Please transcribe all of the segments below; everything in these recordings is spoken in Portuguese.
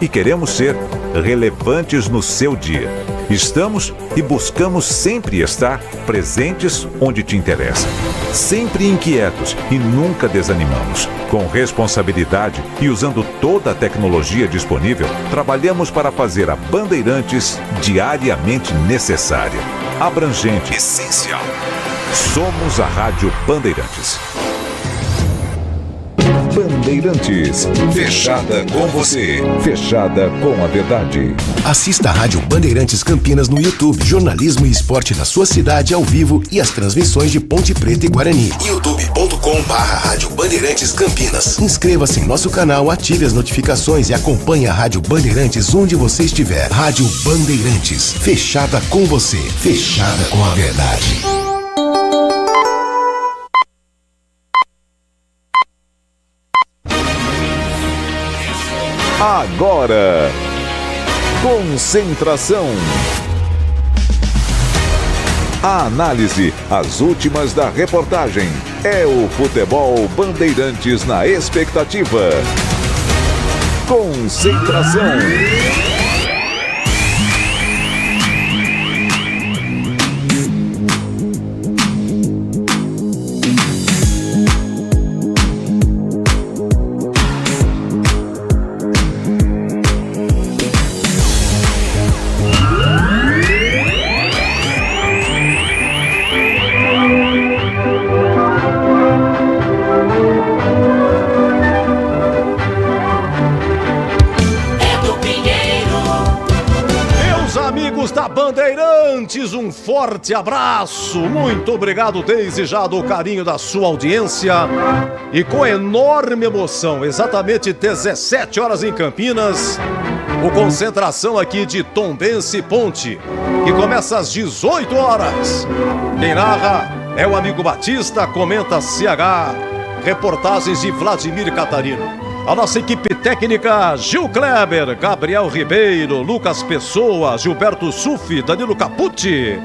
E queremos ser relevantes no seu dia. Estamos e buscamos sempre estar presentes onde te interessa. Sempre inquietos e nunca desanimamos. Com responsabilidade e usando toda a tecnologia disponível, trabalhamos para fazer a Bandeirantes diariamente necessária, abrangente, essencial. Somos a Rádio Bandeirantes. Bandeirantes, fechada com você, fechada com a verdade. Assista a Rádio Bandeirantes Campinas no YouTube, jornalismo e esporte da sua cidade ao vivo e as transmissões de Ponte Preta e Guarani. youtube.com/Rádio Bandeirantes Campinas. Inscreva-se em nosso canal, ative as notificações e acompanhe a Rádio Bandeirantes onde você estiver. Rádio Bandeirantes, fechada com você, fechada com a verdade. Agora, concentração. A análise, as últimas da reportagem. É o Futebol Bandeirantes na expectativa. Concentração. Bandeirantes, um forte abraço, muito obrigado desde já do carinho da sua audiência e com enorme emoção, exatamente 17 horas em Campinas, o Concentração aqui de Tombense Ponte, que começa às 18 horas. Quem narra é o amigo Batista, comenta CH, reportagens de Vladimir Catarino. A nossa equipe técnica, Gil Kleber, Gabriel Ribeiro, Lucas Pessoa, Gilberto Sufi, Danilo Capucci.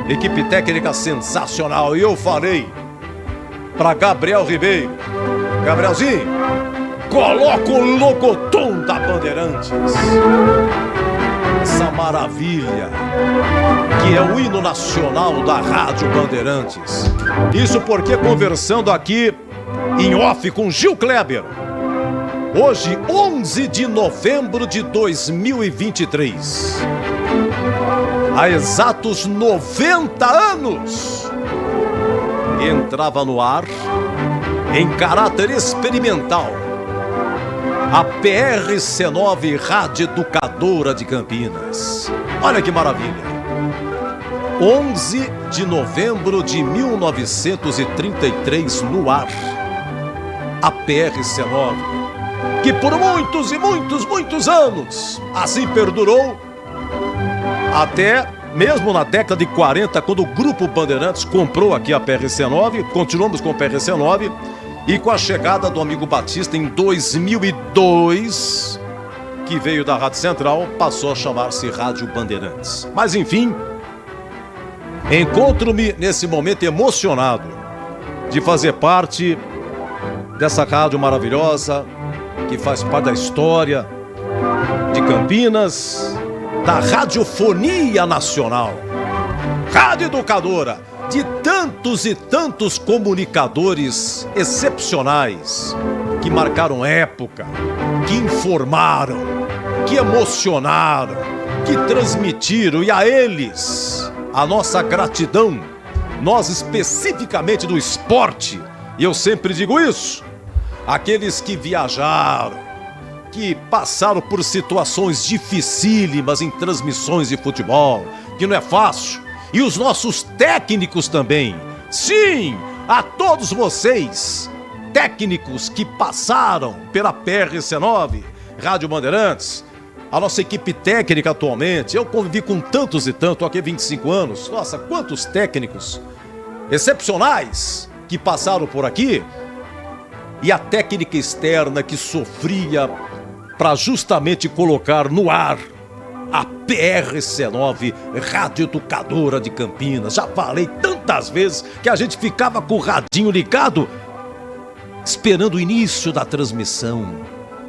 Equipe técnica sensacional. E eu falei para Gabriel Ribeiro: Gabrielzinho, coloca o locutom da Bandeirantes. Essa maravilha que é o hino nacional da Rádio Bandeirantes. Isso porque conversando aqui em off com Gil Kleber, hoje, 11 de novembro de 2023, há exatos 90 anos, entrava no ar, em caráter experimental, a PRC9 Rádio Educadora de Campinas. Olha que maravilha! 11 de novembro de 1933, no ar, a PRC9, que por muitos e muitos anos assim perdurou, até mesmo na década de 40, quando o Grupo Bandeirantes comprou aqui a PRC9, continuamos com a PRC9, e com a chegada do amigo Batista em 2002, que veio da Rádio Central, passou a chamar-se Rádio Bandeirantes. Mas enfim, encontro-me nesse momento emocionado de fazer parte dessa rádio maravilhosa, que faz parte da história de Campinas, da radiofonia nacional, Rádio Educadora, de tantos e tantos comunicadores excepcionais que marcaram época, que informaram, que emocionaram, que transmitiram, e a eles a nossa gratidão, nós especificamente do esporte, e eu sempre digo isso, aqueles que viajaram, que passaram por situações dificílimas em transmissões de futebol, que não é fácil, e os nossos técnicos também. Sim, a todos vocês, técnicos que passaram pela PRC9, Rádio Bandeirantes, a nossa equipe técnica atualmente, eu convivi com tantos e tantos, estou aqui há 25 anos, nossa, quantos técnicos excepcionais que passaram por aqui, e a técnica externa que sofria para justamente colocar no ar a PRC9, Rádio Educadora de Campinas. Já falei tantas vezes que a gente ficava com o radinho ligado, esperando o início da transmissão.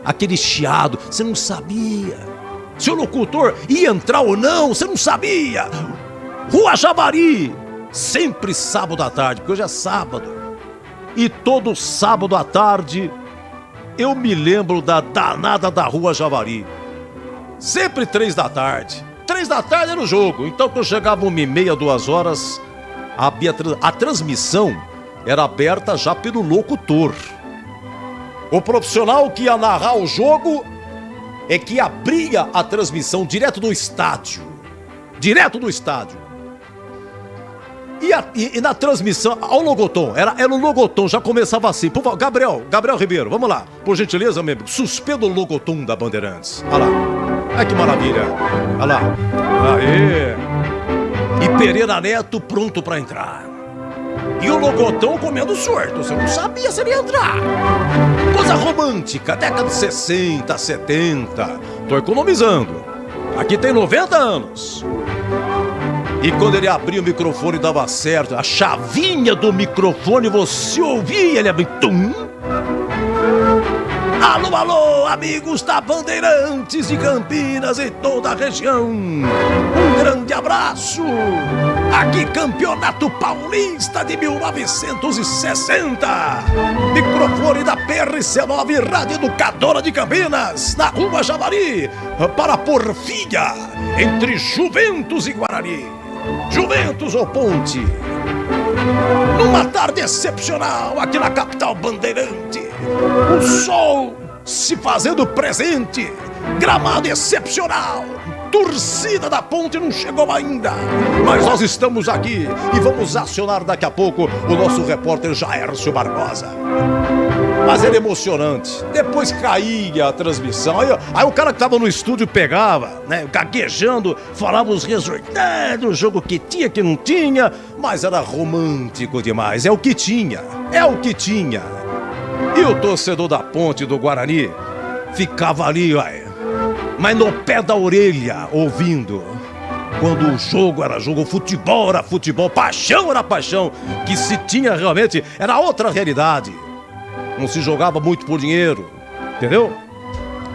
aquele chiado, você não sabia. Se o locutor ia entrar ou não, você não sabia. Rua Javari, sempre sábado à tarde, porque hoje é sábado. E todo sábado à tarde, eu me lembro da danada da Rua Javari. Sempre 3 da tarde. 3 da tarde era o jogo. Então, quando chegava 1h30, 2 horas, a transmissão era aberta já pelo locutor. O profissional que ia narrar o jogo é que abria a transmissão direto do estádio. Direto do estádio. E na transmissão, ao logotom, era o logotom, já começava assim. Por favor, Gabriel Ribeiro, vamos lá. Por gentileza, meu amigo, suspenda o logotom da Bandeirantes. Olha lá. Ai, que maravilha. Olha lá. Aê. E Pereira Neto pronto pra entrar. E o logotom comendo surto. Você não sabia se ele ia entrar. Coisa romântica, década de 60, 70. Tô economizando. Aqui tem 90 anos. E quando ele abria o microfone dava certo. A chavinha do microfone você ouvia, ele abria. Tum. Alô, alô, amigos da Bandeirantes de Campinas e toda a região. Um grande abraço. Aqui, Campeonato Paulista de 1960. Microfone da PRC9, Rádio Educadora de Campinas, na Rua Javari, para a Porfia, entre Juventus e Guarani. Juventus ou Ponte. Numa tarde excepcional aqui na capital bandeirante. O sol se fazendo presente. Gramado excepcional. Torcida da Ponte não chegou ainda, mas nós estamos aqui e vamos acionar daqui a pouco o nosso repórter Jaércio Barbosa. Mas era emocionante. Depois caía a transmissão. Aí o cara que tava no estúdio pegava, né? Gaguejando, falava os resultados, o jogo que tinha, que não tinha. Mas era romântico demais. É o que tinha. É o que tinha. E o torcedor da Ponte do Guarani ficava ali, mas no pé da orelha, ouvindo. Quando o jogo era jogo, o futebol era futebol, paixão era paixão. Que se tinha realmente, era outra realidade. Não se jogava muito por dinheiro, entendeu?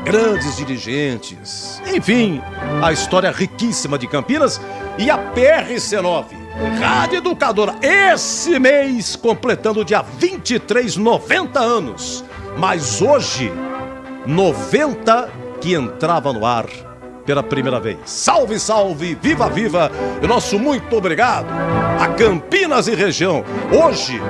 Grandes dirigentes. Enfim, a história riquíssima de Campinas. E a PRC9, Rádio Educadora, esse mês completando dia 23, 90 anos. Mas hoje, 90 que entrava no ar pela primeira vez. Salve, salve, viva, viva. E nosso muito obrigado a Campinas e região. Hoje,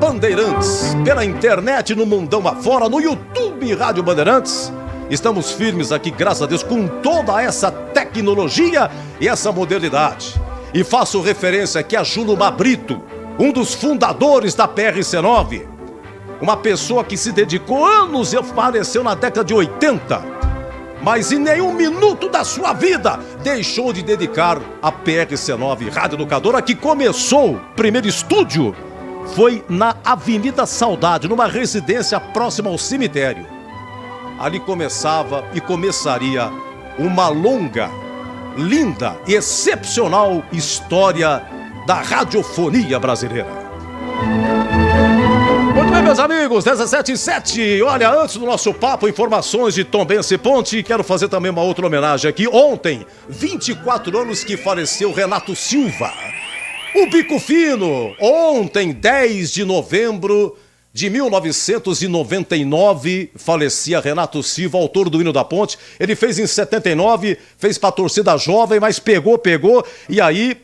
Bandeirantes, pela internet, no mundão afora, no YouTube Rádio Bandeirantes. Estamos firmes aqui, graças a Deus, com toda essa tecnologia e essa modernidade. E faço referência aqui a Júlio Brito, um dos fundadores da PRC9. Uma pessoa que se dedicou anos e faleceu na década de 80. Mas em nenhum minuto da sua vida deixou de dedicar a PRC9 Rádio Educadora, que começou, o primeiro estúdio foi na Avenida Saudade, numa residência próxima ao cemitério. Ali começava e começaria uma longa, linda e excepcional história da radiofonia brasileira. Muito bem, meus amigos, 17h07. Olha, antes do nosso papo, informações de Tombense e Ponte, quero fazer também uma outra homenagem aqui. Ontem, 24 anos que faleceu Renato Silva, o Bico Fino. Ontem, 10 de novembro de 1999, falecia Renato Silva, autor do Hino da Ponte. Ele fez em 79, fez pra torcida jovem, mas pegou, e aí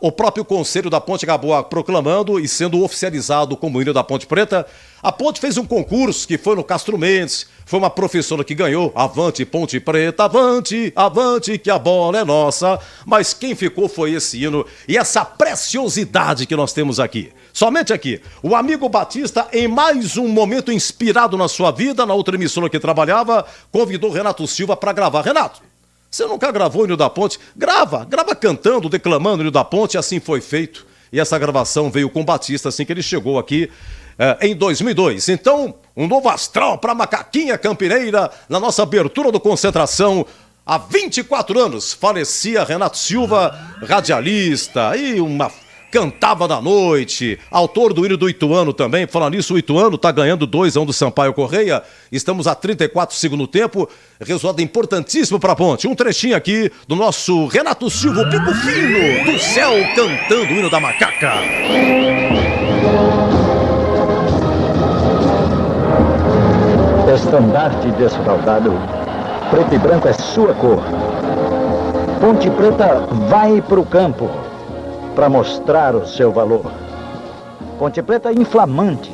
o próprio Conselho da Ponte acabou proclamando e sendo oficializado como Hino da Ponte Preta. A Ponte fez um concurso que foi no Castro Mendes, foi uma professora que ganhou. Avante, Ponte Preta, avante, avante, que a bola é nossa. Mas quem ficou foi esse hino e essa preciosidade que nós temos aqui. Somente aqui, o amigo Batista, em mais um momento inspirado na sua vida, na outra emissora que trabalhava, convidou Renato Silva para gravar. Renato, você nunca gravou o Hino da Ponte? Grava cantando, declamando o Hino da Ponte, e assim foi feito. E essa gravação veio com o Batista assim que ele chegou aqui em 2002. Então, um novo astral para Macaquinha Campineira, na nossa abertura do Concentração. Há 24 anos falecia Renato Silva, radialista e uma cantava da noite, autor do hino do Ituano também. Falando nisso, o Ituano tá ganhando 2-1 do Sampaio Correia. Estamos a 34 segundo tempo, resultado importantíssimo para a Ponte. Um trechinho aqui do nosso Renato Silva, o Pico Fino do céu, cantando o hino da macaca. Estandarte desfraldado, preto e branco é sua cor. Ponte Preta vai pro campo para mostrar o seu valor. Ponte Preta inflamante,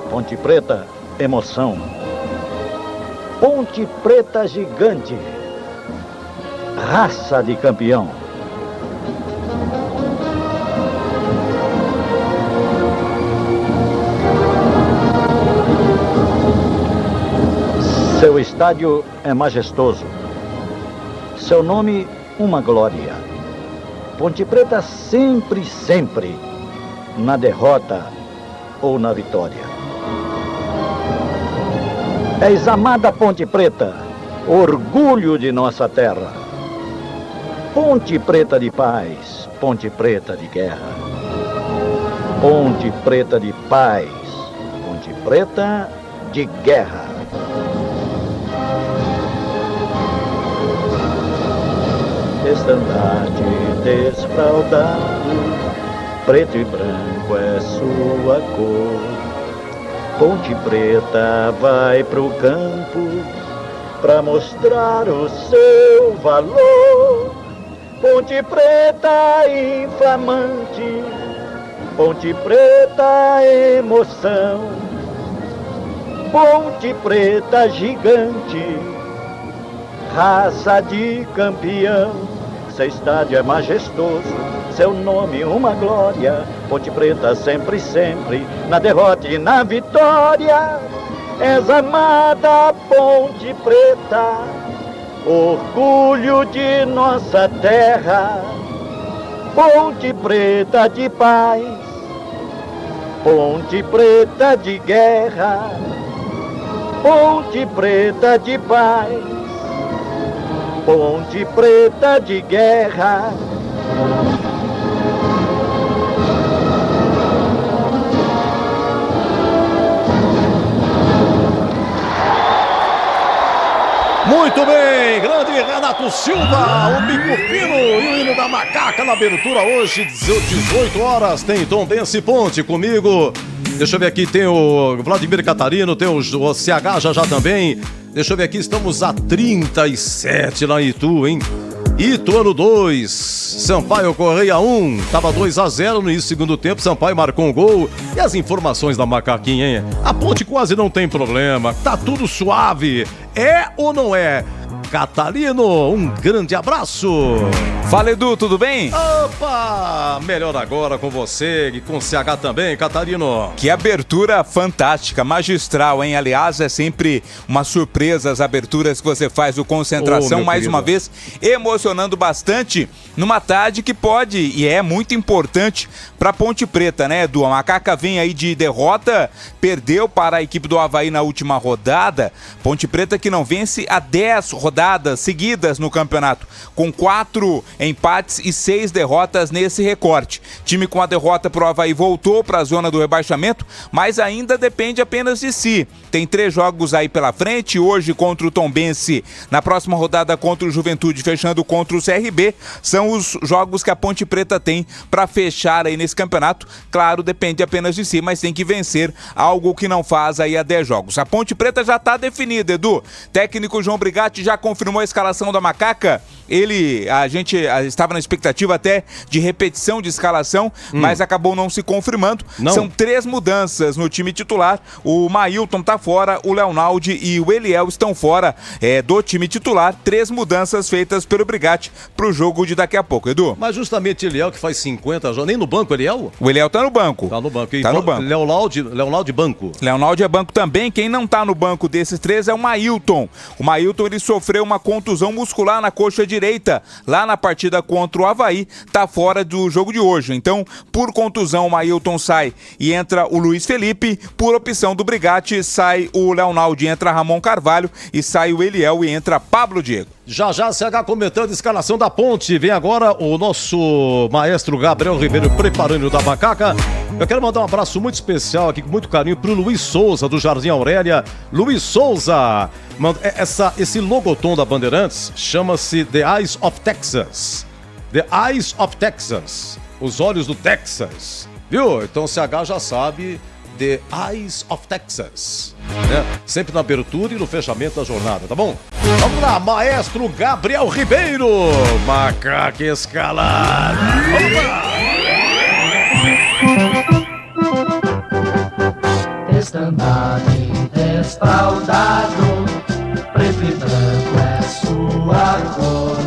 Ponte Preta emoção. Ponte Preta gigante, raça de campeão. Seu estádio é majestoso, seu nome uma glória. Ponte Preta sempre, sempre, na derrota ou na vitória. És amada Ponte Preta, orgulho de nossa terra. Ponte Preta de paz, Ponte Preta de guerra. Ponte Preta de paz, Ponte Preta de guerra. Estandarte desfraldado, preto e branco é sua cor. Ponte Preta vai pro campo pra mostrar o seu valor. Ponte Preta inflamante, Ponte Preta emoção. Ponte Preta gigante, raça de campeão. Seu estádio é majestoso, seu nome uma glória. Ponte Preta sempre, sempre, na derrota e na vitória. És amada Ponte Preta, orgulho de nossa terra. Ponte Preta de paz, Ponte Preta de guerra. Ponte Preta de paz, Ponte Preta de guerra. Muito bem, grande Renato Silva, o Pico Fino e o hino da macaca na abertura hoje, 18 horas, tem Tombense Ponte comigo. Deixa eu ver aqui, tem o Vladimir Catarino, tem o CH já também. Deixa eu ver aqui, estamos a 37 lá em Itu, hein? Ituano 2, Sampaio Correia 1, tava 2-0 no início do segundo tempo, Sampaio marcou um gol. E as informações da macaquinha, hein? A Ponte quase não tem problema, tá tudo suave. É ou não é? Catarino, um grande abraço. Fala, Edu, tudo bem? Opa, melhor agora com você e com o CH também, Catarino. Que abertura fantástica, magistral, hein? Aliás, é sempre uma surpresa as aberturas que você faz do Concentração, mais uma vez, emocionando bastante numa tarde que pode e é muito importante para Ponte Preta, né, Edu? A macaca vem aí de derrota, perdeu para a equipe do Avaí na última rodada. Ponte Preta que não vence há 10 rodadas seguidas no campeonato, com 4 empates e 6 derrotas nesse recorte. Time com a derrota pro Avaí voltou para a zona do rebaixamento, mas ainda depende apenas de si. Tem 3 jogos aí pela frente, hoje contra o Tombense, na próxima rodada contra o Juventude, fechando contra o CRB. São os jogos que a Ponte Preta tem para fechar aí nesse campeonato. Claro, depende apenas de si, mas tem que vencer, algo que não faz aí há 10 jogos. A Ponte Preta já está definida, Edu. Técnico João Brigatti já confirmou a escalação da macaca. A gente estava na expectativa até de repetição de escalação, mas acabou não se confirmando. Não. São 3 mudanças no time titular. O Mailton tá fora, o Leonaldi e o Eliel estão fora do time titular. 3 mudanças feitas pelo Brigatti pro jogo de daqui a pouco, Edu. Mas justamente Eliel, que faz 50 jogos, nem no banco, Eliel? O Eliel tá no banco. Tá no banco. E tá no banco. Leonaldi banco. Leonaldi é banco também. Quem não tá no banco desses 3 é o Mailton. O Mailton, ele sofreu uma contusão muscular na coxa direita, lá na partida contra o Avaí, tá fora do jogo de hoje. Então, por contusão, o Mailton sai e entra o Luiz Felipe. Por opção do Brigatti, sai o Leonaldi, entra Ramon Carvalho, e sai o Eliel e entra Pablo Diego. Já CH comentando a escalação da Ponte. Vem agora o nosso maestro Gabriel Ribeiro preparando o da Macaca. Eu quero mandar um abraço muito especial aqui, com muito carinho, pro Luiz Souza, do Jardim Aurélia. Luiz Souza, esse logotom da Bandeirantes chama-se The Eyes of Texas. The Eyes of Texas. Os olhos do Texas. Viu? Então o CH já sabe... The Eyes of Texas, né? Sempre na abertura e no fechamento da jornada, tá bom? Vamos lá, maestro Gabriel Ribeiro, Macaca escalada. Vamos lá! Estandarte desfraldado, preto e branco é sua cor.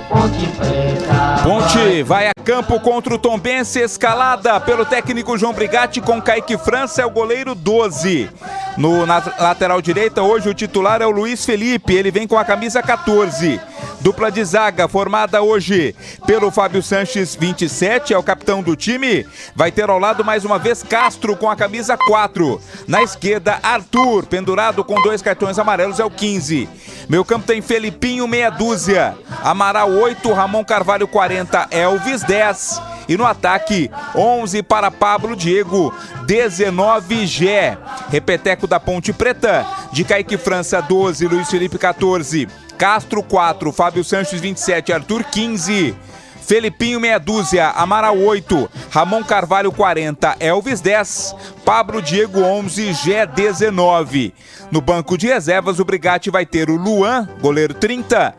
Ponte Preta. Ponte vai a campo contra o Tombense, escalada pelo técnico João Brigatti com Kaique França, é o goleiro 12. Na lateral direita, hoje o titular é o Luiz Felipe, ele vem com a camisa 14. Dupla de zaga formada hoje pelo Fábio Sanches, 27, é o capitão do time. Vai ter ao lado mais uma vez Castro com a camisa 4. Na esquerda, Arthur, pendurado com 2 cartões amarelos, é o 15. Meio campo tem Felipinho, meia dúzia. Amaral 8, Ramon Carvalho 40, Elvis 10. E no ataque, 11 para Pablo Diego, 19 Gé. Repeteco da Ponte Preta, de Kaique França 12, Luiz Felipe 14. Castro 4, Fábio Sanches 27, Arthur 15. Felipinho meia dúzia, Amaral 8, Ramon Carvalho 40, Elvis 10, Pablo Diego 11, Gé 19. No banco de reservas, o Brigatti vai ter o Luan, goleiro 30,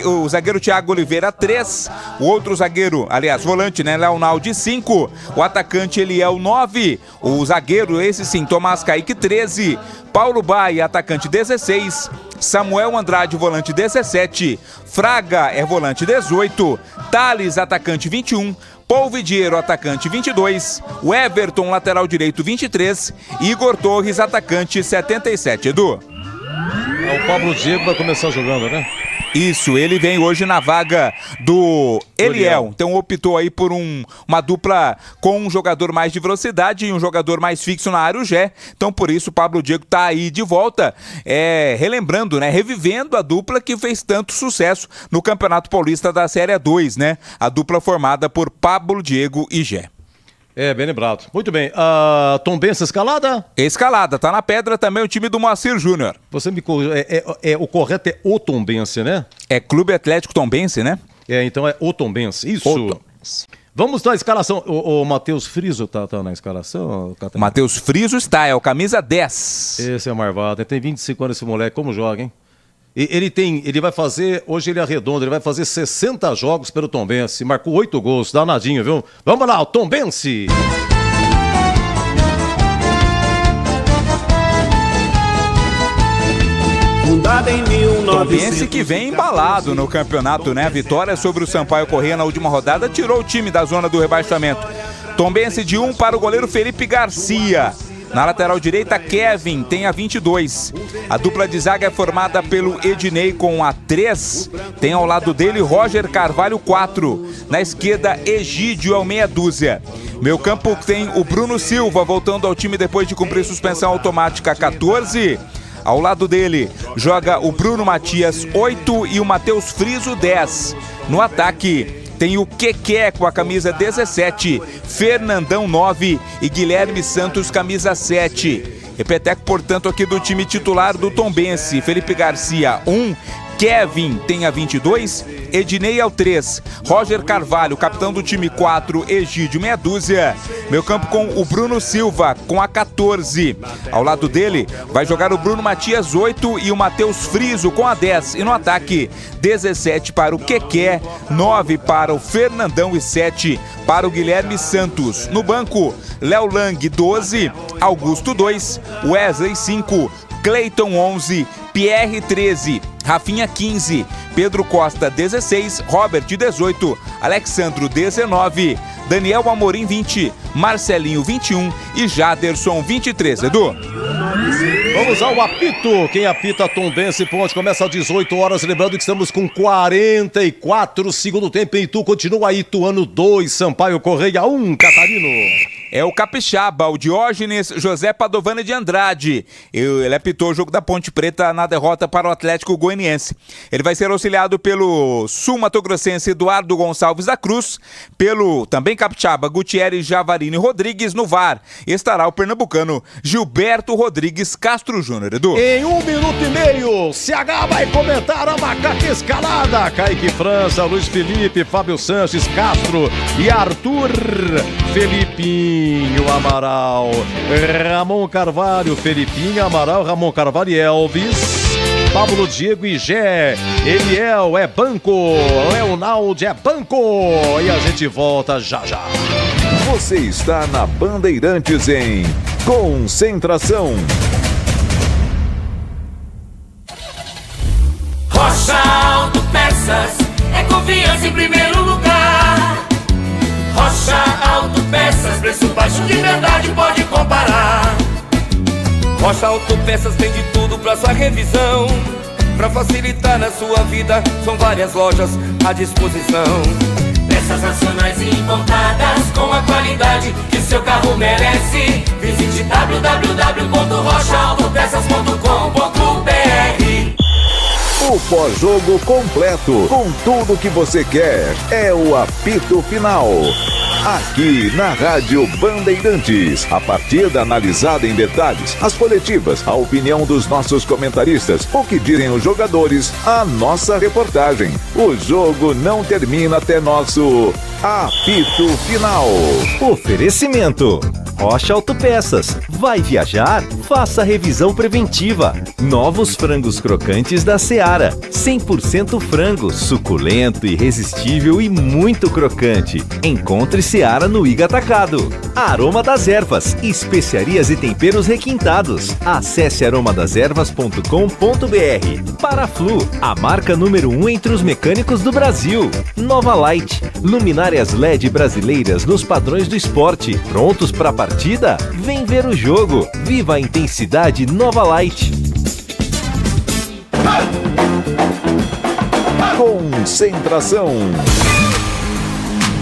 o zagueiro Thiago Oliveira 3, o outro zagueiro, aliás, volante, né, Leonaldi 5, o atacante Eliel 9, o zagueiro, esse sim, Tomás Kaique 13, Paulo Baia, atacante 16, Samuel Andrade, volante 17, Fraga é volante 18, Thales, atacante 21, Paul Vidiero, atacante 22, o Everton, lateral direito 23, Igor Torres, atacante 77, Edu. O Pablo Diego vai começar jogando, né? Isso, ele vem hoje na vaga do Eliel. Então optou aí por uma dupla com um jogador mais de velocidade e um jogador mais fixo na área, o Gé. Então por isso o Pablo Diego tá aí de volta, relembrando, né, revivendo a dupla que fez tanto sucesso no Campeonato Paulista da Série 2, né? A dupla formada por Pablo Diego e Gé. Bem lembrado. Muito bem. Tombense escalada? Escalada. Tá na pedra também o time do Moacir Júnior. Você me corrija. O correto é o Tombense, né? É Clube Atlético Tombense, né? Então é o Tombense. Isso. O Tombense. Vamos na escalação. O Matheus Friso tá na escalação? O Matheus Friso está, é o camisa 10. Esse é marvado. Tem 25 anos esse moleque. Como joga, hein? Ele vai fazer, hoje ele arredonda, ele vai fazer 60 jogos pelo Tombense, marcou 8 gols, danadinho, viu? Vamos lá, o Tombense! Tombense que vem embalado no campeonato, né? A vitória sobre o Sampaio Corrêa na última rodada tirou o time da zona do rebaixamento. Tombense de 1 para o goleiro Felipe Garcia. Na lateral direita, Kevin tem a 22. A dupla de zaga é formada pelo Ednei com a 3. Tem ao lado dele Roger Carvalho 4. Na esquerda, Egídio é o meia dúzia. Meio campo tem o Bruno Silva voltando ao time depois de cumprir suspensão automática 14. Ao lado dele joga o Bruno Matias 8 e o Matheus Friso 10. No ataque tem o Keké com a camisa 17, Fernandão 9 e Guilherme Santos camisa 7. Repeteco, portanto, aqui do time titular do Tombense, Felipe Garcia 1, Kevin tem a 22, Ednei ao 3, Roger Carvalho, capitão do time 4, Egídio meia dúzia. Meio campo com o Bruno Silva com a 14. Ao lado dele vai jogar o Bruno Matias 8 e o Matheus Friso com a 10. E no ataque, 17 para o Keké, 9 para o Fernandão e 7 para o Guilherme Santos. No banco, Léo Lang 12, Augusto 2, Wesley 5, Cleiton 11, Pierre 13, Rafinha 15, Pedro Costa 16, Robert 18, Alexandro 19, Daniel Amorim 20, Marcelinho 21 e Jaderson 23. Edu. Vamos ao apito. Quem apita Tombense Ponte começa às 18 horas. Lembrando que estamos com 44 segundo tempo em Itu. Continua Ituano 2, Sampaio Corrêa 1, Catarino. é o capixaba, o Diógenes José Padovani de Andrade. Ele apitou o jogo da Ponte Preta na derrota para o Atlético Goianiense. Ele vai ser auxiliado pelo sul-mato-grossense Eduardo Gonçalves da Cruz, pelo também capixaba Gutierrez Javarini Rodrigues no VAR. Estará o pernambucano Gilberto Rodrigues Castro Júnior. Edu. Em 1 minuto e meio, CH vai comentar a macaca escalada. Kaique França, Luiz Felipe, Fábio Sanches, Castro e Arthur Felipinho Amaral, Ramon Carvalho, Felipinho Amaral, Ramon Carvalho e Elvis, Pablo Diego e Gé, Eliel é banco, Leonaldo é banco, e a gente volta já já. Você está na Bandeirantes em Concentração. Rocha Autopeças é confiança em primeiro lugar. Rocha Autopeças, preço baixo de verdade, pode comparar. Rocha Autopeças tem de tudo pra sua revisão. Pra facilitar na sua vida, são várias lojas à disposição. Peças nacionais e importadas com a qualidade que seu carro merece. Visite www.rochaautopeças.com.br. O pós-jogo completo, com tudo que você quer, é o apito final. Aqui na Rádio Bandeirantes, a partida analisada em detalhes, as coletivas, a opinião dos nossos comentaristas, o que dizem os jogadores, a nossa reportagem. O jogo não termina até nosso apito final. Oferecimento: Rocha Autopeças. Vai viajar? Faça revisão preventiva. Novos frangos crocantes da Seara. 100% frango, suculento, irresistível e muito crocante. Encontre Seara no Iga Atacado. Aroma das Ervas. Especiarias e temperos requintados. Acesse aromadeservas.com.br. Paraflu, a marca número 1 entre os mecânicos do Brasil. Nova Light. Luminárias LED brasileiras nos padrões do esporte. Prontos para partida? Vem ver o jogo. Viva a intensidade Nova Light. Concentração.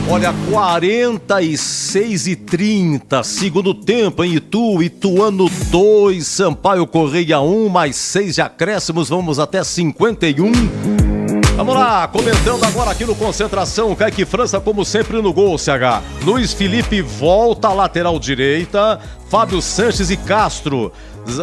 Olha, 46:30, segundo tempo em Itu, Ituano 2, Sampaio Correia 1, mais 6 de acréscimos, vamos até 51. Vamos lá, comentando agora aqui no Concentração, Kaique França, como sempre, no gol, CH. Luiz Felipe volta à lateral direita, Fábio Sanches e Castro.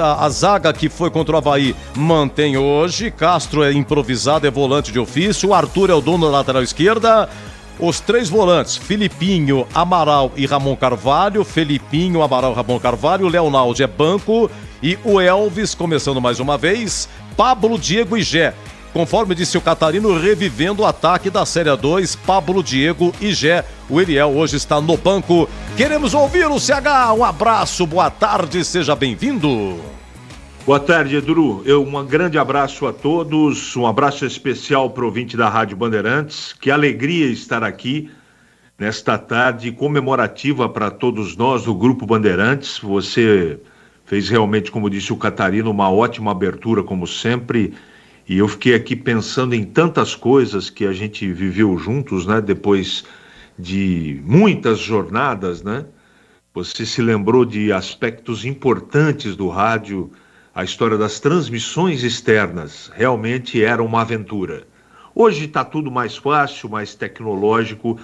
A zaga que foi contra o Avaí mantém hoje, Castro é improvisado, é volante de ofício, o Arthur é o dono da lateral esquerda. Os três volantes, Felipinho, Amaral e Ramon Carvalho. Felipinho, Amaral, Ramon Carvalho. Leonaldo é banco. E o Elvis, começando mais uma vez, Pablo, Diego e Gé. Conforme disse o Catarino, revivendo o ataque da Série 2, Pablo, Diego e Gé. O Eliel hoje está no banco. Queremos ouvir o CH. Um abraço, boa tarde, seja bem-vindo. Boa tarde, Edu. Um grande abraço a todos, um abraço especial para o ouvinte da Rádio Bandeirantes. Que alegria estar aqui nesta tarde comemorativa para todos nós do Grupo Bandeirantes. Você fez realmente, como disse o Catarino, uma ótima abertura, como sempre. E eu fiquei aqui pensando em tantas coisas que a gente viveu juntos, né? Depois de muitas jornadas, né? Você se lembrou de aspectos importantes do rádio. A história das transmissões externas realmente era uma aventura. Hoje está tudo mais fácil, mais tecnológico,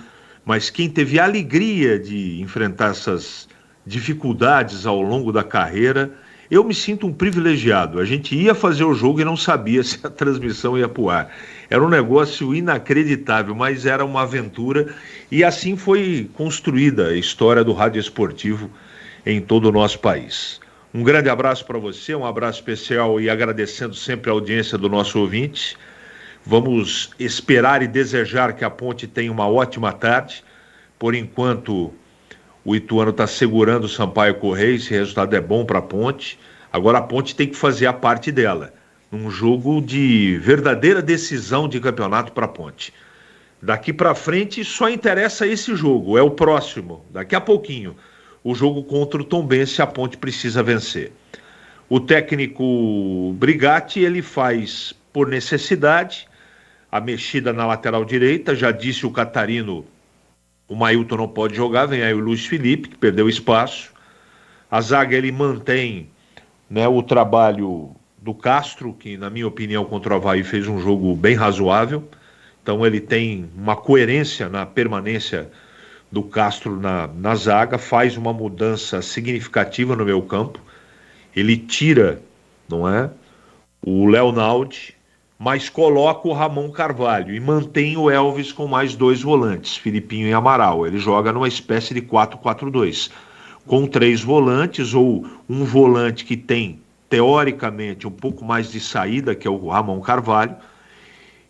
mas quem teve a alegria de enfrentar essas dificuldades ao longo da carreira, eu me sinto um privilegiado. A gente ia fazer o jogo e não sabia se a transmissão ia pro ar. Era um negócio inacreditável, mas era uma aventura e assim foi construída a história do rádio esportivo em todo o nosso país. Um grande abraço para você, um abraço especial e agradecendo sempre a audiência do nosso ouvinte. Vamos esperar e desejar que a Ponte tenha uma ótima tarde. Por enquanto, o Ituano está segurando o Sampaio Correia, esse resultado é bom para a Ponte. Agora a Ponte tem que fazer a parte dela, num jogo de verdadeira decisão de campeonato para a Ponte. Daqui para frente só interessa esse jogo, é o próximo, daqui a pouquinho. O jogo contra o Tombense, a Ponte precisa vencer. O técnico Brigatti, ele faz por necessidade a mexida na lateral direita, já disse o Catarino O Mailton não pode jogar, vem aí o Luiz Felipe, que perdeu espaço. A zaga ele mantém, né, o trabalho do Castro, que na minha opinião contra o Avaí fez um jogo bem razoável. Então ele tem uma coerência na permanência do Castro na zaga, faz uma mudança significativa no meio campo. Ele tira, não é, o Leonaldi, mas coloca o Ramon Carvalho e mantém o Elvis com mais 2 volantes, Filipinho e Amaral. Ele joga numa espécie de 4-4-2, com 3 volantes, ou um volante que tem, teoricamente, um pouco mais de saída, que é o Ramon Carvalho,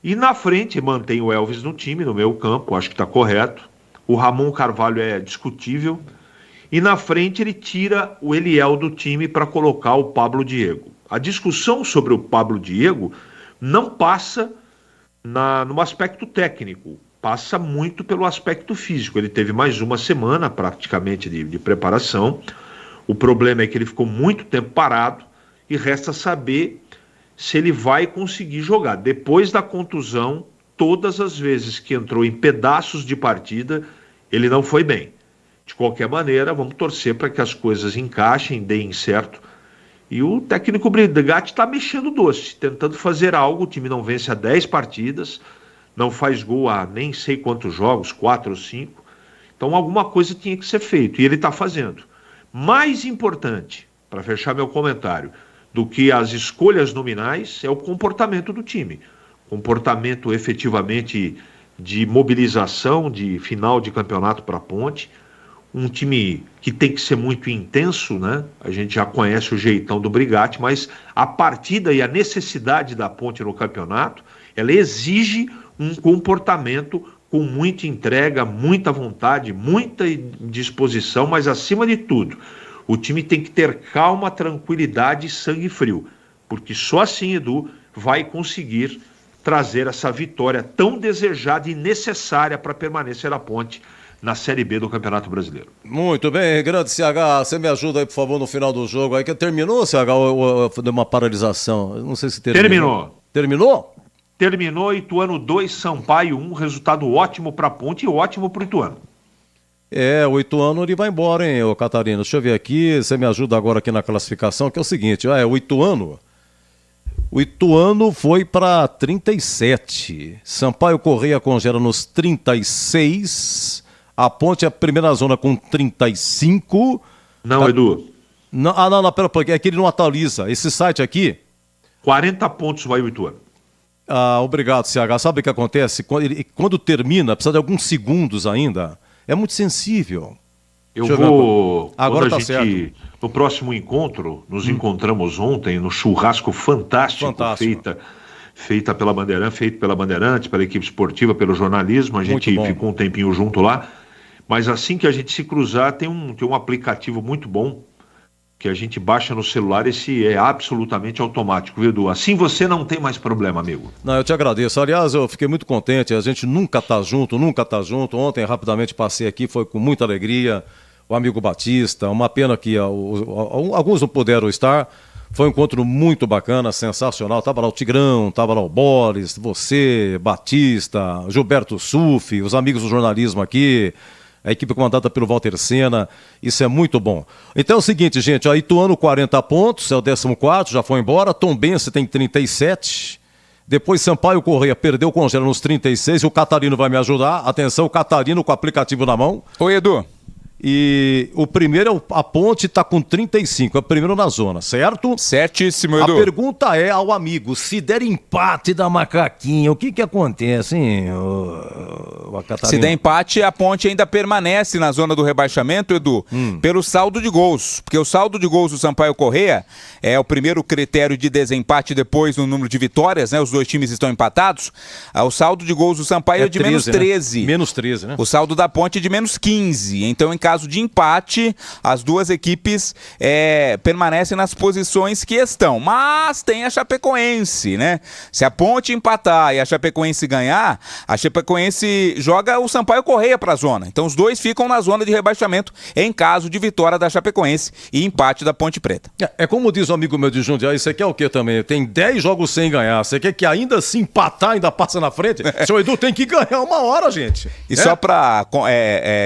e na frente mantém o Elvis no time, no meio campo, acho que está correto. O Ramon Carvalho é discutível, e na frente ele tira o Eliel do time para colocar o Pablo Diego. A discussão sobre o Pablo Diego não passa no aspecto técnico, passa muito pelo aspecto físico. Ele teve mais uma semana praticamente de preparação. O problema é que ele ficou muito tempo parado e resta saber se ele vai conseguir jogar. Depois da contusão, todas as vezes que entrou em pedaços de partida, ele não foi bem. De qualquer maneira, vamos torcer para que as coisas encaixem, deem certo. E o técnico Brigatti está mexendo doce, tentando fazer algo. O time não vence há 10 partidas, não faz gol há nem sei quantos jogos, 4 ou 5. Então alguma coisa tinha que ser feita, e ele está fazendo. Mais importante, para fechar meu comentário, do que as escolhas nominais, é o comportamento do time. Comportamento efetivamente de mobilização, de final de campeonato para a Ponte. Um time que tem que ser muito intenso, né? A gente já conhece o jeitão do Brigatti, mas a partida e a necessidade da Ponte no campeonato, ela exige um comportamento com muita entrega, muita vontade, muita disposição, mas acima de tudo, o time tem que ter calma, tranquilidade e sangue frio, porque só assim, Edu, vai conseguir trazer essa vitória tão desejada e necessária para permanecer a Ponte na Série B do Campeonato Brasileiro. Muito bem, grande CH, você me ajuda aí, por favor, no final do jogo aí, que terminou, CH, ou deu uma paralisação? Eu não sei se terminou. Terminou? Terminou, Ituano 2, Sampaio 1, resultado ótimo para a Ponte e ótimo para o Ituano. O Ituano ele vai embora, hein, ô Catarina? Deixa eu ver aqui, você me ajuda agora aqui na classificação, que é o seguinte, o Ituano foi para 37, Sampaio Correia congela nos 36, a Ponte é a primeira zona com 35. Não, Edu. Não, pera, porque é que ele não atualiza. Esse site aqui... 40 pontos vai o Ituano. Obrigado, CH. Sabe o que acontece? Quando termina, precisa de alguns segundos ainda. É muito sensível. Eu vou... Agora tá certo. No próximo encontro, nos encontramos ontem no churrasco fantástico. Feito pela Bandeirantes, pela equipe esportiva, pelo jornalismo. A gente ficou um tempinho junto lá. Mas assim que a gente se cruzar, tem um aplicativo muito bom que a gente baixa no celular. Esse é absolutamente automático, viu, Edu? Assim você não tem mais problema, amigo. Não, eu te agradeço. Aliás, eu fiquei muito contente. A gente nunca tá junto. Ontem, rapidamente, passei aqui, foi com muita alegria. O amigo Batista, uma pena que alguns não puderam estar. Foi um encontro muito bacana, sensacional. Tava lá o Tigrão, tava lá o Boris, você, Batista, Gilberto Sufi, os amigos do jornalismo aqui, a equipe comandada pelo Walter Senna. Isso é muito bom. Então é o seguinte, gente, Ituano 40 pontos, é o 14º, já foi embora. Tombense tem 37. Depois Sampaio Correia perdeu, congela nos 36. O Catarino vai me ajudar. Atenção, o Catarino com o aplicativo na mão. Oi, Edu. E o primeiro, a Ponte está com 35, é o primeiro na zona, certo? Certíssimo, Edu. A pergunta é ao amigo, se der empate da Macaquinha, o que acontece, hein, Se der empate, a Ponte ainda permanece na zona do rebaixamento, Edu, pelo saldo de gols, porque o saldo de gols do Sampaio Correia é o primeiro critério de desempate depois no número de vitórias, né? Os dois times estão empatados. O saldo de gols do Sampaio é de 13, menos 13. Né? Menos 13, né? O saldo da Ponte é de menos 15, então em caso de empate, as duas equipes permanecem nas posições que estão. Mas tem a Chapecoense, né? Se a Ponte empatar e a Chapecoense ganhar, a Chapecoense joga o Sampaio Corrêa para a zona. Então os dois ficam na zona de rebaixamento em caso de vitória da Chapecoense e empate da Ponte Preta. É como diz um amigo meu de Jundiaí, você quer o quê também? Tem 10 jogos sem ganhar, você quer que ainda se empatar, ainda passa na frente? Seu Edu tem que ganhar uma hora, gente. E só para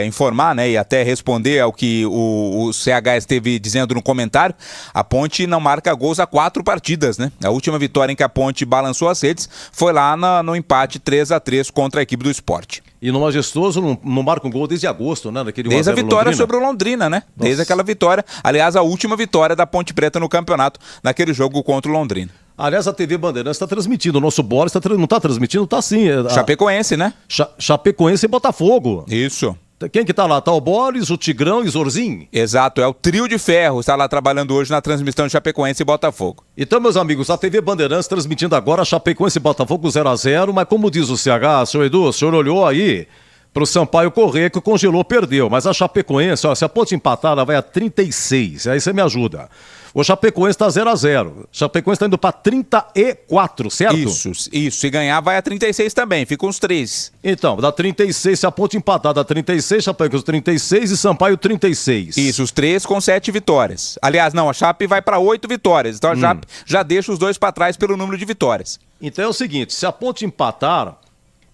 informar, né, e até responder ao que o CH esteve dizendo no comentário, a Ponte não marca gols há 4 partidas, né? A última vitória em que a Ponte balançou as redes foi lá no empate 3-3 contra a equipe do Sport. E no Majestoso não marca um gol desde agosto, né? Desde a vitória Londrina. Sobre o Londrina, né? Nossa. Desde aquela vitória. Aliás, a última vitória da Ponte Preta no campeonato, naquele jogo contra o Londrina. Aliás, a TV Bandeirantes está transmitindo. O nosso Boris não está transmitindo? Está sim. Chapecoense, né? Chapecoense e Botafogo. Isso. Quem que tá lá? Tá o Boris, o Tigrão e o Zorzinho? Exato, é o trio de ferro, está lá trabalhando hoje na transmissão de Chapecoense e Botafogo. Então, meus amigos, a TV Bandeirantes transmitindo agora Chapecoense e Botafogo 0-0, mas como diz o CH, senhor Edu, o senhor olhou aí pro Sampaio Corrêa que congelou, perdeu, mas a Chapecoense, ó, se a Ponte empatar, ela vai a 36, aí você me ajuda. O Chapecoense tá 0-0, o Chapecoense tá indo pra 34, certo? Isso, se ganhar vai a 36 também, ficam os 3. Então, dá 36, se a Ponte empatar, dá 36, Chapecoense 36 e Sampaio 36. Isso, os 3 com 7 vitórias. Aliás, não, a Chape vai pra 8 vitórias, então a Chape já deixa os dois pra trás pelo número de vitórias. Então é o seguinte, se a Ponte empatar,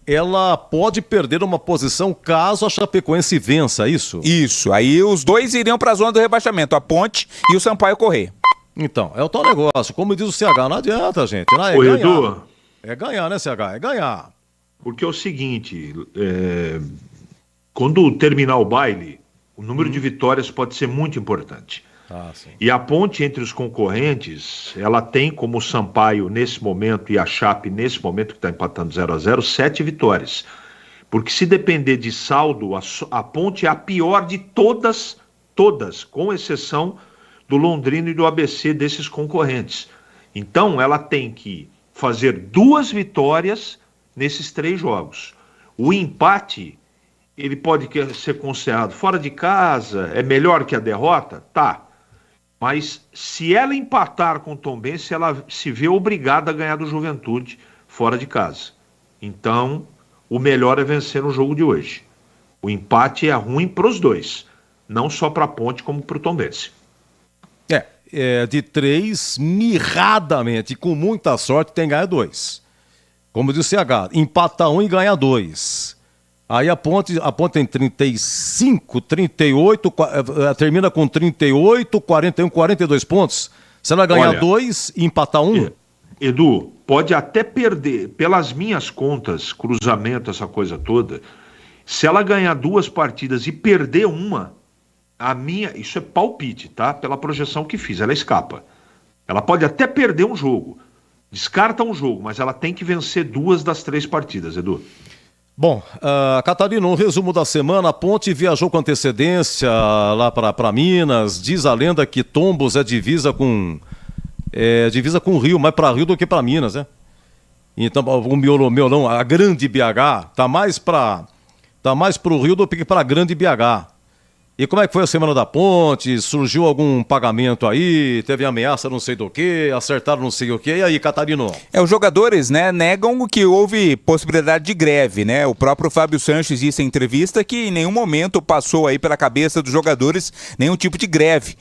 ela pode perder uma posição caso a Chapecoense vença, isso? Isso, aí os dois iriam para a zona do rebaixamento, a Ponte e o Sampaio Corrêa. Então, é o tal negócio, como diz o CH, não adianta, gente. Não, Ô, ganhar. Edu, é ganhar, né, CH? É ganhar. Porque é o seguinte, quando terminar o baile, o número de vitórias pode ser muito importante. Sim. E a Ponte entre os concorrentes, ela tem como o Sampaio nesse momento e a Chape nesse momento que está empatando 0-0, 7 vitórias. Porque se depender de saldo, a Ponte é a pior de todas, com exceção do Londrina e do ABC desses concorrentes. Então ela tem que fazer 2 vitórias nesses 3 jogos. O empate, ele pode ser considerado fora de casa, é melhor que a derrota? Tá. Mas se ela empatar com o Tombense, ela se vê obrigada a ganhar do Juventude fora de casa. Então, o melhor é vencer no jogo de hoje. O empate é ruim para os dois, não só para a Ponte como para o Tombense. De 3, mirradamente, com muita sorte, tem que ganhar 2. Como disse o CH, empata 1 e ganha 2. Aí a Ponte tem 35, 38, termina com 38, 41, 42 pontos. Se ela ganhar 2 e empatar 1... Edu, pode até perder, pelas minhas contas, cruzamento, essa coisa toda, se ela ganhar 2 partidas e perder uma, isso é palpite, tá? Pela projeção que fiz, ela escapa. Ela pode até perder um jogo, descarta um jogo, mas ela tem que vencer 2 das 3 partidas, Edu. Bom, Catarina, um resumo da semana. A Ponte viajou com antecedência lá para Minas. Diz a lenda que Tombos é divisa com o Rio, mais para Rio do que para Minas, né? Então, o Miolão, a Grande BH, tá mais para o Rio do que para a Grande BH. E como é que foi a semana da Ponte? Surgiu algum pagamento aí? Teve ameaça não sei do que? Acertaram não sei o que? E aí, Catarino? Os jogadores, né, negam que houve possibilidade de greve, né? O próprio Fábio Sanches disse em entrevista que em nenhum momento passou aí pela cabeça dos jogadores nenhum tipo de greve.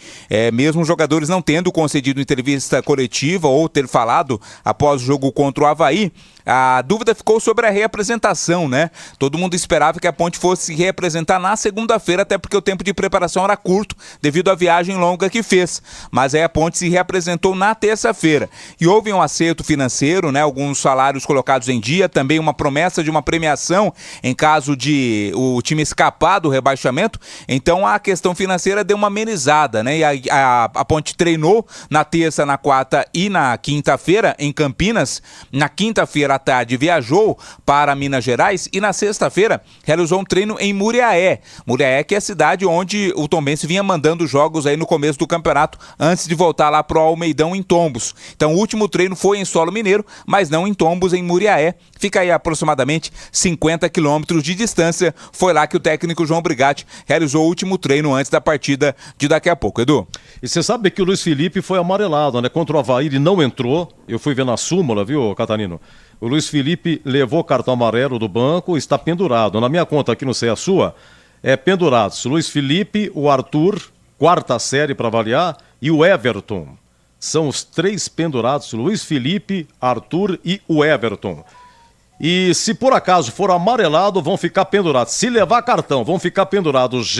Mesmo os jogadores não tendo concedido entrevista coletiva ou ter falado após o jogo contra o Avaí, a dúvida ficou sobre a reapresentação, né? Todo mundo esperava que a Ponte fosse se reapresentar na segunda-feira, até porque o tempo de preparação era curto devido à viagem longa que fez. Mas aí a Ponte se reapresentou na terça-feira. E houve um acerto financeiro, né? Alguns salários colocados em dia, também uma promessa de uma premiação em caso de o time escapar do rebaixamento. Então a questão financeira deu uma amenizada, né? E a Ponte treinou na terça, na quarta e na quinta-feira em Campinas. Na quinta-feira da tarde viajou para Minas Gerais e na sexta-feira realizou um treino em Muriaé. Muriaé, que é a cidade onde o Tombense vinha mandando jogos aí no começo do campeonato, antes de voltar lá pro Almeidão em Tombos. Então o último treino foi em solo mineiro, mas não em Tombos, em Muriaé. Fica aí a aproximadamente 50 quilômetros de distância. Foi lá que o técnico João Brigatti realizou o último treino antes da partida de daqui a pouco, Edu. E você sabe que o Luiz Felipe foi amarelado, né? Contra o Avaí ele não entrou. Eu fui ver na súmula, viu, Catarino? O Luiz Felipe levou cartão amarelo do banco, está pendurado. Na minha conta aqui, não sei a sua, é pendurados. Luiz Felipe, o Arthur, quarta série para avaliar, e o Everton. São os 3 pendurados, Luiz Felipe, Arthur e o Everton. E se por acaso for amarelado, vão ficar pendurados. Se levar cartão, vão ficar pendurados.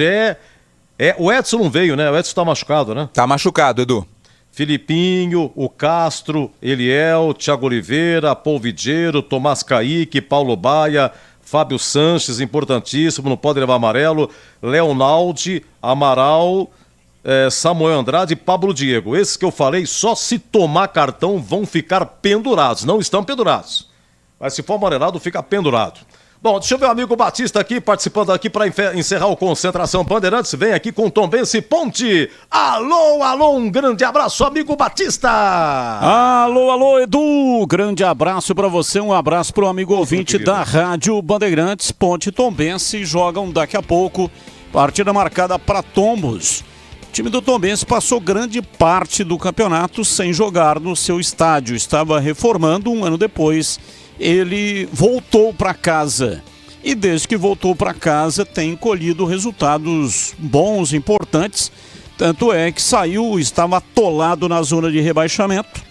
O Edson não veio, né? O Edson tá machucado, né? Tá machucado, Edu. Filipinho, o Castro, Eliel, Thiago Oliveira, Polvideiro, Tomás Caíque, Paulo Baia, Fábio Sanches, importantíssimo, não pode levar amarelo. Leonaldi, Amaral, Samuel Andrade e Pablo Diego. Esses que eu falei, só se tomar cartão vão ficar pendurados. Não estão pendurados. Mas se for amarelado, fica pendurado. Bom, deixa eu ver o amigo Batista aqui, participando aqui para encerrar o Concentração Bandeirantes. Vem aqui com Tombense Ponte. Alô, alô, um grande abraço, amigo Batista. Alô, alô, Edu. Grande abraço para você, um abraço para o amigo ouvinte da Rádio Bandeirantes. Ponte e Tombense jogam daqui a pouco. Partida marcada para Tombos. O time do Tombense passou grande parte do campeonato sem jogar no seu estádio. Estava reformando, um ano depois ele voltou para casa e desde que voltou para casa tem colhido resultados bons, importantes, tanto é que estava atolado na zona de rebaixamento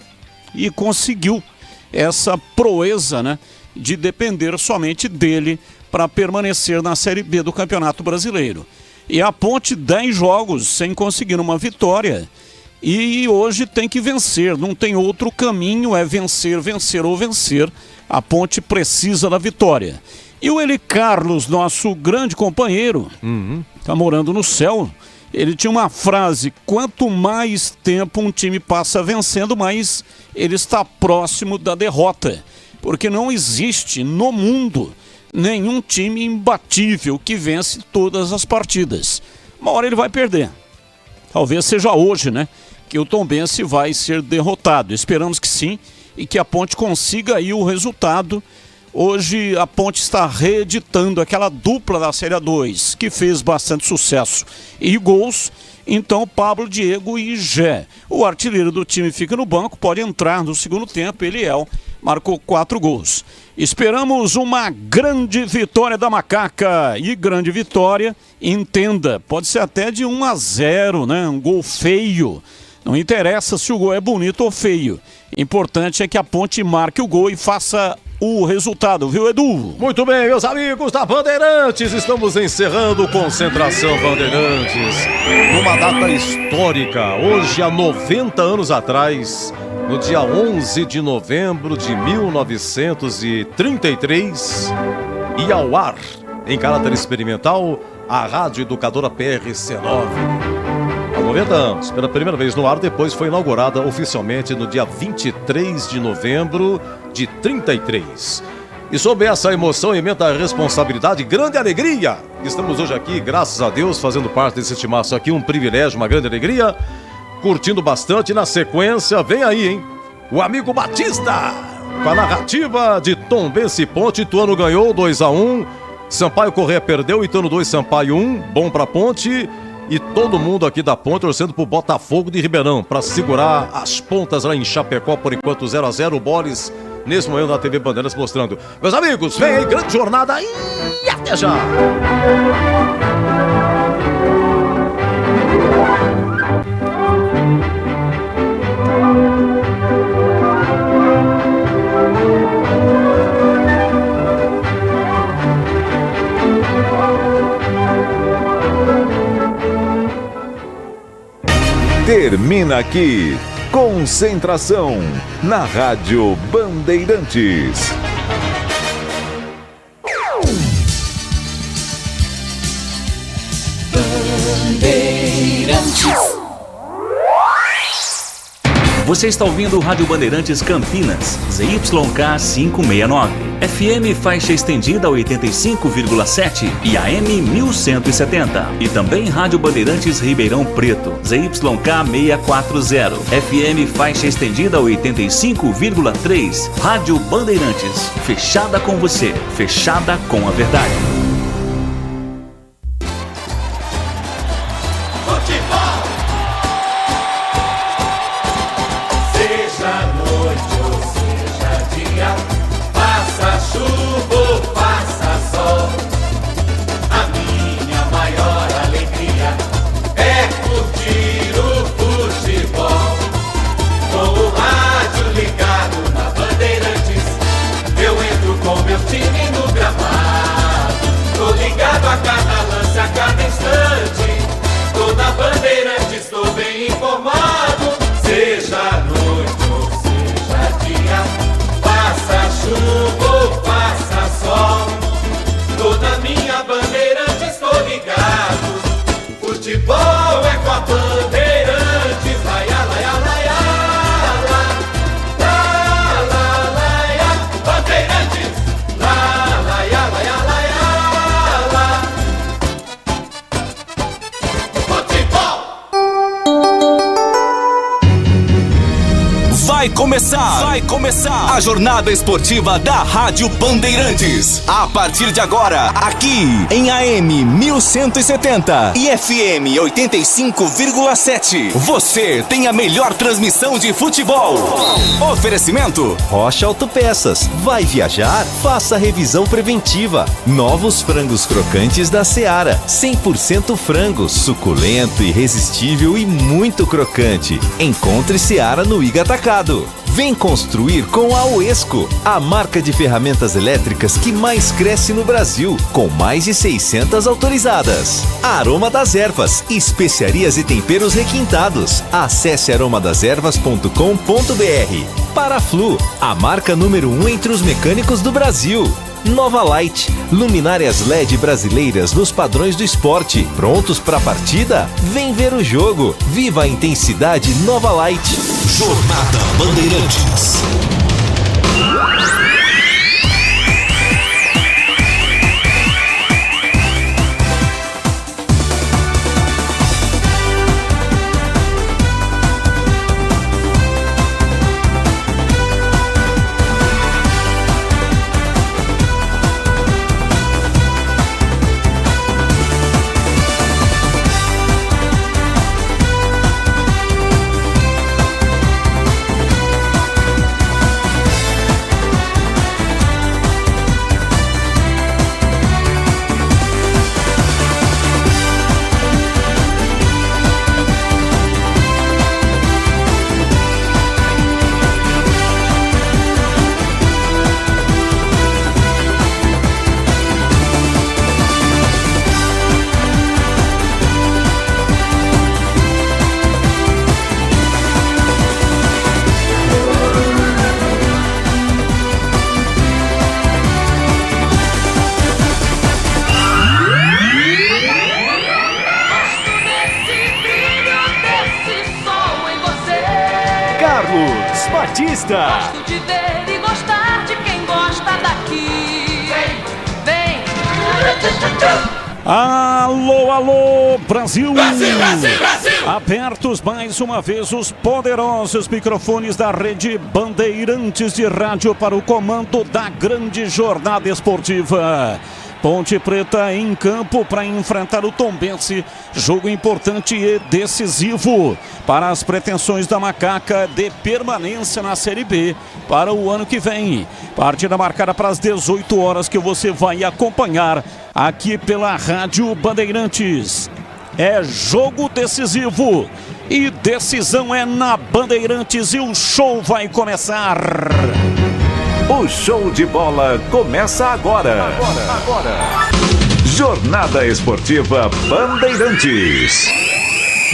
e conseguiu essa proeza, né, de depender somente dele para permanecer na Série B do Campeonato Brasileiro. E a Ponte 10 jogos sem conseguir uma vitória e hoje tem que vencer, não tem outro caminho, é vencer, vencer ou vencer. A Ponte precisa da vitória. E o Eli Carlos, nosso grande companheiro, tá morando no céu, ele tinha uma frase: quanto mais tempo um time passa vencendo, mais ele está próximo da derrota. Porque não existe no mundo nenhum time imbatível que vence todas as partidas. Uma hora ele vai perder. Talvez seja hoje, né, que o Tombense vai ser derrotado. Esperamos que sim e que a Ponte consiga aí o resultado. Hoje a Ponte está reeditando aquela dupla da Série A2, que fez bastante sucesso e gols. Então Pablo Diego e Gé. O artilheiro do time fica no banco, pode entrar no segundo tempo. Eliel marcou 4 gols. Esperamos uma grande vitória da Macaca. E grande vitória, entenda, pode ser até de 1-0, né? Um gol feio. Não interessa se o gol é bonito ou feio. Importante é que a Ponte marque o gol e faça o resultado, viu, Edu? Muito bem, meus amigos da Bandeirantes, estamos encerrando o Concentração Bandeirantes numa data histórica. Hoje, há 90 anos atrás, no dia 11 de novembro de 1933, ia ao ar, em caráter experimental, a Rádio Educadora PRC9. Há 90 anos, pela primeira vez no ar, depois foi inaugurada oficialmente no dia 23 de novembro de 33. E sob essa emoção e imensa responsabilidade, grande alegria, estamos hoje aqui, graças a Deus, fazendo parte desse timaço aqui, um privilégio, uma grande alegria, curtindo bastante. Na sequência, vem aí, hein, o amigo Batista, com a narrativa de Tombense Ponte. Ituano ganhou 2-1, Sampaio Corrêa perdeu, Ituano 2, Sampaio 1, bom pra Ponte. E todo mundo aqui da Ponte torcendo pro Botafogo de Ribeirão para segurar as pontas lá em Chapecó, por enquanto 0-0. O Boris, nesse momento, na TV Bandeiras mostrando. Meus amigos, vem aí, grande jornada e até já! Termina aqui, Concentração, na Rádio Bandeirantes. Você está ouvindo o Rádio Bandeirantes Campinas, ZYK 569, FM faixa estendida 85,7 e AM 1170. E também Rádio Bandeirantes Ribeirão Preto, ZYK 640, FM faixa estendida 85,3. Rádio Bandeirantes, fechada com você, fechada com a verdade. Vai começar a jornada esportiva da Rádio Bandeirantes. A partir de agora, aqui em AM 1170 e FM 85,7. Você tem a melhor transmissão de futebol. Oferecimento Rocha Autopeças. Vai viajar? Faça a revisão preventiva. Novos frangos crocantes da Seara. 100% frango, suculento, irresistível e muito crocante. Encontre Seara no Iga Atacado. Vem construir com a Oesco, a marca de ferramentas elétricas que mais cresce no Brasil, com mais de 600 autorizadas. Aroma das Ervas, especiarias e temperos requintados. Acesse aromadaservas.com.br. Paraflu, a marca número 1 entre os mecânicos do Brasil. Nova Light, luminárias LED brasileiras nos padrões do esporte. Prontos para a partida? Vem ver o jogo. Viva a intensidade Nova Light. Jornada Bandeirantes. Gosto de ver e gostar de quem gosta daqui. Vem, Alô, alô, Brasil! Brasil, Brasil, Brasil! Abertos mais uma vez os poderosos microfones da rede Bandeirantes de Rádio para o comando da grande jornada esportiva. Ponte Preta em campo para enfrentar o Tombense. Jogo importante e decisivo para as pretensões da Macaca de permanência na Série B para o ano que vem. Partida marcada para as 18 horas que você vai acompanhar aqui pela Rádio Bandeirantes. É jogo decisivo e decisão é na Bandeirantes e o show vai começar. O show de bola começa agora. Jornada Esportiva Bandeirantes.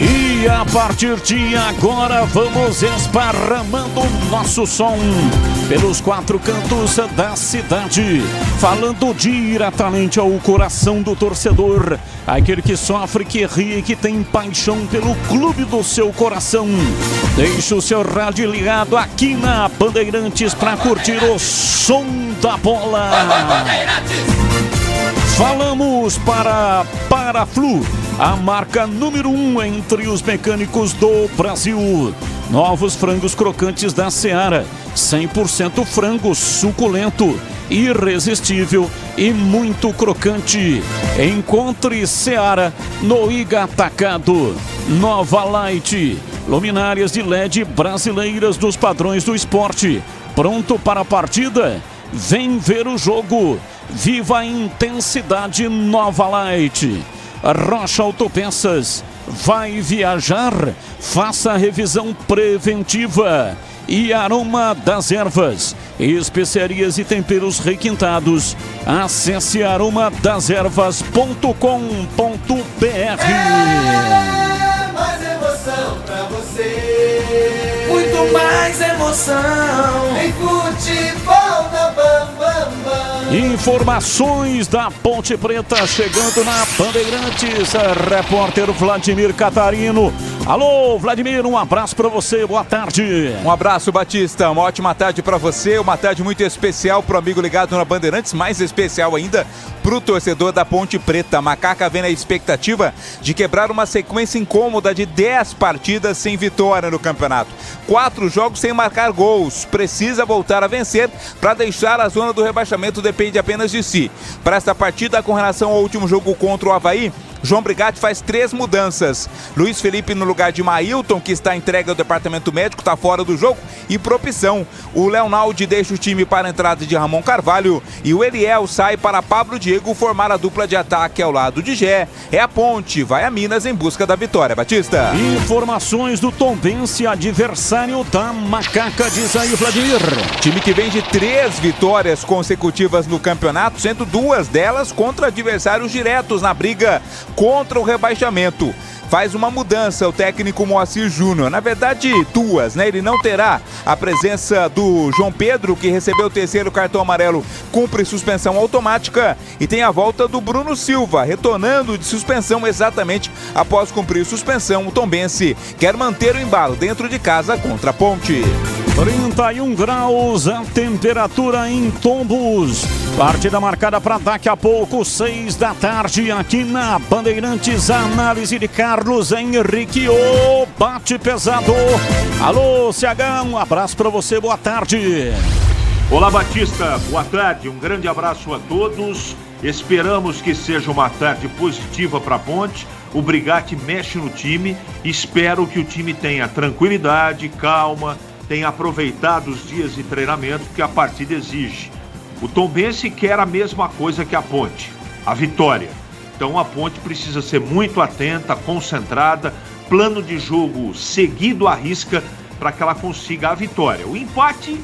E E a partir de agora vamos esparramando o nosso som pelos 4 cantos da cidade, falando diretamente ao coração do torcedor, aquele que sofre, que ri e que tem paixão pelo clube do seu coração. Deixe o seu rádio ligado aqui na Bandeirantes para curtir o som da bola. Falamos para Paraflu, a marca número 1 entre os mecânicos do Brasil. Novos frangos crocantes da Seara, 100% frango suculento, irresistível e muito crocante. Encontre Seara no Iga Atacado. Nova Light, luminárias de LED brasileiras dos padrões do esporte. Pronto para a partida? Vem ver o jogo. Viva a intensidade Nova Light. Rocha Autopeças. Vai viajar? Faça a revisão preventiva. E Aroma das Ervas, especiarias e temperos requintados. Acesse aromadazervas.com.br. Mais emoção pra você. Muito mais emoção. Em futebol na Bam Bam Bam. Informações da Ponte Preta chegando na Bandeirantes. Repórter Vladimir Catarino. Alô, Vladimir, um abraço para você, boa tarde. Um abraço, Batista, uma ótima tarde para você, uma tarde muito especial pro amigo ligado na Bandeirantes, mais especial ainda pro torcedor da Ponte Preta. A Macaca vem na expectativa de quebrar uma sequência incômoda de 10 partidas sem vitória no campeonato. 4 jogos sem marcar gols. Precisa voltar a vencer para deixar a zona do rebaixamento, depende apenas de si. Para esta partida, com relação ao último jogo contra o Avaí, João Brigatti faz 3 mudanças. Luiz Felipe no lugar de Mailton, que está entregue ao departamento médico, está fora do jogo, e por opção, o Leonaldi deixa o time para a entrada de Ramon Carvalho e o Eliel sai para Pablo Diego formar a dupla de ataque ao lado de Gé. É a Ponte, vai a Minas em busca da vitória, Batista. Informações do Tombense, adversário da Macaca, diz aí Vladimir. Time que vem de 3 vitórias consecutivas no campeonato, sendo 2 delas contra adversários diretos na briga contra o rebaixamento. Faz uma mudança o técnico Moacir Júnior, na verdade 2, né? Ele não terá a presença do João Pedro, que recebeu o 3º cartão amarelo, cumpre suspensão automática, e tem a volta do Bruno Silva, retornando de suspensão exatamente após cumprir suspensão. O Tombense quer manter o embalo dentro de casa contra a Ponte. 31 graus a temperatura em Tombos. Partida marcada para daqui a pouco, 6 da tarde, aqui na Bandeirantes. Análise de Carlos Henrique, o bate pesado. Alô, CH, um abraço para você, boa tarde. Olá, Batista, boa tarde, um grande abraço a todos. Esperamos que seja uma tarde positiva para a Ponte. O Brigatti mexe no time, espero que o time tenha tranquilidade, calma, tenha aproveitado os dias de treinamento que a partida exige. O Tombense quer a mesma coisa que a Ponte, a vitória. Então a Ponte precisa ser muito atenta, concentrada, plano de jogo seguido à risca para que ela consiga a vitória. O empate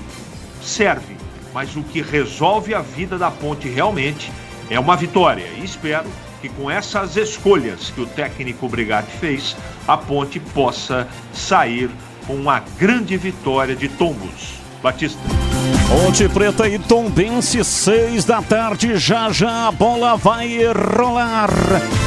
serve, mas o que resolve a vida da Ponte realmente é uma vitória. E espero que com essas escolhas que o técnico Brigatti fez, a Ponte possa sair com uma grande vitória de Tombos. Batista. Ponte Preta e Tombense, 6 da tarde, já a bola vai rolar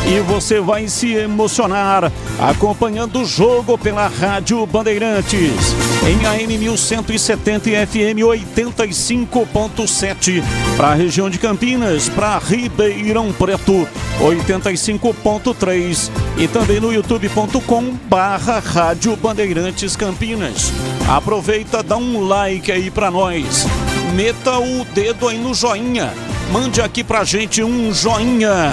e você vai se emocionar acompanhando o jogo pela Rádio Bandeirantes em AM 1170 e FM 85.7 para a região de Campinas, para Ribeirão Preto 85.3 e também no youtube.com/Rádio Bandeirantes Campinas. Aproveita, dá um like aí pra nós, meta o dedo aí no joinha, mande aqui pra gente um joinha.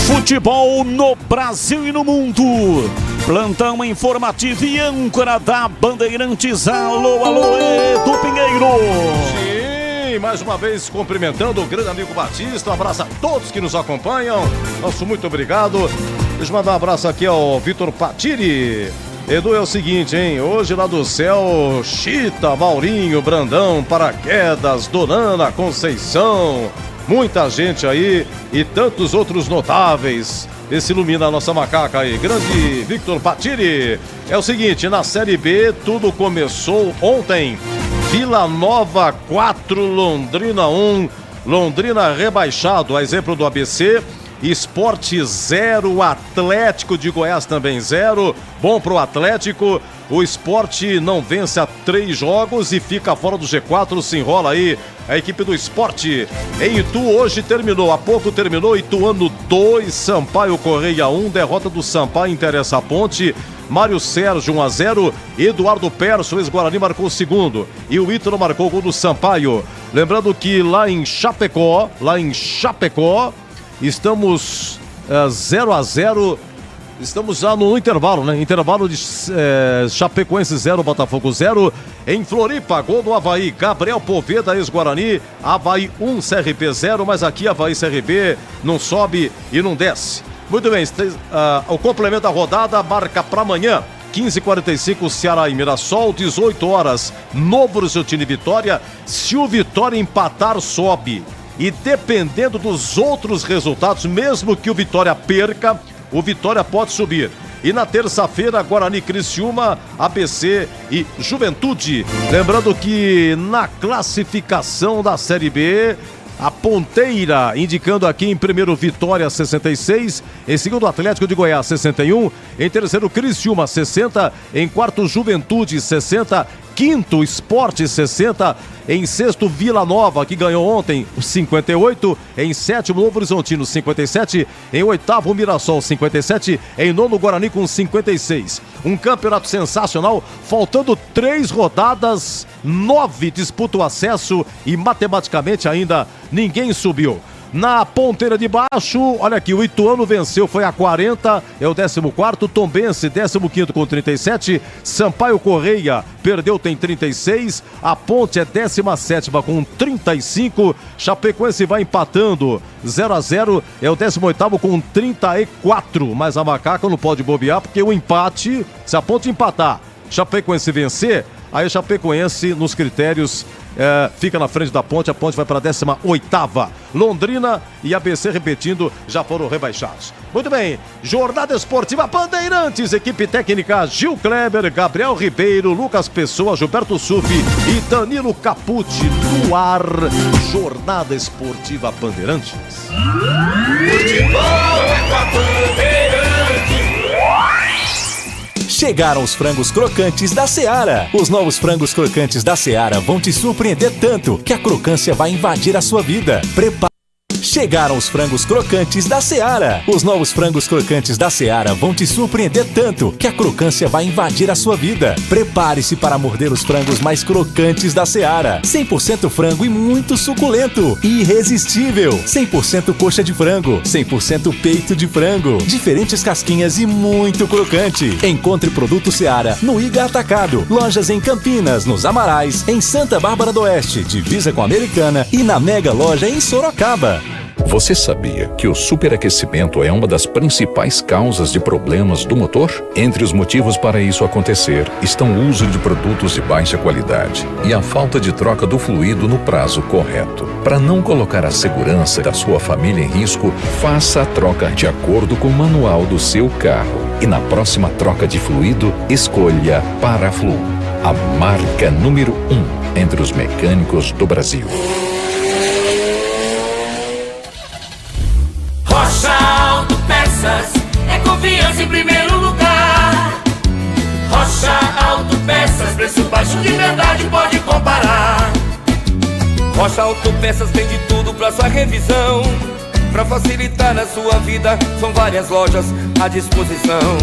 Futebol no Brasil e no mundo, plantão informativo e âncora da Bandeirantes. Alô, alô, Edu Pinheiro. Sim, mais uma vez cumprimentando o grande amigo Batista, um abraço a todos que nos acompanham, nosso muito obrigado. Deixa eu mandar um abraço aqui ao Vitor Patiri. Edu, é o seguinte, hein? Hoje lá do céu, Chita, Maurinho, Brandão, Paraquedas, Donana, Conceição, muita gente aí e tantos outros notáveis Vê se ilumina a nossa macaca aí. Grande Victor Patiri. É o seguinte, na Série B, tudo começou ontem. Vila Nova 4, Londrina 1. Londrina rebaixado, a exemplo do ABC. Sport 0, Atlético de Goiás também 0. Bom pro Atlético. O Sport não vence há 3 jogos e fica fora do G4. Se enrola aí a equipe do Sport. Em Itu hoje terminou, há pouco terminou. Ituano 2, Sampaio Correia 1. Derrota do Sampaio interessa a Ponte. Mário Sérgio 1-0. Eduardo Perso, ex-Guarani, marcou o segundo. E o Ítalo marcou o gol do Sampaio. Lembrando que lá em Chapecó, estamos 0-0. Estamos já no intervalo, né? Intervalo de Chapecoense 0, Botafogo 0. Em Floripa, gol do Avaí. Gabriel Poveda, ex-Guarani. Avaí 1, CRB 0. Mas aqui Avaí CRB não sobe e não desce. Muito bem, o complemento da rodada marca para amanhã. 15h45, Ceará e Mirassol. 18 horas, Novo Horizontino e Vitória. Se o Vitória empatar, sobe. E dependendo dos outros resultados, mesmo que o Vitória perca, o Vitória pode subir. E na terça-feira, Guarani, Criciúma, ABC e Juventude. Lembrando que na classificação da Série B, a Ponteira indicando aqui em primeiro Vitória 66, em segundo Atlético de Goiás 61, em terceiro Criciúma 60, em quarto Juventude 60, quinto Sport 60, em sexto Vila Nova, que ganhou ontem 58, em sétimo Novo Horizontino 57, em oitavo Mirassol 57, em nono Guarani com 56. Um campeonato sensacional, faltando 3 rodadas, 9 disputam o acesso e matematicamente ainda ninguém subiu. Na ponteira de baixo, olha aqui, o Ituano venceu, foi a 40, é o 14º, Tombense 15º com 37, Sampaio Correia perdeu, tem 36, a Ponte é 17ª com 35, Chapecoense vai empatando 0-0, é o 18º com 34, mas a macaca não pode bobear porque o empate, se a Ponte empatar, Chapecoense vencer, aí o Chapecoense nos critérios fica na frente da Ponte, a Ponte vai para a 18ª. Londrina e ABC, repetindo, já foram rebaixados. Muito bem, Jornada Esportiva Bandeirantes, equipe técnica Gil Kleber, Gabriel Ribeiro, Lucas Pessoa, Gilberto Sufi e Danilo Capucci no ar. Jornada Esportiva Bandeirantes. Futebol é com a Bandeirantes. Chegaram os frangos crocantes da Seara. Os novos frangos crocantes da Seara vão te surpreender tanto que a crocância vai invadir a sua vida. Chegaram os frangos crocantes da Seara. Os novos frangos crocantes da Seara vão te surpreender tanto que a crocância vai invadir a sua vida. Prepare-se para morder os frangos mais crocantes da Seara. 100% frango e muito suculento. Irresistível. 100% coxa de frango. 100% peito de frango. Diferentes casquinhas e muito crocante. Encontre produto Seara no Iga Atacado. Lojas em Campinas, nos Amarais, em Santa Bárbara do Oeste, divisa com a Americana e na Mega Loja em Sorocaba. Você sabia que o superaquecimento é uma das principais causas de problemas do motor? Entre os motivos para isso acontecer estão o uso de produtos de baixa qualidade e a falta de troca do fluido no prazo correto. Para não colocar a segurança da sua família em risco, faça a troca de acordo com o manual do seu carro. E na próxima troca de fluido, escolha Paraflu, a marca número 1 entre os mecânicos do Brasil. Rocha Autopeças é confiança em primeiro lugar. Rocha Autopeças, preço baixo de verdade, pode comparar. Rocha Autopeças tem de tudo pra sua revisão. Pra facilitar na sua vida, são várias lojas à disposição.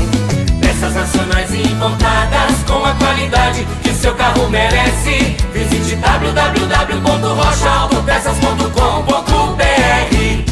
Peças nacionais e importadas com a qualidade que seu carro merece. Visite www.rochaautopeças.com.br.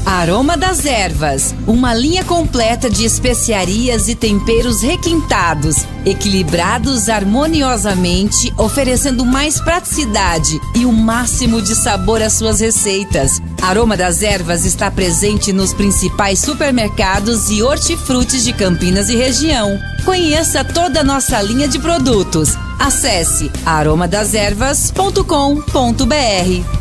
Aroma das Ervas, uma linha completa de especiarias e temperos requintados, equilibrados harmoniosamente, oferecendo mais praticidade e o máximo de sabor às suas receitas. Aroma das Ervas está presente nos principais supermercados e hortifrutis de Campinas e região. Conheça toda a nossa linha de produtos. Acesse aromadeservas.com.br.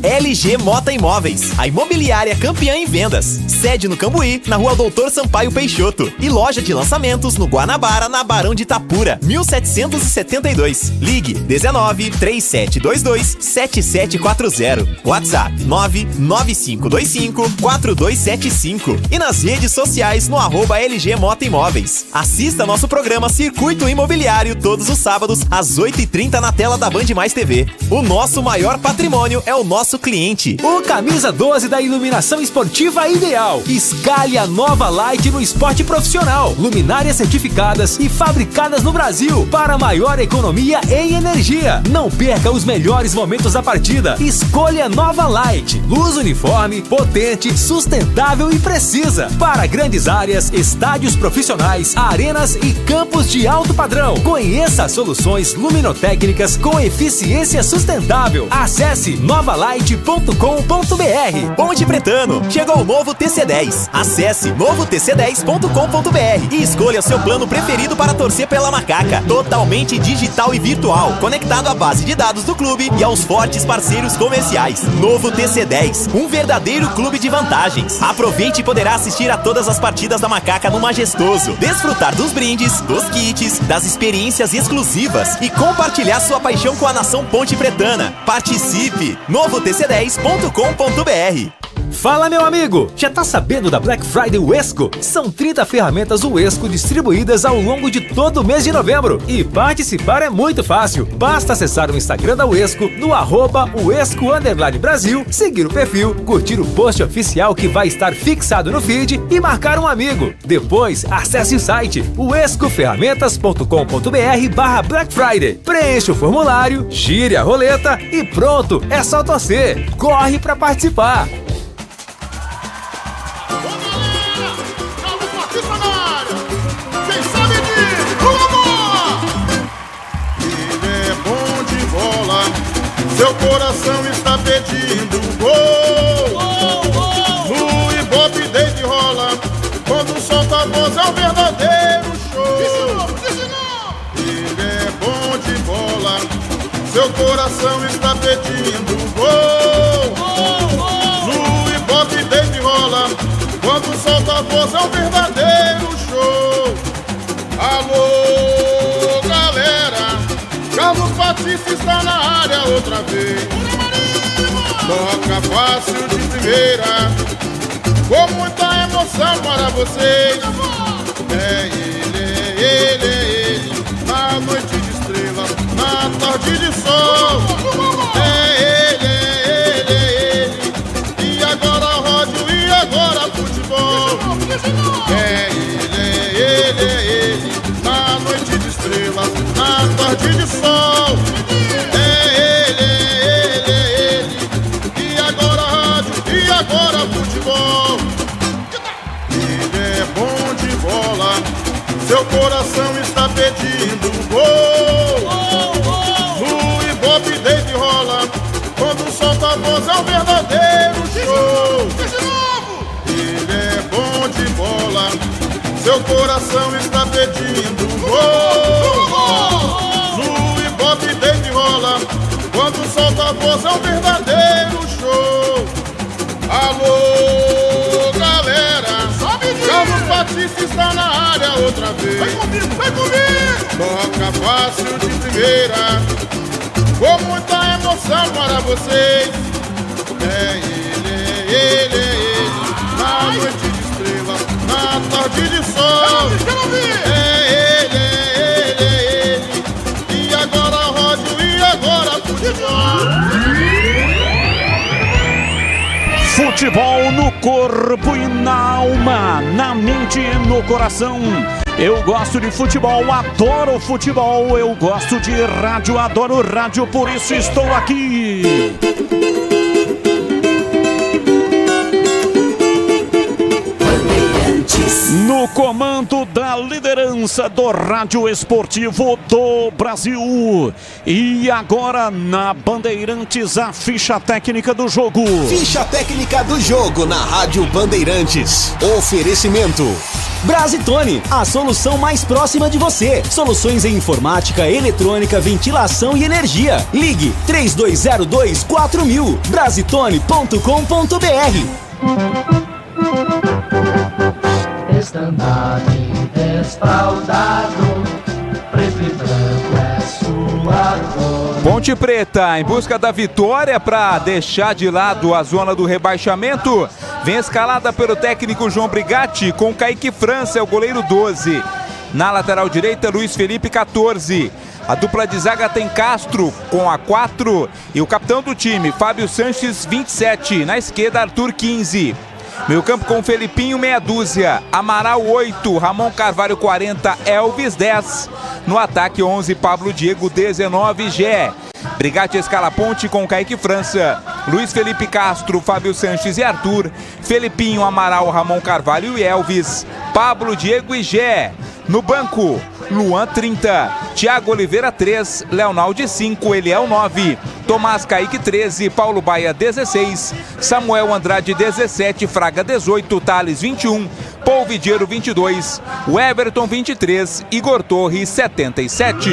LG Mota Imóveis, a imobiliária campeã em vendas. Sede no Cambuí, na Rua Doutor Sampaio Peixoto. E loja de lançamentos no Guanabara, na Barão de Itapura, 1772. Ligue 19 3722 7740. WhatsApp 99525 4275. E nas redes sociais no @LG Mota Imóveis. Assista nosso programa Circuito Imobiliário todos os sábados às 8h30 na tela da Band Mais TV. O nosso maior patrimônio é o nosso cliente. O camisa 12 da iluminação esportiva ideal. Escale a nova Light no esporte profissional. Luminárias certificadas e fabricadas no Brasil para maior economia em energia. Não perca os melhores momentos da partida. Escolha Nova Light. Luz uniforme, potente, sustentável e precisa. Para grandes áreas, estádios profissionais, arenas e campos de alto padrão. Conheça as soluções luminotécnicas com eficiência sustentável. Acesse novalight.com.br. Ponte Pretano, chegou o novo TC10. Acesse novotc10.com.br e escolha seu plano preferido para torcer pela Macaca. Totalmente digital e virtual, conectado à base de dados do clube e aos fortes parceiros comerciais. Novo TC10, um verdadeiro clube de vantagens. Aproveite e poderá assistir a todas as partidas da Macaca no Majestoso, desfrutar dos brindes, dos kits, das experiências exclusivas e compartilhar sua paixão com a nação Ponte Pretana. Participe! novotc10.com.br. Fala, meu amigo! Já tá sabendo da Black Friday Uesco? São 30 ferramentas Uesco distribuídas ao longo de todo o mês de novembro. E participar é muito fácil. Basta acessar o Instagram da Uesco no @Uesco_Brasil, seguir o perfil, curtir o post oficial que vai estar fixado no feed e marcar um amigo. Depois, acesse o site uescoferramentas.com.br/Black Friday. Preencha o formulário, gire a roleta e pronto! É só torcer. Corre pra participar! Seu coração está pedindo gol. No Ibope desde rola, quando solta a voz é um verdadeiro show. Ele é bom de bola. Seu coração está pedindo gol. No Ibope desde rola, quando solta a voz é um verdadeiro show. Alô, galera, Carlos Batista está na área outra vez. Toca fácil de primeira, com muita emoção para vocês. É ele, na noite de estrela, na tarde de sol. É ele, e agora rádio, e agora futebol. É ele, na noite de estrela, na tarde de sol. É ele, e agora rádio, e agora futebol. Ele é bom de bola, seu coração está pedindo gol. No Ibope desde rola, quando solta a voz é um verdadeiro show. Ele é bom de bola, seu coração está pedindo gol. No Ibope desde rola, quando solta a voz é um verdadeiro show. Alô, galera, Carlos Batista está na área outra vez. Vem comigo! Toca fácil de primeira, com muita emoção para vocês. É ele, na noite de estrela, na tarde de sol. É ele, e agora rádio, e agora futebol. Futebol no corpo e na alma, na mente e no coração. Eu gosto de futebol, adoro futebol. Eu gosto de rádio, adoro rádio, por isso estou aqui. No comando da liderança do rádio esportivo do Brasil. E agora na Bandeirantes, a ficha técnica do jogo. Ficha técnica do jogo na Rádio Bandeirantes. Oferecimento Brasitone, a solução mais próxima de você. Soluções em informática, eletrônica, ventilação e energia. Ligue 3202-4000. Brasitone.com.br. Estandarte desfraldado, preto e branco é sua cor. Ponte Preta, em busca da vitória para deixar de lado a zona do rebaixamento, vem escalada pelo técnico João Brigatti, com Kaique França, o goleiro 12. Na lateral direita, Luiz Felipe, 14. A dupla de zaga tem Castro com a 4 e o capitão do time, Fábio Sanches, 27. Na esquerda, Arthur, 15. Meio campo com Felipinho, meia dúzia. Amaral, 8. Ramon Carvalho, 40. Elvis, 10. No ataque, 11. Pablo Diego, 19. Gé. Brigatti escala Ponte com Kaique França, Luiz Felipe Castro, Fábio Sanches e Arthur. Felipinho, Amaral, Ramon Carvalho e Elvis. Pablo Diego e Gé. No banco, Luan, 30. Thiago Oliveira, 3. Leonaldi, 5. Eliel, 9. Tomás Kaique, 13. Paulo Baia, 16. Samuel Andrade, 17. Fraga, 18. Thales, 21. Paul Vidiero, 22. O Everton, 23. Igor Torres, 77.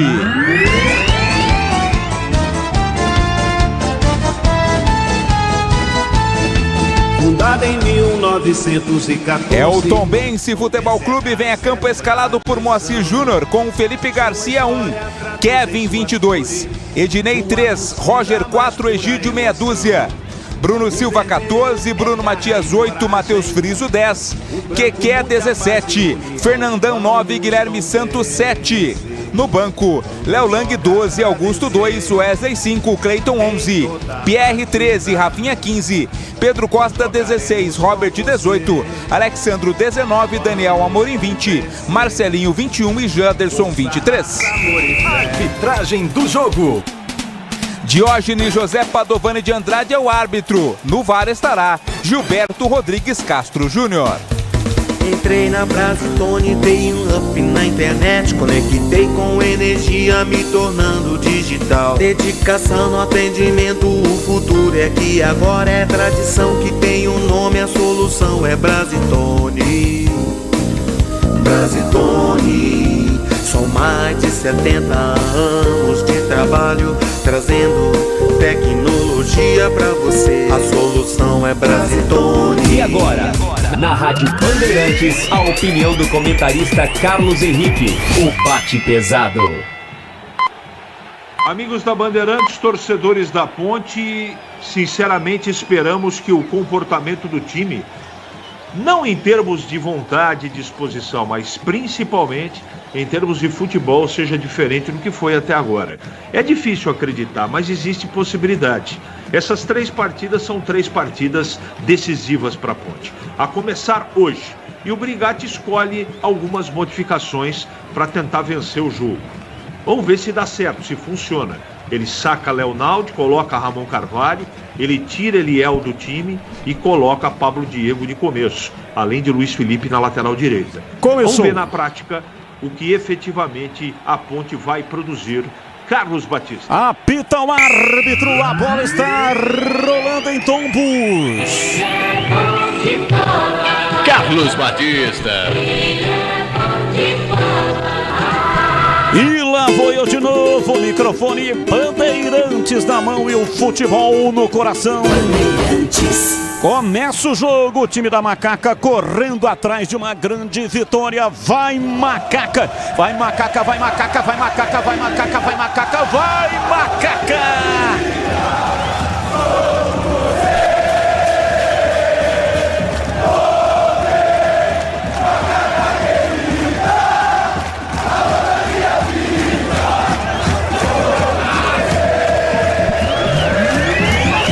Fundada em 1914. É o Tombense Futebol Clube, vem a campo escalado por Moacir Júnior com Felipe Garcia, 1, Kevin, 22, Ednei, 3, Roger, 4, Egídio, meia dúzia, Bruno Silva, 14, Bruno Matias, 8, Matheus Friso, 10, Keké, 17, Fernandão, 9, Guilherme Santos, 7. No banco, Léo Lang, 12, Augusto, 2, Wesley, 5, Cleiton, 11, Pierre, 13, Rafinha, 15, Pedro Costa, 16, Robert, 18, Alexandro, 19, Daniel Amorim, 20, Marcelinho, 21 e Janderson, 23. Arbitragem do jogo. Diógenes José Padovani de Andrade é o árbitro. No VAR estará Gilberto Rodrigues Castro Júnior. Entrei na Brasitone, dei um up na internet, conectei com energia, me tornando digital. Dedicação no atendimento, o futuro é que agora é tradição que tem um nome, a solução é Brasitone. Brasitone, são mais de 70 anos de trabalho, trazendo tecnologia pra você. A solução é Brasitone. E agora, na Rádio Bandeirantes, a opinião do comentarista Carlos Henrique, o bate pesado. Amigos da Bandeirantes, torcedores da Ponte, sinceramente esperamos que o comportamento do time, não em termos de vontade e disposição, mas principalmente em termos de futebol, seja diferente do que foi até agora. É difícil acreditar, mas existe possibilidade. Essas 3 partidas são 3 partidas decisivas para a Ponte. A começar hoje. E o Brigatti escolhe algumas modificações para tentar vencer o jogo. Vamos ver se dá certo, se funciona. Ele saca Leonaldi, coloca Ramon Carvalho, ele tira Eliel do time e coloca Pablo Diego de começo, além de Luiz Felipe na lateral direita. Começou. Vamos ver na prática o que efetivamente a Ponte vai produzir. Carlos Batista. Apita o árbitro, a bola está rolando em tombos. Carlos Batista. E lá vou eu de novo, microfone Bandeirantes na mão e o futebol no coração. Começa o jogo, o time da Macaca correndo atrás de uma grande vitória. Vai Macaca, vai Macaca, vai Macaca, vai Macaca, vai Macaca, vai Macaca, vai Macaca!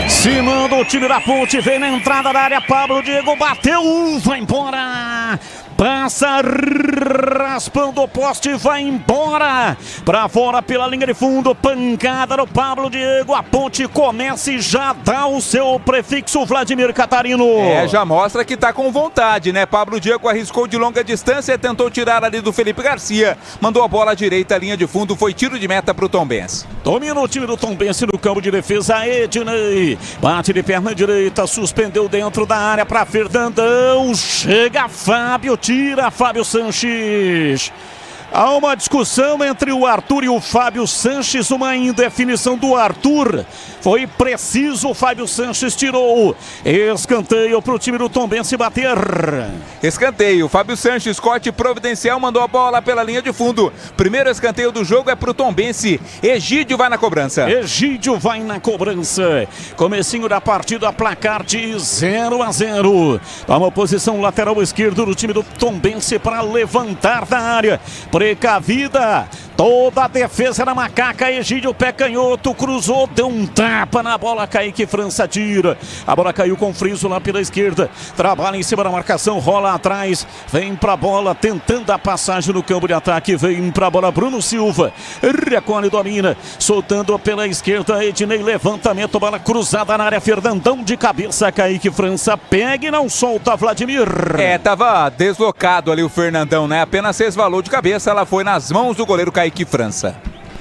Se manda o time da Ponte, vem na entrada da área, Pablo Diego bateu, vai embora, passa raspando o poste, vai embora, pra fora pela linha de fundo, pancada no Pablo Diego, a Ponte começa e já dá o seu prefixo, Vladimir Catarino. Já mostra que tá com vontade, né? Pablo Diego arriscou de longa distância, tentou tirar ali do Felipe Garcia, mandou a bola à direita, linha de fundo, foi tiro de meta pro Tombense. Domina o time do Tombense no campo de defesa, Ednei, bate de perna direita, suspendeu dentro da área para Fernandão, chega Fábio, tira Fábio Sanches. Há uma discussão entre o Arthur e o Fábio Sanches, uma indefinição do Arthur. Foi preciso, o Fábio Sanches tirou. Escanteio para o time do Tombense bater. Escanteio, Fábio Sanches, corte providencial, mandou a bola pela linha de fundo. Primeiro escanteio do jogo é para o Tombense. Egídio vai na cobrança. Egídio vai na cobrança. Comecinho da partida, placar de 0-0. Toma posição lateral esquerdo do time do Tombense para levantar da área. Precavida, toda a defesa na macaca. Egídio, pé canhoto, cruzou, deu um tapa na bola. Kaique França tira. A bola caiu com friso lá pela esquerda. Trabalha em cima da marcação, rola atrás. Vem pra bola, tentando a passagem no campo de ataque. Vem pra bola Bruno Silva. Recolhe, domina. Soltando pela esquerda, Ednei, levantamento, bola cruzada na área. Fernandão de cabeça. Kaique França pega e não solta, Vladimir. Tava deslocado ali o Fernandão, né? Apenas resvalou de cabeça. Ela foi nas mãos do goleiro Kaique França.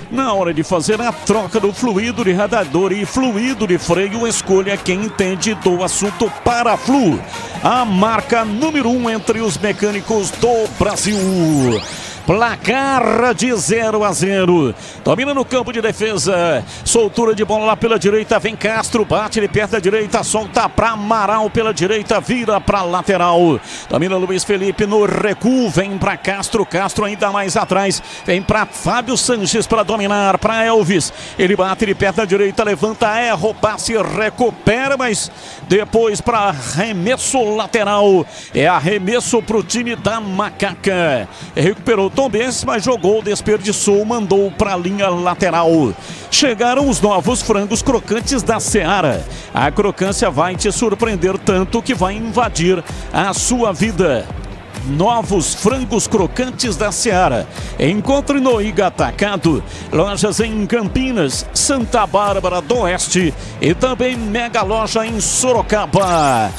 Na hora de fazer a troca do fluido de radiador e fluido de freio, escolha quem entende do assunto Paraflu. A marca número 1 entre os mecânicos do Brasil. Placar de 0-0. Domina no campo de defesa. Soltura de bola lá pela direita. Vem Castro, bate de perto da direita. Solta para Amaral pela direita. Vira para lateral. Domina Luiz Felipe no recuo. Vem para Castro. Castro ainda mais atrás. Vem para Fábio Sanches para dominar. Para Elvis. Ele bate de perto da direita. Levanta, erra o passe, recupera. Mas depois para arremesso lateral. É arremesso para o time da Macaca. Recuperou Tombense, mas jogou, desperdiçou, mandou para a linha lateral. Chegaram os novos frangos crocantes da Seara. A crocância vai te surpreender tanto que vai invadir a sua vida. Novos frangos crocantes da Seara. Encontre no Iga Atacado, lojas em Campinas, Santa Bárbara do Oeste e também mega loja em Sorocaba.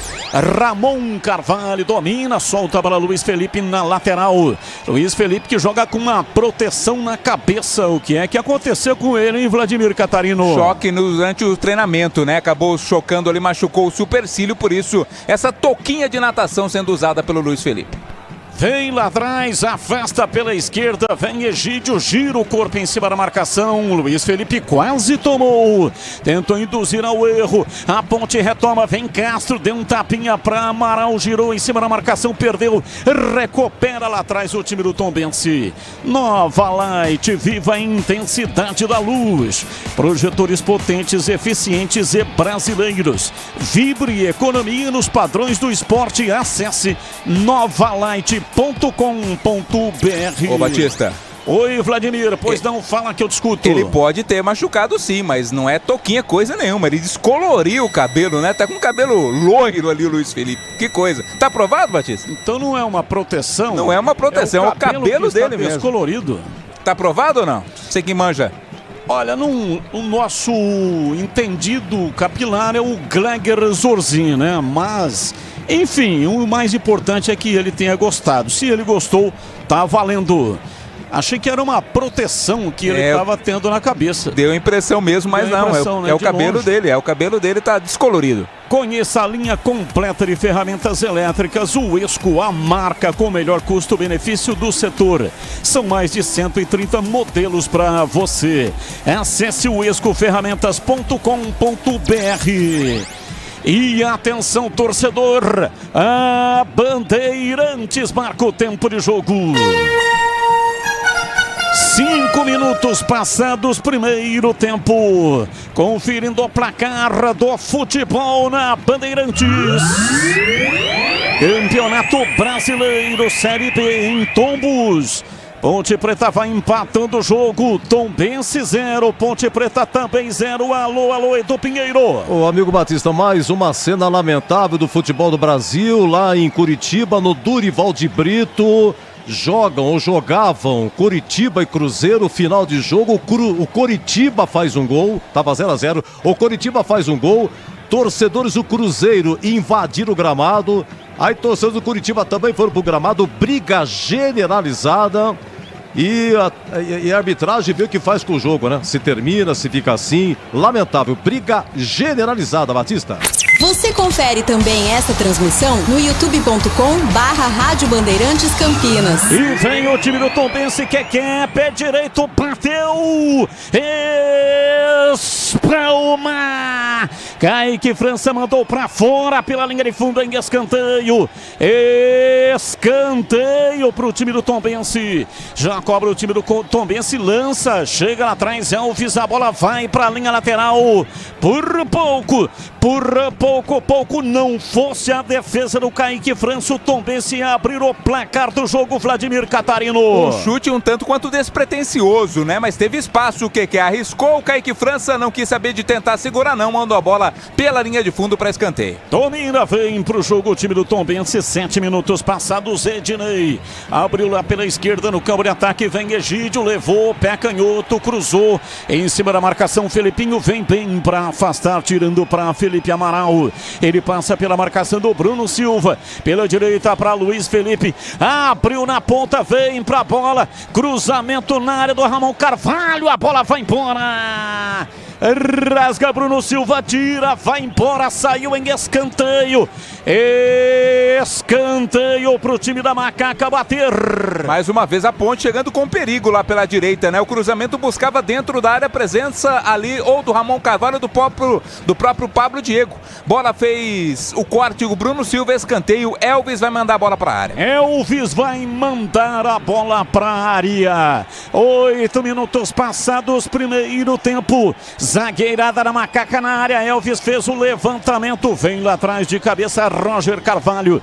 Ramon Carvalho domina, solta para Luiz Felipe na lateral. Luiz Felipe que joga com uma proteção na cabeça. O que é que aconteceu com ele, hein, Vladimir Catarino? Choque durante o treinamento, né? Acabou chocando ali, machucou o supercílio, por isso essa touquinha de natação sendo usada pelo Luiz Felipe. Vem lá atrás, afasta pela esquerda, vem Egídio, gira o corpo em cima da marcação. Luiz Felipe quase tomou, tentou induzir ao erro. A ponte retoma, vem Castro, deu um tapinha para Amaral, girou em cima da marcação, perdeu, recupera lá atrás o time do Tombense. Nova Light, viva a intensidade da luz. Projetores potentes, eficientes e brasileiros. Vibre economia nos padrões do esporte. Acesse novalight.com.br. Ô Batista. Oi, Vladimir, pois não, fala que eu discuto. Ele pode ter machucado sim, mas não é toquinha coisa nenhuma. Ele descoloriu o cabelo, né? Tá com o cabelo loiro ali o Luiz Felipe. Que coisa. Tá aprovado, Batista? Então não é uma proteção? Não é uma proteção, é o cabelo dele mesmo. Descolorido. Tá aprovado ou não? Você que manja. Olha, o nosso entendido capilar é o Gleger Zorzin, né? Mas, enfim, o mais importante é que ele tenha gostado. Se ele gostou, tá valendo. Achei que era uma proteção que ele estava tendo na cabeça. Deu impressão mesmo, mas não, é o cabelo dele. É o cabelo dele, tá descolorido. Conheça a linha completa de ferramentas elétricas, o Esco, a marca com o melhor custo-benefício do setor. São mais de 130 modelos para você. Acesse o escoferramentas.com.br. E atenção, torcedor, a Bandeirantes marca o tempo de jogo. 5 minutos passados, primeiro tempo. Conferindo o placar do futebol na Bandeirantes. Campeonato Brasileiro Série B em Tombos. Ponte Preta vai empatando o jogo. Tombense 0, Ponte Preta também 0. Alô, Edu Pinheiro. Ô amigo Batista, mais uma cena lamentável do futebol do Brasil, lá em Curitiba, no Durival de Brito. Jogavam Curitiba e Cruzeiro, final de jogo, o Curitiba faz um gol, tava 0-0, o Curitiba faz um gol, torcedores do Cruzeiro invadiram o gramado, aí torcedores do Curitiba também foram pro gramado, briga generalizada. E a arbitragem vê o que faz com o jogo, né? Se termina, se fica assim, lamentável, briga generalizada, Batista. Você confere também essa transmissão no youtube.com/Rádio Bandeirantes Campinas. E vem o time do Tombense, pé direito, bateu, espalma. Kaique França mandou pra fora pela linha de fundo em escanteio. Escanteio pro time do Tombense. Já cobra o time do Tombense, lança, chega lá atrás, Elvis, a bola vai pra linha lateral. Por pouco não fosse a defesa do Kaique França, o Tombense abrir o placar do jogo, Vladimir Catarino. Um chute um tanto quanto despretensioso, né? Mas teve espaço, o que arriscou, o Kaique França não quis saber de tentar segurar não, mandou a bola pela linha de fundo para escanteio. Domina, vem pro jogo o time do Tombense, 7 minutos passados, Ednei abriu lá pela esquerda no campo de ataque, vem Egídio, levou, pé canhoto, cruzou, em cima da marcação, Felipinho vem bem para afastar, tirando para Felipe Amaral, ele passa pela marcação do Bruno Silva, pela direita para Luiz Felipe, abriu na ponta, vem pra bola, cruzamento na área do Ramon Carvalho, a bola vai embora. Rasga Bruno Silva, tira, vai embora, saiu em escanteio. Escanteio pro time da Macaca bater. Mais uma vez a Ponte chegando com perigo lá pela direita, né? O cruzamento buscava dentro da área a presença ali ou do Ramon Carvalho ou do próprio Pablo Diego. Bola fez o corte, o Bruno Silva, escanteio. Elvis vai mandar a bola pra área. Elvis vai mandar a bola pra área. 8 minutos passados, primeiro tempo. Zagueirada da Macaca na área, Elvis fez o levantamento, vem lá atrás de cabeça Roger Carvalho,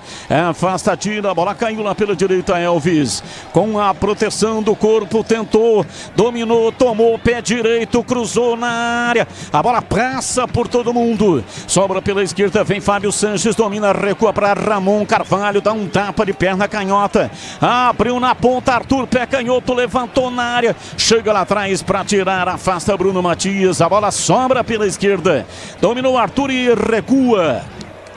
afasta, tira, a bola caiu lá pela direita, Elvis, com a proteção do corpo, tentou, dominou, tomou pé direito, cruzou na área, a bola passa por todo mundo, sobra pela esquerda, vem Fábio Sanches, domina, recua para Ramon Carvalho, dá um tapa de perna canhota, abriu na ponta, Arthur, pé canhoto, levantou na área, chega lá atrás para tirar, afasta Bruno Matias, a bola sobra pela esquerda, dominou Arthur e recua.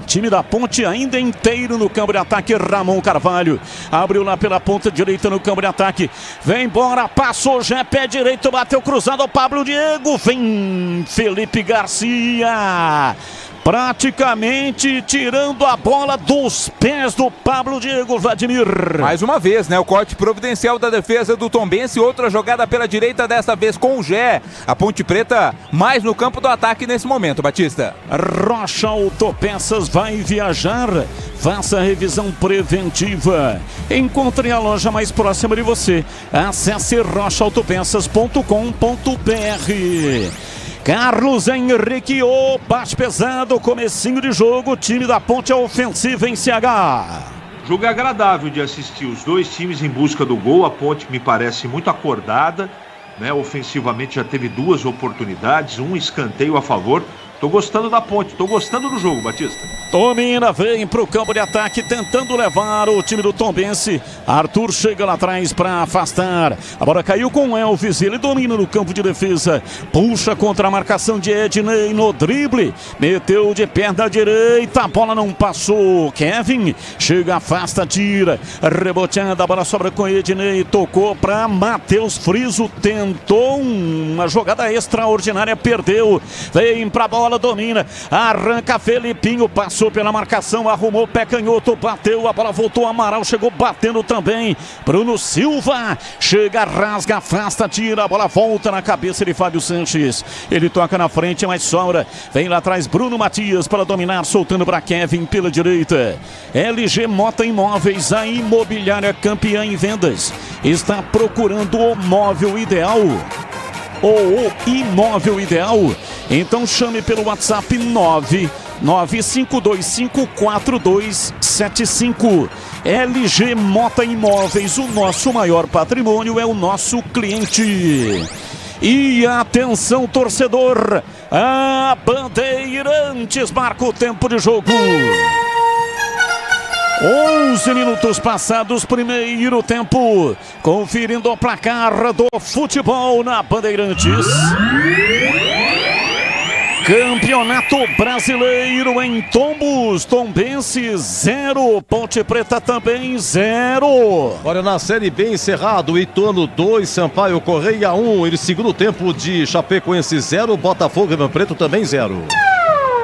Time da Ponte ainda inteiro no campo de ataque, Ramon Carvalho abriu lá pela ponta direita no campo de ataque, vem embora, passou já, pé direito, bateu cruzado ao Pablo Diego, vem Felipe Garcia, praticamente tirando a bola dos pés do Pablo Diego, Vladimir. Mais uma vez, né? O corte providencial da defesa do Tombense, outra jogada pela direita, desta vez com o Gé. A Ponte Preta mais no campo do ataque nesse momento, Batista. Rocha Autopeças vai viajar, faça a revisão preventiva. Encontre a loja mais próxima de você. Acesse rochaautopeças.com.br. Carlos Henrique, o bate pesado, comecinho de jogo, o time da Ponte é ofensiva em CH. Jogo agradável de assistir, os dois times em busca do gol, a Ponte me parece muito acordada, né? Ofensivamente já teve 2 oportunidades, um escanteio a favor. Tô gostando da Ponte, tô gostando do jogo, Batista. Domina, vem pro campo de ataque, tentando levar o time do Tombense. Arthur chega lá atrás para afastar. A bola caiu com o Elvis, ele domina no campo de defesa. Puxa contra a marcação de Ednei no drible. Meteu de perna direita, a bola não passou. Kevin chega, afasta, tira. Reboteada, a bola sobra com Ednei. Tocou para Matheus Friso, tentou uma jogada extraordinária, perdeu. Vem pra bola. Domina, arranca Felipinho, passou pela marcação, arrumou o pé canhoto, bateu, a bola voltou, Amaral chegou batendo também, Bruno Silva, chega, rasga, afasta, tira, a bola volta na cabeça de Fábio Sanches, ele toca na frente, mas sobra, vem lá atrás Bruno Matias para dominar, soltando para Kevin pela direita. LG Mota Imóveis, a imobiliária campeã em vendas, está procurando o móvel ideal. O imóvel ideal, então chame pelo WhatsApp 995254275. LG Mota Imóveis, o nosso maior patrimônio é o nosso cliente. E atenção, torcedor, a Bandeirantes marca o tempo de jogo. 11 minutos passados, primeiro tempo, conferindo o placar do futebol na Bandeirantes. Campeonato Brasileiro em Tombos, Tombense 0, Ponte Preta também 0. Olha, na Série B encerrado, Ituano 2, Sampaio Correia 1, e segundo tempo de Chapecoense 0, Botafogo e Ribeirão Preto também 0.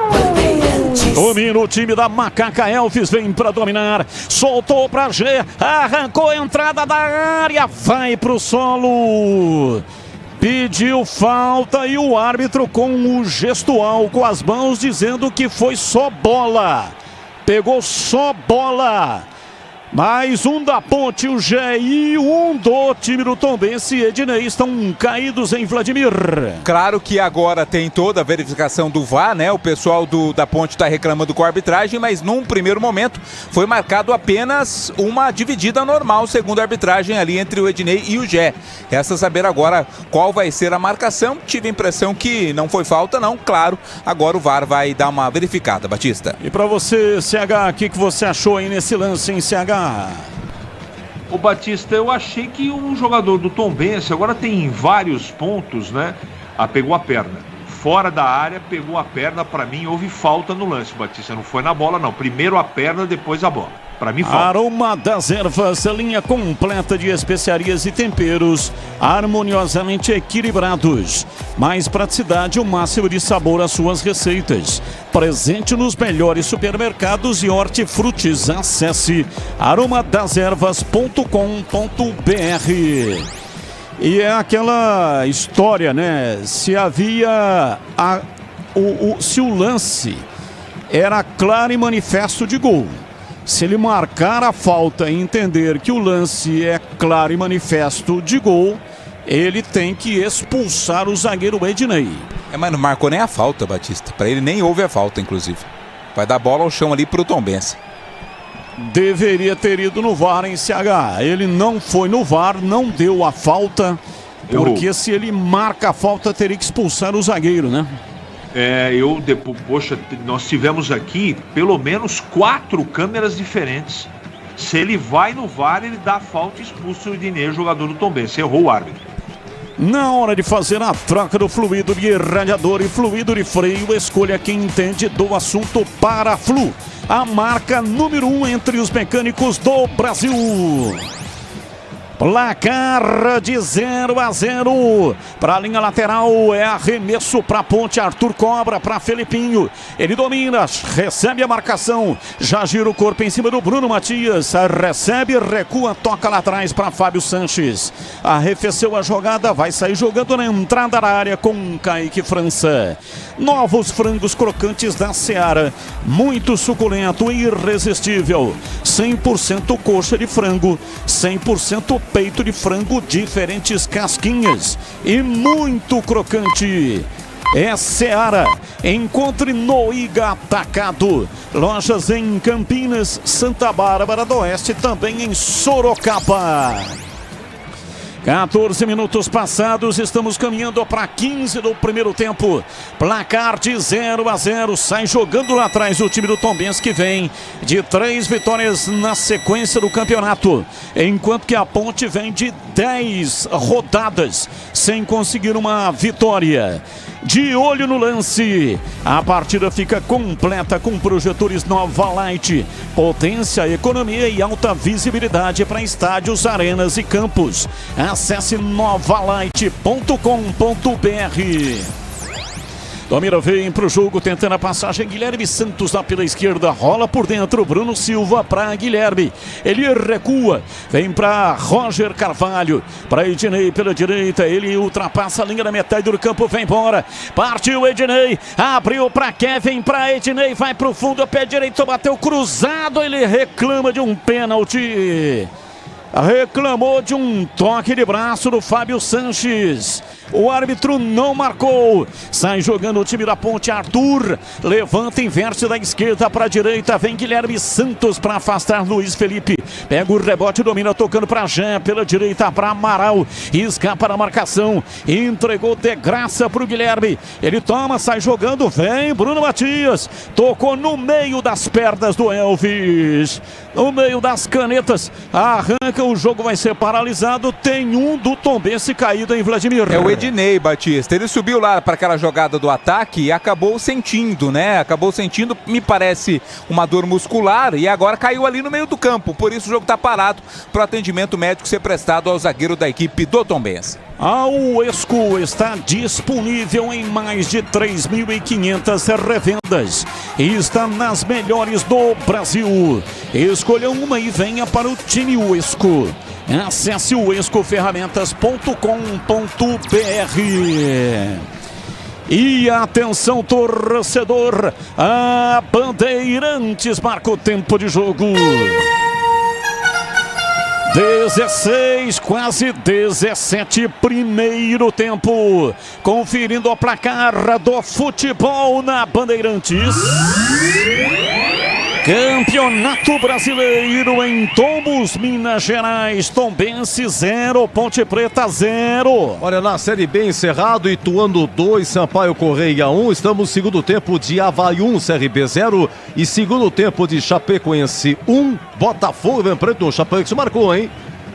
Bandeirantes. Domina o time da Macaca Elvis, vem para dominar. Soltou para G, arrancou a entrada da área, vai pro solo. Pediu falta e o árbitro com o gestual com as mãos dizendo que foi só bola. Pegou só bola. Mais um da Ponte, o Gé, e um do time do Tombense. Ednei estão caídos em Vladimir. Claro que agora tem toda a verificação do VAR, né? O pessoal da Ponte está reclamando com a arbitragem, mas num primeiro momento foi marcado apenas uma dividida normal, segundo a arbitragem, ali entre o Ednei e o Gé. Resta saber agora qual vai ser a marcação. Tive a impressão que não foi falta, não. Claro, agora o VAR vai dar uma verificada, Batista. E para você, CH, o que você achou aí nesse lance, em CH? Ô Batista, eu achei que o jogador do Tombense agora tem vários pontos, né? Pegou a perna. Fora da área, pegou a perna. Pra mim, houve falta no lance, Batista. Não foi na bola, não. Primeiro a perna, depois a bola. Pra mim, falta. Aroma das Ervas, linha completa de especiarias e temperos, harmoniosamente equilibrados. Mais praticidade, o máximo de sabor às suas receitas. Presente nos melhores supermercados e hortifrutis. Acesse aromadeservas.com.br. E é aquela história, né? Se havia se o lance era claro e manifesto de gol. Se ele marcar a falta e entender que o lance é claro e manifesto de gol, ele tem que expulsar o zagueiro Ednei. Mas não marcou nem a falta, Batista. Para ele nem houve a falta, inclusive. Vai dar bola ao chão ali pro Tombense. Deveria ter ido no VAR em CH. Ele não foi no VAR, não deu a falta. Porque se ele marca a falta, teria que expulsar o zagueiro, né? Poxa, nós tivemos aqui pelo menos 4 câmeras diferentes. Se ele vai no VAR, ele dá a falta e expulsa o Ednei, jogador do Tombense. Errou o árbitro. Na hora de fazer a troca do fluido de radiador e fluido de freio, escolha quem entende do assunto Paraflu, a marca número 1 entre os mecânicos do Brasil. Placar de 0-0 para a linha lateral, é arremesso para a Ponte. Arthur cobra para Felipinho, ele domina, recebe a marcação, já gira o corpo em cima do Bruno Matias, recebe, recua, toca lá atrás para Fábio Sanches, arrefeceu a jogada, vai sair jogando na entrada da área com Kaique França. Novos frangos crocantes da Seara, muito suculento e irresistível, 100% coxa de frango, 100% peito de frango, diferentes casquinhas e muito crocante. É Seara. Encontre no Iga Atacado. Lojas em Campinas, Santa Bárbara do Oeste, também em Sorocaba. 14 minutos passados, estamos caminhando para 15 do primeiro tempo. Placar de 0-0, sai jogando lá atrás o time do Tombense, que vem de 3 vitórias na sequência do campeonato, enquanto que a Ponte vem de 10 rodadas sem conseguir uma vitória. De olho no lance, a partida fica completa com projetores Nova Light, potência, economia e alta visibilidade para estádios, arenas e campos. Acesse novalight.com.br. Domira vem para o jogo, tentando a passagem. Guilherme Santos lá pela esquerda, rola por dentro. Bruno Silva para Guilherme. Ele recua, vem para Roger Carvalho. Para Ednei pela direita. Ele ultrapassa a linha da metade do campo, vem embora. Partiu Ednei, abriu para Kevin, para Ednei, vai para o fundo, pé direito, bateu cruzado. Ele reclama de um pênalti. Reclamou de um toque de braço do Fábio Sanches. O árbitro não marcou. Sai jogando o time da Ponte. Arthur levanta, inverte da esquerda para a direita. Vem Guilherme Santos para afastar Luiz Felipe. Pega o rebote, domina, tocando para Jean. Pela direita para Amaral. Escapa da marcação. Entregou de graça para o Guilherme. Ele toma, sai jogando. Vem Bruno Matias. Tocou no meio das pernas do Elvis. No meio das canetas. Arranca, o jogo vai ser paralisado. Tem um do Tombense caído em Vladimir. É o Ednei, Batista. Ele subiu lá para aquela jogada do ataque e acabou sentindo, né? Acabou sentindo, me parece, uma dor muscular e agora caiu ali no meio do campo. Por isso o jogo está parado para o atendimento médico ser prestado ao zagueiro da equipe do Tombense. A Uesco está disponível em mais de 3.500 revendas e está nas melhores do Brasil. Escolha uma e venha para o time Uesco. Acesse uescoferramentas.com.br. E atenção, torcedor, a Bandeirantes marca o tempo de jogo. 16, quase 17, primeiro tempo. Conferindo o placar do futebol na Bandeirantes. Campeonato Brasileiro em Tombos, Minas Gerais. Tombense 0, Ponte Preta 0. Olha, na Série B encerrado, Ituano 2, Sampaio Correia 1. Estamos no segundo tempo de Avaí 1, CRB 0. E segundo tempo de Chapecoense 1, Botafogo e Ribeirão Preto. Chapecoense marcou, hein?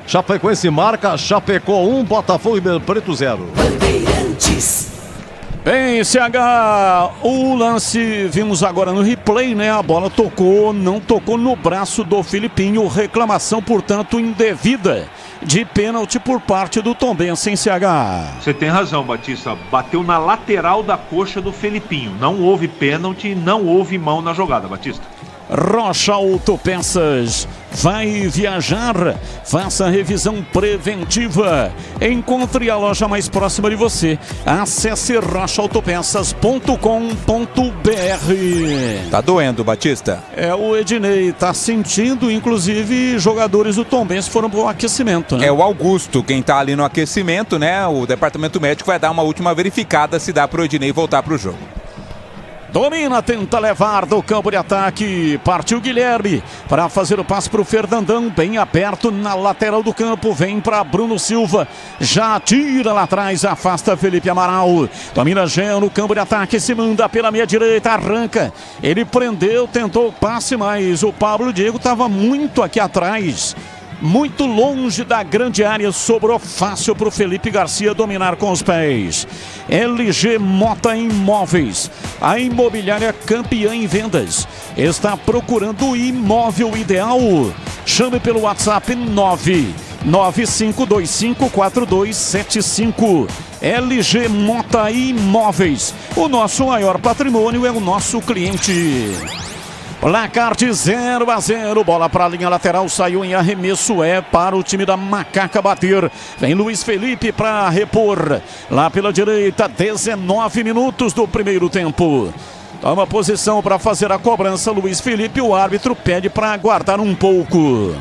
Chapecoense marca, Chapecó 1, Botafogo e Ribeirão Preto 0. Bandeirantes. Bem, CH, o lance vimos agora no replay, né? A bola tocou, não tocou no braço do Filipinho. Reclamação, portanto, indevida de pênalti por parte do Tombense em CH. Você tem razão, Batista. Bateu na lateral da coxa do Felipinho. Não houve pênalti, não houve mão na jogada, Batista. Rocha Autopeças vai viajar, faça a revisão preventiva, encontre a loja mais próxima de você, acesse rochaautopeças.com.br. Tá doendo, Batista? O Ednei tá sentindo, inclusive jogadores do Tombense foram pro aquecimento, né? É o Augusto quem tá ali no aquecimento, né? O departamento médico vai dar uma última verificada se dá pro Ednei voltar pro jogo. Domina, tenta levar do campo de ataque. Partiu Guilherme para fazer o passe para o Fernandão, bem aberto na lateral do campo. Vem para Bruno Silva, já tira lá atrás, afasta Felipe Amaral. Domina Gé no campo de ataque, se manda pela meia direita, arranca. Ele prendeu, tentou o passe, mas o Pablo Diego estava muito aqui atrás. Muito longe da grande área, sobrou fácil para o Felipe Garcia dominar com os pés. LG Mota Imóveis, a imobiliária campeã em vendas, está procurando o imóvel ideal. Chame pelo WhatsApp 995254275. LG Mota Imóveis, o nosso maior patrimônio é o nosso cliente. Placar de 0-0, bola para a linha lateral, saiu em arremesso, para o time da Macaca bater. Vem Luiz Felipe para repor, lá pela direita, 19 minutos do primeiro tempo. Toma posição para fazer a cobrança, Luiz Felipe, o árbitro pede para aguardar um pouco.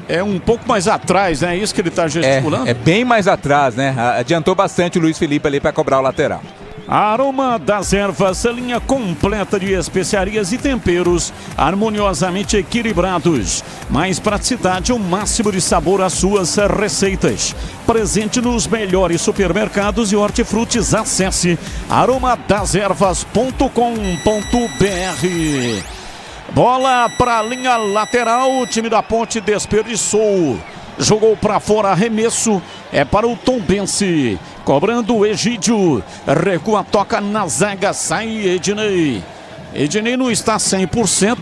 É um pouco mais atrás, né? É isso que ele está gesticulando? É bem mais atrás, né? Adiantou bastante o Luiz Felipe ali para cobrar o lateral. Aroma das Ervas, linha completa de especiarias e temperos harmoniosamente equilibrados. Mais praticidade, o máximo de sabor às suas receitas. Presente nos melhores supermercados e hortifrutis. Acesse aromadeservas.com.br. Bola para a linha lateral, o time da Ponte desperdiçou. Jogou para fora, arremesso, para o Tombense. Cobrando o Egídio, recua, toca na zaga, sai Ednei. Ednei não está 100%,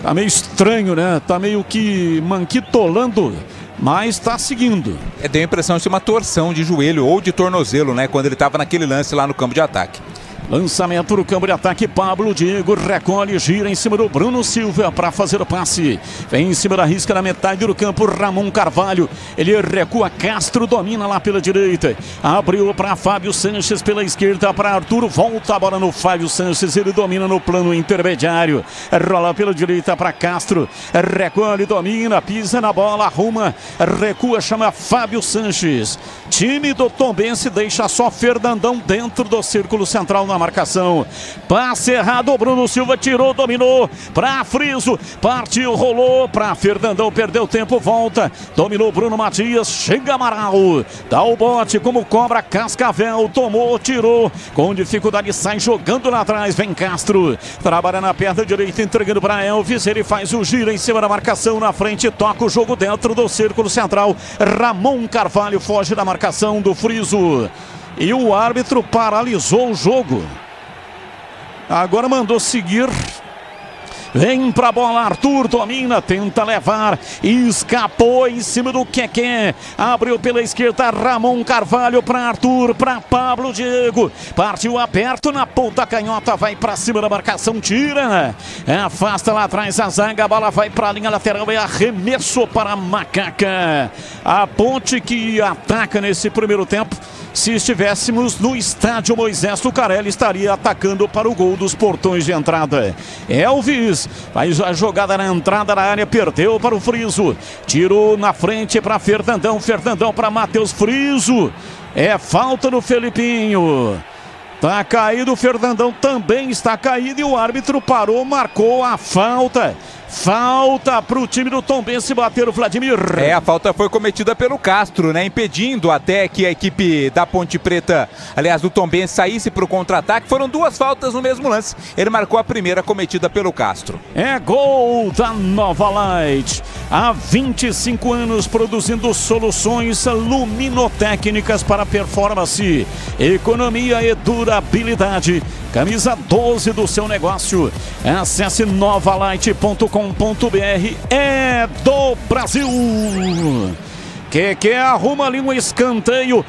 tá meio estranho, né? Tá meio que manquitolando, mas está seguindo. Deu a impressão de ser uma torção de joelho ou de tornozelo, né? Quando ele estava naquele lance lá no campo de ataque. Lançamento no campo de ataque, Pablo Diego recolhe, gira em cima do Bruno Silva para fazer o passe. Vem em cima da risca na metade do campo, Ramon Carvalho. Ele recua, Castro domina lá pela direita. Abriu para Fábio Sanches pela esquerda, para Arthur. Volta a bola no Fábio Sanches, ele domina no plano intermediário. Rola pela direita para Castro. Recolhe, domina, pisa na bola, arruma, recua, chama Fábio Sanches. Time do Tombense deixa só Fernandão dentro do círculo central na marcação. Passe errado, Bruno Silva tirou, dominou para Friso, partiu, rolou para Fernandão, perdeu tempo, volta, dominou Bruno Matias, chega Amaral, dá o bote como cobra Cascavel, tomou, tirou, com dificuldade sai jogando lá atrás, vem Castro, trabalha na perna direita, entregando para Elvis, ele faz o giro em cima da marcação, na frente, toca o jogo dentro do círculo central, Ramon Carvalho foge da marcação do Friso. E o árbitro paralisou o jogo. Agora mandou seguir. Vem pra bola, Arthur domina, tenta levar, escapou em cima do Keké, abriu pela esquerda, Ramon Carvalho pra Arthur, pra Pablo Diego, partiu aberto na ponta canhota, vai pra cima da marcação, tira, afasta lá atrás a zaga, a bola vai pra linha lateral, é arremesso para a Macaca. A Ponte que ataca nesse primeiro tempo. Se estivéssemos no estádio Moisés Tucarelli, estaria atacando para o gol dos portões de entrada. Elvis faz a jogada na entrada da área, perdeu para o Friso. Tirou na frente para Fernandão, Fernandão para Matheus Friso. É falta no Felipinho. Tá caído, o Fernandão também está caído e o árbitro parou, marcou a falta. Falta para o time do Tombense bater o Vladimir. A falta foi cometida pelo Castro, né? Impedindo até que a equipe da Ponte Preta, aliás, do Tombense, saísse para o contra-ataque. Foram duas faltas no mesmo lance. Ele marcou a primeira cometida pelo Castro. É gol da Nova Light. Há 25 anos produzindo soluções luminotécnicas para performance, economia e durabilidade. Camisa 12 do seu negócio. Acesse novalight.com.br. É do Brasil. Que arruma ali um escanteio.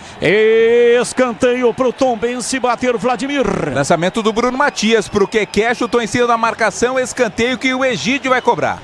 Escanteio pro Tombense bater o Vladimir. Lançamento do Bruno Matias pro Keké, chutou em cima da marcação. Escanteio que o Egídio vai cobrar.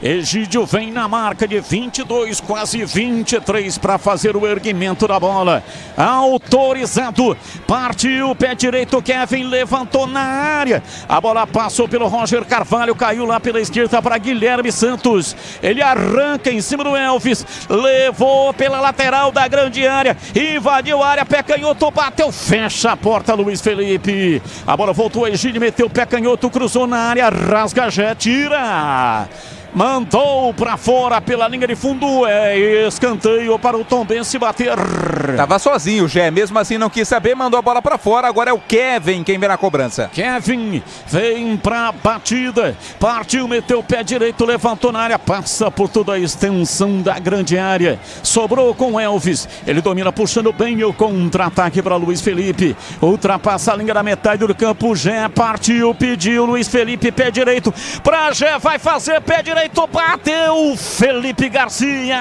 Egídio vem na marca de 22, quase 23 para fazer o erguimento da bola. Autorizado, partiu, pé direito, Kevin levantou na área. A bola passou pelo Roger Carvalho, caiu lá pela esquerda para Guilherme Santos. Ele arranca em cima do Elvis, levou pela lateral da grande área, invadiu a área, pé canhoto, bateu, fecha a porta Luiz Felipe. A bola voltou, Egídio meteu o pé canhoto, cruzou na área, rasga, já tira. Mandou para fora pela linha de fundo, escanteio para o Tombense bater. Tava sozinho o Gé, mesmo assim não quis saber, mandou a bola para fora. Agora é o Kevin quem vem na cobrança. Kevin vem pra batida, partiu, meteu o pé direito, levantou na área, passa por toda a extensão da grande área, sobrou com Elvis, ele domina puxando bem o contra-ataque para Luiz Felipe, ultrapassa a linha da metade do campo, Gé partiu, pediu, Luiz Felipe, pé direito pra Gé, vai fazer pé direito. Bateu Felipe Garcia,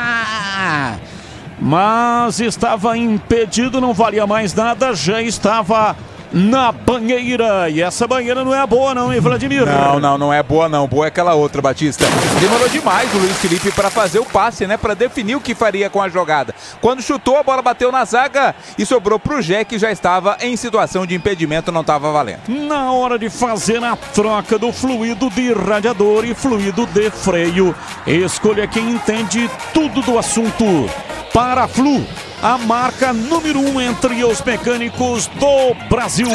mas estava impedido, não valia mais nada, já estava na banheira, e essa banheira não é boa não, hein, Vladimir? Não é boa não, boa é aquela outra, Batista. Demorou demais o Luiz Felipe para fazer o passe, né, para definir o que faria com a jogada. Quando chutou, a bola bateu na zaga e sobrou pro Gé, que já estava em situação de impedimento, não estava valendo. Na hora de fazer a troca do fluido de radiador e fluido de freio, escolha quem entende tudo do assunto. Paraflu, a marca número 1 entre os mecânicos do Brasil.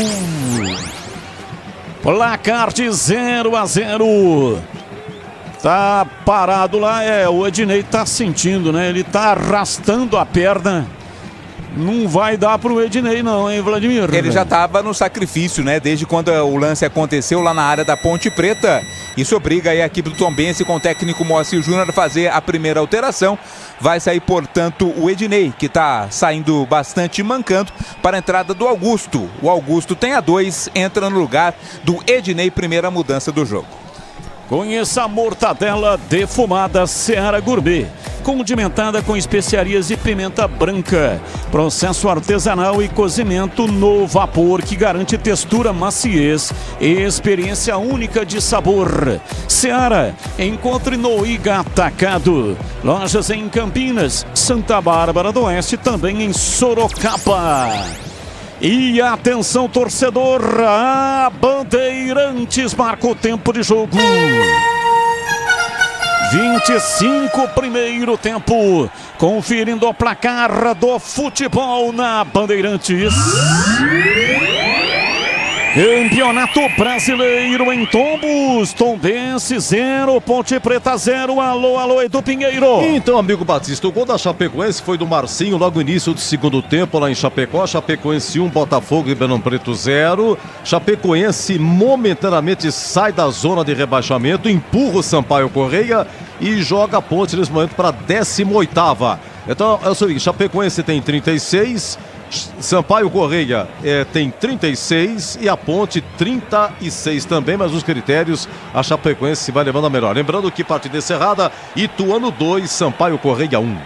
Placar de 0-0. Tá parado lá, o Ednei tá sentindo, né? Ele tá arrastando a perna. Não vai dar pro Ednei não, hein, Vladimir? Ele já estava no sacrifício, né? Desde quando o lance aconteceu lá na área da Ponte Preta. Isso obriga aí a equipe do Tombense com o técnico Moacir Júnior a fazer a primeira alteração. Vai sair, portanto, o Ednei, que está saindo bastante mancando, para a entrada do Augusto. O Augusto tem a 2, entra no lugar do Ednei, primeira mudança do jogo. Conheça a mortadela defumada Seara Gourmet, condimentada com especiarias e pimenta branca. Processo artesanal e cozimento no vapor que garante textura, maciez e experiência única de sabor. Seara, encontre no Iga Atacado. Lojas em Campinas, Santa Bárbara do Oeste, também em Sorocaba. E atenção, torcedor, a Bandeirantes marca o tempo de jogo. 25, primeiro tempo. Conferindo o placar do futebol na Bandeirantes. Campeonato Brasileiro em Tombos. Tombense 0, Ponte Preta 0. Alô, Edu Pinheiro. Então, amigo Batista, o gol da Chapecoense foi do Marcinho logo no início do segundo tempo lá em Chapecó. Chapecoense 1, Botafogo e Ribeirão Preto 0. Chapecoense momentaneamente sai da zona de rebaixamento, empurra o Sampaio Correia e joga a Ponte nesse momento para a 18ª. Então é o seguinte, Chapecoense tem 36, Sampaio Correia tem 36 e a Ponte 36 também, mas os critérios a Chapecoense vai levando a melhor. Lembrando que partida encerrada, Ituano 2, Sampaio Correia 1.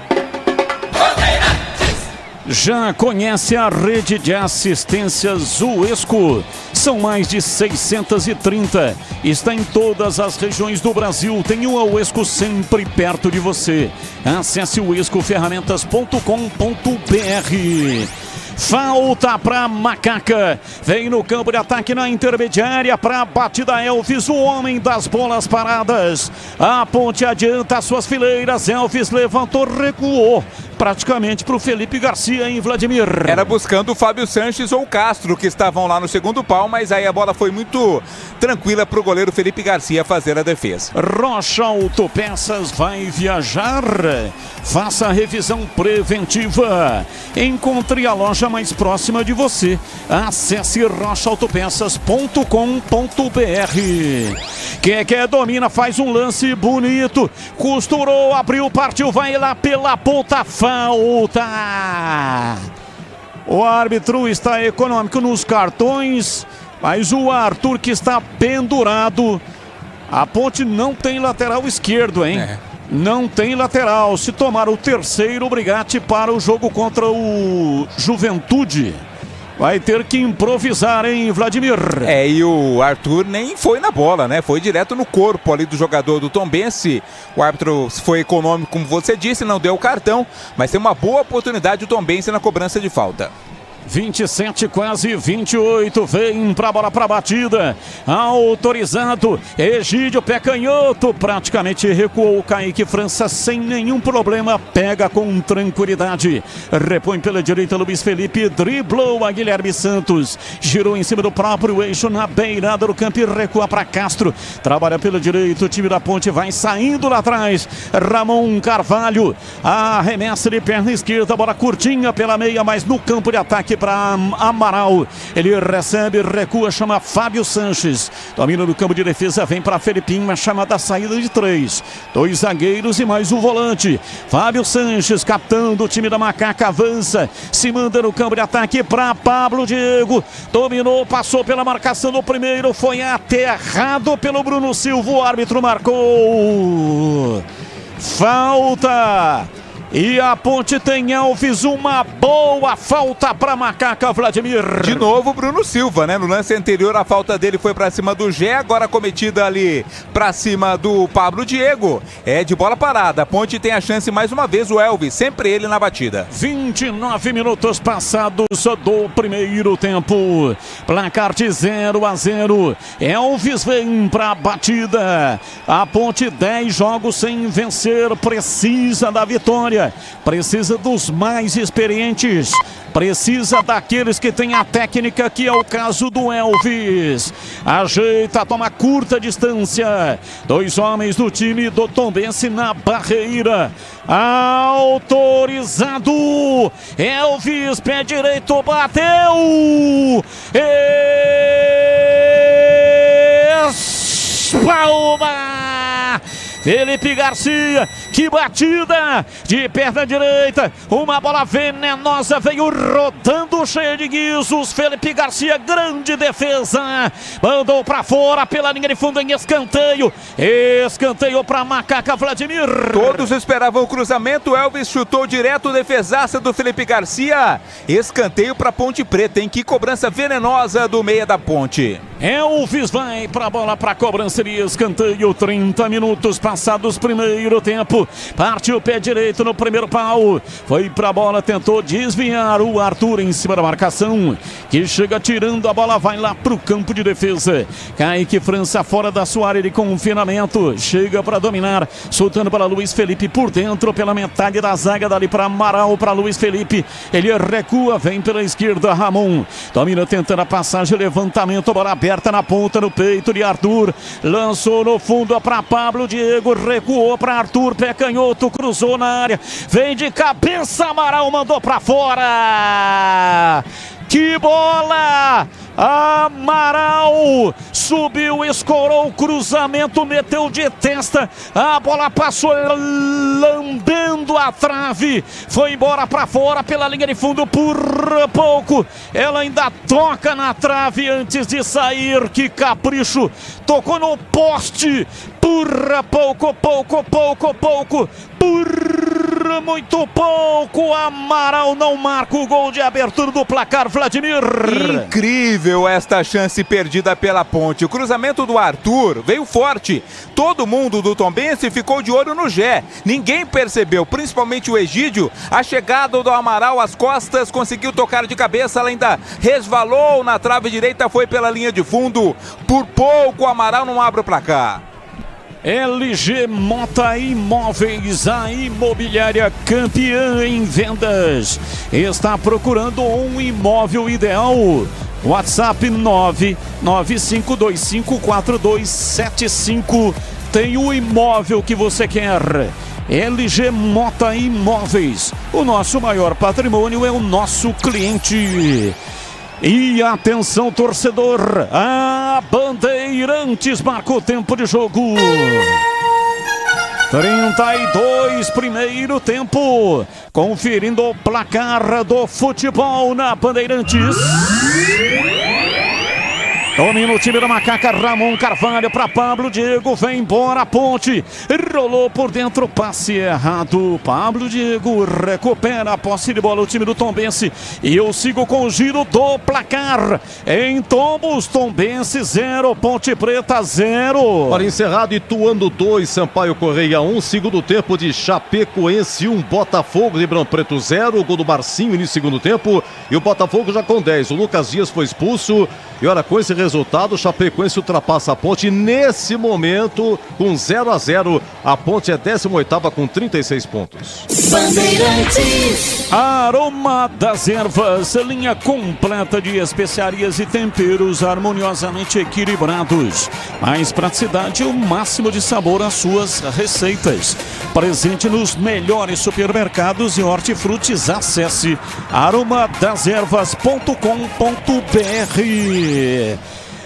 Já conhece a rede de assistências Uesco? São mais de 630. Está em todas as regiões do Brasil. Tem uma Uesco sempre perto de você. Acesse uescoferramentas.com.br. Falta para Macaca. Vem no campo de ataque na intermediária para a batida Elvis, o homem das bolas paradas. A Ponte adianta as suas fileiras. Elvis levantou, recuou praticamente para o Felipe Garcia em Vladimir. Era buscando o Fábio Sanches ou o Castro, que estavam lá no segundo pau, mas aí a bola foi muito tranquila para o goleiro Felipe Garcia fazer a defesa. Rocha Autopeças vai viajar. Faça a revisão preventiva. Encontre a loja mais próxima de você. Acesse rochaautopeças.com.br. Keké domina, faz um lance bonito. Costurou, abriu, partiu, vai lá pela ponta. Falta. O árbitro está econômico nos cartões, mas o Arthur que está pendurado. A Ponte não tem lateral esquerdo, hein? Não tem lateral. Se tomar o terceiro, o Brigatti para o jogo contra o Juventude. Vai ter que improvisar, hein, Vladimir? E o Arthur nem foi na bola, né? Foi direto no corpo ali do jogador do Tombense. O árbitro foi econômico, como você disse, não deu o cartão, mas tem uma boa oportunidade o Tombense na cobrança de falta. 27, quase 28, vem pra bola, pra batida, autorizado, Egídio, pé canhoto, praticamente recuou o Kaique França sem nenhum problema, pega com tranquilidade, repõe pela direita Luiz Felipe, driblou a Guilherme Santos, girou em cima do próprio eixo na beirada do campo e recua pra Castro, trabalha pela direita, o time da Ponte vai saindo lá atrás, Ramon Carvalho, arremessa de perna esquerda, bola curtinha pela meia, mas no campo de ataque para Amaral, ele recebe, recua, chama Fábio Sanches, domina no campo de defesa, vem para Felipinho, uma chamada saída de 3, 2 zagueiros e mais um volante, Fábio Sanches, capitão do time da Macaca, avança, se manda no campo de ataque para Pablo Diego, dominou, passou pela marcação do primeiro, foi aterrado pelo Bruno Silva, o árbitro marcou falta. E a Ponte tem Elvis, uma boa falta para Macaca, Vladimir. De novo Bruno Silva, né? No lance anterior a falta dele foi para cima do Gé, agora cometida ali para cima do Pablo Diego. É de bola parada, a Ponte tem a chance mais uma vez, o Elvis, sempre ele na batida. 29 minutos passados do primeiro tempo. Placar de 0-0. Elvis vem para a batida. A Ponte 10 jogos sem vencer, precisa da vitória. Precisa dos mais experientes, precisa daqueles que têm a técnica, que é o caso do Elvis. Ajeita, toma curta distância. 2 homens do time do Tombense na barreira. Autorizado. Elvis, pé direito, bateu. Palma. Felipe Garcia, que batida de perna direita, uma bola venenosa, veio rodando cheia de guizos, Felipe Garcia, grande defesa, mandou pra fora pela linha de fundo em escanteio, escanteio pra Macaca, Vladimir. Todos esperavam o cruzamento, Elvis chutou direto, defesaça do Felipe Garcia, escanteio pra Ponte Preta, hein? Que cobrança venenosa do meia da Ponte. Elvis vai pra bola, pra cobrança de escanteio, 30 minutos passados, primeiro tempo, partiu o pé direito no primeiro pau, foi pra bola, tentou desviar o Arthur em cima da marcação, que chega tirando a bola, vai lá pro campo de defesa, Kaique França fora da sua área de confinamento, chega pra dominar, soltando para Luiz Felipe por dentro, pela metade da zaga, dali pra Amaral, pra Luiz Felipe, ele recua, vem pela esquerda, Ramon, domina tentando a passagem, levantamento, bola aberta na ponta, no peito de Arthur, lançou no fundo para Pablo Diego, recuou para Arthur, pé canhoto, cruzou na área, vem de cabeça, Amaral mandou para fora. Que bola! Amaral subiu, escorou o cruzamento, meteu de testa, a bola passou lambendo tocando a trave, foi embora para fora pela linha de fundo por pouco. Ela ainda toca na trave antes de sair. Que capricho! Tocou no poste por pouco, por muito pouco. Amaral não marca o gol de abertura do placar, Vladimir. Incrível esta chance perdida pela Ponte. O cruzamento do Arthur veio forte. Todo mundo do Tombense ficou de olho no Gé. Ninguém percebeu, principalmente o Egídio. A chegada do Amaral às costas, conseguiu tocar de cabeça, ela ainda resvalou na trave direita, foi pela linha de fundo. Por pouco o Amaral não abre o placar. LG Mota Imóveis, a imobiliária campeã em vendas, está procurando um imóvel ideal. WhatsApp 995254275. Tem o imóvel que você quer. LG Mota Imóveis. O nosso maior patrimônio é o nosso cliente. E atenção, torcedor, a Bandeirantes marcou tempo de jogo. 32, primeiro tempo. Conferindo o placar do futebol na Bandeirantes. Domina o time da Macaca, Ramon Carvalho para Pablo Diego, vem embora a Ponte, rolou por dentro, passe errado, Pablo Diego recupera a posse de bola, o time do Tombense, e eu sigo com o giro do placar, em Tombos, Tombense 0, Ponte Preta 0. Para encerrado, Ituano 2, Sampaio Correia 1, segundo tempo de Chapecoense 1, Botafogo, Ribeirão Preto 0, gol do Marcinho início do segundo tempo, e o Botafogo já com 10, o Lucas Dias foi expulso, e olha, com esse resultado, o Chapecoense ultrapassa a Ponte nesse momento com 0-0. A Ponte é 18ª com 36 pontos. Bandeirantes. Aroma das Ervas, linha completa de especiarias e temperos harmoniosamente equilibrados. Mais praticidade e o máximo de sabor às suas receitas. Presente nos melhores supermercados e hortifrutis. Acesse aromadas-ervas.com.br.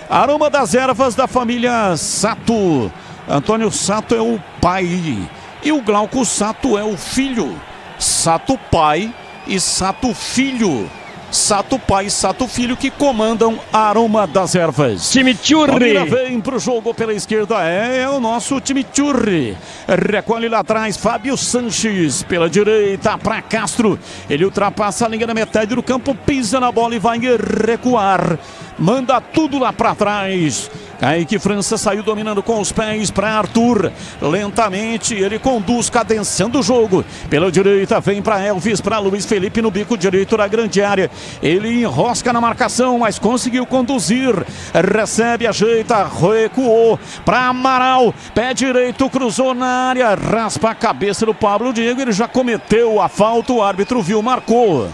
Aroma das Ervas da família Sato. Antônio Sato é o pai e o Glauco Sato é o filho. Sato pai e Sato filho. Sato pai e Sato filho que comandam a Aroma das Ervas. Time Churri. Vem pro jogo pela esquerda, é o nosso time Churri. Recolhe lá atrás, Fábio Sanches. Pela direita para Castro. Ele ultrapassa a linha da metade do campo, pisa na bola e vai recuar. Manda tudo lá para trás. Kaique França saiu dominando com os pés para Arthur. Lentamente ele conduz, cadenciando o jogo. Pela direita vem para Elvis, para Luiz Felipe no bico direito da grande área. Ele enrosca na marcação, mas conseguiu conduzir. Recebe, ajeita, recuou para Amaral. Pé direito, cruzou na área. Raspa a cabeça do Pablo Diego. Ele já cometeu a falta, o árbitro viu, marcou.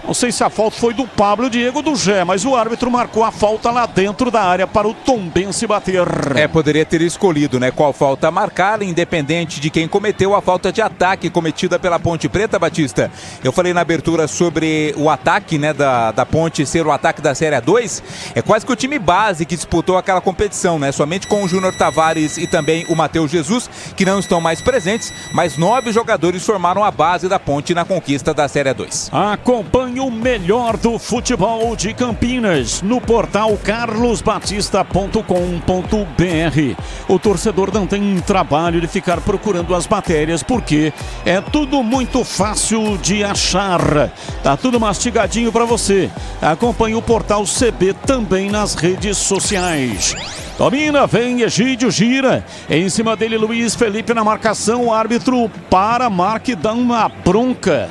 Não sei se a falta foi do Pablo Diego ou do Gé, mas o árbitro marcou a falta lá dentro da área para o Tombense bater. Poderia ter escolhido, né, qual falta marcar, independente de quem cometeu a falta de ataque cometida pela Ponte Preta, Batista. Eu falei na abertura sobre o ataque, né, da Ponte ser o ataque da Série 2. É quase que o time base que disputou aquela competição, né, somente com o Júnior Tavares e também o Matheus Jesus, que não estão mais presentes, mas 9 jogadores formaram a base da Ponte na conquista da Série 2. Acompanhe o melhor do futebol de Campinas no portal carlosbatista.com.br. O torcedor não tem trabalho de ficar procurando as matérias porque é tudo muito fácil de achar. Tá tudo mastigadinho para você. Acompanhe o portal CB também nas redes sociais. Domina, vem Egídio, gira. Em cima dele Luiz Felipe na marcação. O árbitro para, marca e dá uma bronca.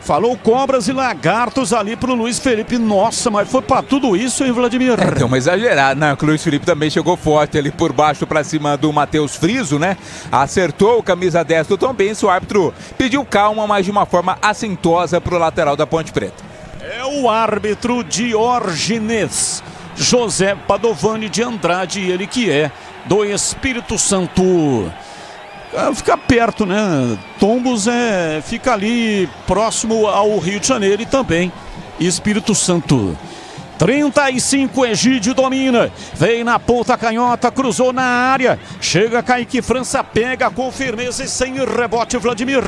Falou cobras e lagartos ali pro Luiz Felipe. Nossa, mas foi pra tudo isso, hein, Vladimir? Deu uma exagerada, né? O Luiz Felipe também chegou forte ali por baixo pra cima do Matheus Friso, né? Acertou o camisa 10 do Tombense. O árbitro pediu calma, mas de uma forma assintosa pro lateral da Ponte Preta. É o árbitro Diógenes José Padovani de Andrade, ele que é do Espírito Santo. Fica perto, né? Tombos fica ali próximo ao Rio de Janeiro e também Espírito Santo. 35, Egídio domina, vem na ponta canhota, cruzou na área, chega Kaique França, pega com firmeza e sem rebote Vladimir.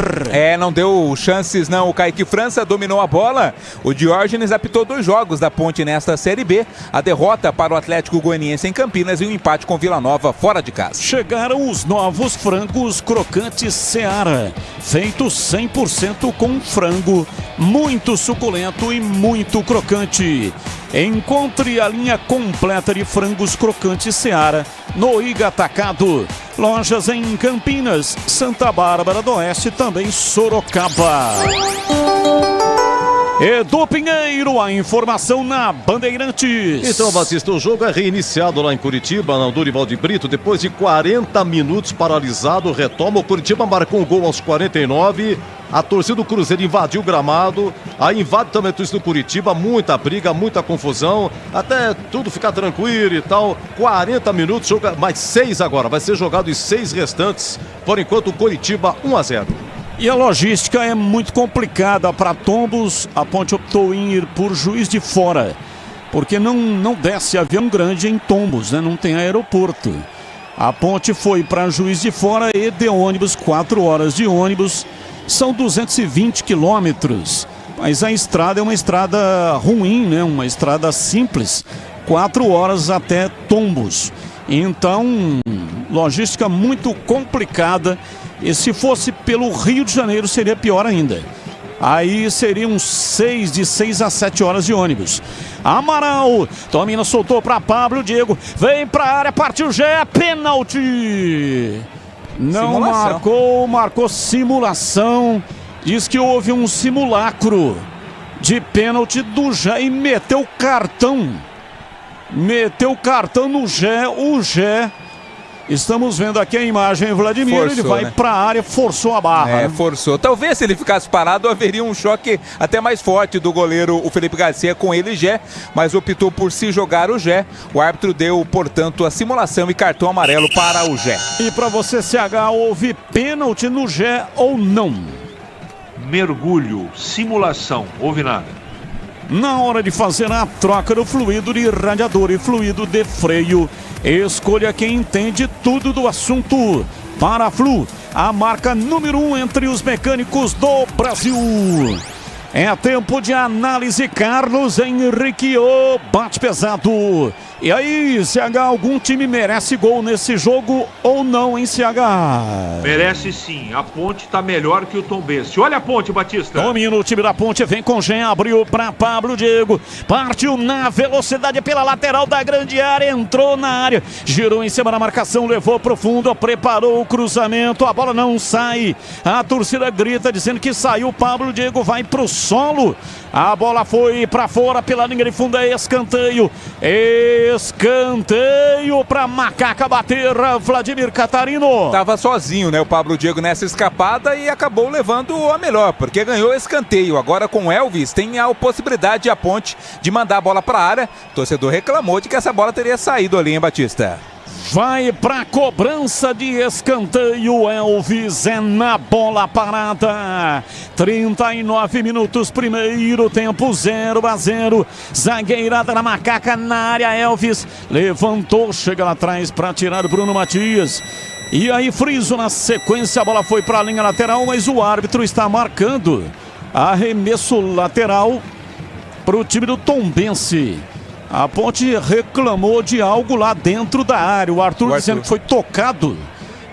Não deu chances não, o Kaique França dominou a bola, o Diógenes apitou 2 jogos da Ponte nesta Série B, a derrota para o Atlético Goianiense em Campinas e um empate com Vila Nova fora de casa. Chegaram os novos frangos crocantes Seara, feitos 100% com frango, muito suculento e muito crocante. Encontre a linha completa de frangos crocantes Seara no Iga Atacado. Lojas em Campinas, Santa Bárbara do Oeste e também Sorocaba. Edu Pinheiro, a informação na Bandeirantes. Então, Batista, o jogo é reiniciado lá em Curitiba, na Dorival de Brito, depois de 40 minutos paralisado, retoma. O Curitiba marcou um gol aos 49, a torcida do Cruzeiro invadiu o gramado, aí invade também a torcida do Curitiba, muita briga, muita confusão, até tudo ficar tranquilo e tal. 40 minutos, mais 6 agora, vai ser jogado os 6 restantes, por enquanto o Curitiba 1-0. E a logística é muito complicada para Tombos. A Ponte optou em ir por Juiz de Fora, porque não desce avião grande em Tombos, né? Não tem aeroporto. A Ponte foi para Juiz de Fora e de ônibus, 4 horas de ônibus, são 220 quilômetros. Mas a estrada é uma estrada ruim, né? Uma estrada simples, 4 horas até Tombos. Então, logística muito complicada. E se fosse pelo Rio de Janeiro seria pior ainda. Aí seriam de 6 a 7 horas de ônibus. Amaral, domina, soltou para Pablo Diego, vem para a área, partiu Gé, pênalti. Não marcou simulação. Diz que houve um simulacro de pênalti do Gé e meteu cartão. Meteu cartão no Gé, o Gé. Estamos vendo aqui a imagem, Vladimir, forçou, ele vai para a área, forçou a barra. Forçou. Talvez se ele ficasse parado, haveria um choque até mais forte do goleiro, o Felipe Garcia, com ele, Gé, mas optou por se jogar o Gé. O árbitro deu, portanto, a simulação e cartão amarelo para o Gé. E para você, CH, houve pênalti no Gé ou não? Mergulho, simulação, houve nada. Na hora de fazer a troca do fluido de radiador e fluido de freio, escolha quem entende tudo do assunto. Paraflu, a marca número 1 entre os mecânicos do Brasil. É tempo de análise, Carlos Henrique, o bate pesado. E aí, CH, algum time merece gol nesse jogo ou não, hein, CH? Merece sim, a Ponte tá melhor que o Tombense. Olha a Ponte, Batista. Domina o time da Ponte, vem com Gé, abriu para Pablo Diego, partiu na velocidade pela lateral da grande área, entrou na área, girou em cima da marcação, levou pro fundo, preparou o cruzamento, a bola não sai, a torcida grita dizendo que saiu, Pablo Diego vai pro solo, a bola foi para fora pela linha de fundo, é escanteio para Macaca bater, Vladimir Catarino. Tava sozinho, né, o Pablo Diego nessa escapada e acabou levando a melhor, porque ganhou escanteio. Agora com o Elvis tem a possibilidade a Ponte de mandar a bola para a área. O torcedor reclamou de que essa bola teria saído ali, hein, Batista? Vai para cobrança de escanteio, Elvis é na bola parada. 39 minutos, primeiro tempo, 0-0. Zagueirada na Macaca na área, Elvis levantou, chega lá atrás para tirar o Bruno Matias. E aí Friso na sequência, a bola foi para a linha lateral, mas o árbitro está marcando arremesso lateral para o time do Tombense. A Ponte reclamou de algo lá dentro da área. O Arthur dizendo que foi tocado.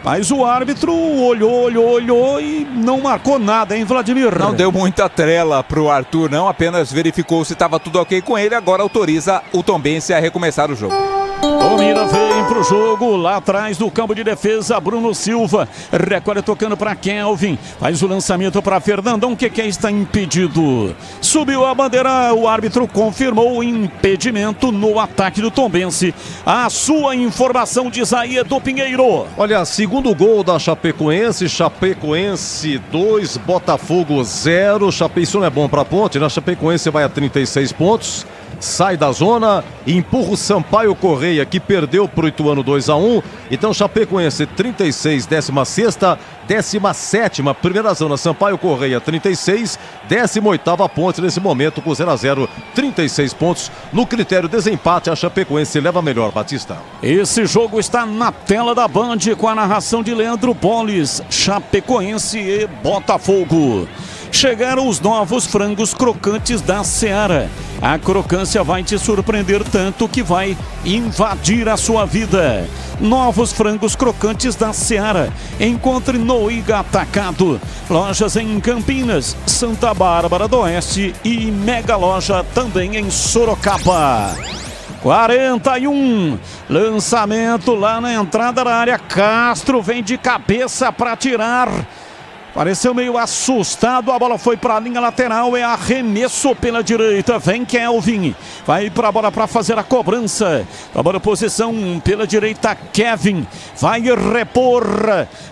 Mas o árbitro olhou e não marcou nada, hein, Vladimir? Não deu muita trela pro Arthur, não. Apenas verificou se estava tudo ok com ele. Agora autoriza o Tombense a recomeçar o jogo. Domina, vem pro jogo, lá atrás do campo de defesa, Bruno Silva, recolhe tocando para Kelvin, faz o lançamento para Fernandão, que está impedido. Subiu a bandeira, o árbitro confirmou o impedimento no ataque do Tombense. A sua informação diz aí, Edu Pinheiro. Olha, segundo gol da Chapecoense 2, Botafogo 0. Isso não é bom para a Ponte, né? A Chapecoense vai a 36 pontos. sai da zona e empurra o Sampaio Correia, que perdeu para o Ituano 2-1. Então Chapecoense 36, 16ª, 17ª, primeira zona, Sampaio Correia 36, 18ª Ponte nesse momento com 0-0, 36 pontos. No critério desempate, a Chapecoense leva melhor, Batista. Esse jogo está na tela da Band com a narração de Leandro Polis, Chapecoense e Botafogo. Chegaram os novos frangos crocantes da Seara. A crocância vai te surpreender tanto que vai invadir a sua vida. Novos frangos crocantes da Seara. Encontre no Iga Atacado. Lojas em Campinas, Santa Bárbara do Oeste e mega loja também em Sorocaba. 41, lançamento lá na entrada da área. Castro vem de cabeça para tirar. Pareceu meio assustado, a bola foi para a linha lateral, é arremesso pela direita, vem Kelvin, vai para a bola para fazer a cobrança, a bola posição pela direita, Kevin, vai repor,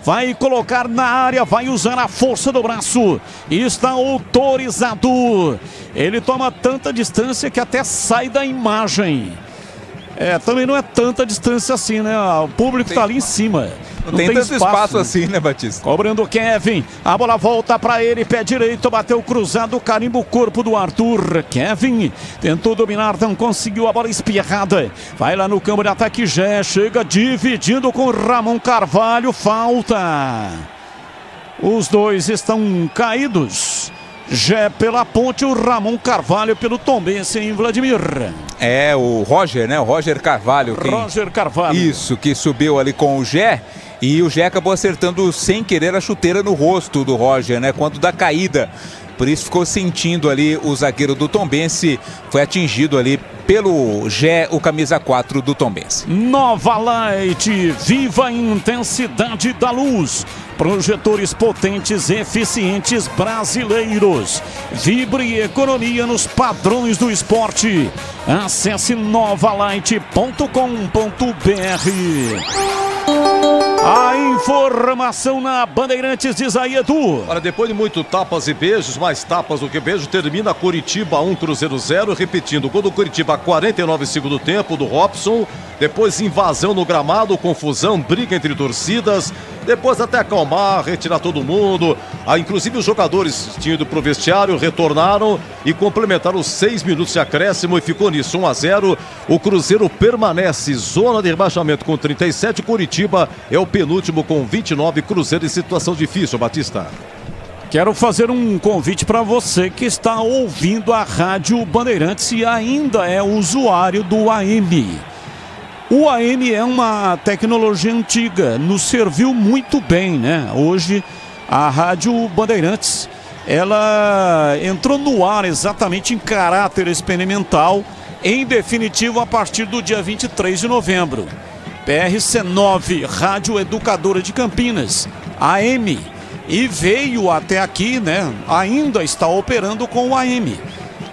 vai colocar na área, vai usar a força do braço, está autorizado, ele toma tanta distância que até sai da imagem. Também não é tanta distância assim, né? O público está ali em cima. Não tem tanto espaço assim, né, Batista? Cobrando o Kevin, a bola volta para ele, pé direito, bateu cruzado, carimba o corpo do Arthur. Kevin tentou dominar, não conseguiu, a bola espirrada. Vai lá no campo de ataque, Gé, chega dividindo com Ramon Carvalho, falta. Os dois estão caídos. Gé pela ponte, o Ramon Carvalho pelo Tombense em Vladimir. É, o Roger, né? O Roger Carvalho. Roger Carvalho. Isso, que subiu ali com o Gé. E o Gé acabou acertando sem querer a chuteira no rosto do Roger, né? Quando da caída. Por isso ficou sentindo ali o zagueiro do Tombense. Foi atingido ali pelo Gé, o camisa 4 do Tombense. Nova Light, viva a intensidade da luz. Projetores potentes, eficientes brasileiros. Vibre economia nos padrões do esporte. Acesse novalight.com.br. A informação na Bandeirantes, diz aí, Edu. Olha, depois de muito tapas e beijos, mais tapas do que beijos, termina Curitiba 1, Cruzeiro 0, repetindo, gol do Curitiba 49 segundo tempo, do Robson, depois invasão no gramado, confusão, briga entre torcidas, depois até acalmar, retirar todo mundo, inclusive os jogadores tinham ido pro vestiário, retornaram e complementaram os 6 minutos de acréscimo e ficou nisso, 1-0, o Cruzeiro permanece, zona de rebaixamento com 37, Curitiba é o penúltimo com 29, Cruzeiro em situação difícil, Batista. Quero fazer um convite para você que está ouvindo a Rádio Bandeirantes e ainda é usuário do AM. O AM é uma tecnologia antiga, nos serviu muito bem, né? Hoje a Rádio Bandeirantes, ela entrou no ar exatamente em caráter experimental, em definitivo a partir do dia 23 de novembro. PRC9, Rádio Educadora de Campinas, AM, e veio até aqui, né? Ainda está operando com o AM.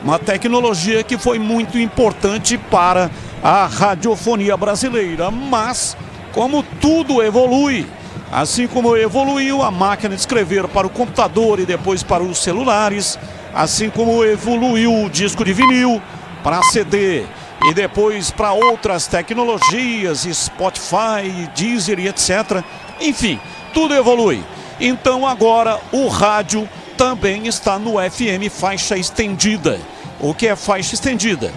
Uma tecnologia que foi muito importante para a radiofonia brasileira, mas como tudo evolui, assim como evoluiu a máquina de escrever para o computador e depois para os celulares, assim como evoluiu o disco de vinil para CD e depois para outras tecnologias, Spotify, Deezer e etc. Enfim, tudo evolui. Então agora o rádio também está no FM faixa estendida. O que é faixa estendida?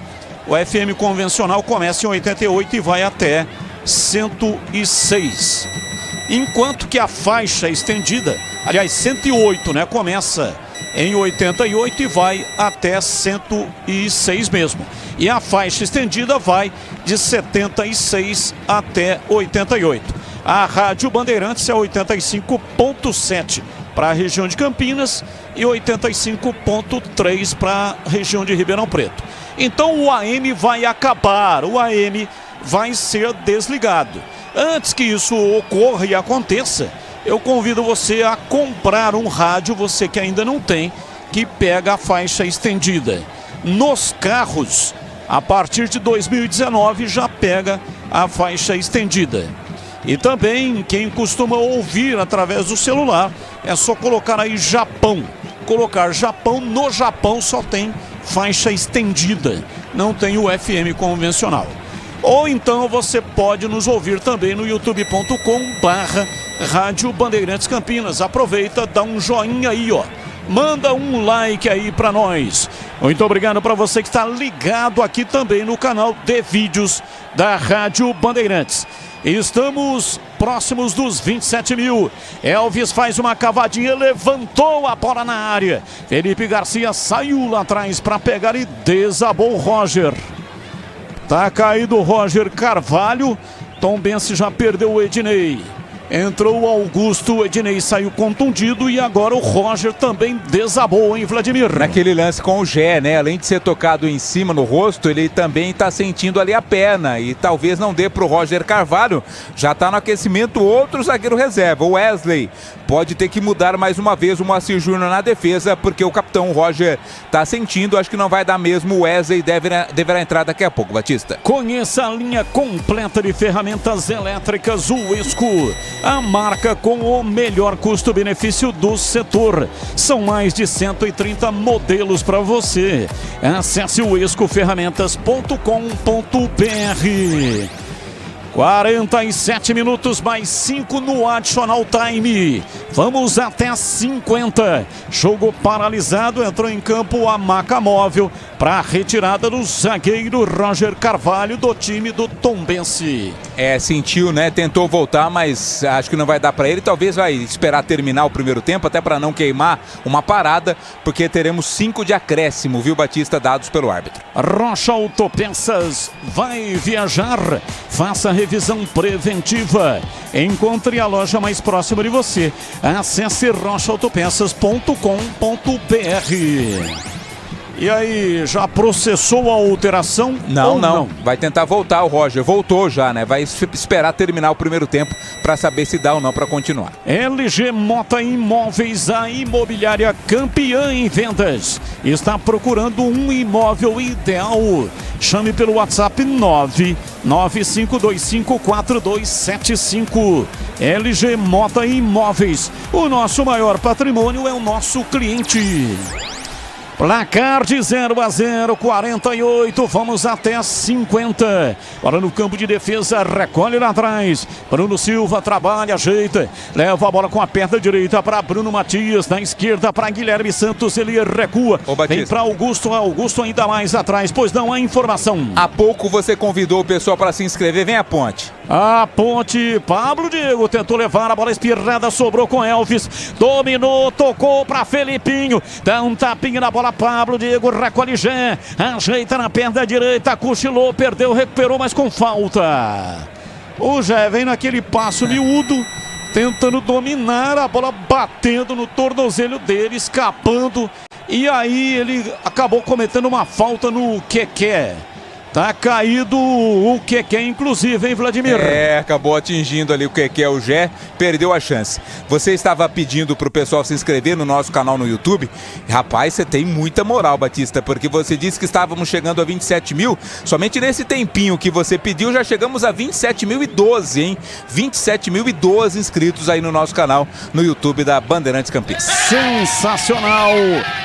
O FM convencional começa em 88 e vai até 106. Enquanto que a faixa estendida, aliás 108, né? Começa em 88 e vai até 106 mesmo. E a faixa estendida vai de 76 até 88. A Rádio Bandeirantes é 85.7 para a região de Campinas e 85.3 para a região de Ribeirão Preto. Então o AM vai acabar, o AM vai ser desligado. Antes que isso ocorra e aconteça, eu convido você a comprar um rádio, você que ainda não tem, que pega a faixa estendida. Nos carros, a partir de 2019 já pega a faixa estendida. E também quem costuma ouvir através do celular, é só colocar aí Japão. Colocar Japão, no Japão só tem faixa estendida. não tem o FM convencional. Ou então você pode nos ouvir também no youtube.com/Rádio Bandeirantes Campinas. Aproveita, dá um joinha aí, ó. Manda um like aí pra nós. Muito obrigado para você que está ligado aqui também no canal de vídeos da Rádio Bandeirantes. Estamos próximos dos 27 mil. Elvis faz uma cavadinha, levantou a bola na área. Felipe Garcia saiu lá atrás para pegar e desabou o Roger. Tá caído o Roger Carvalho. Tombense já perdeu o Ednei. Entrou o Augusto, o Ednei saiu contundido e agora o Roger também desabou, hein, Vladimir? Naquele lance com o Gé, né? Além de ser tocado em cima no rosto, ele também tá sentindo ali a perna e talvez não dê pro Roger Carvalho. Já tá no aquecimento outro zagueiro reserva, o Wesley. Pode ter que mudar mais uma vez o Moacir Júnior na defesa, porque o capitão Roger tá sentindo, acho que não vai dar mesmo. O Wesley deverá entrar daqui a pouco, Batista. Conheça a linha completa de ferramentas elétricas Uesco. A marca com o melhor custo-benefício do setor. São mais de 130 modelos para você. Acesse o escoferramentas.com.br. 47 minutos mais 5 no additional time. Vamos até 50. Jogo paralisado, entrou em campo a maca móvel para a retirada do zagueiro Roger Carvalho do time do Tombense. Sentiu, né? Tentou voltar, mas acho que não vai dar para ele. Talvez vai esperar terminar o primeiro tempo, até para não queimar uma parada, porque teremos 5 de acréscimo, viu, Batista, dados pelo árbitro. Rocha Autopeças vai viajar. Faça revisão preventiva. Encontre a loja mais próxima de você. Acesse rochaautopeças.com.br. E aí, já processou a alteração? Não. Vai tentar voltar o Roger. Voltou já, né? Vai esperar terminar o primeiro tempo para saber se dá ou não para continuar. LG Mota Imóveis, a imobiliária campeã em vendas. Está procurando um imóvel ideal. Chame pelo WhatsApp 995254275. LG Mota Imóveis. O nosso maior patrimônio é o nosso cliente. Placar de 0-0, 48, vamos até 50. Agora no campo de defesa, recolhe lá atrás. Bruno Silva trabalha, ajeita, leva a bola com a perna direita para Bruno Matias, na esquerda para Guilherme Santos, ele recua. Vem para Augusto ainda mais atrás, pois não há informação. Há pouco você convidou o pessoal para se inscrever, vem a Ponte. A Ponte, Pablo Diego tentou levar a bola espirrada, sobrou com Elvis, dominou, tocou para Felipinho, dá um tapinha na bola, Pablo Diego recolhe Gé, ajeita na perna direita, cochilou, perdeu, recuperou, mas com falta. O Gé vem naquele passo miúdo, tentando dominar, a bola batendo no tornozelo dele, escapando, e aí ele acabou cometendo uma falta no Keké. Tá caído o Keké, inclusive, hein, Vladimir? Acabou atingindo ali o Keké, o Gé, perdeu a chance. Você estava pedindo pro pessoal se inscrever no nosso canal no YouTube. Rapaz, você tem muita moral, Batista, porque você disse que estávamos chegando a 27 mil. Somente nesse tempinho que você pediu, já chegamos a 27.012, hein? 27.012 inscritos aí no nosso canal no YouTube da Bandeirantes Campinas. Sensacional!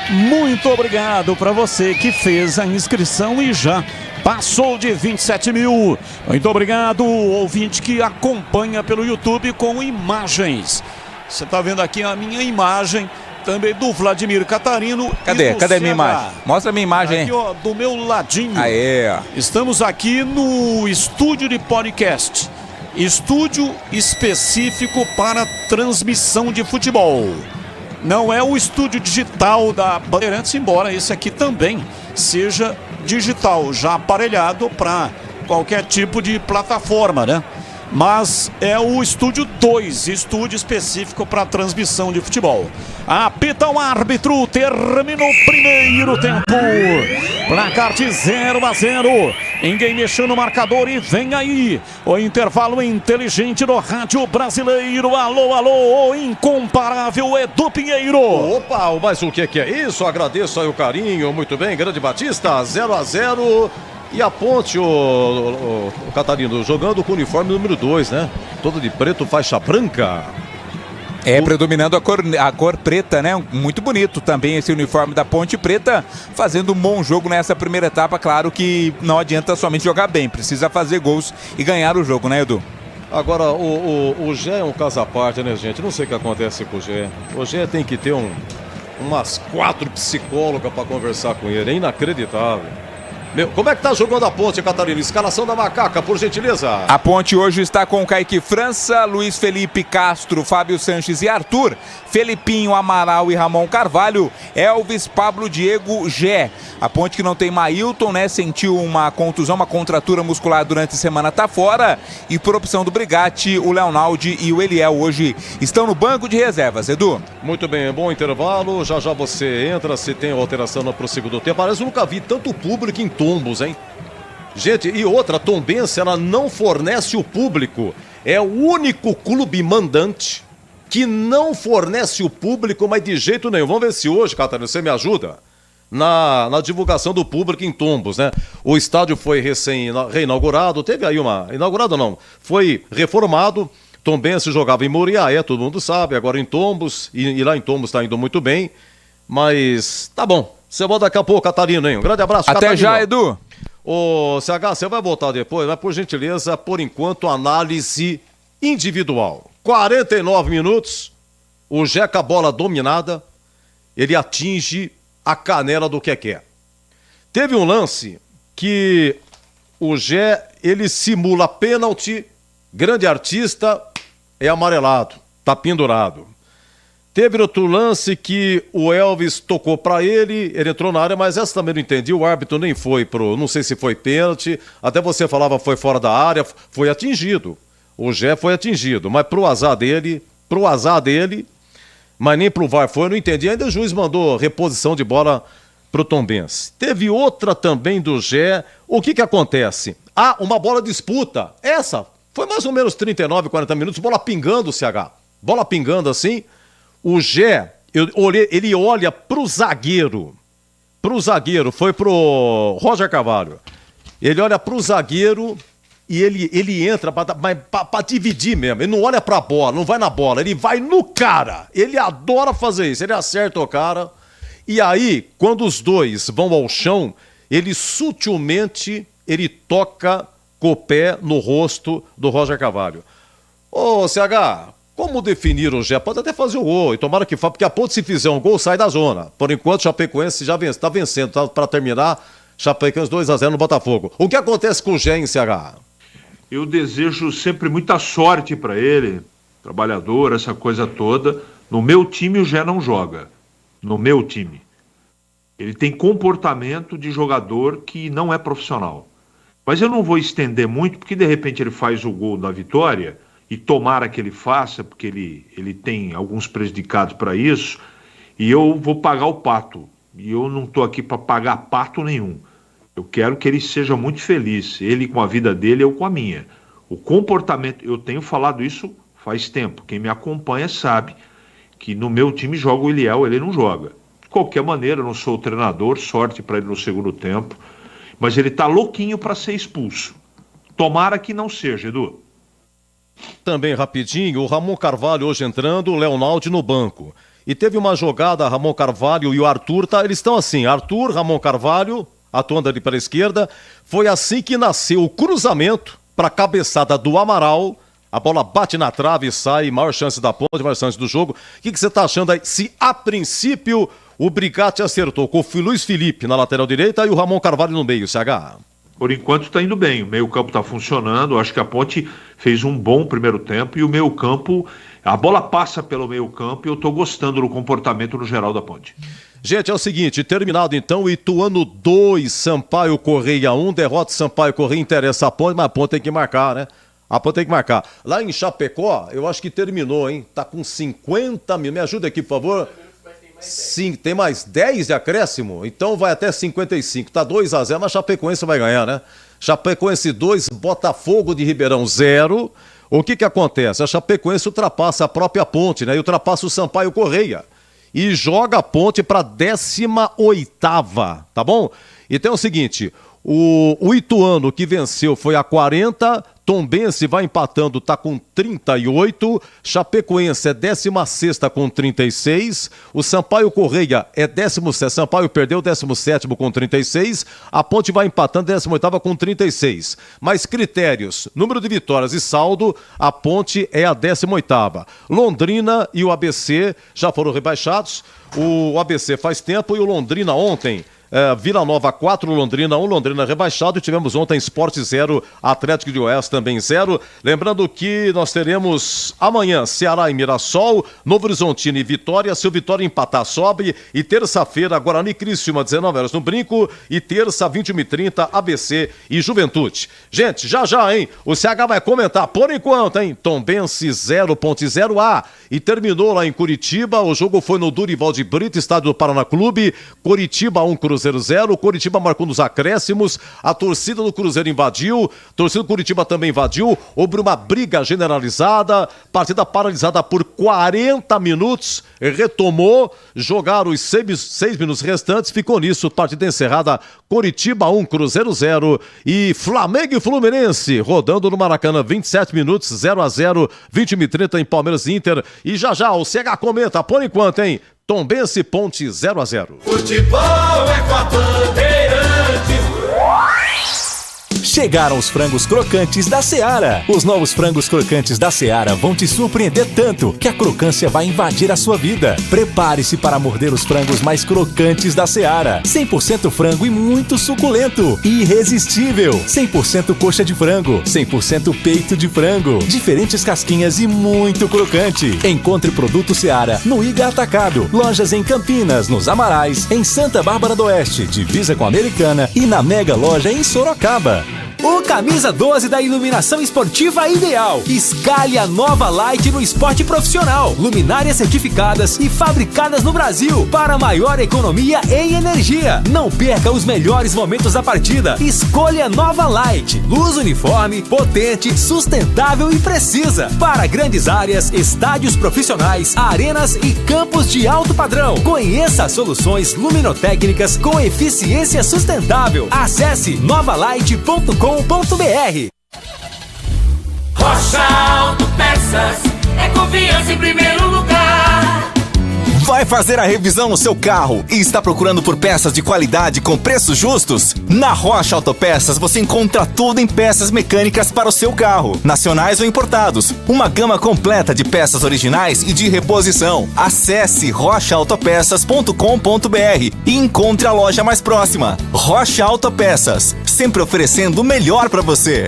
Muito obrigado para você que fez a inscrição e já passou de 27 mil. Muito obrigado, ouvinte que acompanha pelo YouTube com imagens. Você está vendo aqui a minha imagem, também do Vladimir Catarino. Cadê a minha imagem? Mostra a minha imagem, aqui, ó, do meu ladinho. Aê, ó. Estamos aqui no estúdio de podcast. Estúdio específico para transmissão de futebol. Não é o estúdio digital da Bandeirantes, embora esse aqui também seja digital, já aparelhado para qualquer tipo de plataforma, né? Mas é o estúdio 2, estúdio específico para transmissão de futebol. Apita o árbitro, terminou o primeiro tempo. Placar de 0-0. Ninguém mexeu no marcador e vem aí o intervalo inteligente do rádio brasileiro. Alô, alô, o incomparável Edu Pinheiro. Opa, mas o que é isso? Agradeço aí o carinho, muito bem, grande Batista, 0-0. E a Ponte, o Catarino, jogando com o uniforme número 2, né? Todo de preto, faixa branca. Predominando a cor preta, né? Muito bonito também esse uniforme da Ponte Preta, fazendo um bom jogo nessa primeira etapa. Claro que não adianta somente jogar bem, precisa fazer gols e ganhar o jogo, né, Edu? Agora, o Gé é um caso à parte, né, gente? Não sei o que acontece com o Gé. O Gé tem que ter umas 4 psicólogas para conversar com ele. É inacreditável. Como é que tá jogando a Ponte, Catarina? Escalação da Macaca, por gentileza. A Ponte hoje está com Kaique França, Luiz Felipe Castro, Fábio Sanches e Arthur, Felipinho, Amaral e Ramon Carvalho, Elvis, Pablo, Diego, Gé. A Ponte que não tem Mailton, né? Sentiu uma contusão, uma contratura muscular durante a semana, tá fora. E por opção do Brigatti, o Leonaldi e o Eliel hoje estão no banco de reservas, Edu. Muito bem, bom intervalo. Já você entra, se tem alteração no segundo tempo. Parece que eu nunca vi tanto público em Tombos, hein? Gente, e outra, a Tombense, ela não fornece o público. É o único clube mandante que não fornece o público, mas de jeito nenhum. Vamos ver se hoje, Catarina, você me ajuda na divulgação do público em Tombos, né? O estádio foi reinaugurado, teve aí inaugurado não, foi reformado. Tombense jogava em Moriaé, todo mundo sabe, agora em Tombos, e lá em Tombos está indo muito bem, mas tá bom. Você volta daqui a pouco, Catarina, hein? Um grande abraço, Até Catarina. já, Edu. Ô, CH, você vai voltar depois, mas por gentileza, por enquanto, análise individual. 49 minutos, o Jeca, bola dominada, ele atinge a canela do Keké. Teve um lance que o Gé, ele simula pênalti, grande artista, é amarelado, tá pendurado. Teve outro lance que o Elvis tocou pra ele entrou na área, mas essa também não entendi, o árbitro nem foi não sei se foi pênalti, até você falava foi fora da área, foi atingido. O Gé foi atingido, mas pro azar dele, mas nem pro VAR foi, eu não entendi. Ainda o juiz mandou reposição de bola pro Tombense. Teve outra também do Gé, o que acontece? Uma bola disputa, essa foi mais ou menos 39, 40 minutos, bola pingando, CH, bola pingando assim. O Gé, ele olha pro zagueiro, foi pro Roger Carvalho. Ele olha pro zagueiro e ele entra pra dividir mesmo. Ele não olha pra bola, não vai na bola, ele vai no cara. Ele adora fazer isso, ele acerta o cara. E aí, quando os dois vão ao chão, ele sutilmente, ele toca com o pé no rosto do Roger Carvalho. Ô, CH... Como definir o Gé? Pode até fazer o gol, e tomara que faça, porque a Ponte, se fizer um gol, sai da zona. Por enquanto, o Chapecoense já está vencendo, tá? Para terminar, Chapecoense 2-0 no Botafogo. O que acontece com o Gé em CH? Eu desejo sempre muita sorte para ele, trabalhador, essa coisa toda. No meu time, o Gé não joga. No meu time. Ele tem comportamento de jogador que não é profissional. Mas eu não vou estender muito, porque de repente ele faz o gol da vitória... E tomara que ele faça, porque ele tem alguns prejudicados para isso, e eu vou pagar o pato. E eu não estou aqui para pagar pato nenhum. Eu quero que ele seja muito feliz, ele com a vida dele, eu com a minha. O comportamento, eu tenho falado isso faz tempo, quem me acompanha sabe que no meu time joga o Eliel, ele não joga. De qualquer maneira, eu não sou o treinador, sorte para ele no segundo tempo, mas ele está louquinho para ser expulso. Tomara que não seja, Edu. Também rapidinho, o Ramon Carvalho hoje entrando, o Leonaldi no banco. E teve uma jogada, Ramon Carvalho e o Arthur, eles estão assim, Arthur, Ramon Carvalho, atuando ali pela esquerda. Foi assim que nasceu o cruzamento para a cabeçada do Amaral. A bola bate na trave e sai, maior chance da Ponte, maior chance do jogo. O que você está achando aí? Se a princípio o Brigatti acertou com o Luiz Felipe na lateral direita e o Ramon Carvalho no meio, CH? Por enquanto está indo bem, o meio-campo está funcionando, acho que a Ponte fez um bom primeiro tempo e o meio-campo, a bola passa pelo meio-campo e eu estou gostando do comportamento no geral da Ponte. Gente, é o seguinte, terminado então, Ituano 2, Sampaio Correia 1, derrota Sampaio Correia, interessa a Ponte, mas a Ponte tem que marcar, né? A Ponte tem que marcar. Lá em Chapecó, eu acho que terminou, hein? Tá com 50 mil, me ajuda aqui, por favor. Sim, tem mais 10 de acréscimo, então vai até 55, tá 2-0, mas Chapecoense vai ganhar, né? Chapecoense 2, Botafogo de Ribeirão 0. O que acontece? A Chapecoense ultrapassa a própria Ponte, né? E ultrapassa o Sampaio Correia e joga a Ponte para 18ª, tá bom? Então é o seguinte, O Ituano, que venceu, foi a 40. Tombense vai empatando, está com 38. Chapecoense é 16ª com 36. O Sampaio Correia é 17º. Sampaio perdeu 17º com 36. A Ponte vai empatando, 18ª com 36. Mas critérios, número de vitórias e saldo, a Ponte é a 18ª. Londrina e o ABC já foram rebaixados. O ABC faz tempo e o Londrina ontem. Vila Nova 4, Londrina 1, Londrina rebaixado, e tivemos ontem Sport 0, Atlético de Oeste também 0. Lembrando que nós teremos amanhã Ceará e Mirassol, Novo Horizontino e Vitória. Se o Vitória empatar, sobe. E terça-feira, Guarani e Criciúma, 19 horas no Brinco. E terça, 21h30, ABC e Juventude. Gente, já, hein? O CH vai comentar por enquanto, hein? Tombense 0.0A. E terminou lá em Curitiba. O jogo foi no Durival de Brito, estádio do Paraná Clube. Curitiba 1, Cruzeiro 0, o Coritiba marcou nos acréscimos, a torcida do Cruzeiro invadiu, a torcida do Curitiba também invadiu, houve uma briga generalizada, partida paralisada por 40 minutos, retomou, jogaram os 6 minutos restantes, ficou nisso, partida encerrada, Coritiba 1, Cruzeiro 0 e Flamengo e Fluminense, rodando no Maracanã, 27 minutos, 0-0, 20h30 em Palmeiras e Inter, e já, o CH comenta, por enquanto, hein? Tombense Ponte 0-0. Futebol é com a Bandeirantes. Chegaram os frangos crocantes da Seara. Os novos frangos crocantes da Seara vão te surpreender tanto que a crocância vai invadir a sua vida. Prepare-se para morder os frangos mais crocantes da Seara. 100% frango e muito suculento. Irresistível. 100% coxa de frango. 100% peito de frango. Diferentes casquinhas e muito crocante. Encontre produto Seara no Iga Atacado. Lojas em Campinas, nos Amarais, em Santa Bárbara do Oeste, divisa com a Americana e na Mega Loja em Sorocaba. O Camisa 12 da Iluminação Esportiva Ideal. Escalhe a nova Light no esporte profissional. Luminárias certificadas e fabricadas no Brasil para maior economia em energia. Não perca os melhores momentos da partida. Escolha a nova Light. Luz uniforme, potente, sustentável e precisa. Para grandes áreas, estádios profissionais, arenas e campos de alto padrão. Conheça as soluções luminotécnicas com eficiência sustentável. Acesse novalight.com.br. Rocha Autopeças é confiança em primeiro lugar. Vai fazer a revisão no seu carro e está procurando por peças de qualidade com preços justos? Na Rocha Autopeças você encontra tudo em peças mecânicas para o seu carro, nacionais ou importados. Uma gama completa de peças originais e de reposição. Acesse rochaautopeças.com.br e encontre a loja mais próxima. Rocha Autopeças, sempre oferecendo o melhor para você.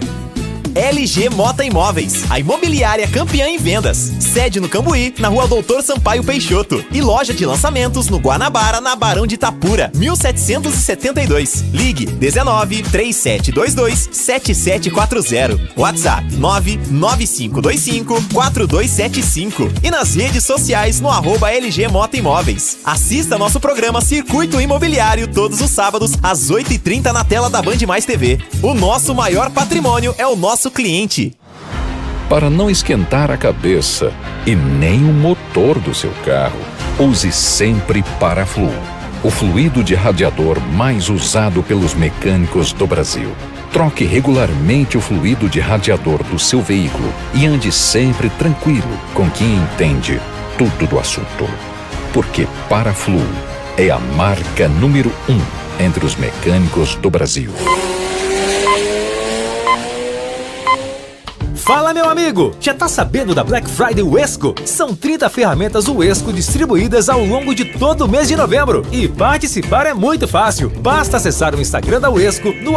LG Mota Imóveis, a imobiliária campeã em vendas. Sede no Cambuí, na Rua Doutor Sampaio Peixoto. E loja de lançamentos no Guanabara, na Barão de Itapura, 1772. Ligue 19 3722 7740. WhatsApp 99525 4275. E nas redes sociais no @LG Mota Imóveis. Assista nosso programa Circuito Imobiliário todos os sábados às 8h30 na tela da Band Mais TV. O nosso maior patrimônio é o nosso cliente. Para não esquentar a cabeça e nem o motor do seu carro, use sempre Paraflu, o fluido de radiador mais usado pelos mecânicos do Brasil. Troque regularmente o fluido de radiador do seu veículo e ande sempre tranquilo com quem entende tudo do assunto. Porque Paraflu é a marca número 1 entre os mecânicos do Brasil. Fala, meu amigo! Já tá sabendo da Black Friday Uesco? São 30 ferramentas Uesco distribuídas ao longo de todo o mês de novembro. E participar é muito fácil. Basta acessar o Instagram da Uesco no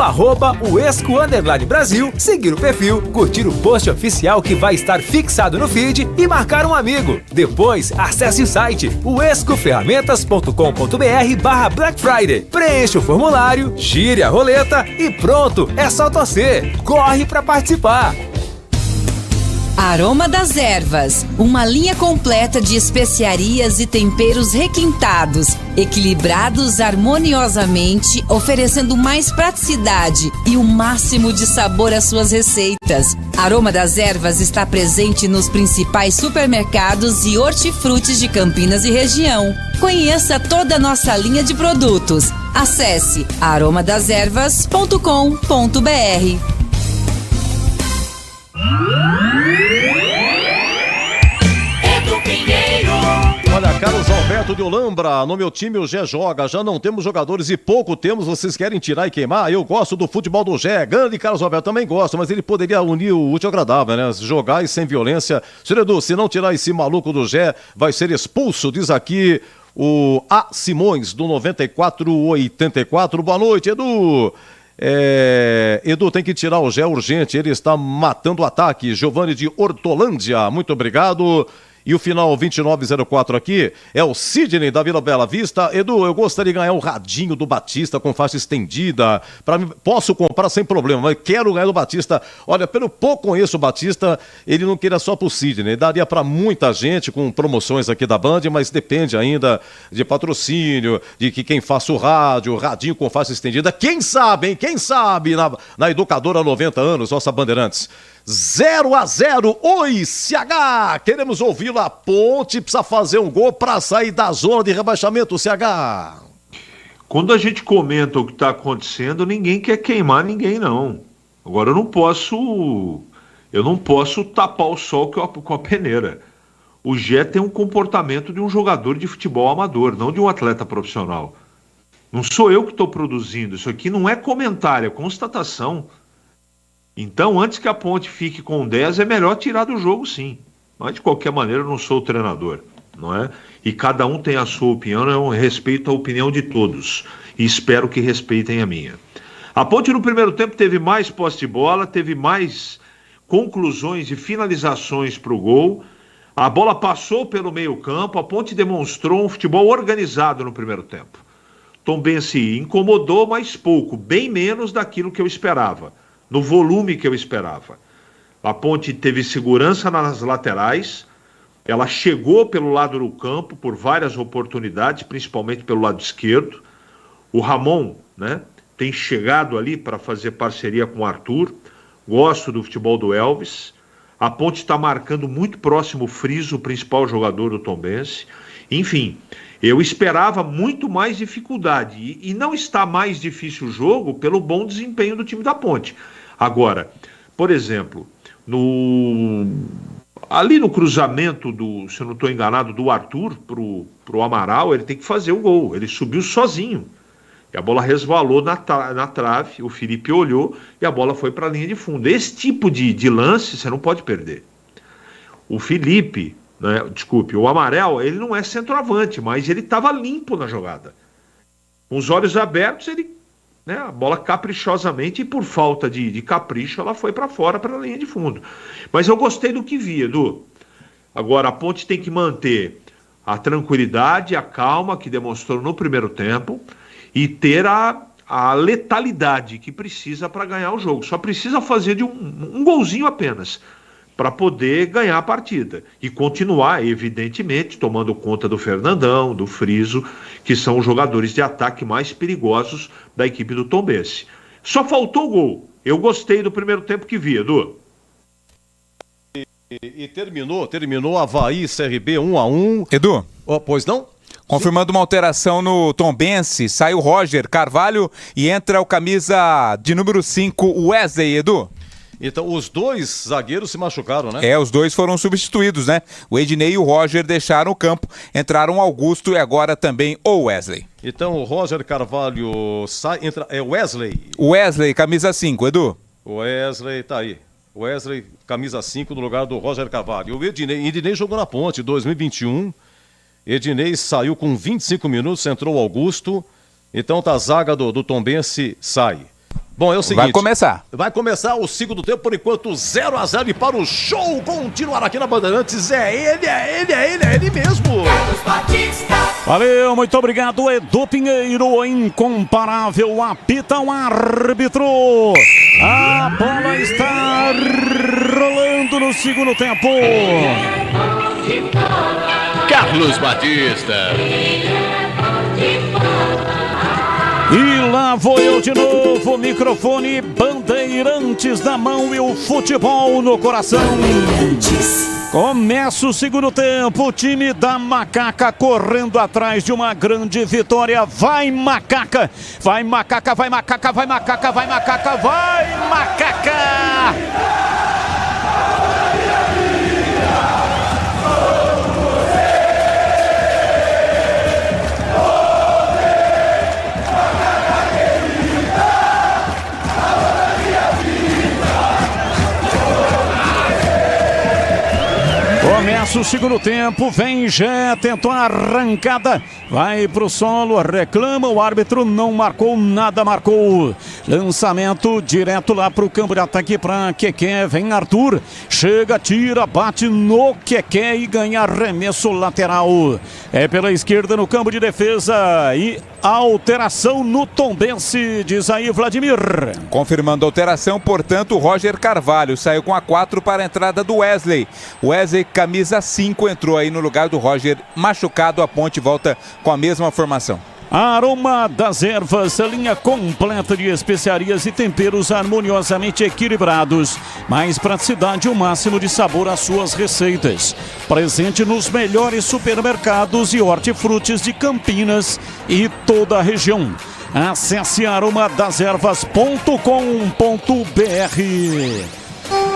@Uesco_Brasil, seguir o perfil, curtir o post oficial que vai estar fixado no feed e marcar um amigo. Depois, acesse o site uescoferramentas.com.br/Black Friday. Preencha o formulário, gire a roleta e pronto! É só torcer. Corre pra participar! Aroma das Ervas, uma linha completa de especiarias e temperos requintados, equilibrados harmoniosamente, oferecendo mais praticidade e o máximo de sabor às suas receitas. Aroma das Ervas está presente nos principais supermercados e hortifrutis de Campinas e região. Conheça toda a nossa linha de produtos. Acesse aromadeservas.com.br. Olha, Carlos Alberto de Olambra, no meu time o Gé joga, já não temos jogadores e pouco temos, vocês querem tirar e queimar? Eu gosto do futebol do Gé, grande Carlos Alberto, também gosto, mas ele poderia unir o útil ao agradável, né? Jogar e sem violência. Senhor Edu, se não tirar esse maluco do Gé, vai ser expulso, diz aqui o A. Simões, do 9484. Boa noite, Edu. Edu, tem que tirar o Gé urgente, ele está matando o ataque. Giovanni de Hortolândia, muito obrigado. E o final 2904 aqui é o Sidney da Vila Bela Vista. Edu, eu gostaria de ganhar um radinho do Batista com faixa estendida. Posso comprar sem problema, mas quero ganhar do Batista. Olha, pelo pouco conheço o Batista, ele não queria só pro Sidney. Daria para muita gente com promoções aqui da Band, mas depende ainda de patrocínio, de que quem faça o radinho com faixa estendida. Quem sabe, hein? Quem sabe na Educadora 90 anos, nossa Bandeirantes. 0-0, oi CH, queremos ouvi-la. Ponte precisa fazer um gol para sair da zona de rebaixamento, CH. Quando a gente comenta o que está acontecendo, ninguém quer queimar ninguém, não. Agora eu não posso tapar o sol com a peneira. O Gé tem um comportamento de um jogador de futebol amador, não de um atleta profissional. Não sou eu que estou produzindo, isso aqui não é comentário, é constatação. Então, antes que a Ponte fique com 10, é melhor tirar do jogo, sim. Mas, de qualquer maneira, eu não sou o treinador, não é? E cada um tem a sua opinião, eu respeito a opinião de todos. E espero que respeitem a minha. A Ponte, no primeiro tempo, teve mais posse de bola, teve mais conclusões e finalizações para o gol. A bola passou pelo meio-campo, a Ponte demonstrou um futebol organizado no primeiro tempo. Tombense incomodou, mas pouco, bem menos daquilo que eu esperava. No volume que eu esperava. A Ponte teve segurança nas laterais, ela chegou pelo lado do campo por várias oportunidades, principalmente pelo lado esquerdo. O Ramon, né, tem chegado ali para fazer parceria com o Arthur. Gosto do futebol do Elvis. A Ponte está marcando muito próximo o Friso, o principal jogador do Tombense. Enfim, eu esperava muito mais dificuldade e não está mais difícil o jogo pelo bom desempenho do time da Ponte. Agora, por exemplo, ali no cruzamento se eu não estou enganado, do Arthur pro Amaral, ele tem que fazer o gol. Ele subiu sozinho. E a bola resvalou na trave, o Felipe olhou e a bola foi para a linha de fundo. Esse tipo de lance você não pode perder. O Felipe, né, o Amaral, ele não é centroavante, mas ele estava limpo na jogada. Com os olhos abertos, né, a bola caprichosamente, e por falta de capricho, ela foi para fora, para a linha de fundo. Mas eu gostei do que vi, Edu. Agora, a Ponte tem que manter a tranquilidade, a calma que demonstrou no primeiro tempo e ter a letalidade que precisa para ganhar o jogo. Só precisa fazer de um golzinho apenas para poder ganhar a partida e continuar, evidentemente, tomando conta do Fernandão, do Friso, que são os jogadores de ataque mais perigosos da equipe do Tombense. Só faltou o gol. Eu gostei do primeiro tempo que vi, Edu. E terminou Avaí CRB 1-1. Edu? Pois não? Confirmando uma alteração no Tombense, sai o Roger Carvalho e entra o camisa de número 5, Wesley, Edu. Então, os dois zagueiros se machucaram, né? Os dois foram substituídos, né? O Ednei e o Roger deixaram o campo, entraram o Augusto e agora também o Wesley. Então, o Roger Carvalho sai, entra, Wesley. Wesley, camisa 5, Edu. Wesley, tá aí. Wesley, camisa 5 no lugar do Roger Carvalho. O Ednei jogou na Ponte, 2021. Ednei saiu com 25 minutos, entrou o Augusto. Então, tá a zaga do Tombense sai. Bom, é o seguinte... Vai começar o segundo tempo, por enquanto 0-0 e para o show continuar aqui na Bandeirantes. É ele mesmo. Valeu, muito obrigado, Edu Pinheiro, incomparável, apita o árbitro. A bola está rolando no segundo tempo. Carlos Batista. E lá vou eu de novo, microfone, Bandeirantes na mão e o futebol no coração. Começa o segundo tempo, o time da Macaca correndo atrás de uma grande vitória. Vai Macaca, vai Macaca, vai Macaca, vai Macaca, vai Macaca, vai Macaca! Começa o segundo tempo, vem Gé, tentou a arrancada, vai pro solo, reclama, o árbitro não marcou nada, marcou lançamento direto lá pro campo de ataque pra Keké, vem Arthur, chega, tira, bate no Keké e ganha arremesso lateral. É pela esquerda no campo de defesa e alteração no Tombense, diz aí Vladimir. Confirmando a alteração, portanto, o Roger Carvalho saiu com a 4 para a entrada do Wesley. Wesley, camisa 5, entrou aí no lugar do Roger machucado. A Ponte volta com a mesma formação. Aroma das Ervas, linha completa de especiarias e temperos harmoniosamente equilibrados. Mais praticidade e o máximo de sabor às suas receitas. Presente nos melhores supermercados e hortifrutis de Campinas e toda a região. Acesse aromadas-ervas.com.br.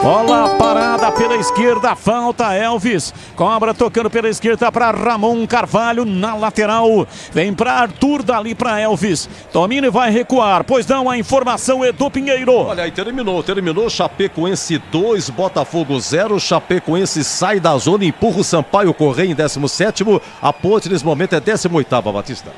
Bola parada pela esquerda, falta Elvis, cobra tocando pela esquerda para Ramon Carvalho na lateral, vem para Arthur, dali para Elvis, domina e vai recuar, pois não, a informação Edu Pinheiro. Olha aí, terminou, Chapecoense 2, Botafogo 0, Chapecoense sai da zona, empurra o Sampaio Correia em 17º, a Ponte nesse momento é 18ª, Batista.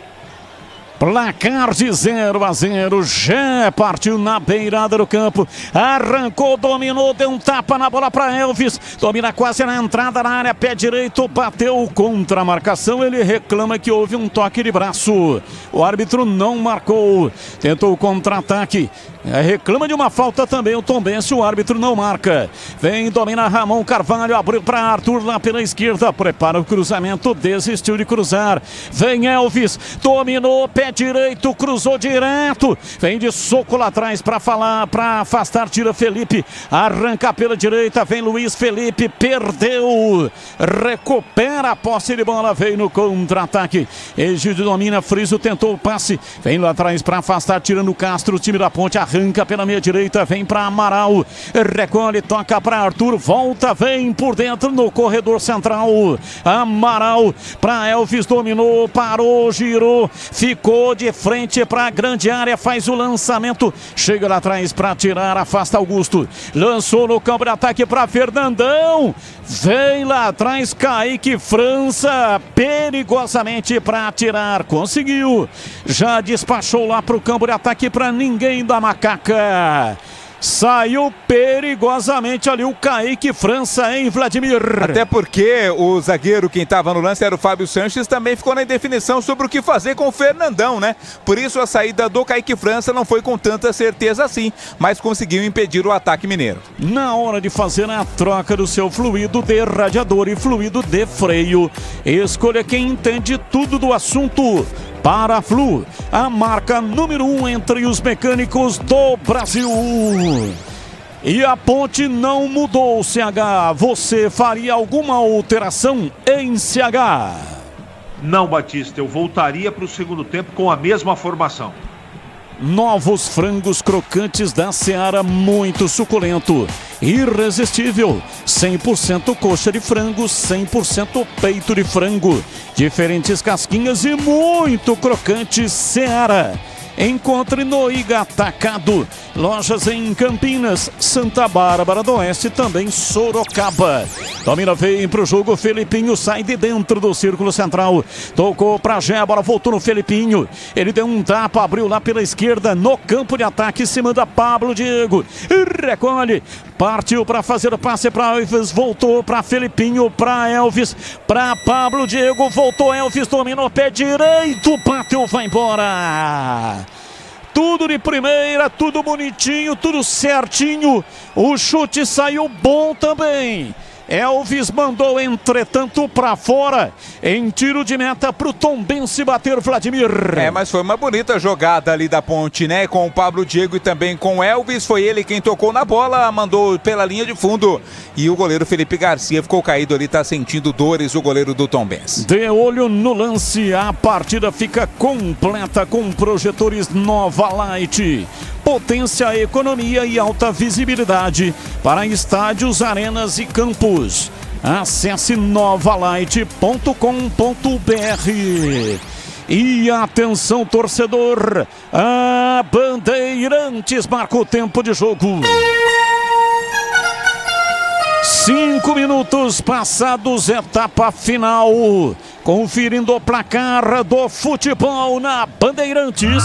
Placar de 0-0, já partiu na beirada do campo, arrancou, dominou, deu um tapa na bola para Elvis, domina quase na entrada na área, pé direito, bateu contra a marcação, ele reclama que houve um toque de braço, o árbitro não marcou, tentou o contra-ataque, reclama de uma falta também o Tombense, o árbitro não marca, vem, domina Ramon Carvalho, abriu para Arthur lá pela esquerda, prepara o cruzamento, desistiu de cruzar, vem Elvis, dominou, pé direito, cruzou direto, vem de soco lá atrás para afastar, tira Felipe, arranca pela direita, vem Luiz Felipe, perdeu, recupera a posse de bola, veio no contra-ataque, Egídio domina, Friso tentou o passe, vem lá atrás para afastar, tirando o Castro, o time da Ponte arranca pela meia direita, vem para Amaral, recolhe, toca para Arthur, volta, vem por dentro no corredor central, Amaral para Elvis, dominou, parou, girou, ficou de frente para a grande área, faz o lançamento, chega lá atrás para tirar, afasta Augusto, lançou no campo de ataque para Fernandão, vem lá atrás Kaique França, perigosamente para tirar, conseguiu, já despachou lá para o campo de ataque para ninguém da Macaca. Saiu perigosamente ali o Kaique França, hein, Vladimir? Até porque o zagueiro, quem estava no lance era o Fábio Sanches, também ficou na indefinição sobre o que fazer com o Fernandão, né? Por isso a saída do Kaique França não foi com tanta certeza assim, mas conseguiu impedir o ataque mineiro. Na hora de fazer a troca do seu fluido de radiador e fluido de freio, escolha quem entende tudo do assunto. Paraflu, a marca número 1 entre os mecânicos do Brasil. E a Ponte não mudou, CH. Você faria alguma alteração em CH? Não, Batista, eu voltaria para o segundo tempo com a mesma formação. Novos frangos crocantes da Seara, muito suculento, irresistível, 100% coxa de frango, 100% peito de frango, diferentes casquinhas e muito crocante Seara. Encontre no Iga Atacado, lojas em Campinas, Santa Bárbara do Oeste, também Sorocaba. Domina, vem pro jogo, Felipinho sai de dentro do círculo central, tocou pra Gé, a bola voltou no Felipinho, ele deu um tapa, abriu lá pela esquerda, no campo de ataque, se manda Pablo Diego, recolhe, partiu para fazer o passe para Elvis, voltou para Felipinho, para Elvis, para Pablo Diego, voltou Elvis, dominou pé direito, bateu, vai embora. tudo de primeira, tudo bonitinho, tudo certinho. O chute saiu bom também. Elvis mandou, entretanto, para fora, em tiro de meta pro Tombense bater Vladimir. Mas foi uma bonita jogada ali da Ponte, né? Com o Pablo Diego e também com o Elvis. Foi ele quem tocou na bola, mandou pela linha de fundo. E o goleiro Felipe Garcia ficou caído ali, tá sentindo dores, o goleiro do Tombense. De olho no lance, a partida fica completa com projetores Nova Light. Potência, economia e alta visibilidade para estádios, arenas e campos. Acesse novalight.com.br. E atenção, torcedor, a Bandeirantes marca o tempo de jogo. 5 minutos passados, etapa final. Conferindo o placar do futebol na Bandeirantes.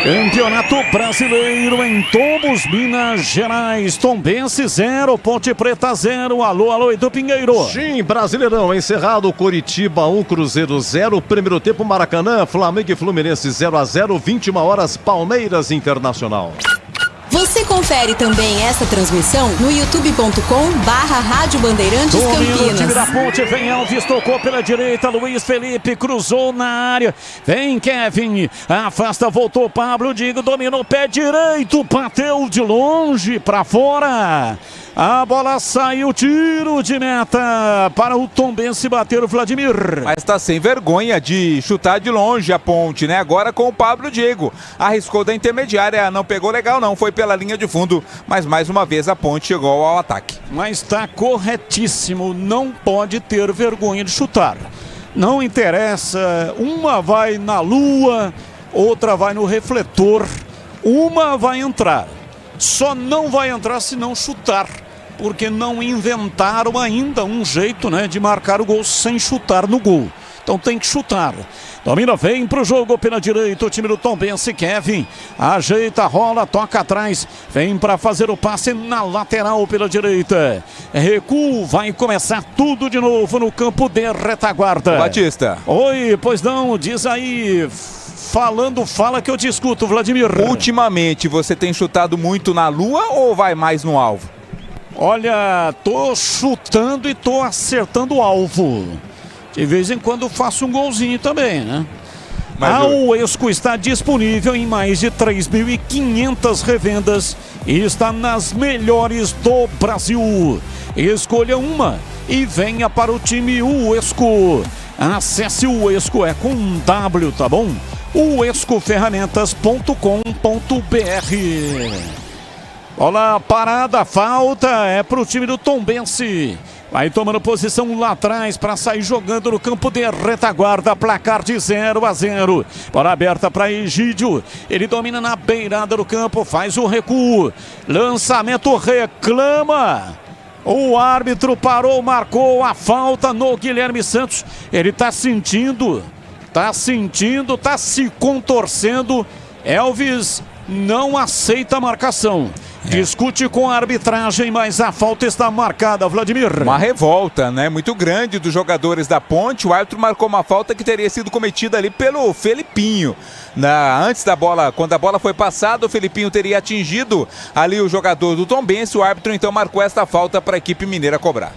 Campeonato Brasileiro em Tombos, Minas Gerais. Tombense 0, Ponte Preta 0. Alô, Edu Pinheiro. Sim, Brasileirão encerrado. Curitiba 1, Cruzeiro 0. Primeiro tempo, Maracanã, Flamengo e Fluminense 0-0. 21 horas, Palmeiras Internacional. Você confere também essa transmissão no youtube.com/Rádio Bandeirantes Campinas. O time da Ponte, vem Elvis, tocou pela direita, Luiz Felipe cruzou na área, vem Kevin, afasta, voltou Pablo Diego, dominou o pé direito, bateu de longe para fora. A bola saiu, tiro de meta para o Tombense bater o Vladimir. Mas tá sem vergonha de chutar de longe a Ponte, né? Agora com o Pablo Diego. Arriscou da intermediária, não pegou legal não, foi pela linha de fundo. Mas mais uma vez a Ponte chegou ao ataque. Mas tá corretíssimo, não pode ter vergonha de chutar. Não interessa, uma vai na lua, outra vai no refletor, uma vai entrar. Só não vai entrar se não chutar, porque não inventaram ainda um jeito, né, de marcar o gol sem chutar no gol. Então tem que chutar. Domina, vem pro jogo pela direita, o time do Tombense, Kevin. Ajeita, rola, toca atrás. Vem para fazer o passe na lateral pela direita. Recuo, vai começar tudo de novo no campo de retaguarda. Batista. Oi, pois não, diz aí... Fala que eu te escuto, Vladimir. Ultimamente, você tem chutado muito na lua ou vai mais no alvo? Olha, tô chutando e tô acertando o alvo. De vez em quando faço um golzinho também, né? O Esco está disponível em mais de 3.500 revendas e está nas melhores do Brasil. Escolha uma e venha para o time Uesco. Acesse o Uesco, é com um W, tá bom? uescoferramentas.com.br. Olha, parada, falta, é pro time do Tombense. Vai tomando posição lá atrás para sair jogando no campo de retaguarda. Placar de 0-0. Bola aberta para Egídio. Ele domina na beirada do campo, faz o recuo. Lançamento, reclama. O árbitro parou, marcou a falta no Guilherme Santos. Ele tá sentindo, tá se contorcendo. Elvis não aceita a marcação. Discute com a arbitragem, mas a falta está marcada, Vladimir. Uma revolta, né? Muito grande dos jogadores da Ponte. O árbitro marcou uma falta que teria sido cometida ali pelo Felipinho. Antes da bola, quando a bola foi passada, o Felipinho teria atingido ali o jogador do Tombense. O árbitro então marcou esta falta para a equipe mineira cobrar.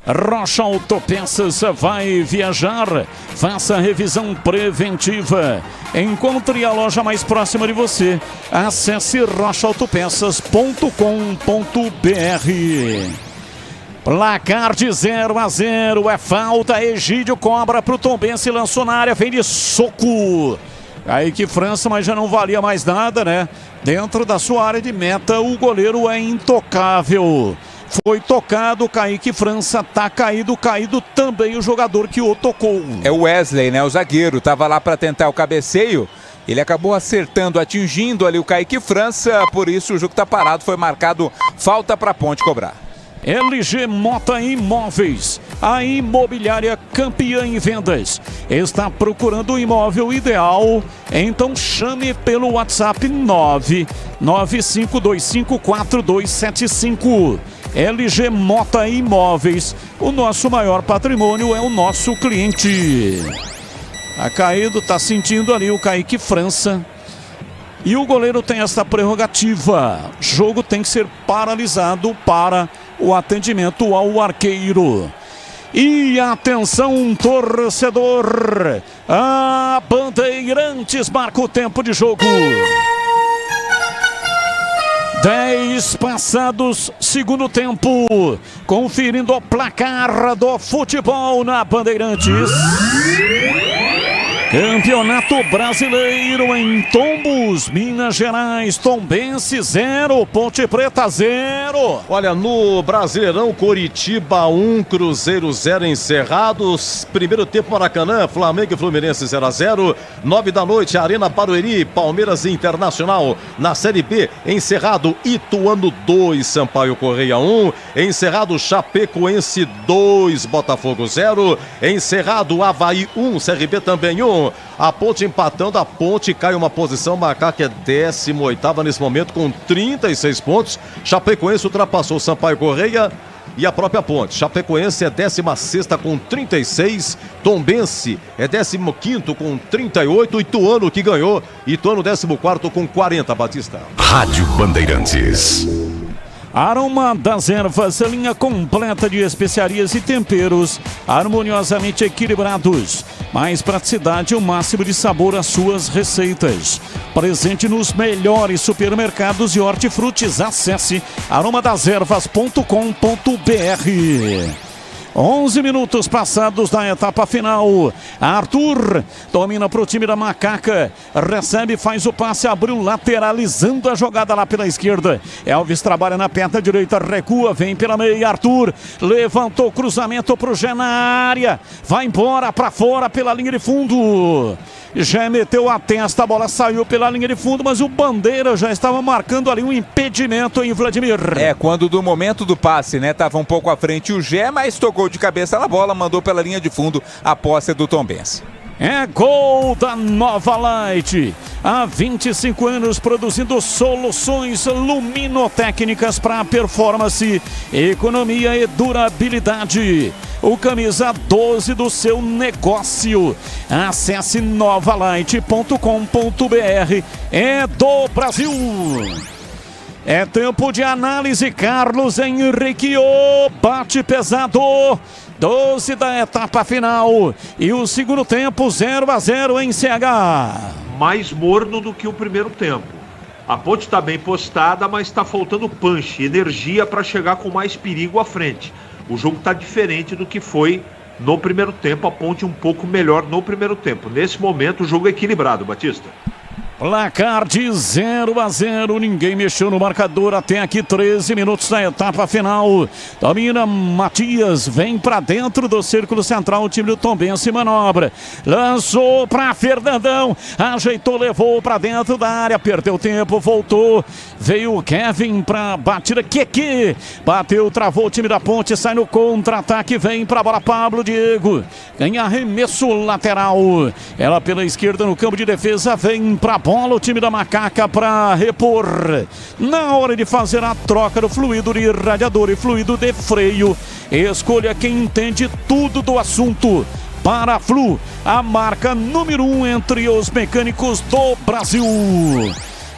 Rocha Autopeças vai viajar, faça a revisão preventiva. Encontre a loja mais próxima de você. Acesse rochaautopeças.com.br. Placar de 0-0, é falta. Egídio cobra para o Tombense, lançou na área, vem de soco. Aí que França, mas já não valia mais nada, né? Dentro da sua área de meta, o goleiro é intocável. Foi tocado, Kaique França tá caído também o jogador que o tocou. É o Wesley, né? O zagueiro, tava lá para tentar o cabeceio. Ele acabou acertando, atingindo ali o Kaique França, por isso o jogo tá parado, foi marcado falta para a Ponte cobrar. LG Mota Imóveis, a imobiliária campeã em vendas. Está procurando o imóvel ideal? Então chame pelo WhatsApp 995254275. LG Mota Imóveis, o nosso maior patrimônio é o nosso cliente. Tá caído, tá sentindo ali o Kaique França. E o goleiro tem essa prerrogativa. O jogo tem que ser paralisado para o atendimento ao arqueiro. E atenção, torcedor. A Bandeirantes marca o tempo de jogo. 10 passados, segundo tempo. Conferindo o placar do futebol na Bandeirantes. Campeonato Brasileiro em Tombos, Minas Gerais. Tombense 0, Ponte Preta 0. Olha, no Brasileirão, Coritiba 1, Cruzeiro 0 encerrados. Primeiro tempo, Maracanã, Flamengo e Fluminense 0-0. 9 da noite, Arena Barueri, Palmeiras e Internacional. Na Série B, encerrado Ituano 2, Sampaio Correia 1. Encerrado Chapecoense 2, Botafogo 0. Encerrado Avaí 1, CRB também 1. A Ponte empatando, a Ponte cai uma posição, Macaca é 18ª nesse momento com 36 pontos. Chapecoense ultrapassou Sampaio Correia e a própria Ponte. Chapecoense é 16ª com 36, Tombense é 15º com 38, Ituano que ganhou, Ituano 14º com 40, Batista. Rádio Bandeirantes. Aroma das Ervas, linha completa de especiarias e temperos harmoniosamente equilibrados. Mais praticidade e o máximo de sabor às suas receitas. Presente nos melhores supermercados e hortifrutis. Acesse aromadeservas.com.br. 11 minutos passados da etapa final. Arthur domina para o time da Macaca. Recebe, faz o passe, abriu lateralizando a jogada lá pela esquerda. Elvis trabalha na perna direita, recua, vem pela meia. Arthur levantou o cruzamento para o Gé na área. Vai embora para fora pela linha de fundo. Já meteu a testa, a bola saiu pela linha de fundo, mas o Bandeira já estava marcando ali um impedimento em Vladimir. Quando do momento do passe, né, estava um pouco à frente o Gé, mas tocou de cabeça na bola, mandou pela linha de fundo a posse do Tombense. É gol da Nova Light. Há 25 anos produzindo soluções luminotécnicas para performance, economia e durabilidade. O camisa 12 do seu negócio. Acesse novalight.com.br. É do Brasil. É tempo de análise. Carlos Henrique, o bate pesado. 12 da etapa final. E o segundo tempo 0-0 em CH. Mais morno do que o primeiro tempo. A Ponte está bem postada, mas está faltando punch, energia para chegar com mais perigo à frente. O jogo está diferente do que foi no primeiro tempo. A Ponte um pouco melhor no primeiro tempo. Nesse momento o jogo é equilibrado, Batista. Placar de 0-0, ninguém mexeu no marcador até aqui, 13 minutos da etapa final. Domina Matias, vem pra dentro do círculo central, o time do Tombense manobra. Lançou pra Fernandão, ajeitou, levou pra dentro da área, perdeu tempo, voltou. Veio o Kevin pra batida, Keke, bateu, travou o time da Ponte, sai no contra-ataque, vem pra bola Pablo Diego. Ganha arremesso lateral. Ela pela esquerda no campo de defesa, vem pra bola o time da Macaca para repor. Na hora de fazer a troca do fluido de radiador e fluido de freio, escolha quem entende tudo do assunto. Para a Flu, a marca número 1 entre os mecânicos do Brasil.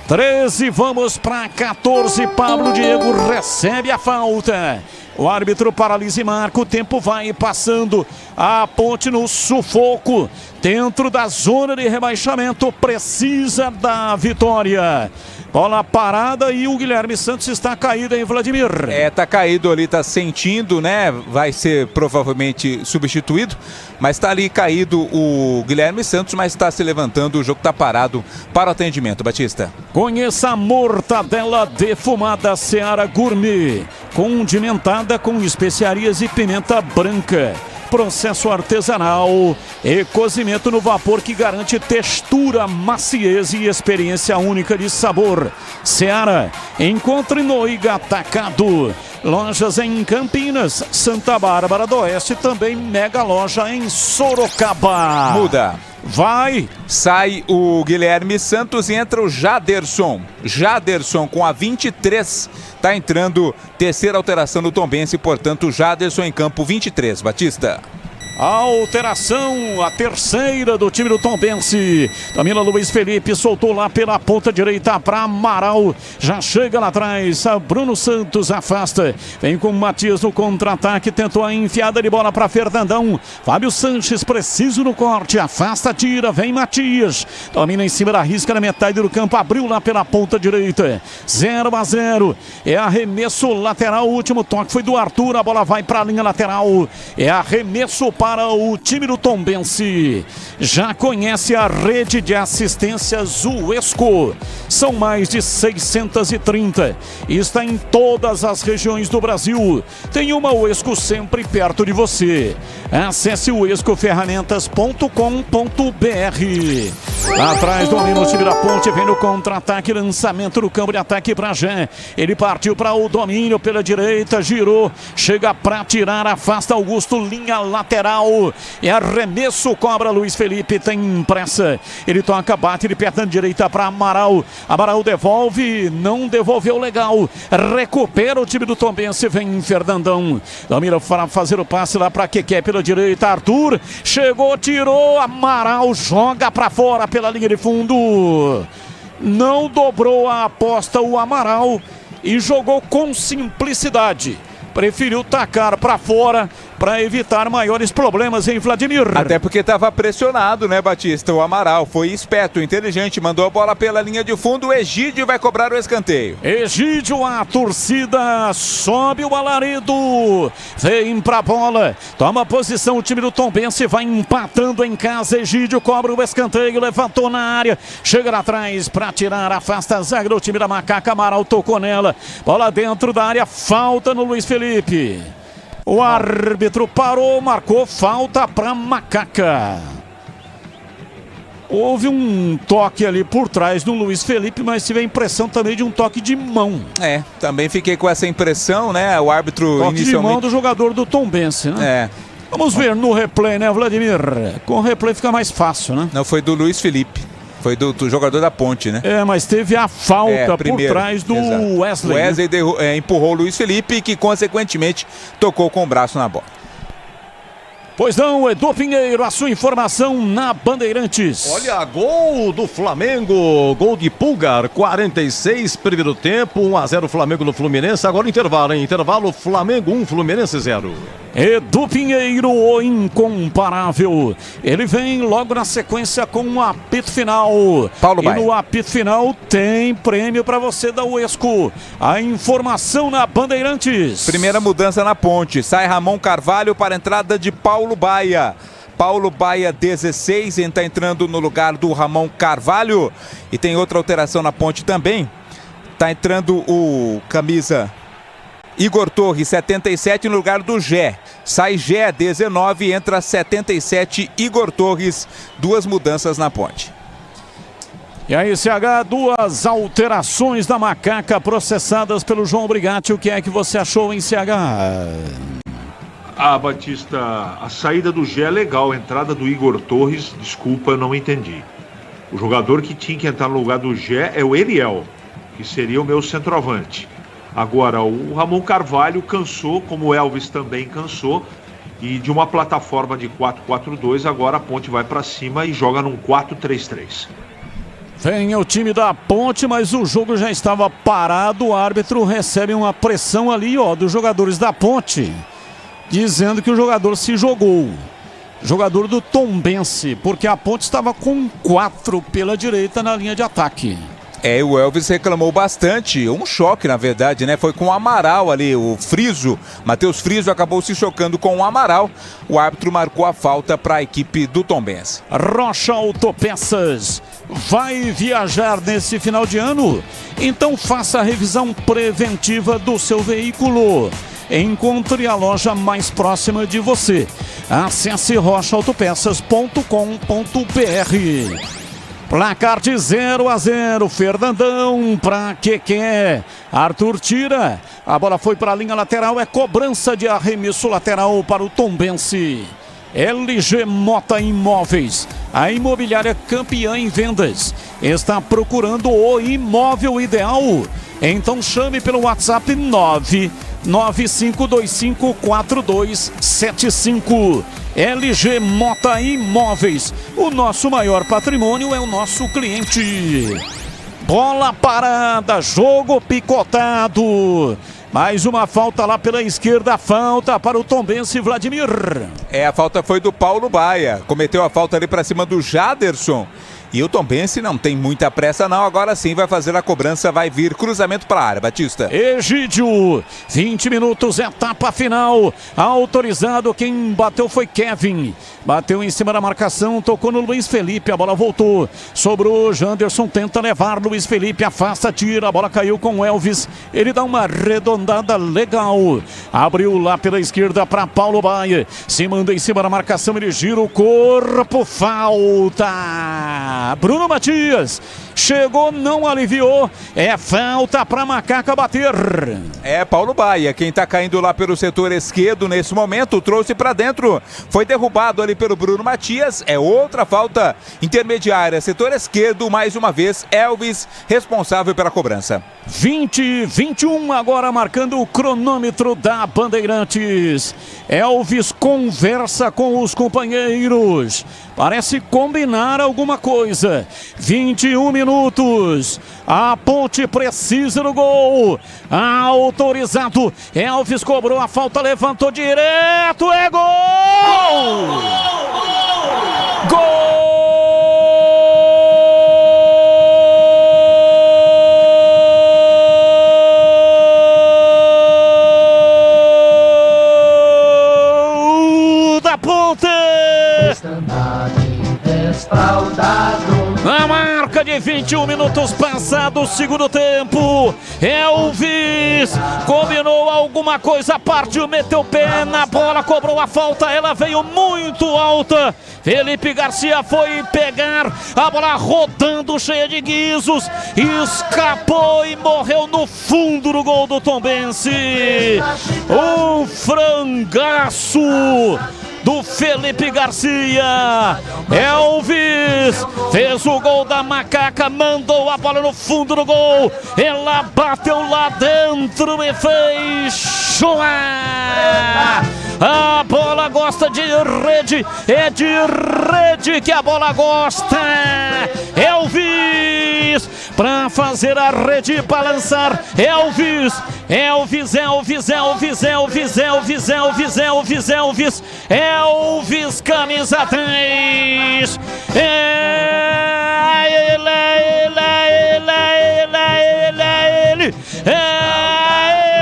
13, vamos para 14. Pablo Diego recebe a falta. O árbitro paralisa e marca, o tempo vai passando. A Ponte no sufoco, dentro da zona de rebaixamento, precisa da vitória. Bola parada e o Guilherme Santos está caído em Vladimir. Tá caído ali, tá sentindo, né? Vai ser provavelmente substituído, mas tá ali caído o Guilherme Santos, mas está se levantando, o jogo tá parado para o atendimento, Batista. Conheça a mortadela defumada Seara Gourmet, condimentada com especiarias e pimenta branca. Processo artesanal e cozimento no vapor que garante textura, maciez e experiência única de sabor. Seara, encontre no Atacado. Lojas em Campinas, Santa Bárbara do Oeste, também mega loja em Sorocaba. Muda. Vai. Sai o Guilherme Santos e entra o Jaderson. Jaderson com a 23. Tá entrando terceira alteração no Tombense, portanto, Jaderson em campo 23. Batista. Alteração, a terceira do time do Tombense. Domina Luiz Felipe, soltou lá pela ponta direita para Amaral. Já chega lá atrás, Bruno Santos afasta. Vem com o Matias no contra-ataque, tentou a enfiada de bola para Fernandão. Fábio Sanches preciso no corte, afasta, tira, vem Matias. Domina em cima da risca na metade do campo, abriu lá pela ponta direita. 0-0. É arremesso lateral, o último toque foi do Arthur, a bola vai para a linha lateral. É arremesso para o time do Tombense. Já conhece a rede de assistências Uesco. São mais de 630. Está em todas as regiões do Brasil. Tem uma Uesco sempre perto de você. Acesse uescoferramentas.com.br. Atrás domina o time da Ponte, vem no contra-ataque, lançamento do campo de ataque para Jean. Ele partiu para o domínio pela direita, girou, chega para tirar, afasta Augusto, linha lateral. É arremesso, cobra Luiz Felipe, tem pressa. Ele toca, bate de perna direita para Amaral. Amaral devolve, não devolveu legal. Recupera o time do Tombense, vem Fernandão. Domina para fazer o passe lá para Keké pela direita. Arthur chegou, tirou. Amaral joga para fora pela linha de fundo. Não dobrou a aposta o Amaral e jogou com simplicidade. Preferiu tacar para fora para evitar maiores problemas em Vladimir. Até porque estava pressionado, né, Batista? O Amaral foi esperto, inteligente, mandou a bola pela linha de fundo. O Egídio vai cobrar o escanteio. Egídio, a torcida sobe o alarido. Vem pra bola, toma posição o time do Tombense, vai empatando em casa. Egídio cobra o escanteio, levantou na área, chega lá atrás para tirar, afasta a zaga do time da Macaca. Amaral tocou nela, bola dentro da área, falta no Luiz Felipe. O árbitro parou, marcou falta para Macaca. Houve um toque ali por trás do Luiz Felipe, mas tive a impressão também de um toque de mão. É, também fiquei com essa impressão, né? O árbitro toque inicialmente... de mão do jogador do Tombense, né? É. Vamos ver no replay, né, Vladimir? Com o replay fica mais fácil, né? Não, foi do Luiz Felipe. Foi do jogador da Ponte, né? É, mas teve a falta por trás do Wesley. O Wesley empurrou o Luiz Felipe, que consequentemente tocou com o braço na bola. Pois não, Edu Pinheiro, a sua informação na Bandeirantes. Olha, gol do Flamengo, gol de Pulgar, 46, primeiro tempo, 1-0 Flamengo no Fluminense. Agora intervalo, hein? Intervalo, Flamengo 1, Fluminense 0. Edu Pinheiro, o incomparável. Ele vem logo na sequência com um apito final. Paulo e Baia. No apito final tem prêmio para você da Uesco. A informação na Bandeirantes. Primeira mudança na Ponte. Sai Ramon Carvalho para a entrada de Paulo Baia. Paulo Baia, 16, está entrando no lugar do Ramon Carvalho. E tem outra alteração na Ponte também. Está entrando o camisa Igor Torres, 77, no lugar do Gé. Sai Gé, 19, entra 77, Igor Torres. Duas mudanças na Ponte. E aí, CH, duas alterações da Macaca processadas pelo João Brigatti. O que é que você achou em CH? Ah, Batista, a saída do Gé é legal, a entrada do Igor Torres, desculpa, eu não entendi. O jogador que tinha que entrar no lugar do Gé é o Eliel, que seria o meu centroavante. Agora, o Ramon Carvalho cansou, como o Elvis também cansou, e de uma plataforma de 4-4-2, agora a Ponte vai para cima e joga num 4-3-3. Vem o time da Ponte, mas o jogo já estava parado, o árbitro recebe uma pressão ali, ó, dos jogadores da Ponte, dizendo que o jogador se jogou. Jogador do Tombense, porque a Ponte estava com 4 pela direita na linha de ataque. É, o Elvis reclamou bastante, um choque na verdade, né? Foi com o Amaral ali, o Friso, Matheus Friso acabou se chocando com o Amaral. O árbitro marcou a falta para a equipe do Tombense. Rocha Autopeças vai viajar nesse final de ano? Então faça a revisão preventiva do seu veículo. Encontre a loja mais próxima de você. Acesse rochaautopeças.com.br. Placar de 0-0, Fernandão para Keké. Arthur tira, a bola foi para a linha lateral, é cobrança de arremesso lateral para o Tombense. LG Mota Imóveis, a imobiliária campeã em vendas, está procurando o imóvel ideal. Então chame pelo WhatsApp 995254275. LG Mota Imóveis. O nosso maior patrimônio é o nosso cliente. Bola parada, jogo picotado. Mais uma falta lá pela esquerda, falta para o Tombense Vladimir. A falta foi do Paulo Baia. Cometeu a falta ali para cima do Jaderson. E o Tombense não tem muita pressa não, agora sim vai fazer a cobrança, vai vir cruzamento para a área, Batista. Egídio, 20 minutos, etapa final, autorizado, quem bateu foi Kevin, bateu em cima da marcação, tocou no Luiz Felipe, a bola voltou, sobrou, Janderson tenta levar, Luiz Felipe afasta, tira, a bola caiu com o Elvis, ele dá uma arredondada legal, abriu lá pela esquerda para Paulo Baia, se manda em cima da marcação, ele gira o corpo, falta. Bruno Matias chegou, não aliviou, é falta para Macaca bater. Paulo Baia, quem tá caindo lá pelo setor esquerdo nesse momento, trouxe para dentro, foi derrubado ali pelo Bruno Matias, é outra falta intermediária, setor esquerdo, mais uma vez, Elvis, responsável pela cobrança. 20-21 agora marcando o cronômetro da Bandeirantes. Elvis conversa com os companheiros, parece combinar alguma coisa. 21 minutos, a Ponte precisa do gol, autorizado, Elvis cobrou a falta, levantou direto, é gol! Gol! Na marca de 21 minutos passados, segundo tempo, Elvis combinou alguma coisa, partiu, meteu o pé na bola, cobrou a falta, ela veio muito alta. Felipe Garcia foi pegar a bola rodando, cheia de guizos, escapou e morreu no fundo do gol do Tombense. Um frangaço do Felipe Garcia. Elvis fez o gol da Macaca, mandou a bola no fundo do gol, ela bateu lá dentro e fez chorar. A bola gosta de rede, é de rede que a bola gosta. Elvis para fazer a rede balançar. Elvis, Elvis, Elvis, Elvis, Elvis, Elvis, Elvis, Elvis, Elvis, Elvis, camisa 10.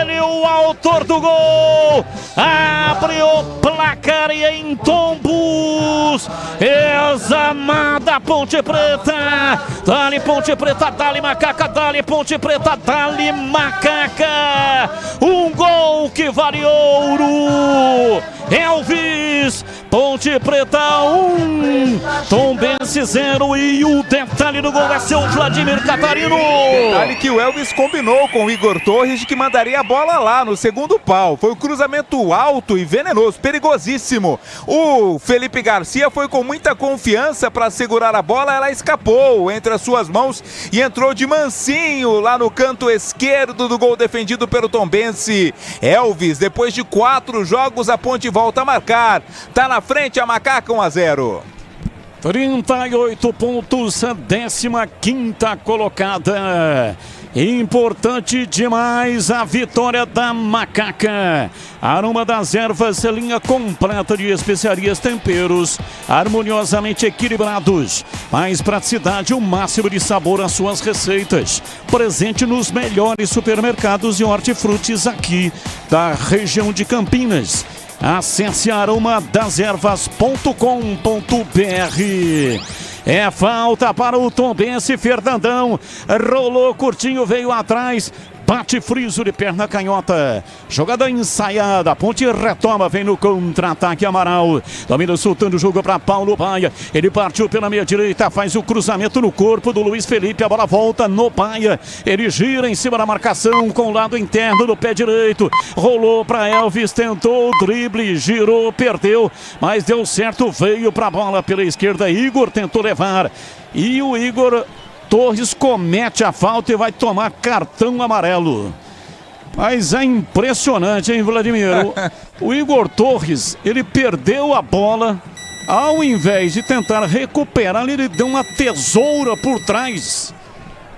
Ele, o autor do gol, abriu o placar e em tombos, examada Ponte Preta, dali Ponte Preta, dali Macaca, dali Ponte Preta, dali Macaca, um gol que vale ouro. Elvis, Ponte Preta 1, Tombense 0 e o detalhe do gol é seu Vladimir Catarino. Detalhe que o Elvis combinou com o Igor Torres de que mandaria a bola lá no segundo pau. Foi um cruzamento alto e venenoso, perigosíssimo. O Felipe Garcia foi com muita confiança para segurar a bola, ela escapou entre as suas mãos e entrou de mansinho lá no canto esquerdo do gol defendido pelo Tombense. Elvis, depois de 4 jogos, a Ponte volta a marcar. Tá na frente a Macaca 1-0. 38 pontos, a 15ª colocada. Importante demais a vitória da Macaca. Aroma das Ervas, linha completa de especiarias, temperos harmoniosamente equilibrados. Mais praticidade, o máximo de sabor às suas receitas. Presente nos melhores supermercados de hortifrutis aqui da região de Campinas. Acesse aromadazervas.com.br. É falta para o Tombense, Fernandão rolou curtinho, veio atrás, bate friso de perna canhota, jogada ensaiada, a Ponte retoma, vem no contra-ataque Amaral, domina soltando o jogo para Paulo Baia, ele partiu pela meia direita, faz o cruzamento no corpo do Luiz Felipe, a bola volta no Baia, ele gira em cima da marcação com o lado interno do pé direito, rolou para Elvis, tentou o drible, girou, perdeu, mas deu certo, veio para a bola pela esquerda, Igor tentou levar, e o Igor Torres comete a falta e vai tomar cartão amarelo. Mas é impressionante, hein, Vladimir? O Igor Torres, ele perdeu a bola. Ao invés de tentar recuperar, ele deu uma tesoura por trás.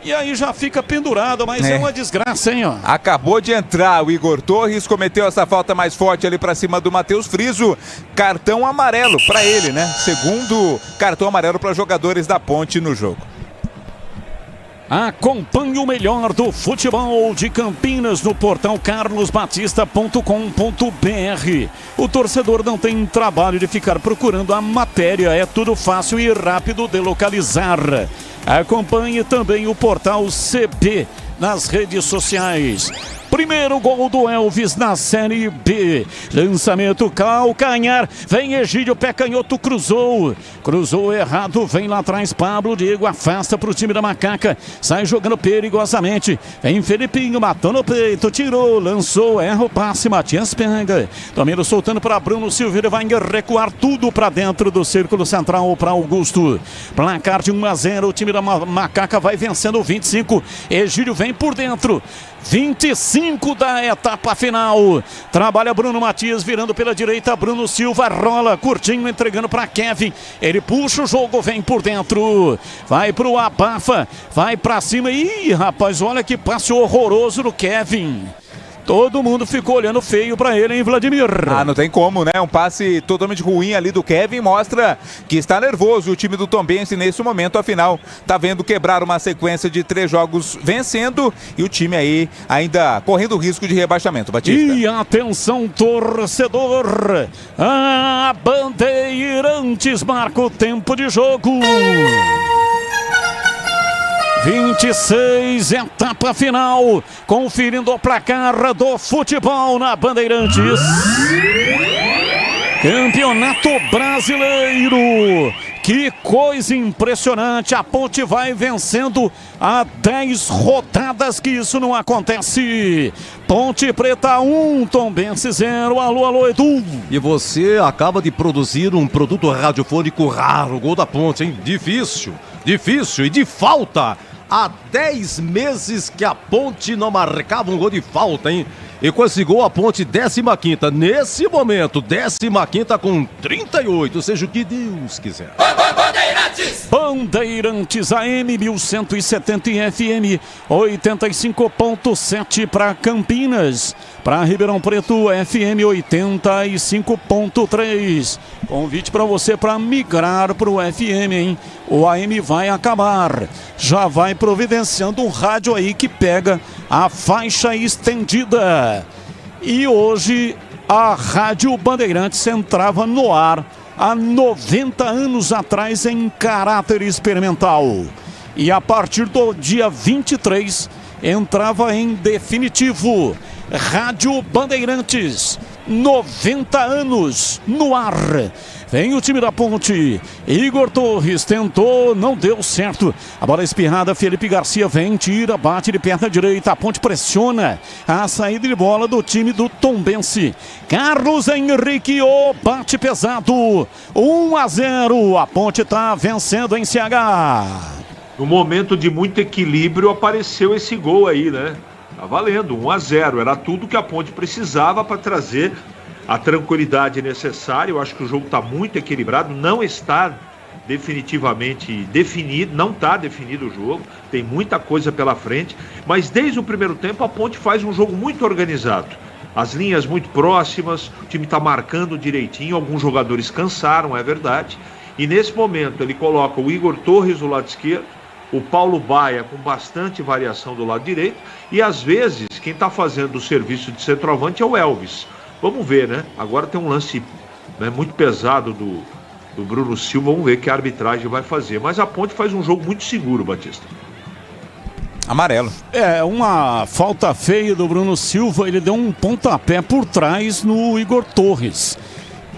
E aí já fica pendurado, mas é uma desgraça, hein, ó. Acabou de entrar o Igor Torres, cometeu essa falta mais forte ali pra cima do Matheus Friso. Cartão amarelo pra ele, né? Segundo cartão amarelo para jogadores da Ponte no jogo. Acompanhe o melhor do futebol de Campinas no portal carlosbatista.com.br. O torcedor não tem trabalho de ficar procurando a matéria, é tudo fácil e rápido de localizar. Acompanhe também o portal CB nas redes sociais. Primeiro gol do Elvis na Série B. Lançamento calcanhar. Vem Egídio, pé canhoto, cruzou. Cruzou errado, vem lá atrás Pablo Diego, afasta pro time da Macaca. Sai jogando perigosamente. Vem Felipinho, matou no peito, tirou, lançou, erra o passe, Matias pega. Domino soltando para Bruno Silveira, vai recuar tudo para dentro do círculo central para Augusto. Placar de 1-0, o time da Macaca vai vencendo 25. Egídio vem por dentro. 25 da etapa final. Trabalha Bruno Matias virando pela direita. Bruno Silva rola curtinho, entregando para Kevin. Ele puxa o jogo, vem por dentro. Vai pro Abafa, vai para cima. Ih, rapaz, olha que passe horroroso do Kevin. Todo mundo ficou olhando feio pra ele, hein, Vladimir? Não tem como, né? Um passe totalmente ruim ali do Kevin mostra que está nervoso o time do Tombense nesse momento. Afinal, tá vendo quebrar uma sequência de 3 jogos vencendo e o time aí ainda correndo risco de rebaixamento, Batista. E atenção, torcedor! A Bandeirantes marca o tempo de jogo. 26, etapa final, conferindo o placar do futebol na Bandeirantes. Campeonato Brasileiro. Que coisa impressionante, a Ponte vai vencendo há 10 rodadas que isso não acontece. Ponte Preta 1, Tombense 0, alô Edu. E você acaba de produzir um produto radiofônico raro, gol da Ponte, hein? Difícil e de falta. Há 10 meses que a Ponte não marcava um gol de falta, hein? E com esse gol a Ponte 15ª, nesse momento 15ª com 38, seja o que Deus quiser. Bandeirantes AM 1170 e FM 85.7 para Campinas. Para Ribeirão Preto, FM 85.3. Convite para você para migrar para o FM, hein? O AM vai acabar. Já vai providenciando um rádio aí que pega a faixa estendida. E hoje a Rádio Bandeirantes entrava no ar há 90 anos atrás em caráter experimental. E a partir do dia 23 entrava em definitivo. Rádio Bandeirantes, 90 anos no ar. Vem o time da Ponte. Igor Torres tentou, não deu certo. A bola espirrada, Felipe Garcia vem, tira, bate de perna direita. A Ponte pressiona a saída de bola do time do Tombense. Carlos Henrique, bate pesado. 1-0. A Ponte está vencendo em CH. No momento de muito equilíbrio apareceu esse gol aí, né? Tá valendo, 1-0. Era tudo que a Ponte precisava para trazer a tranquilidade necessária. Eu acho que o jogo está muito equilibrado, não está definitivamente definido, não está definido o jogo, tem muita coisa pela frente, mas desde o primeiro tempo a Ponte faz um jogo muito organizado. As linhas muito próximas, o time está marcando direitinho, alguns jogadores cansaram, é verdade, e nesse momento ele coloca o Igor Torres do lado esquerdo, o Paulo Baia com bastante variação do lado direito, e às vezes quem está fazendo o serviço de centroavante é o Elvis. Vamos ver, né? Agora tem um lance, né, muito pesado do Bruno Silva, vamos ver que a arbitragem vai fazer. Mas a Ponte faz um jogo muito seguro, Batista. Amarelo. É, uma falta feia do Bruno Silva, ele deu um pontapé por trás no Igor Torres.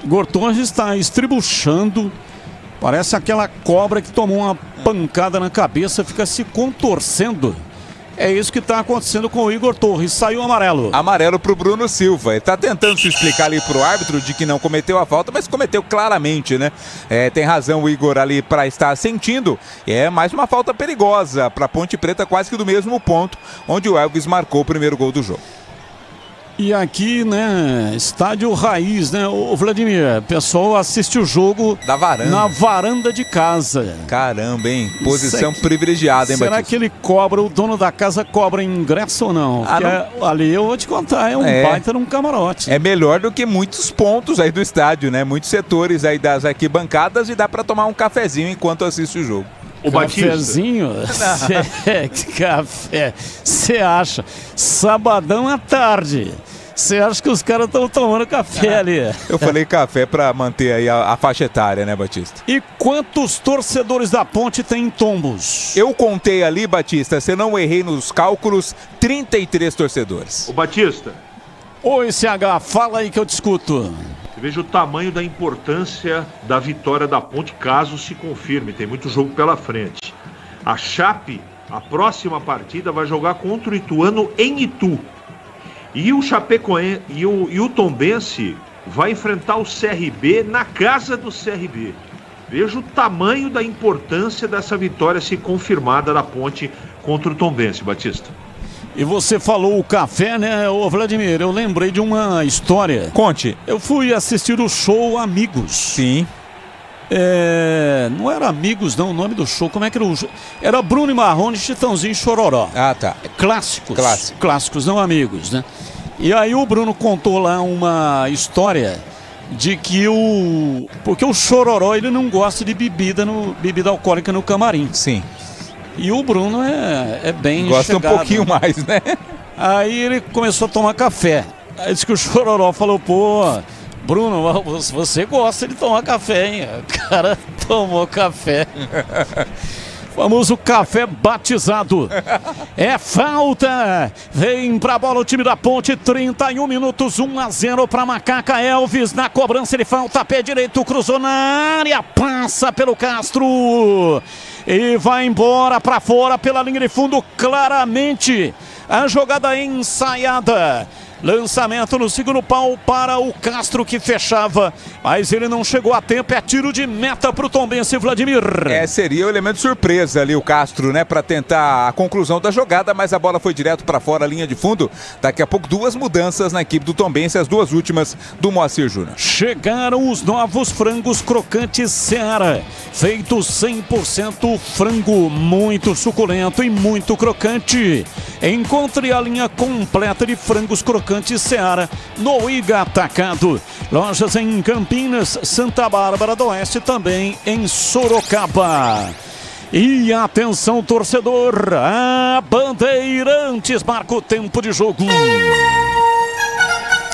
Igor Torres está estribuchando, parece aquela cobra que tomou uma pancada na cabeça, fica se contorcendo. É isso que está acontecendo com o Igor Torres. Saiu amarelo. Amarelo pro Bruno Silva. Ele tá tentando se explicar ali pro árbitro de que não cometeu a falta, mas cometeu claramente, né? Tem razão o Igor ali para estar sentindo. É mais uma falta perigosa para Ponte Preta, quase que do mesmo ponto onde o Elvis marcou o primeiro gol do jogo. E aqui, né, estádio raiz, né, o Vladimir, o pessoal assiste o jogo da varanda. Na varanda de casa. Caramba, hein? Posição privilegiada, hein, Será Batista? que ele cobra, o dono da casa cobra ingresso ou não? Ali eu vou te contar, é um baita num camarote. É melhor do que muitos pontos aí do estádio, né? Muitos setores aí das arquibancadas e dá pra tomar um cafezinho enquanto assiste o jogo. O Cafezinho? Café. Você acha? Sabadão à tarde. Você acha que os caras estão tomando café ali? Eu falei café pra manter aí a faixa etária, né, Batista? E quantos torcedores da Ponte tem em Tombos? Eu contei ali, Batista, se não errei nos cálculos, 33 torcedores. O Batista. Oi, CH, fala aí que eu te escuto. Veja o tamanho da importância da vitória da Ponte, caso se confirme. Tem muito jogo pela frente. A Chape, a próxima partida, vai jogar contra o Ituano em Itu. E o Chapecoense e o Tombense vai enfrentar o CRB na casa do CRB. Veja o tamanho da importância dessa vitória se confirmada da Ponte contra o Tombense, Batista. E você falou o café, né, ô Vladimir? Eu lembrei de uma história. Conte. Eu fui assistir o show Amigos. Sim. Não era Amigos, não, o nome do show. Como é que era o show? Era Bruno e Marrone, Chitãozinho e Chororó. Ah, tá. Clássicos. Clássicos, não amigos, né? E aí o Bruno contou lá uma história de que porque o Chororó, ele não gosta de bebida alcoólica no camarim. Sim. E o Bruno é bem gosta chegado. Um pouquinho mais, né? Aí ele começou a tomar café. Aí disse que o Chororó falou, pô, Bruno, você gosta de tomar café, hein? O cara tomou café. Famoso café batizado. É falta. Vem pra bola o time da Ponte. 31 minutos, 1-0 pra Macaca. Elvis na cobrança de falta. Pé direito, cruzou na área. Passa pelo Castro. E vai embora pra fora pela linha de fundo. Claramente a jogada ensaiada. Lançamento no segundo pau para o Castro, que fechava, mas ele não chegou a tempo. É tiro de meta para o Tombense, Vladimir. Seria o elemento surpresa ali o Castro, né, para tentar a conclusão da jogada, mas a bola foi direto para fora, a linha de fundo. Daqui a pouco 2 mudanças na equipe do Tombense, as 2 últimas do Moacir Júnior. Chegaram os novos frangos crocantes Seara, feitos 100% frango, muito suculento e muito crocante. Encontre a linha completa de frangos crocantes Seara no Iga Atacado. Lojas em Campinas, Santa Bárbara do Oeste, também em Sorocaba. E atenção, torcedor, a Bandeirantes marca o tempo de jogo.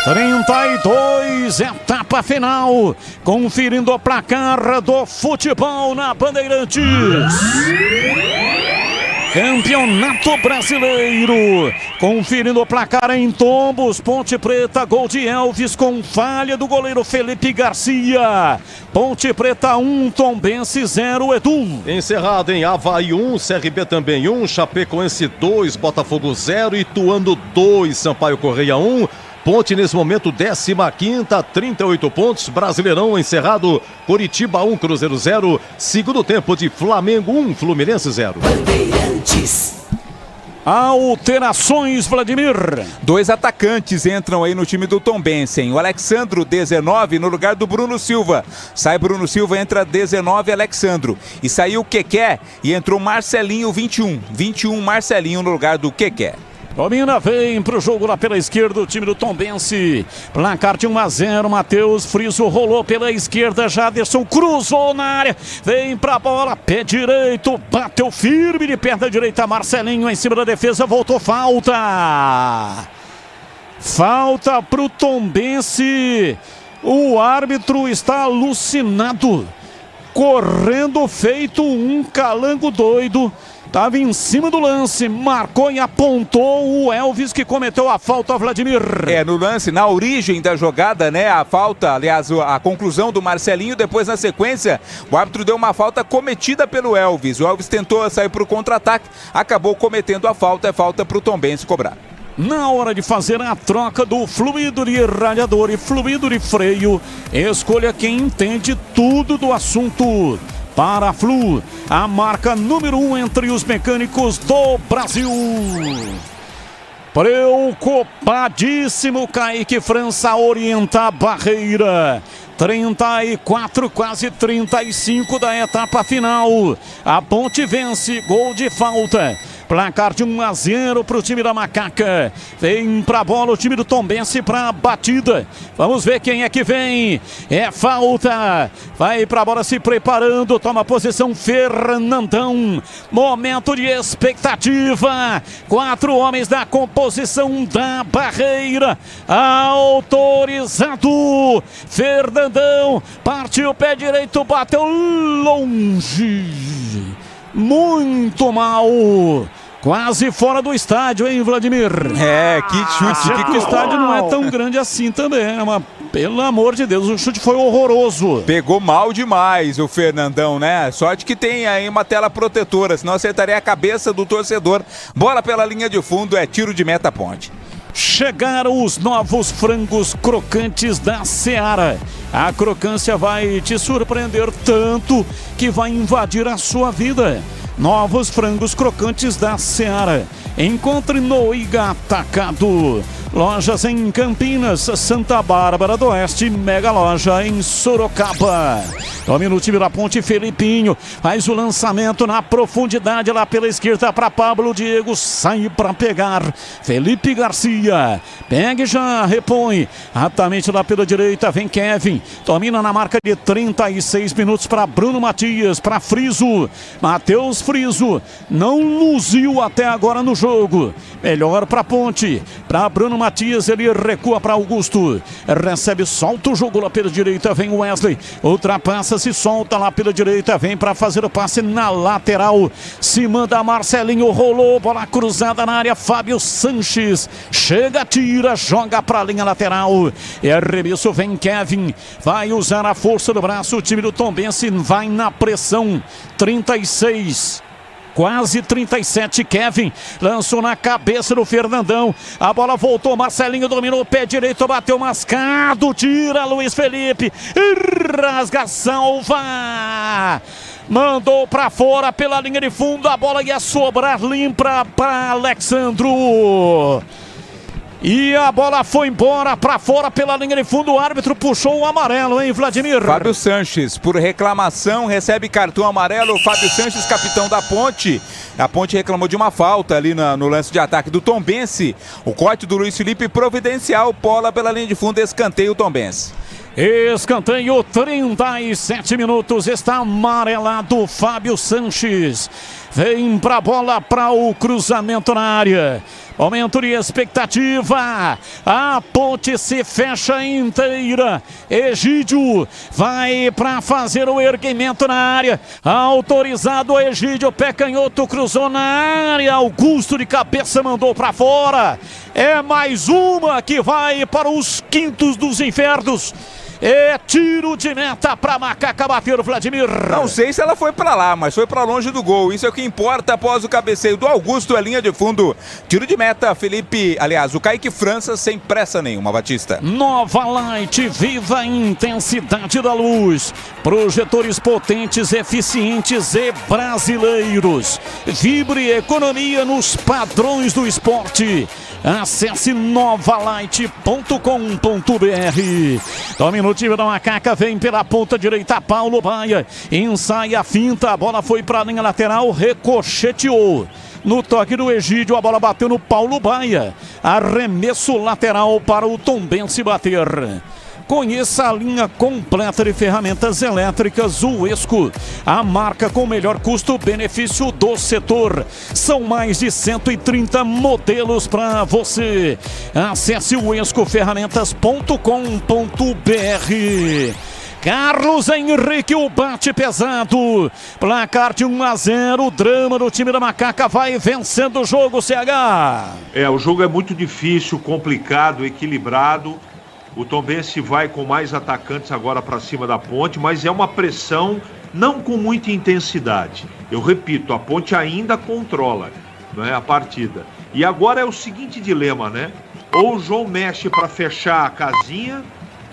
32, etapa final, conferindo o placar do futebol na Bandeirantes. Campeonato Brasileiro, conferindo o placar em Tombos, Ponte Preta, gol de Elvis com falha do goleiro Felipe Garcia. Ponte Preta 1, Tombense 0, Edu. Encerrado em Avaí 1, CRB também 1, Chapecoense 2, Botafogo 0, Ituano 2, Sampaio Correia 1. Ponte nesse momento 15ª, 38 pontos. Brasileirão encerrado, Coritiba 1, Cruzeiro 0. Segundo tempo de Flamengo 1, Fluminense 0. Bandeirantes. Alterações, Vladimir. 2 atacantes entram aí no time do Tombense, hein? O Alexandro, 19, no lugar do Bruno Silva. Sai Bruno Silva, entra 19, Alexandro. E saiu o Keké e entrou Marcelinho, 21. 21, Marcelinho no lugar do Keké. Domina, vem pro jogo lá pela esquerda o time do Tombense. Placar de 1-0, Matheus Friso rolou pela esquerda, Jaderson cruzou na área, vem pra bola, pé direito, bateu firme de perna direita, Marcelinho em cima da defesa, voltou, falta. Falta pro Tombense. O árbitro está alucinado, correndo feito um calango doido. Estava em cima do lance, marcou e apontou o Elvis, que cometeu a falta, Vladimir. No lance, na origem da jogada, né, a falta, aliás, a conclusão do Marcelinho, depois na sequência, o árbitro deu uma falta cometida pelo Elvis. O Elvis tentou sair para o contra-ataque, acabou cometendo a falta, é falta para o Tombense cobrar. Na hora de fazer a troca do fluido de radiador e fluido de freio, escolha quem entende tudo do assunto. Paraflu, a marca número 1 entre os mecânicos do Brasil. Preocupadíssimo, Kaique França orienta a barreira. 34, quase 35 da etapa final. A Ponte vence, gol de falta. Placar de 1-0 para o time da Macaca. Vem pra bola o time do Tombense pra batida. Vamos ver quem é que vem. É falta. Vai pra bola se preparando. Toma posição Fernandão. Momento de expectativa. 4 homens da composição da barreira. Autorizado. Fernandão. Partiu o pé direito. Bateu longe. Muito mal. Quase fora do estádio, hein, Vladimir? Que chute. Que o estádio não é tão grande assim também, mas pelo amor de Deus, o chute foi horroroso. Pegou mal demais o Fernandão, né? Sorte que tem aí uma tela protetora, senão acertaria a cabeça do torcedor. Bola pela linha de fundo, é tiro de meta Ponte. Chegaram os novos frangos crocantes da Seara. A crocância vai te surpreender tanto que vai invadir a sua vida. Novos frangos crocantes da Seara. Encontre no Iga Atacado. Lojas em Campinas, Santa Bárbara do Oeste, Mega Loja em Sorocaba. Domina o time da Ponte, Felipinho. Faz o lançamento na profundidade lá pela esquerda para Pablo Diego. Sai para pegar. Felipe Garcia. Pega e já repõe. Ratamente lá pela direita vem Kevin. Domina na marca de 36 minutos para Bruno Matias. Para Friso. Matheus Friso. Não luziu até agora no jogo. Melhor para Ponte. Para Bruno Matias, ele recua para Augusto. Recebe, solta o jogo lá pela direita. Vem Wesley. Ultrapassa, se solta lá pela direita. Vem para fazer o passe na lateral. Se manda Marcelinho. Rolou. Bola cruzada na área. Fábio Sanches. Chega, tira, joga para a linha lateral. E arremesso vem Kevin. Vai usar a força do braço. O time do Tombense vai na pressão. 36. Quase 37, Kevin lançou na cabeça do Fernandão. A bola voltou, Marcelinho dominou o pé direito, bateu mascado, tira Luiz Felipe, rasga, salva. Mandou pra fora pela linha de fundo, a bola ia sobrar limpa para Alexandro. E a bola foi embora pra fora pela linha de fundo. O árbitro puxou o amarelo, hein, Vladimir? Fábio Sanches, por reclamação, recebe cartão amarelo. Fábio Sanches, capitão da Ponte. A Ponte reclamou de uma falta ali no lance de ataque do Tombense. O corte do Luiz Felipe providencial. Bola pela linha de fundo, escanteio Tombense. Escanteio, 37 minutos. Está amarelado Fábio Sanches. Vem pra bola, para o cruzamento na área. Aumento de expectativa. A Ponte se fecha inteira. Egídio vai para fazer o erguimento na área. Autorizado Egídio, pé canhoto, cruzou na área. Augusto de cabeça mandou para fora. É mais uma que vai para os quintos dos infernos. É tiro de meta para Macaca bater, Vladimir. Não sei se ela foi para lá, mas foi para longe do gol. Isso é o que importa após o cabeceio do Augusto, a linha de fundo. Tiro de meta, Felipe, aliás, o Kaique França sem pressa nenhuma, Batista. Nova Light, viva a intensidade da luz. Projetores potentes, eficientes e brasileiros. Vibre economia nos padrões do esporte. Acesse novalight.com.br. Domina o time da Macaca, vem pela ponta direita, Paulo Baia. Ensaia a finta, a bola foi para a linha lateral, ricocheteou. No toque do Egídio, a bola bateu no Paulo Baia. Arremesso lateral para o Tombense bater. Conheça a linha completa de ferramentas elétricas Uesco, a marca com o melhor custo-benefício do setor. São mais de 130 modelos para você. Acesse uescoferramentas.com.br. Carlos Henrique, o bate pesado. Placar de 1-0, o drama do time da Macaca vai vencendo o jogo, CH. O jogo é muito difícil, complicado, equilibrado. O Tombense vai com mais atacantes agora para cima da Ponte, mas é uma pressão não com muita intensidade. Eu repito, a Ponte ainda controla, né, a partida. E agora é o seguinte dilema, né? Ou o João mexe para fechar a casinha,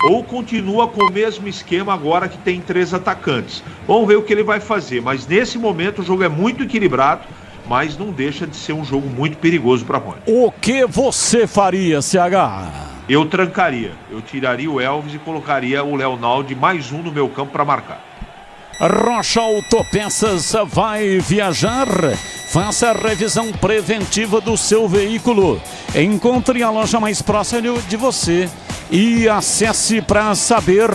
ou continua com o mesmo esquema agora que tem 3 atacantes. Vamos ver o que ele vai fazer, mas nesse momento o jogo é muito equilibrado. mas não deixa de ser um jogo muito perigoso para a Ponte. O que você faria, CH? Eu trancaria, eu tiraria o Elvis e colocaria o Leonaldo mais um no meu campo para marcar. Rocha Autopeças vai viajar? Faça a revisão preventiva do seu veículo. Encontre a loja mais próxima de você e acesse para saber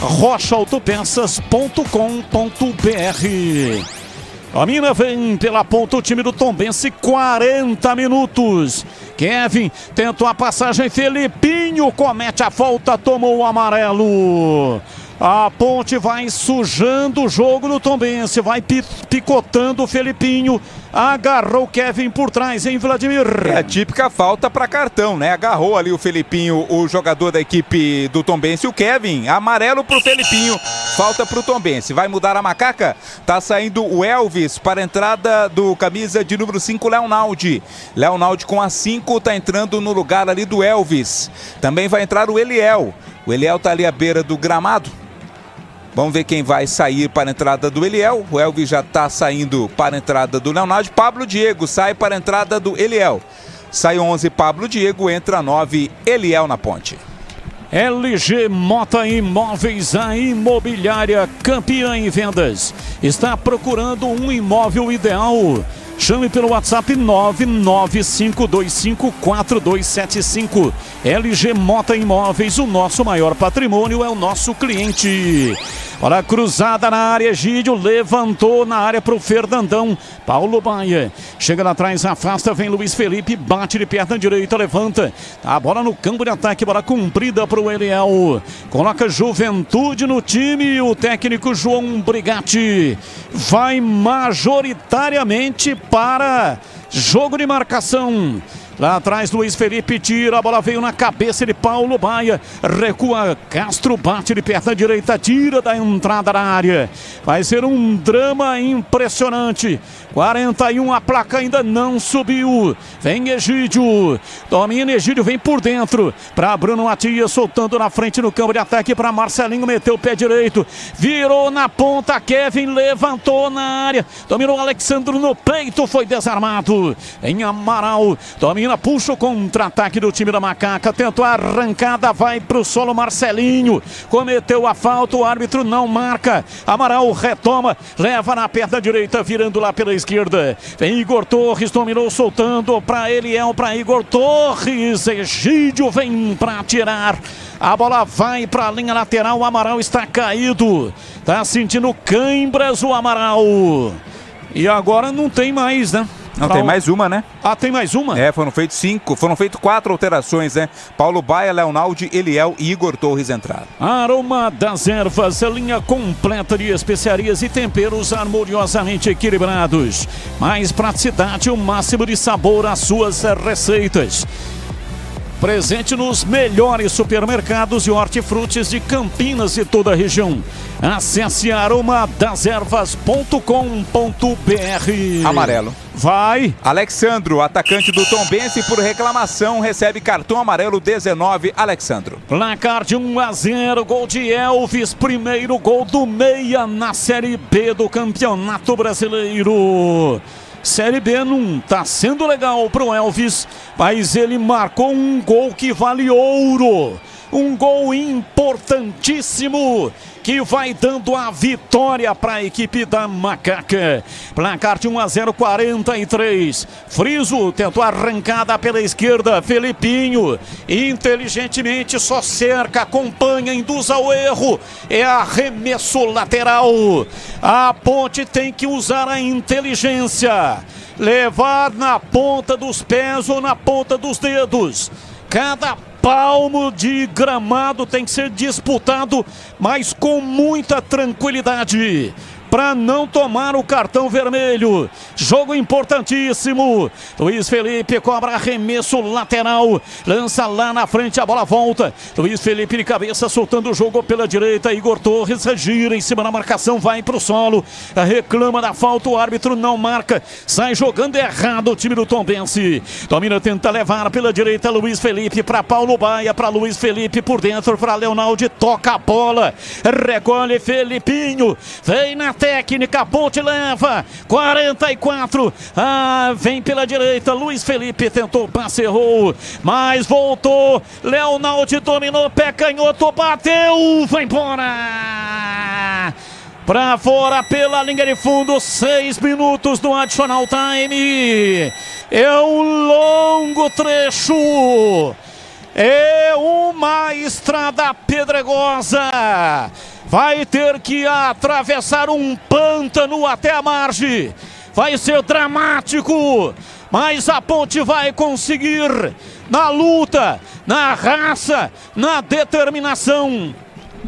rochaautopeças.com.br. A mina vem pela ponta, o time do Tombense, 40 minutos. Kevin tentou a passagem, Felipinho comete a falta, tomou o amarelo. A Ponte vai sujando o jogo do Tombense, vai picotando o Felipinho, agarrou o Kevin por trás, hein, Vladimir? É a típica falta para cartão, né? Agarrou ali o Felipinho, o jogador da equipe do Tombense, o Kevin, amarelo pro Felipinho, falta pro Tombense. Vai mudar a macaca? Tá saindo o Elvis para a entrada do camisa de número 5, Leonaldi. Leonaldi com a 5 tá entrando no lugar ali do Elvis. Também vai entrar o Eliel. O Eliel tá ali à beira do gramado. Vamos ver quem vai sair para a entrada do Eliel. O Elvis já está saindo para a entrada do Leonardo. Pablo Diego sai para a entrada do Eliel. Sai 11, Pablo Diego. Entra 9, Eliel na ponte. LG Mota Imóveis, a imobiliária campeã em vendas. Está procurando um imóvel ideal? Chame pelo WhatsApp 995254275. LG Mota Imóveis, o nosso maior patrimônio é o nosso cliente. Olha a cruzada na área, Egídio levantou na área para o Fernandão. Paulo Baia chega lá atrás, afasta, vem Luiz Felipe, bate de perna direita, levanta. A bola no campo de ataque, bola comprida para o Eliel. Coloca Juventude no time, o técnico João Brigatti vai majoritariamente para jogo de marcação. Lá atrás, Luiz Felipe tira, a bola veio na cabeça de Paulo Baia, recua, Castro bate de perna direita, tira da entrada da área. Vai ser um drama impressionante. 41, a placa ainda não subiu. Vem Egídio, domina Egídio, vem por dentro para Bruno Matias, soltando na frente no campo de ataque para Marcelinho, meteu o pé direito, virou na ponta, Kevin levantou na área, dominou Alexandro no peito, foi desarmado. Em Amaral, domina, puxa o contra-ataque do time da Macaca, tentou a arrancada, vai pro solo Marcelinho, cometeu a falta, o árbitro não marca. Amaral retoma, leva na perna direita, virando lá pela esquerda. Vem Igor Torres, dominou, soltando para Eliel, para Igor Torres. Egídio vem para tirar. A bola vai para a linha lateral, o Amaral está caído. Tá sentindo cãibras o Amaral. E agora não tem mais, né? Não, tem mais uma, né? Ah, tem mais uma? É, foram feitas 4 alterações, né? Paulo Baia, Leonaldi, Eliel e Igor Torres entraram. Aroma das Ervas, linha completa de especiarias e temperos harmoniosamente equilibrados. Mais praticidade, o máximo de sabor às suas receitas. Presente nos melhores supermercados e hortifrutis de Campinas e toda a região. Acesse aromadazervas.com.br. Amarelo. Vai. Alexandro, atacante do Tombense, por reclamação, recebe cartão amarelo 19, Alexandro. Placar de 1-0, gol de Elvis, primeiro gol do meia na Série B do Campeonato Brasileiro. Série B não tá sendo legal pro Elvis, mas ele marcou um gol que vale ouro. Um gol importantíssimo que vai dando a vitória para a equipe da Macaca. Placar de 1-0, 43. Friso tentou a arrancada pela esquerda. Felipinho inteligentemente só cerca, acompanha, induz ao erro. É arremesso lateral. A Ponte tem que usar a inteligência. Levar na ponta dos pés ou na ponta dos dedos. Cada palmo de gramado tem que ser disputado, mas com muita tranquilidade, para não tomar o cartão vermelho. Jogo importantíssimo. Luiz Felipe cobra arremesso lateral, lança lá na frente, a bola volta. Luiz Felipe de cabeça, soltando o jogo pela direita. Igor Torres gira em cima da marcação, vai pro solo, reclama da falta, o árbitro não marca, sai jogando errado o time do Tombense. Domina, tenta levar pela direita Luiz Felipe para Paulo Baia, para Luiz Felipe por dentro, para Leonaldi, toca a bola, recolhe Felipinho, vem na técnica, a Ponte leva 44. Vem pela direita, Luiz Felipe tentou, passe, errou, mas voltou. Leonaldi dominou, pé canhoto, bateu, vai embora. Pra fora pela linha de fundo, 6 minutos do additional time. É um longo trecho. É uma estrada pedregosa. Vai ter que atravessar um pântano até a margem. Vai ser dramático, mas a Ponte vai conseguir, na luta, na raça, na determinação.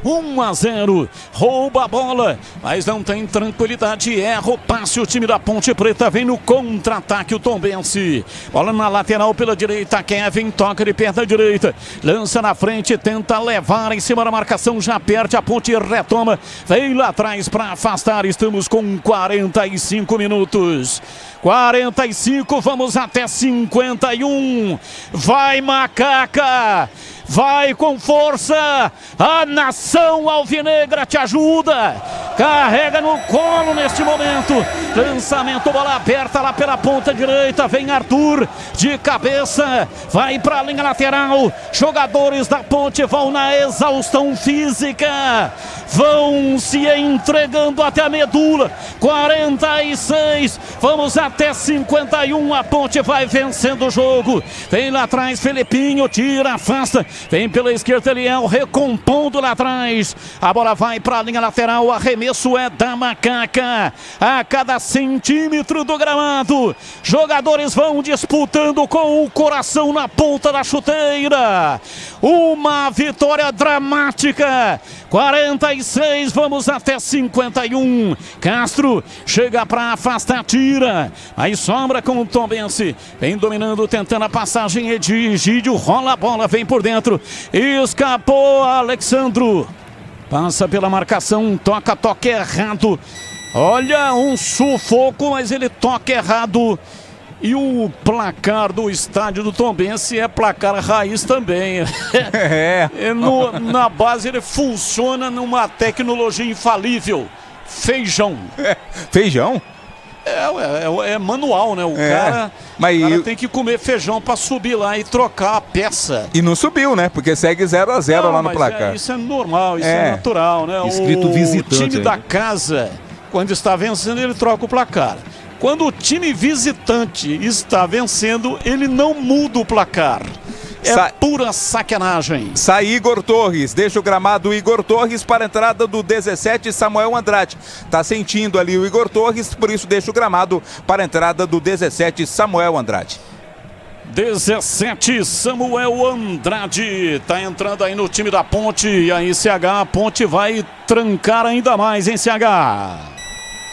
1-0, rouba a bola, mas não tem tranquilidade, erra o passe, o time da Ponte Preta vem no contra-ataque, o Tombense, bola na lateral pela direita, Kevin toca de perna direita, lança na frente, tenta levar em cima da marcação, já perde, a Ponte retoma, vem lá atrás para afastar, estamos com 45 minutos. 45, vamos até 51. Vai, Macaca! Vai com força! A nação alvinegra te ajuda! Carrega no colo neste momento. Lançamento, bola aberta lá pela ponta direita. Vem Arthur de cabeça. Vai para a linha lateral. Jogadores da Ponte vão na exaustão física. Vão se entregando até a medula. 46. Vamos até 51. A Ponte vai vencendo o jogo. Vem lá atrás, Felipinho. Tira, afasta. Vem pela esquerda, Eliel recompondo lá atrás. A bola vai para a linha lateral. O arremesso é da Macaca. A cada centímetro do gramado, jogadores vão disputando com o coração na ponta da chuteira. Uma vitória dramática. 46, vamos até 51. Castro chega para afastar, tira. Aí sobra com o Tombense. Vem dominando, tentando a passagem. Egídio rola a bola, vem por dentro. Escapou Alexandro. Passa pela marcação, toca errado. Olha, um sufoco, mas ele toca errado. E o placar do estádio do Tombense é placar raiz também. Na base ele funciona numa tecnologia infalível. Feijão. Feijão? É manual, né? O cara tem que comer feijão para subir lá e trocar a peça. E não subiu, né? Porque segue 0-0 lá no placar. Isso é normal, isso é natural, né? Escrito visitante. O time da casa, quando está vencendo, ele troca o placar. Quando o time visitante está vencendo, ele não muda o placar. É pura sacanagem. Sai Igor Torres, deixa o gramado Igor Torres para a entrada do 17, Samuel Andrade. Tá sentindo ali o Igor Torres, por isso deixa o gramado para a entrada do 17, Samuel Andrade. 17, Samuel Andrade, tá entrando aí no time da Ponte. E aí, CH, a Ponte vai trancar ainda mais, hein, CH?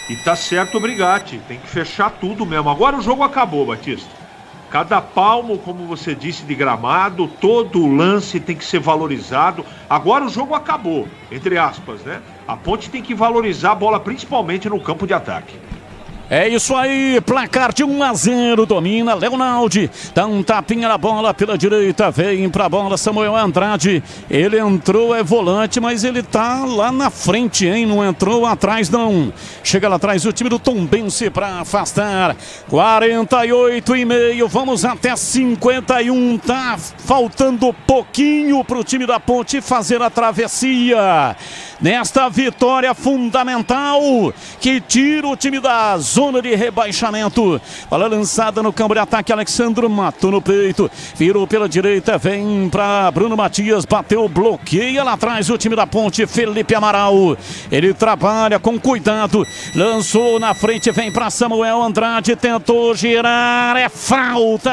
E tá certo o Brigatti, tem que fechar tudo mesmo. Agora o jogo acabou, Batista. Cada palmo, como você disse, de gramado, todo lance tem que ser valorizado. Agora o jogo acabou, entre aspas, né? A Ponte tem que valorizar a bola, principalmente no campo de ataque. É isso aí, placar de 1-0, domina Leonaldi, dá um tapinha na bola pela direita, vem pra bola Samuel Andrade, ele entrou, é volante, mas ele tá lá na frente, hein, não entrou atrás não, chega lá atrás o time do Tombense pra afastar, 48,5, vamos até 51, tá faltando pouquinho pro time da Ponte fazer a travessia, nesta vitória fundamental, que tira o time da zona de rebaixamento. Bola lançada no campo de ataque, Alexandre matou no peito, virou pela direita, vem para Bruno Matias, bateu, bloqueia lá atrás o time da Ponte, Felipe Amaral, ele trabalha com cuidado, lançou na frente, vem para Samuel Andrade, tentou girar, é falta!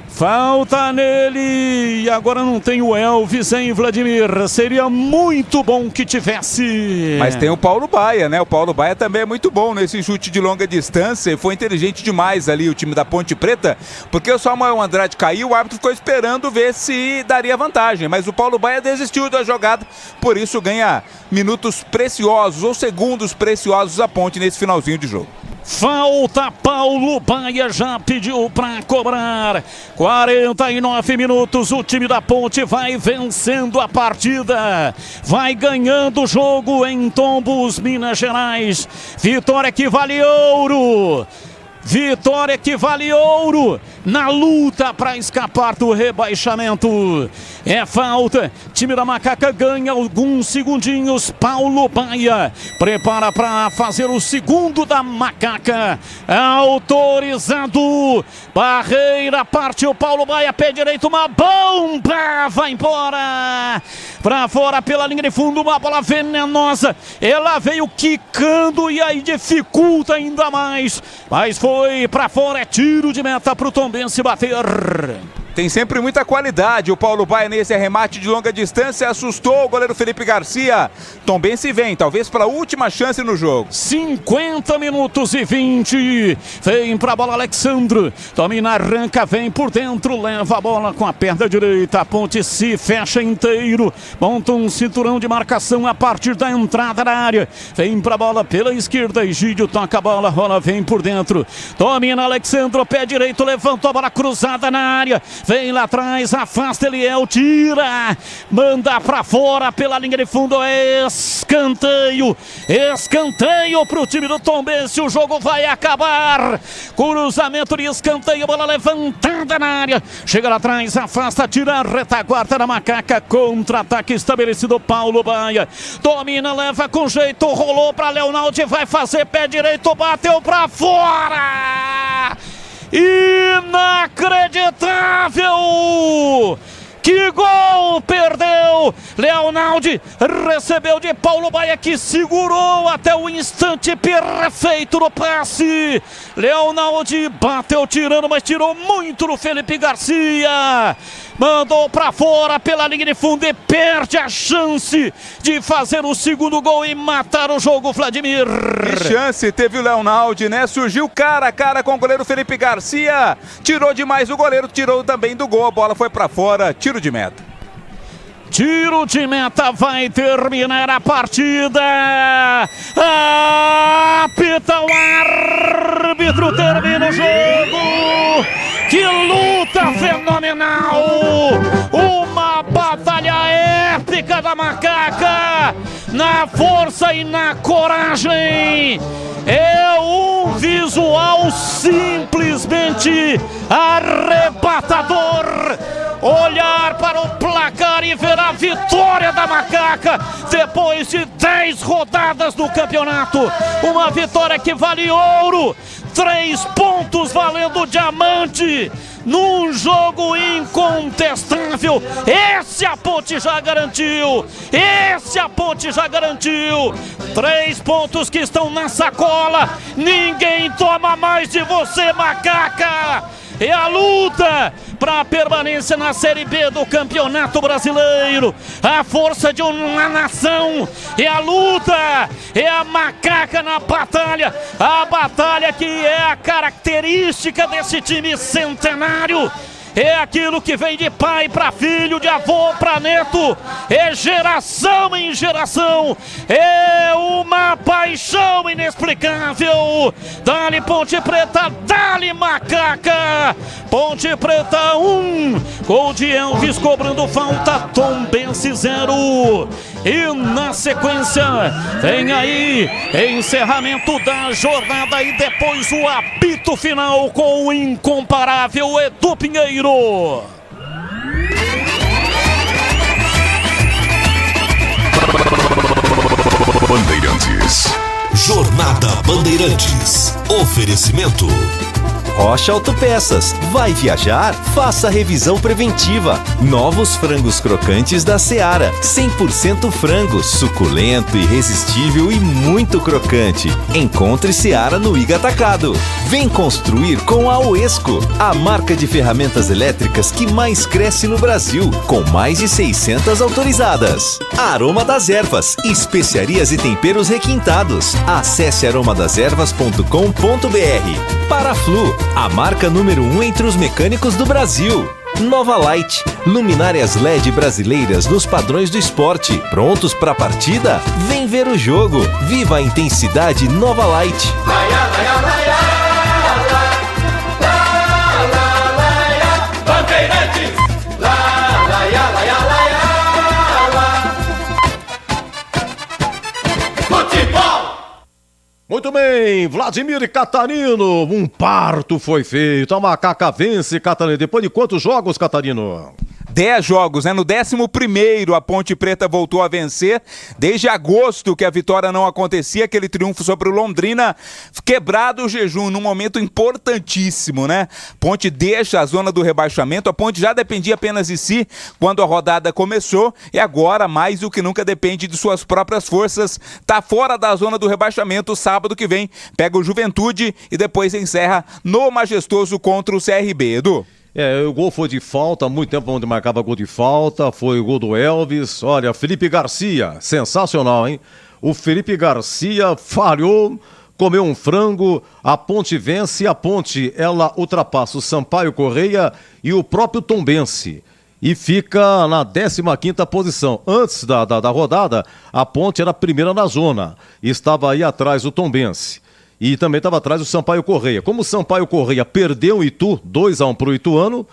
Falta nele, e agora não tem o Elvis, hein, Vladimir? Seria muito bom que tivesse. Mas tem o Paulo Baia, né? O Paulo Baia também é muito bom nesse chute de longa distância e foi inteligente demais ali o time da Ponte Preta, porque o Samuel Andrade caiu, o árbitro ficou esperando ver se daria vantagem, mas o Paulo Baia desistiu da jogada, por isso ganha minutos preciosos ou segundos preciosos a Ponte nesse finalzinho de jogo. Falta, Paulo Baia já pediu para cobrar. 49 minutos, o time da Ponte vai vencendo a partida. Vai ganhando o jogo em Tombos, Minas Gerais. Vitória que vale ouro. Vitória que vale ouro na luta para escapar do rebaixamento. É falta. Time da Macaca ganha alguns segundinhos. Paulo Baia prepara para fazer o segundo da Macaca. Autorizado. Barreira, partiu Paulo Baia, pé direito, uma bomba. Vai embora. Para fora pela linha de fundo, uma bola venenosa. Ela veio quicando e aí dificulta ainda mais. Mas foi para fora, é tiro de meta para o Tombense bater. Tem sempre muita qualidade. O Paulo Baia nesse arremate de longa distância assustou o goleiro Felipe Garcia. Tombense vem, talvez pela última chance no jogo. 50 minutos e 20. Vem pra bola Alexandre. Domina, arranca, vem por dentro, leva a bola com a perna direita. A Ponte se fecha inteiro. Monta um cinturão de marcação a partir da entrada da área. Vem pra bola pela esquerda. Egídio toca a bola, rola, vem por dentro. Domina Alexandre, pé direito, levantou a bola cruzada na área. Vem lá atrás, afasta Eliel, tira, manda pra fora pela linha de fundo, escanteio pro time do Tombense, o jogo vai acabar, cruzamento de escanteio, bola levantada na área, chega lá atrás, afasta, tira a retaguarda da Macaca, contra-ataque estabelecido, Paulo Baia, domina, leva com jeito, rolou pra Leonaldi, vai fazer pé direito, bateu pra fora! Inacreditável! Que gol! Perdeu! Leonaldi recebeu de Paulo Baia, que segurou até o instante perfeito no passe. Leonaldi bateu tirando, mas tirou muito no Felipe Garcia. Mandou pra fora pela linha de fundo e perde a chance de fazer o segundo gol e matar o jogo, Vladimir. Que chance teve o Leonaldi, né? Surgiu cara a cara com o goleiro Felipe Garcia. Tirou demais o goleiro, tirou também do gol. A bola foi pra fora, tiro de meta. Tiro de meta, vai terminar a partida. Apita o árbitro, termina o jogo. Que luta fenomenal! Uma batalha épica da Macaca, na força e na coragem. É um visual simplesmente arrebatador. Olhar para o placar e ver a vitória da Macaca depois de 10 rodadas do campeonato. Uma vitória que vale ouro, 3 pontos valendo diamante, num jogo incontestável. Esse a Ponte já garantiu. 3 pontos que estão na sacola. Ninguém toma mais de você, Macaca. É a luta para a permanência na Série B do Campeonato Brasileiro. A força de uma nação. É a luta. É a Macaca na batalha. A batalha que é a característica desse time centenário. É aquilo que vem de pai para filho, de avô para neto. É geração em geração. É uma paixão inexplicável. Dá-lhe Ponte Preta, dá-lhe Macaca. Ponte Preta 1. Gol de Elvis cobrando falta. Tombense 0. E na sequência tem aí encerramento da jornada e depois o apito final com o incomparável Edu Pinheiro. Bandeirantes. Jornada Bandeirantes. Oferecimento Rocha Autopeças. Vai viajar? Faça a revisão preventiva. Novos frangos crocantes da Seara. 100% frango, suculento, irresistível e muito crocante. Encontre Seara no Iga Atacado. Vem construir com a Oesco, a marca de ferramentas elétricas que mais cresce no Brasil, com mais de 600 autorizadas. Aroma das Ervas, especiarias e temperos requintados. Acesse aromadaservas.com.br. Paraflu, a marca número 1 entre os mecânicos do Brasil. Nova Light. Luminárias LED brasileiras nos padrões do esporte. Prontos para a partida? Vem ver o jogo. Viva a intensidade Nova Light. Muito bem, Vladimir Catarino, um parto foi feito, a Macaca vence, Catarino. Depois de quantos jogos, Catarino? 10 jogos, né? No 11º, a Ponte Preta voltou a vencer. Desde agosto que a vitória não acontecia, aquele triunfo sobre o Londrina, quebrado o jejum num momento importantíssimo, né? Ponte deixa a zona do rebaixamento, a Ponte já dependia apenas de si quando a rodada começou e agora, mais do que nunca, depende de suas próprias forças. Tá fora da zona do rebaixamento, sábado que vem, pega o Juventude e depois encerra no Majestoso contra o CRB, Edu. O gol foi de falta, há muito tempo onde marcava gol de falta, foi o gol do Elvis. Olha, Felipe Garcia, sensacional, hein? O Felipe Garcia falhou, comeu um frango, a Ponte vence, a Ponte, ela ultrapassa o Sampaio Correia e o próprio Tombense. E fica na 15ª posição. Antes da rodada, a Ponte era a primeira na zona, estava aí atrás do Tombense. E também estava atrás do Sampaio Correia. Como o Sampaio Correia perdeu o Itu, 2-1 para o Ituano,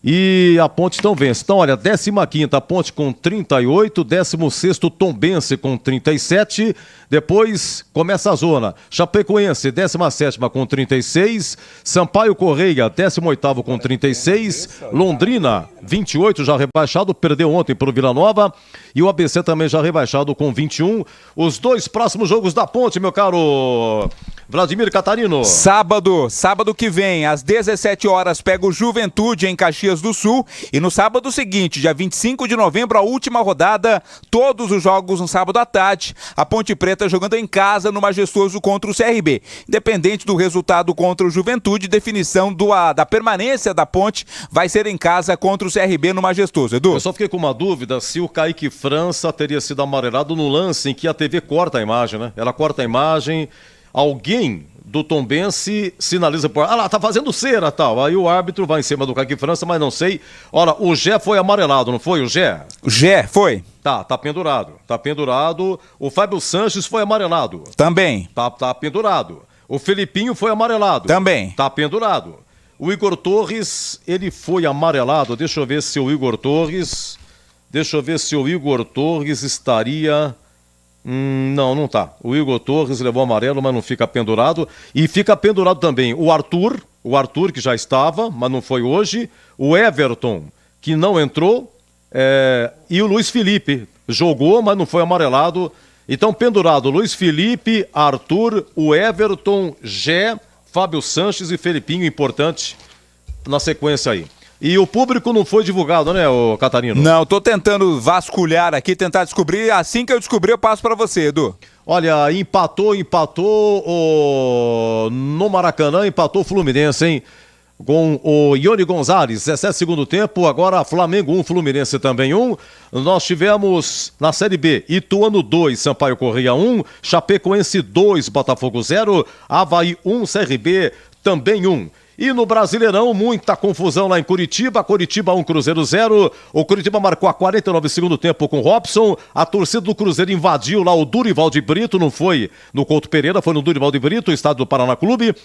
e a Ponte então vence. Então, olha, 15ª a Ponte com 38, 16º Tombense com 37, depois começa a zona. Chapecoense, 17ª com 36, Sampaio Correia, 18º com 36, Londrina, 28, já rebaixado, perdeu ontem para o Vila Nova, e o ABC também já rebaixado com 21. Os dois próximos jogos da Ponte, meu caro Vladimir Catarino. Sábado que vem, às 17 horas, pega o Juventude em Caxias do Sul. E no sábado seguinte, dia 25 de novembro, a última rodada, todos os jogos no sábado à tarde. A Ponte Preta jogando em casa no Majestoso contra o CRB. Independente do resultado contra o Juventude, definição da permanência da Ponte vai ser em casa contra o CRB no Majestoso. Edu? Eu só fiquei com uma dúvida se o Kaique França teria sido amarelado no lance em que a TV corta a imagem, né? Ela corta a imagem... Alguém do Tombense sinaliza por... lá, tá fazendo cera, tal. Aí o árbitro vai em cima do Kaique França, mas não sei. Olha, o Gé foi amarelado, não foi o Gé? O Gé foi. Tá pendurado. O Fábio Sanches foi amarelado. Também. Tá pendurado. O Felipinho foi amarelado. Também. Tá pendurado. O Igor Torres, ele foi amarelado. Deixa eu ver se o Igor Torres estaria... Não tá. O Igor Torres levou amarelo, mas não fica pendurado. E fica pendurado também o Arthur que já estava, mas não foi hoje. O Everton, que não entrou. E o Luiz Felipe, jogou, mas não foi amarelado. Então, pendurado, Luiz Felipe, Arthur, o Everton, Gé, Fábio Sanches e Felipinho, importante na sequência aí. E o público não foi divulgado, né, ô Catarino? Não, tô tentando vasculhar aqui, tentar descobrir. Assim que eu descobrir, eu passo pra você, Edu. Olha, empatou no Maracanã, empatou o Fluminense, hein? Com o Ione Gonzalez, 17 segundo tempo, agora Flamengo 1, Fluminense também 1. Nós tivemos na Série B, Ituano 2, Sampaio Correia 1, Chapecoense 2, Botafogo 0, Avaí 1, CRB também 1. E no Brasileirão, muita confusão lá em Curitiba 1, Cruzeiro 0. O Curitiba marcou a 49 segundo tempo com o Robson. A torcida do Cruzeiro invadiu lá o Durival de Brito, não foi no Couto Pereira, foi no Durival de Brito, o estádio do Paraná Clube.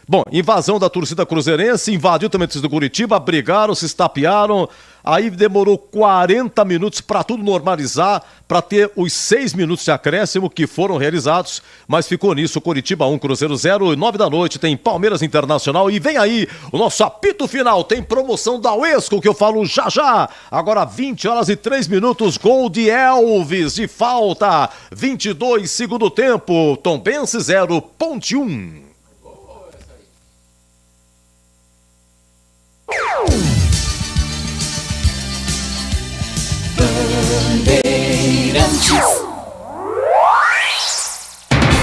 Bom, invasão da torcida cruzeirense, invadiu também a torcida do Curitiba, brigaram, se estapearam, aí demorou 40 minutos para tudo normalizar, para ter os 6 minutos de acréscimo que foram realizados, mas ficou nisso, Curitiba 1, Cruzeiro 0, 9 da noite tem Palmeiras Internacional e vem aí o nosso apito final, tem promoção da Uesco que eu falo já, agora 20 horas e 3 minutos, gol de Elvis de falta, 22 segundo tempo, Tombense 0, Ponte 1.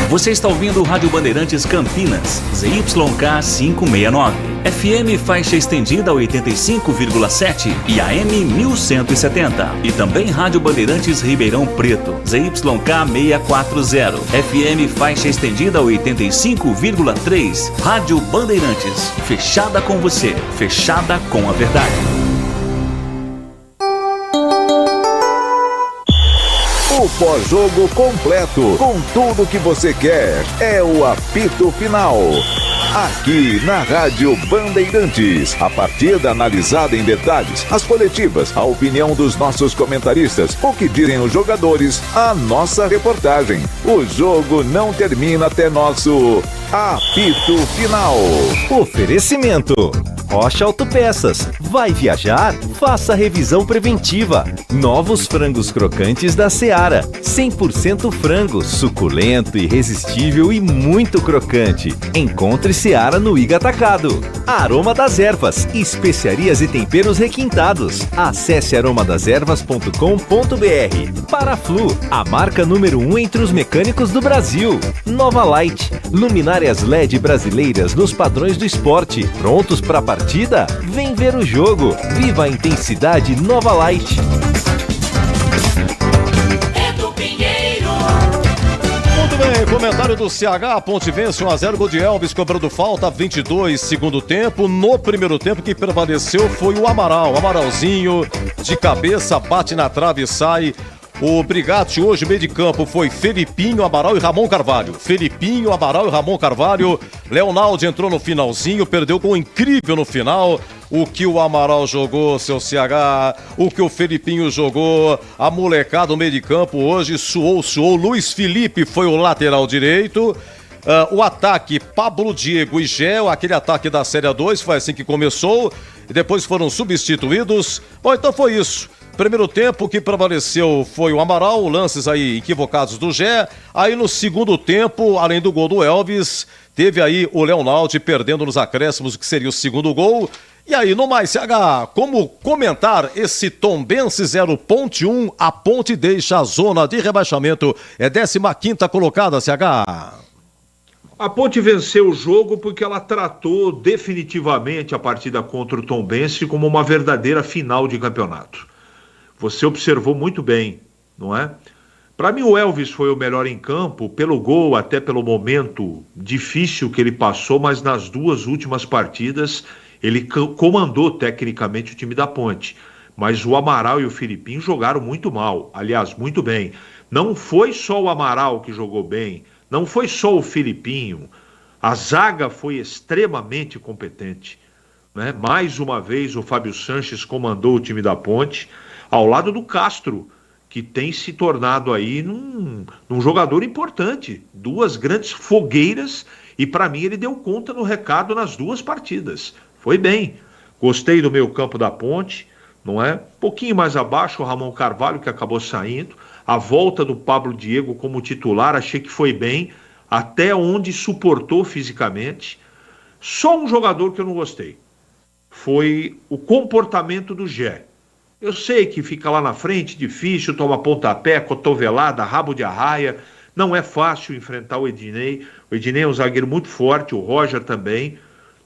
Você está ouvindo o Rádio Bandeirantes Campinas, ZYK 569, FM faixa estendida 85,7 e AM 1170. E também Rádio Bandeirantes Ribeirão Preto, ZYK 640, FM faixa estendida 85,3. Rádio Bandeirantes, fechada com você, fechada com a verdade. O pós-jogo completo, com tudo que você quer. É o apito final. Aqui na Rádio Bandeirantes. A partida analisada em detalhes, as coletivas, a opinião dos nossos comentaristas, o que dizem os jogadores, a nossa reportagem. O jogo não termina até nosso apito final. Oferecimento: Rocha Autopeças. Vai viajar? Faça revisão preventiva. Novos frangos crocantes da Seara. 100% frango, suculento, irresistível e muito crocante. Encontre Seara no Iga Atacado. Aroma das Ervas. Especiarias e temperos requintados. Acesse aromadeservas.com.br. Paraflu, a marca número 1 entre os mecânicos do Brasil. Nova Light. Luminárias LED brasileiras nos padrões do esporte. Prontos para a partida? Vem ver o jogo. Viva a intensidade Nova Light. Muito bem, comentário do CH, Ponte vence 1-0, gol de Elvis cobrando falta, 22, segundo tempo. No primeiro tempo que prevaleceu foi o Amaral, Amaralzinho de cabeça, bate na trave e sai. O Brigatti hoje, meio de campo, foi Felipinho, Amaral e Ramon Carvalho. Felipinho, Amaral e Ramon Carvalho. Leonaldo entrou no finalzinho, perdeu com incrível no final. O que o Amaral jogou, seu CH, o que o Felipinho jogou, a molecada no meio de campo hoje suou. Luiz Felipe foi o lateral direito. O ataque, Pablo, Diego e Gé, aquele ataque da Série 2, foi assim que começou. E depois foram substituídos. Bom, então foi isso. Primeiro tempo que prevaleceu foi o Amaral, lances aí equivocados do Gé. Aí no segundo tempo, além do gol do Elvis, teve aí o Leonaldo perdendo nos acréscimos, o que seria o segundo gol. E aí, no mais, CH, como comentar esse Tombense 0.1, a Ponte deixa a zona de rebaixamento, é 15ª colocada, CH. A Ponte venceu o jogo porque ela tratou definitivamente a partida contra o Tombense como uma verdadeira final de campeonato. Você observou muito bem, não é? Para mim o Elvis foi o melhor em campo, pelo gol, até pelo momento difícil que ele passou, mas nas duas últimas partidas ele comandou tecnicamente o time da Ponte. Mas o Amaral e o Felipinho jogaram muito mal, aliás, muito bem. Não foi só o Amaral que jogou bem, não foi só o Felipinho. A zaga foi extremamente competente, né? Mais uma vez o Fábio Sanches comandou o time da Ponte, ao lado do Castro, que tem se tornado aí num jogador importante. Duas grandes fogueiras e para mim ele deu conta no recado nas duas partidas. Foi bem. Gostei do meio campo da Ponte, não é? Um pouquinho mais abaixo o Ramon Carvalho, que acabou saindo. A volta do Pablo Diego como titular, achei que foi bem, até onde suportou fisicamente. Só um jogador que eu não gostei. Foi o comportamento do Gé. Eu sei que fica lá na frente, difícil, toma pontapé, cotovelada, rabo de arraia. Não é fácil enfrentar o Ednei. O Ednei é um zagueiro muito forte, o Roger também.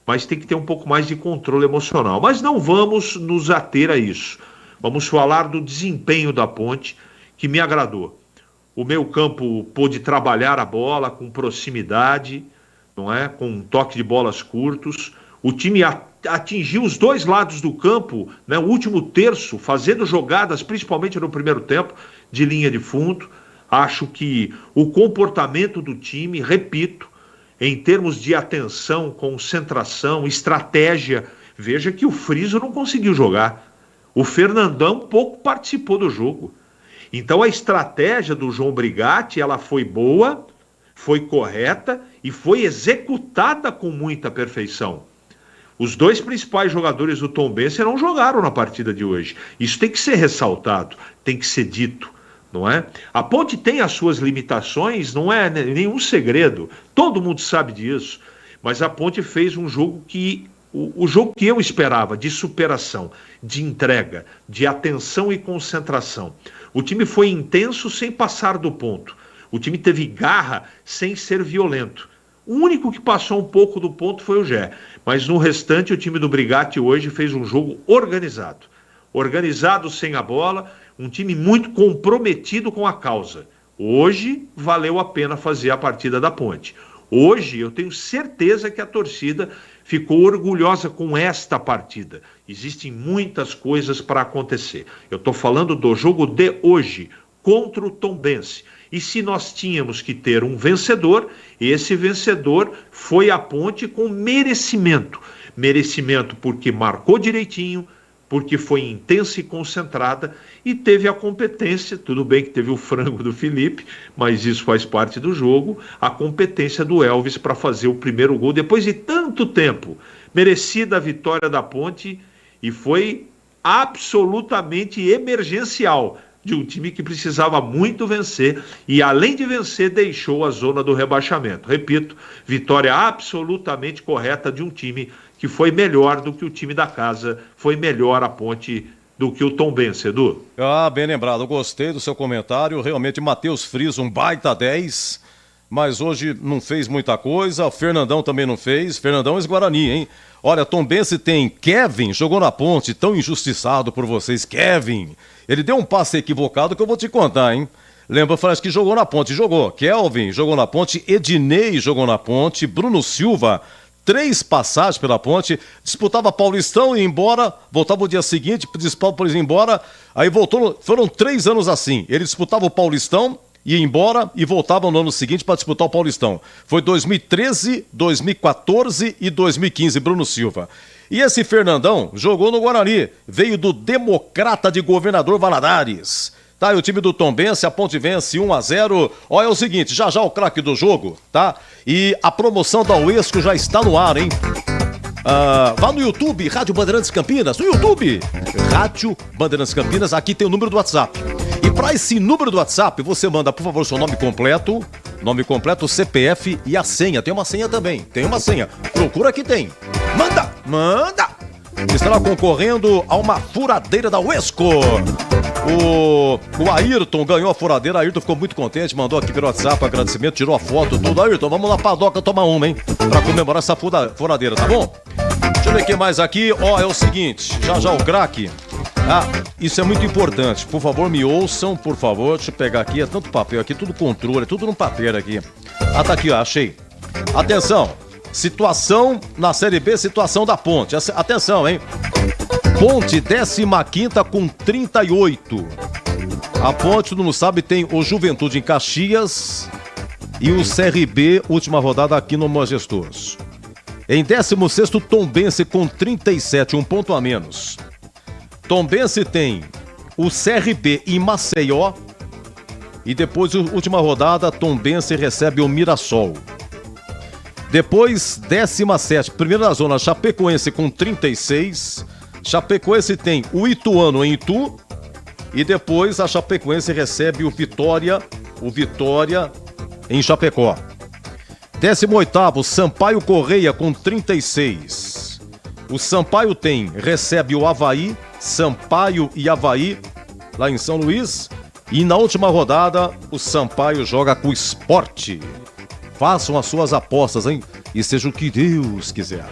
Mas tem que ter um pouco mais de controle emocional. Mas não vamos nos ater a isso. Vamos falar do desempenho da Ponte, que me agradou. O meio campo pôde trabalhar a bola com proximidade, não é? Com um toque de bolas curtos. O time atingiu os dois lados do campo, né? O último terço, fazendo jogadas, principalmente no primeiro tempo, de linha de fundo. Acho que o comportamento do time, repito, em termos de atenção, concentração, estratégia, veja que o Friso não conseguiu jogar. O Fernandão pouco participou do jogo. Então a estratégia do João Brigatti, ela foi boa, foi correta e foi executada com muita perfeição. Os dois principais jogadores do Tombense não jogaram na partida de hoje. Isso tem que ser ressaltado, tem que ser dito, não é? A Ponte tem as suas limitações, não é nenhum segredo. Todo mundo sabe disso. Mas a Ponte fez um jogo que... O jogo que eu esperava, de superação, de entrega, de atenção e concentração. O time foi intenso sem passar do ponto. O time teve garra sem ser violento. O único que passou um pouco do ponto foi o Gé. Mas no restante, o time do Brigatti hoje fez um jogo organizado. Organizado sem a bola, um time muito comprometido com a causa. Hoje, valeu a pena fazer a partida da Ponte. Hoje, eu tenho certeza que a torcida ficou orgulhosa com esta partida. Existem muitas coisas para acontecer. Eu estou falando do jogo de hoje. contra o Tombense. E se nós tínhamos que ter um vencedor, esse vencedor foi a Ponte com merecimento. Merecimento porque marcou direitinho, porque foi intensa e concentrada e teve a competência, tudo bem que teve o frango do Felipe, mas isso faz parte do jogo, a competência do Elvis para fazer o primeiro gol depois de tanto tempo. Merecida a vitória da Ponte e foi absolutamente emergencial de um time que precisava muito vencer e, além de vencer, deixou a zona do rebaixamento. Repito, vitória absolutamente correta de um time que foi melhor do que o time da casa, foi melhor a Ponte do que o Tombense, Edu. Ah, bem lembrado, eu gostei do seu comentário, realmente Matheus Friis, um baita 10, mas hoje não fez muita coisa, o Fernandão também não fez, Fernandão ex-Guarani, hein? Olha, Tombense tem Kevin, jogou na Ponte, tão injustiçado por vocês, Kevin. Ele deu um passe equivocado que eu vou te contar, hein? Lembra, parece que jogou na Ponte, jogou. Kelvin jogou na Ponte, Ednei jogou na Ponte, Bruno Silva, 3 passagens pela Ponte, disputava Paulistão e ia embora, voltava o dia seguinte, disputava o Paulistão e ia embora, aí voltou, foram 3 anos assim. Ele disputava o Paulistão, ia embora e voltava no ano seguinte para disputar o Paulistão. Foi 2013, 2014 e 2015, Bruno Silva. E esse Fernandão jogou no Guarani, veio do Democrata de Governador Valadares. Tá, e o time do Tombense, a Ponte vence 1-0. Olha, é o seguinte, já o craque do jogo, tá? E a promoção da Uesco já está no ar, hein? Vá no YouTube, Rádio Bandeirantes Campinas, no YouTube, Rádio Bandeirantes Campinas, aqui tem o número do WhatsApp. E para esse número do WhatsApp, você manda, por favor, seu nome completo, CPF e a senha. Tem uma senha também, tem uma senha. Procura que tem. Manda! Estará concorrendo a uma furadeira da Uesco. O Ayrton ganhou a furadeira, Ayrton ficou muito contente, mandou aqui pelo WhatsApp agradecimento, tirou a foto, tudo. Ayrton, vamos na padoca tomar uma, hein? Pra comemorar essa furadeira, tá bom? Deixa eu ver o que mais aqui. Ó, é o seguinte, já o craque. Isso é muito importante. Por favor, me ouçam, por favor. Deixa eu pegar aqui, é tanto papel aqui, tudo controle, tudo num papel aqui. Tá aqui, ó, achei. Atenção, situação na Série B, situação da Ponte. Atenção, hein? Ponte, 15ª com 38. A Ponte, todo mundo sabe, tem o Juventude em Caxias e o CRB, última rodada aqui no Majestoso. Em 16º, Tombense com 37, um ponto a menos. Tombense tem o CRB em Maceió e depois, última rodada, Tombense recebe o Mirassol. Depois, 17ª, primeira da zona, Chapecoense com 36. Chapecoense tem o Ituano em Itu e depois a Chapecoense recebe o Vitória em Chapecó. 18º, Sampaio Correia com 36. O Sampaio recebe o Avaí, Sampaio e Avaí lá em São Luís. E na última rodada, o Sampaio joga com o Sport. Façam as suas apostas, hein? E seja o que Deus quiser.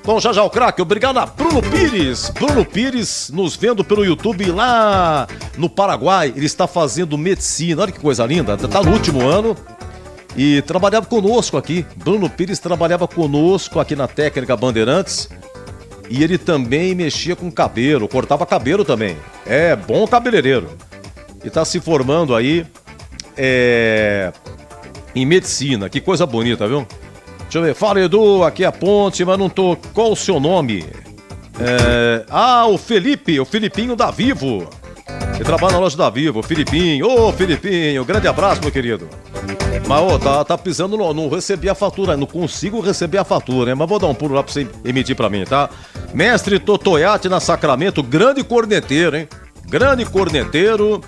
Bom, já o craque, obrigado a Bruno Pires. Bruno Pires nos vendo pelo YouTube lá no Paraguai. Ele está fazendo medicina, olha que coisa linda. Está no último ano e trabalhava conosco aqui. Bruno Pires trabalhava conosco aqui na técnica Bandeirantes. E ele também mexia com cabelo, cortava cabelo também. É, bom cabeleireiro. E está se formando aí em medicina. Que coisa bonita, viu? Deixa eu ver. Fala, Edu, aqui é a Ponte, mas não tô... Qual o seu nome? O Felipe, o Filipinho da Vivo. Ele trabalha na loja da Vivo, Filipinho. Ô, Filipinho, grande abraço, meu querido. Mas, tá pisando, não recebi a fatura, não consigo receber a fatura, né? Mas vou dar um pulo lá pra você emitir pra mim, tá? Mestre Totoiate na Sacramento, grande corneteiro, hein? Grande corneteiro,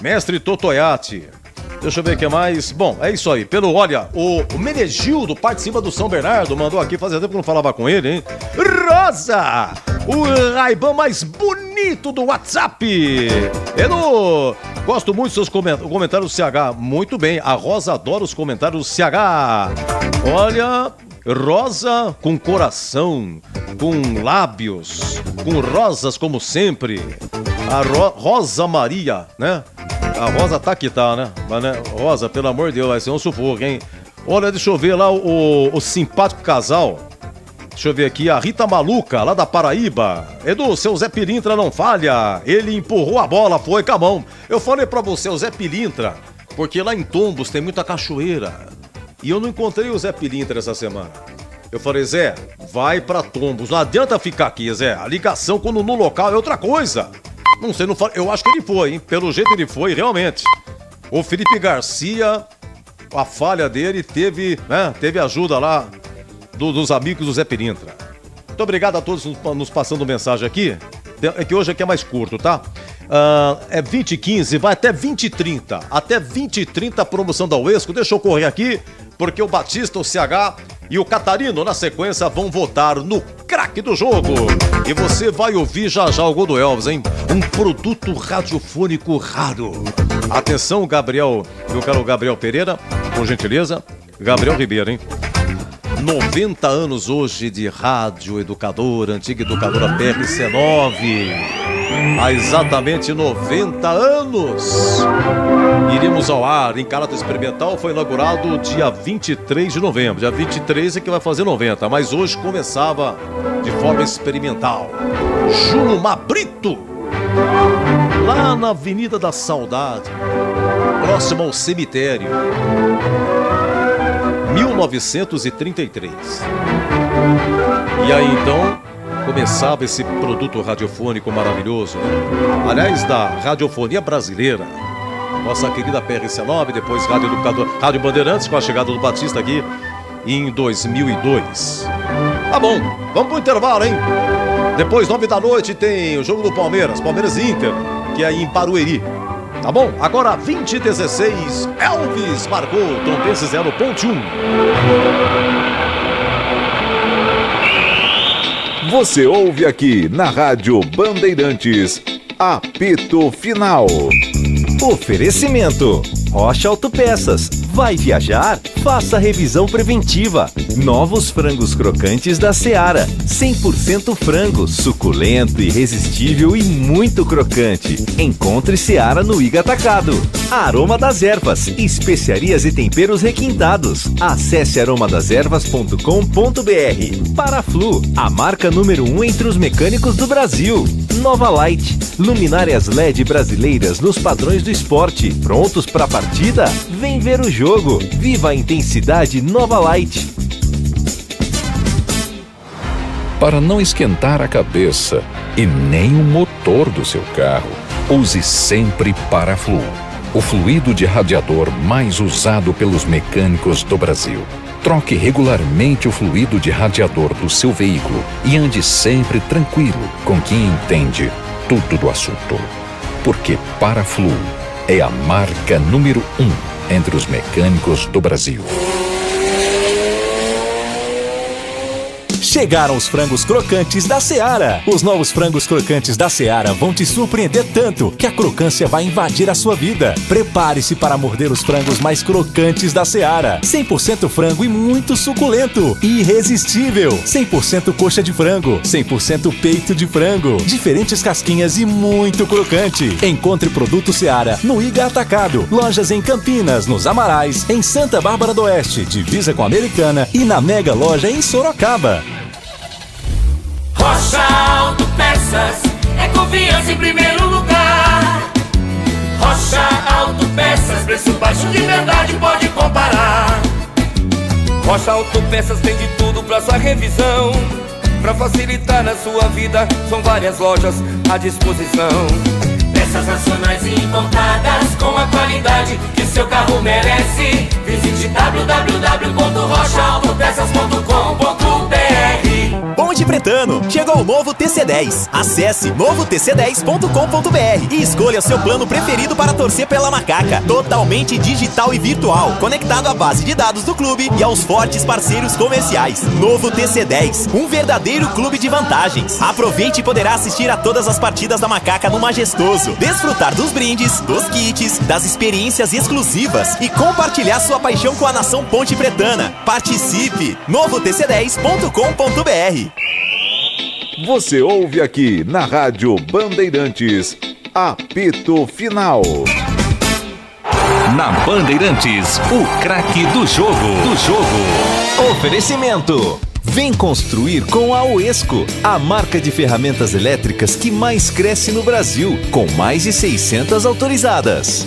Mestre Totoiate. Deixa eu ver o que mais. Bom, é isso aí. O Menegildo participa do São Bernardo, mandou aqui, fazia tempo que eu não falava com ele, hein? Rosa! O Ray-Ban mais bonito do WhatsApp! Edu, gosto muito dos seus comentários do CH. Muito bem, a Rosa adora os comentários do CH. Olha, Rosa com coração, com lábios, com rosas como sempre. A Rosa Maria, né? A Rosa tá que tá, né? Mas, né? Rosa, pelo amor de Deus, vai ser um sufoco, hein? Olha, deixa eu ver lá o simpático casal. Deixa eu ver aqui, a Rita Maluca, lá da Paraíba. Edu, seu Zé Pilintra não falha. Ele empurrou a bola, foi com a mão. Eu falei pra você, o Zé Pilintra, porque lá em Tombos tem muita cachoeira. E eu não encontrei o Zé Pilintra essa semana. Eu falei, Zé, vai pra Tombos. Não adianta ficar aqui, Zé. A ligação quando no local é outra coisa. Não sei, não falo. Eu acho que ele foi, hein? Pelo jeito ele foi, realmente. O Felipe Garcia, a falha dele teve ajuda lá dos amigos do Zé Pilintra. Muito obrigado a todos nos passando mensagem aqui. É que hoje aqui é mais curto, tá? É 20h15, vai até 20h30. Até 20h30 a promoção da Uesco. Deixa eu correr aqui, porque o Batista, o CH e o Catarino, na sequência, vão votar no craque do jogo. E você vai ouvir já o gol do Elvis, hein? Um produto radiofônico raro. Atenção, Gabriel. Eu quero o Gabriel Pereira, por gentileza. Gabriel Ribeiro, hein? 90 anos hoje de rádio educadora, antiga educadora PRC9. Há exatamente 90 anos. Iremos ao ar em caráter experimental. Foi inaugurado dia 23 de novembro. Dia 23 é que vai fazer 90, mas hoje começava de forma experimental. Jumar Brito, lá na Avenida da Saudade, próximo ao cemitério. 1933. E aí então começava esse produto radiofônico maravilhoso, né? Aliás, da radiofonia brasileira. Nossa querida PRC9, depois Rádio Bandeirantes, com a chegada do Batista aqui em 2002. Tá bom, vamos pro intervalo, hein? Depois, 9 da noite, tem o jogo do Palmeiras e Inter, que é em Barueri. Tá bom? Agora 20:16, Elvis marcou, Tombense 0.1. Você ouve aqui na Rádio Bandeirantes, apito final. Oferecimento: Rocha Autopeças. Vai viajar? Faça revisão preventiva. Novos frangos crocantes da Seara. 100% frango, suculento, irresistível e muito crocante. Encontre Seara no Iga Atacado. Aroma das Ervas. Especiarias e temperos requintados. Acesse aromadeservas.com.br. Paraflu, a marca número 1 entre os mecânicos do Brasil. Nova Light. Luminárias LED brasileiras nos padrões do esporte. Prontos para a partida? Vem ver o jogo. Viva a intensidade Nova Light. Para não esquentar a cabeça e nem o motor do seu carro, use sempre Paraflu, o fluido de radiador mais usado pelos mecânicos do Brasil. Troque regularmente o fluido de radiador do seu veículo e ande sempre tranquilo com quem entende tudo do assunto. Porque Paraflu é a marca número 1 entre os mecânicos do Brasil. Chegaram os frangos crocantes da Seara. Os novos frangos crocantes da Seara vão te surpreender tanto que a crocância vai invadir a sua vida. Prepare-se para morder os frangos mais crocantes da Seara. 100% frango e muito suculento. Irresistível. 100% coxa de frango. 100% peito de frango. Diferentes casquinhas e muito crocante. Encontre produto Seara no Iga Atacado. Lojas em Campinas, nos Amarais, em Santa Bárbara do Oeste, divisa com a Americana e na Mega Loja em Sorocaba. Rocha Autopeças é confiança em primeiro lugar. Rocha Autopeças, preço baixo de verdade, pode comparar. Rocha Autopeças tem de tudo pra sua revisão. Pra facilitar na sua vida, são várias lojas à disposição. Peças nacionais e importadas com a qualidade que seu carro merece. Visite www.rochaautopeças.com.br. Ponte Pretano, chegou o novo TC10. Acesse novotc10.com.br e escolha seu plano preferido para torcer pela macaca. Totalmente digital e virtual, conectado à base de dados do clube e aos fortes parceiros comerciais. Novo TC10, um verdadeiro clube de vantagens. Aproveite e poderá assistir a todas as partidas da macaca no Majestoso, desfrutar dos brindes, dos kits, das experiências exclusivas e compartilhar sua paixão com a nação Ponte Pretana. Participe! novotc10.com.br. Você ouve aqui na Rádio Bandeirantes, apito final. Na Bandeirantes, o craque do jogo. Oferecimento: Vem construir com a Oesco, a marca de ferramentas elétricas que mais cresce no Brasil, com mais de 600 autorizadas.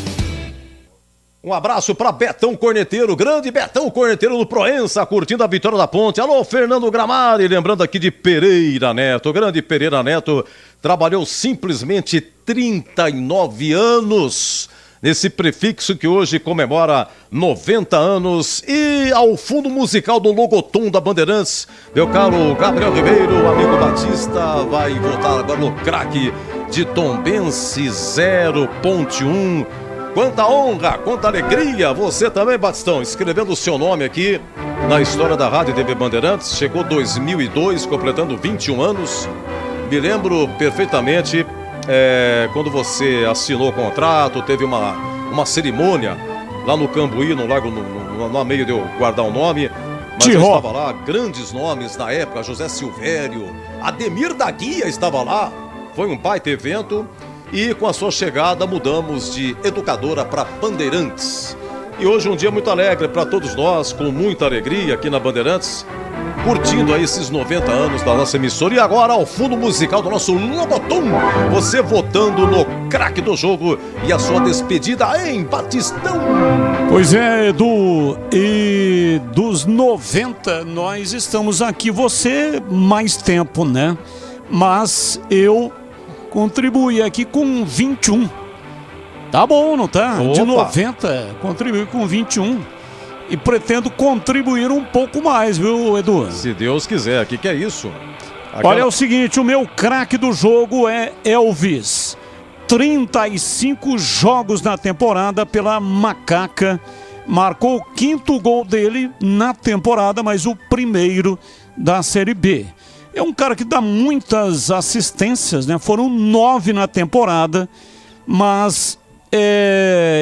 Um abraço para Betão Corneteiro, grande Betão Corneteiro no Proença, curtindo a vitória da Ponte. Alô, Fernando Gramari, lembrando aqui de Pereira Neto, grande Pereira Neto, trabalhou simplesmente 39 anos nesse prefixo que hoje comemora 90 anos. E ao fundo musical do Logotom da Bandeirantes, meu caro Gabriel Ribeiro, amigo Batista, vai voltar agora no craque de Tombense 0.1. Quanta honra, quanta alegria, você também, Batistão, escrevendo o seu nome aqui na história da Rádio e TV Bandeirantes. Chegou 2002, completando 21 anos. Me lembro perfeitamente quando você assinou o contrato, teve uma cerimônia lá no Cambuí, no Lago, no meio de eu guardar o nome. Mas eu estava lá, grandes nomes na época, José Silvério, Ademir da Guia estava lá. Foi um baita evento. E com a sua chegada mudamos de educadora para Bandeirantes. E hoje um dia muito alegre para todos nós, com muita alegria aqui na Bandeirantes, curtindo aí esses 90 anos da nossa emissora. E agora ao fundo musical do nosso Logotom, você votando no craque do jogo e a sua despedida em Batistão. Pois é, Edu, e dos 90 nós estamos aqui, você mais tempo, né? Mas eu contribuí aqui com 21. Tá bom, não tá? Opa. De 90, contribuí com 21. E pretendo contribuir um pouco mais, viu, Edu? Se Deus quiser, que é isso? Olha, é o seguinte, o meu craque do jogo é Elvis. 35 jogos na temporada pela Macaca. Marcou o 5º gol dele na temporada, mas o primeiro da Série B. É um cara que dá muitas assistências, né? Foram 9 na temporada, mas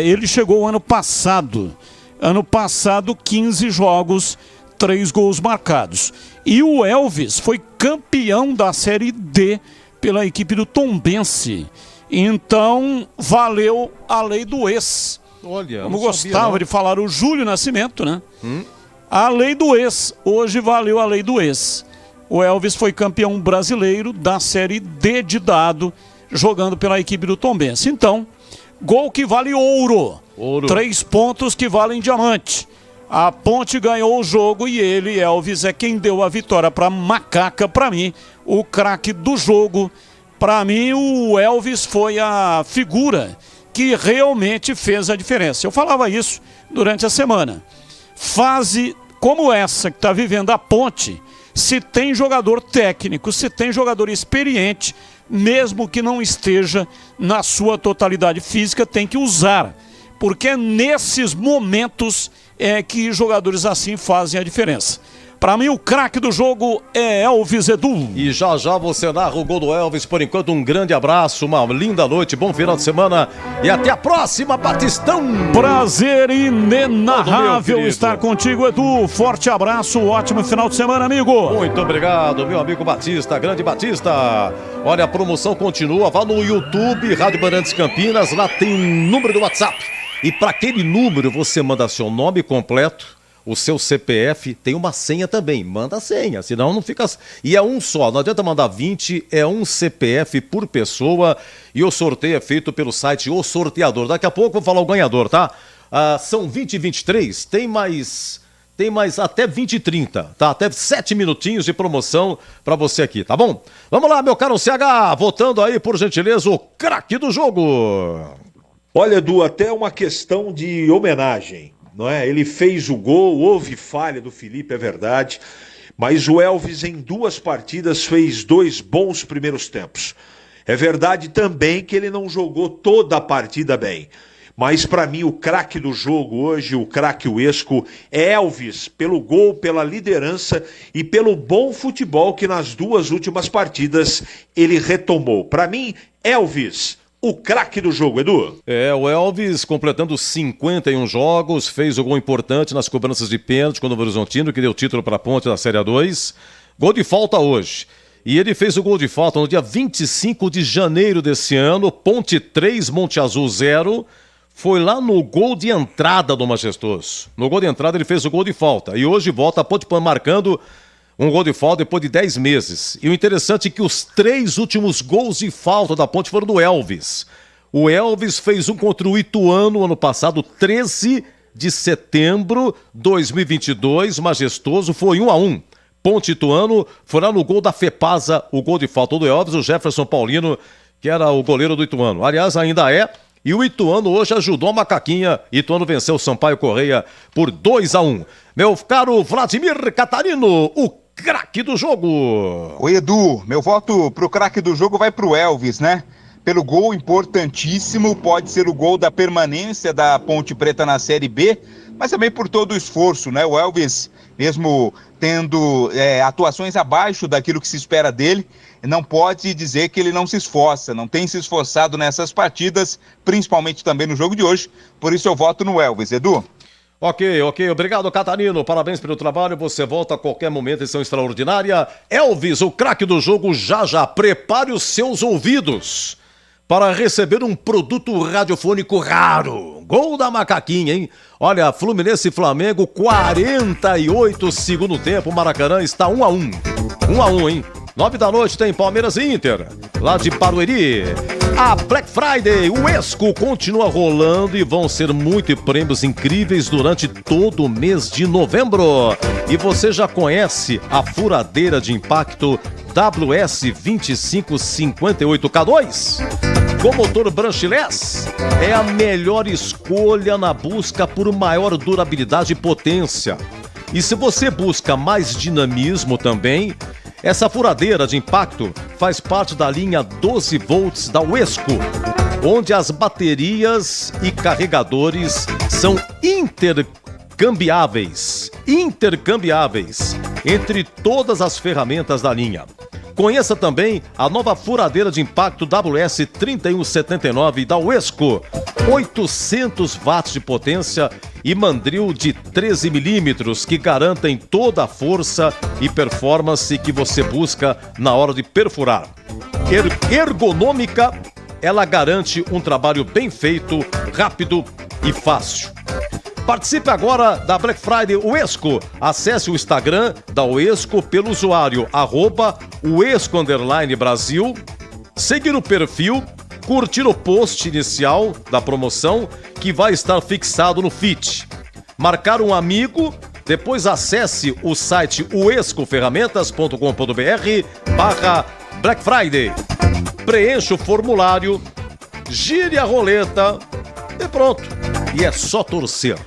ele chegou ano passado. Ano passado, 15 jogos, 3 gols marcados. E o Elvis foi campeão da Série D pela equipe do Tombense. Então, valeu a lei do ex. Olha, como gostava de falar o Júlio Nascimento, né? A lei do ex. Hoje valeu a lei do ex. O Elvis foi campeão brasileiro da Série D de dado, jogando pela equipe do Tombense. Então, gol que vale ouro. 3 pontos que valem diamante. A Ponte ganhou o jogo e ele, Elvis, é quem deu a vitória para Macaca. Para mim, o craque do jogo. Para mim, o Elvis foi a figura que realmente fez a diferença. Eu falava isso durante a semana. Fase como essa que está vivendo a Ponte, se tem jogador técnico, se tem jogador experiente, mesmo que não esteja na sua totalidade física, tem que usar. Porque é nesses momentos que jogadores assim fazem a diferença. Para mim, o craque do jogo é Elvis, Edu. E já já você narra o gol do Elvis. Por enquanto, um grande abraço, uma linda noite, bom final de semana e até a próxima, Batistão. Prazer inenarrável estar contigo, Edu. Forte abraço, ótimo final de semana, amigo. Muito obrigado, meu amigo Batista, grande Batista. Olha, a promoção continua, vá no YouTube, Rádio Bandeirantes Campinas, lá tem um número do WhatsApp. E para aquele número você manda seu nome completo, o seu CPF, tem uma senha também, manda a senha, senão não fica... E é um só, não adianta mandar 20, é um CPF por pessoa e o sorteio é feito pelo site O Sorteador. Daqui a pouco eu vou falar o ganhador, tá? São 20 e 23, tem mais até 20 e 30, tá? Até 7 minutinhos de promoção pra você aqui, tá bom? Vamos lá, meu caro CH, votando aí, por gentileza, o craque do jogo. Olha, Edu, até uma questão de homenagem. Não é? Ele fez o gol, houve falha do Felipe, é verdade, mas o Elvis em 2 partidas fez 2 bons primeiros tempos. É verdade também que ele não jogou toda a partida bem, mas para mim o craque do jogo hoje, o craque Uesco, é Elvis, pelo gol, pela liderança e pelo bom futebol que nas 2 últimas partidas ele retomou. Para mim, Elvis, o craque do jogo, Edu. O Elvis completando 51 jogos, fez o gol importante nas cobranças de pênalti com o Novo Horizontino, que deu título para a Ponte da Série A2. Gol de falta hoje. E ele fez o gol de falta no dia 25 de janeiro desse ano, Ponte 3, Monte Azul 0. Foi lá no gol de entrada do Majestoso. No gol de entrada ele fez o gol de falta. E hoje volta a Ponte marcando Um gol de falta depois de 10 meses. E o interessante é que os 3 últimos gols de falta da Ponte foram do Elvis. O Elvis fez um contra o Ituano ano passado, 13 de setembro de 2022, majestoso, foi 1-1. Ponte Ituano foi lá no gol da Fepasa, o gol de falta do Elvis, o Jefferson Paulino, que era o goleiro do Ituano. Aliás, ainda é. E o Ituano hoje ajudou a Macaquinha. Ituano venceu o Sampaio Correia por 2-1. Meu caro Vladimir Catarino, o craque do jogo. Oi, Edu, meu voto pro craque do jogo vai pro Elvis, né? Pelo gol importantíssimo, pode ser o gol da permanência da Ponte Preta na Série B, mas também por todo o esforço, né? O Elvis, mesmo tendo atuações abaixo daquilo que se espera dele, não pode dizer que ele não se esforça, não tem se esforçado nessas partidas, principalmente também no jogo de hoje, por isso eu voto no Elvis, Edu. Ok, obrigado Catarino, parabéns pelo trabalho, você volta a qualquer momento, edição extraordinária. Elvis, o craque do jogo, já, prepare os seus ouvidos para receber um produto radiofônico raro. Gol da Macaquinha, hein? Olha, Fluminense e Flamengo, 48 segundo tempo, Maracanã está 1-1. 1-1, hein? 9 da noite tem Palmeiras e Inter, lá de Barueri. A Black Friday, o Esco continua rolando e vão ser muitos prêmios incríveis durante todo o mês de novembro. E você já conhece a furadeira de impacto WS2558K2? Com motor branchless, é a melhor escolha na busca por maior durabilidade e potência. E se você busca mais dinamismo também, essa furadeira de impacto faz parte da linha 12 volts da Uesco, onde as baterias e carregadores são intercambiáveis entre todas as ferramentas da linha. Conheça também a nova furadeira de impacto WS3179 da Uesco, 800 watts de potência e mandril de 13 milímetros que garantem toda a força e performance que você busca na hora de perfurar. Ergonômica, ela garante um trabalho bem feito, rápido e fácil. Participe agora da Black Friday Uesco. Acesse o Instagram da Uesco pelo usuário @uesco_Brasil, seguir o perfil, curtir o post inicial da promoção que vai estar fixado no feed. Marcar um amigo, depois acesse o site uescoferramentas.com.br/Black Friday. Preencha o formulário, gire a roleta e pronto. E é só torcer.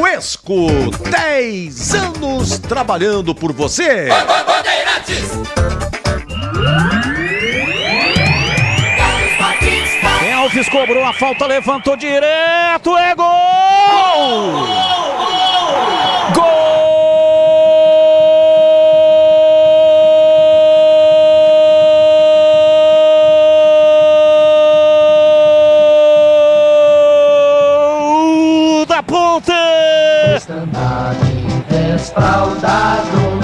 Uesco, 10 anos trabalhando por você. Elvis cobrou a falta, levantou direto, é gol! Gol!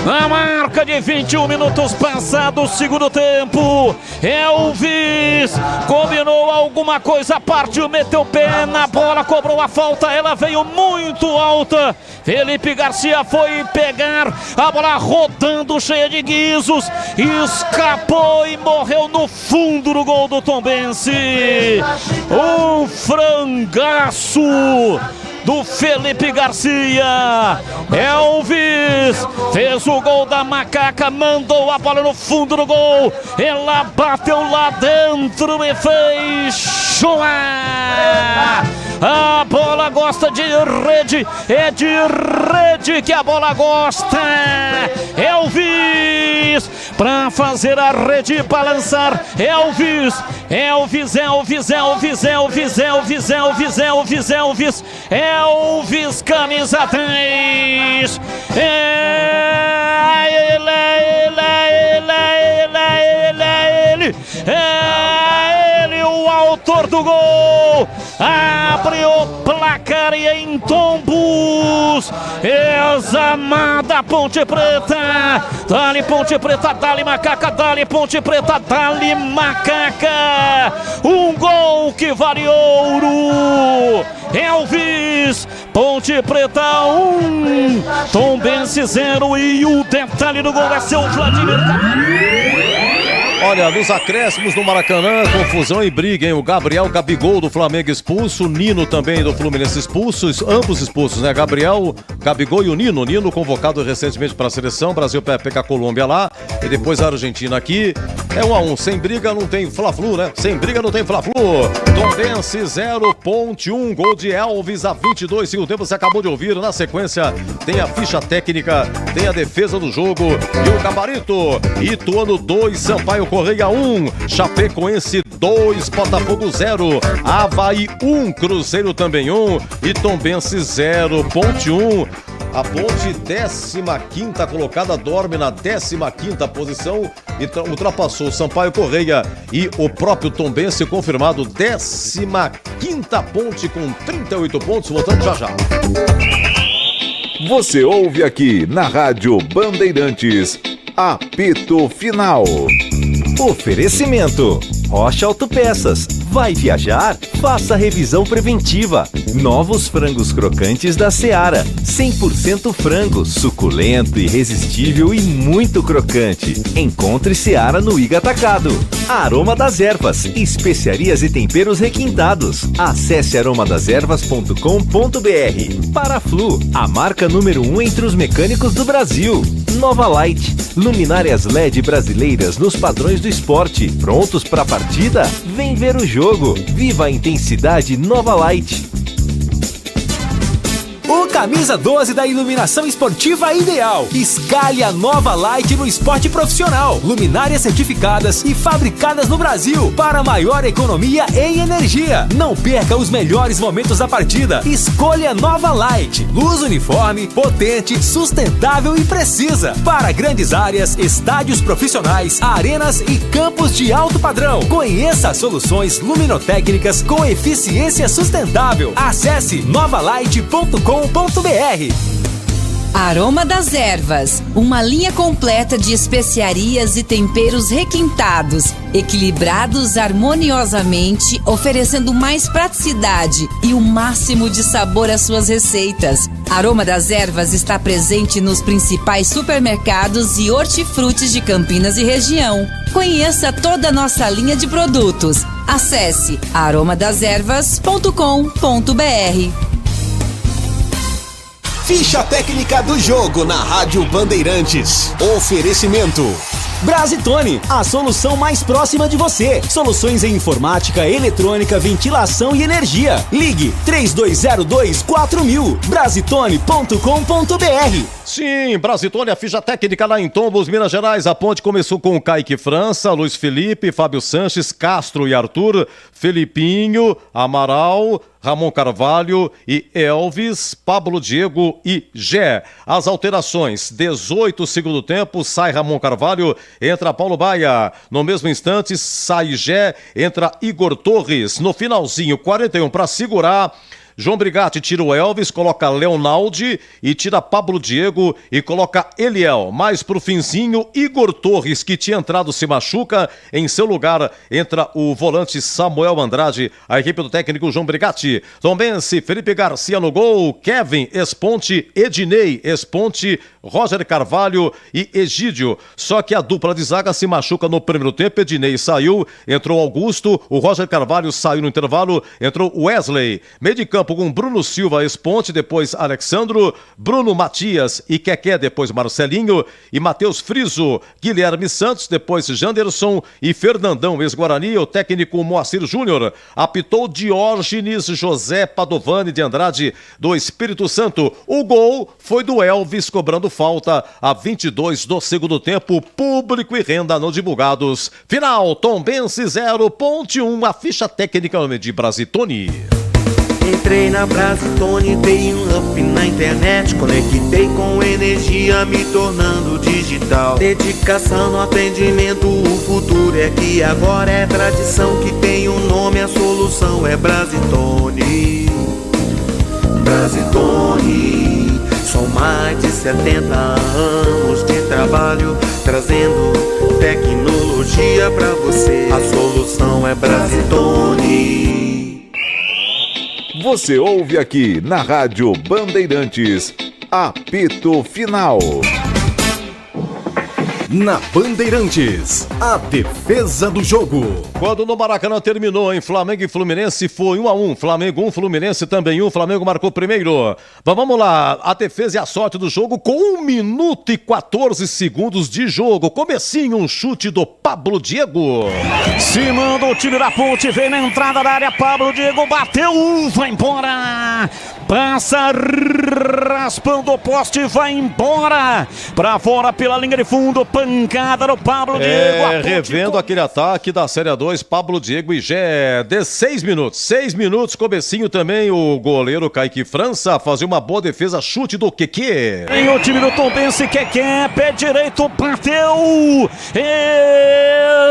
A marca de 21 minutos passados, segundo tempo. Elvis combinou alguma coisa, partiu, meteu o pé na bola, cobrou a falta, ela veio muito alta. Felipe Garcia foi pegar a bola rodando, cheia de guizos, escapou e morreu no fundo do gol do Tombense. Um frangaço do Felipe Garcia. Elvis fez o gol da Macaca, mandou a bola no fundo do gol, ela bateu lá dentro e fez chorar. A bola gosta de rede, é de rede que a bola gosta. Elvis pra fazer a rede balançar. Elvis, Elvis, Elvis, Elvis, Elvis, Elvis, Elvis, Elvis, Elvis, Elvis, camisa 3. É ele, o autor do gol. Abre o placar e em Tombos, examada Ponte Preta. Dali Ponte Preta, dali Macaca, dali Ponte Preta, dali Macaca. Um gol que vale ouro. Elvis Ponte Preta 1, Tombense 0 e o detalhe do gol é seu Vladimir. Olha, nos acréscimos do Maracanã, confusão e briga, hein? O Gabigol do Flamengo expulso, o Nino também do Fluminense expulsos, ambos expulsos, né? Gabigol e o Nino. Nino convocado recentemente para a seleção, Brasil pega a Colômbia lá e depois a Argentina aqui. É 1-1, sem briga não tem Fla-Flu, né? Sem briga não tem Fla-Flu. Tombense 0, Ponte 1, gol de Elvis a 22, segundo tempo você acabou de ouvir. Na sequência tem a ficha técnica, tem a defesa do jogo e o gabarito. Ituano 2, Sampaio Correia 1, Chapecoense 2, Botafogo 0, Avaí 1, Cruzeiro também 1 e Tombense 0, Ponte 1. A Ponte, 15ª colocada, dorme na 15ª posição e ultrapassou o Sampaio Correia e o próprio Tombense, confirmado 15ª Ponte com 38 pontos, voltando já já. Você ouve aqui na Rádio Bandeirantes, apito final. Oferecimento: Rocha Autopeças. Vai viajar? Faça revisão preventiva. Novos frangos crocantes da Seara. 100% frango, suculento, irresistível e muito crocante. Encontre Seara no Iga Atacado. Aroma das Ervas. Especiarias e temperos requintados. Acesse aromadeservas.com.br. Paraflu, a marca número 1 entre os mecânicos do Brasil. Nova Light. Luminárias LED brasileiras nos padrões do esporte. Prontos para a partida? Vem ver o jogo. Viva a intensidade Nova Light. O camisa 12 da iluminação esportiva ideal. Escalhe a Nova Light no esporte profissional. Luminárias certificadas e fabricadas no Brasil para maior economia em energia. Não perca os melhores momentos da partida. Escolha Nova Light. Luz uniforme, potente, sustentável e precisa. Para grandes áreas, estádios profissionais, arenas e campos de alto padrão. Conheça soluções luminotécnicas com eficiência sustentável. Acesse novalight.com.br. Aroma das Ervas, uma linha completa de especiarias e temperos requintados, equilibrados harmoniosamente, oferecendo mais praticidade e o máximo de sabor às suas receitas. Aroma das Ervas está presente nos principais supermercados e hortifrutis de Campinas e região. Conheça toda a nossa linha de produtos. Acesse aromadeservas.com.br. Ficha técnica do jogo na Rádio Bandeirantes. Oferecimento: Brasitone, a solução mais próxima de você. Soluções em informática, eletrônica, ventilação e energia. Ligue 3202-4000. Brasitone.com.br. Sim, Brasitone, a ficha técnica lá em Tombos, Minas Gerais. A ponte começou com Kaique França, Luiz Felipe, Fábio Sanches, Castro e Arthur, Felipinho, Amaral, Ramon Carvalho e Elvis, Pablo Diego e Gé. As alterações: 18 segundo tempo, sai Ramon Carvalho, entra Paulo Baia. No mesmo instante, sai Gé, entra Igor Torres. No finalzinho, 41 para segurar, João Brigatti tira o Elvis, coloca Leonaldi e tira Pablo Diego e coloca Eliel. Mais pro finzinho, Igor Torres, que tinha entrado, se machuca. Em seu lugar entra o volante Samuel Andrade. A equipe do técnico João Brigatti. Tombense, Felipe Garcia no gol, Kevin, Esponte, Ednei, Esponte, Roger Carvalho e Egídio. Só que a dupla de zaga se machuca no primeiro tempo. Ednei saiu, entrou Augusto, o Roger Carvalho saiu no intervalo, entrou Wesley. Meio de campo com Bruno Silva, Esponte, depois Alexandro, Bruno Matias e Keké, depois Marcelinho e Matheus Friso, Guilherme Santos, depois Janderson e Fernandão, ex-Guarani. O técnico Moacir Júnior apitou Diógenes José Padovani de Andrade, do Espírito Santo. O gol foi do Elvis, cobrando falta a 22 do segundo tempo. Público e renda não divulgados. Final: Tombense 0, Ponte 1. A ficha técnica de Brasitone. Entrei na Brasitone, dei um up na internet, conectei com energia, me tornando digital. Dedicação no atendimento, o futuro é aqui, agora é tradição que tem um nome, a solução é Brasitone. Brasitone, são mais de 70 anos de trabalho, trazendo tecnologia pra você. A solução é Brasitone. Você ouve aqui na Rádio Bandeirantes, apito final. Na Bandeirantes, a defesa do jogo. Quando no Maracanã terminou em Flamengo e Fluminense, foi 1-1. Flamengo 1, Fluminense também 1. Flamengo marcou primeiro. Vamos lá, a defesa e a sorte do jogo com 1 minuto e 14 segundos de jogo. Comecinho, um chute do Pablo Diego. Se manda o time da Ponte, vem na entrada da área, Pablo Diego bateu, vai embora. Passa raspando o poste, vai embora. Pra fora pela linha de fundo, pancada no Pablo Diego. Revendo aquele ataque da Série A2, Pablo Diego e Gé. 6 minutos. 6 minutos, comecinho também. O goleiro Kaique França fazia uma boa defesa, chute do Keke. Tem o time do Tombense, Keke, pé direito, bateu.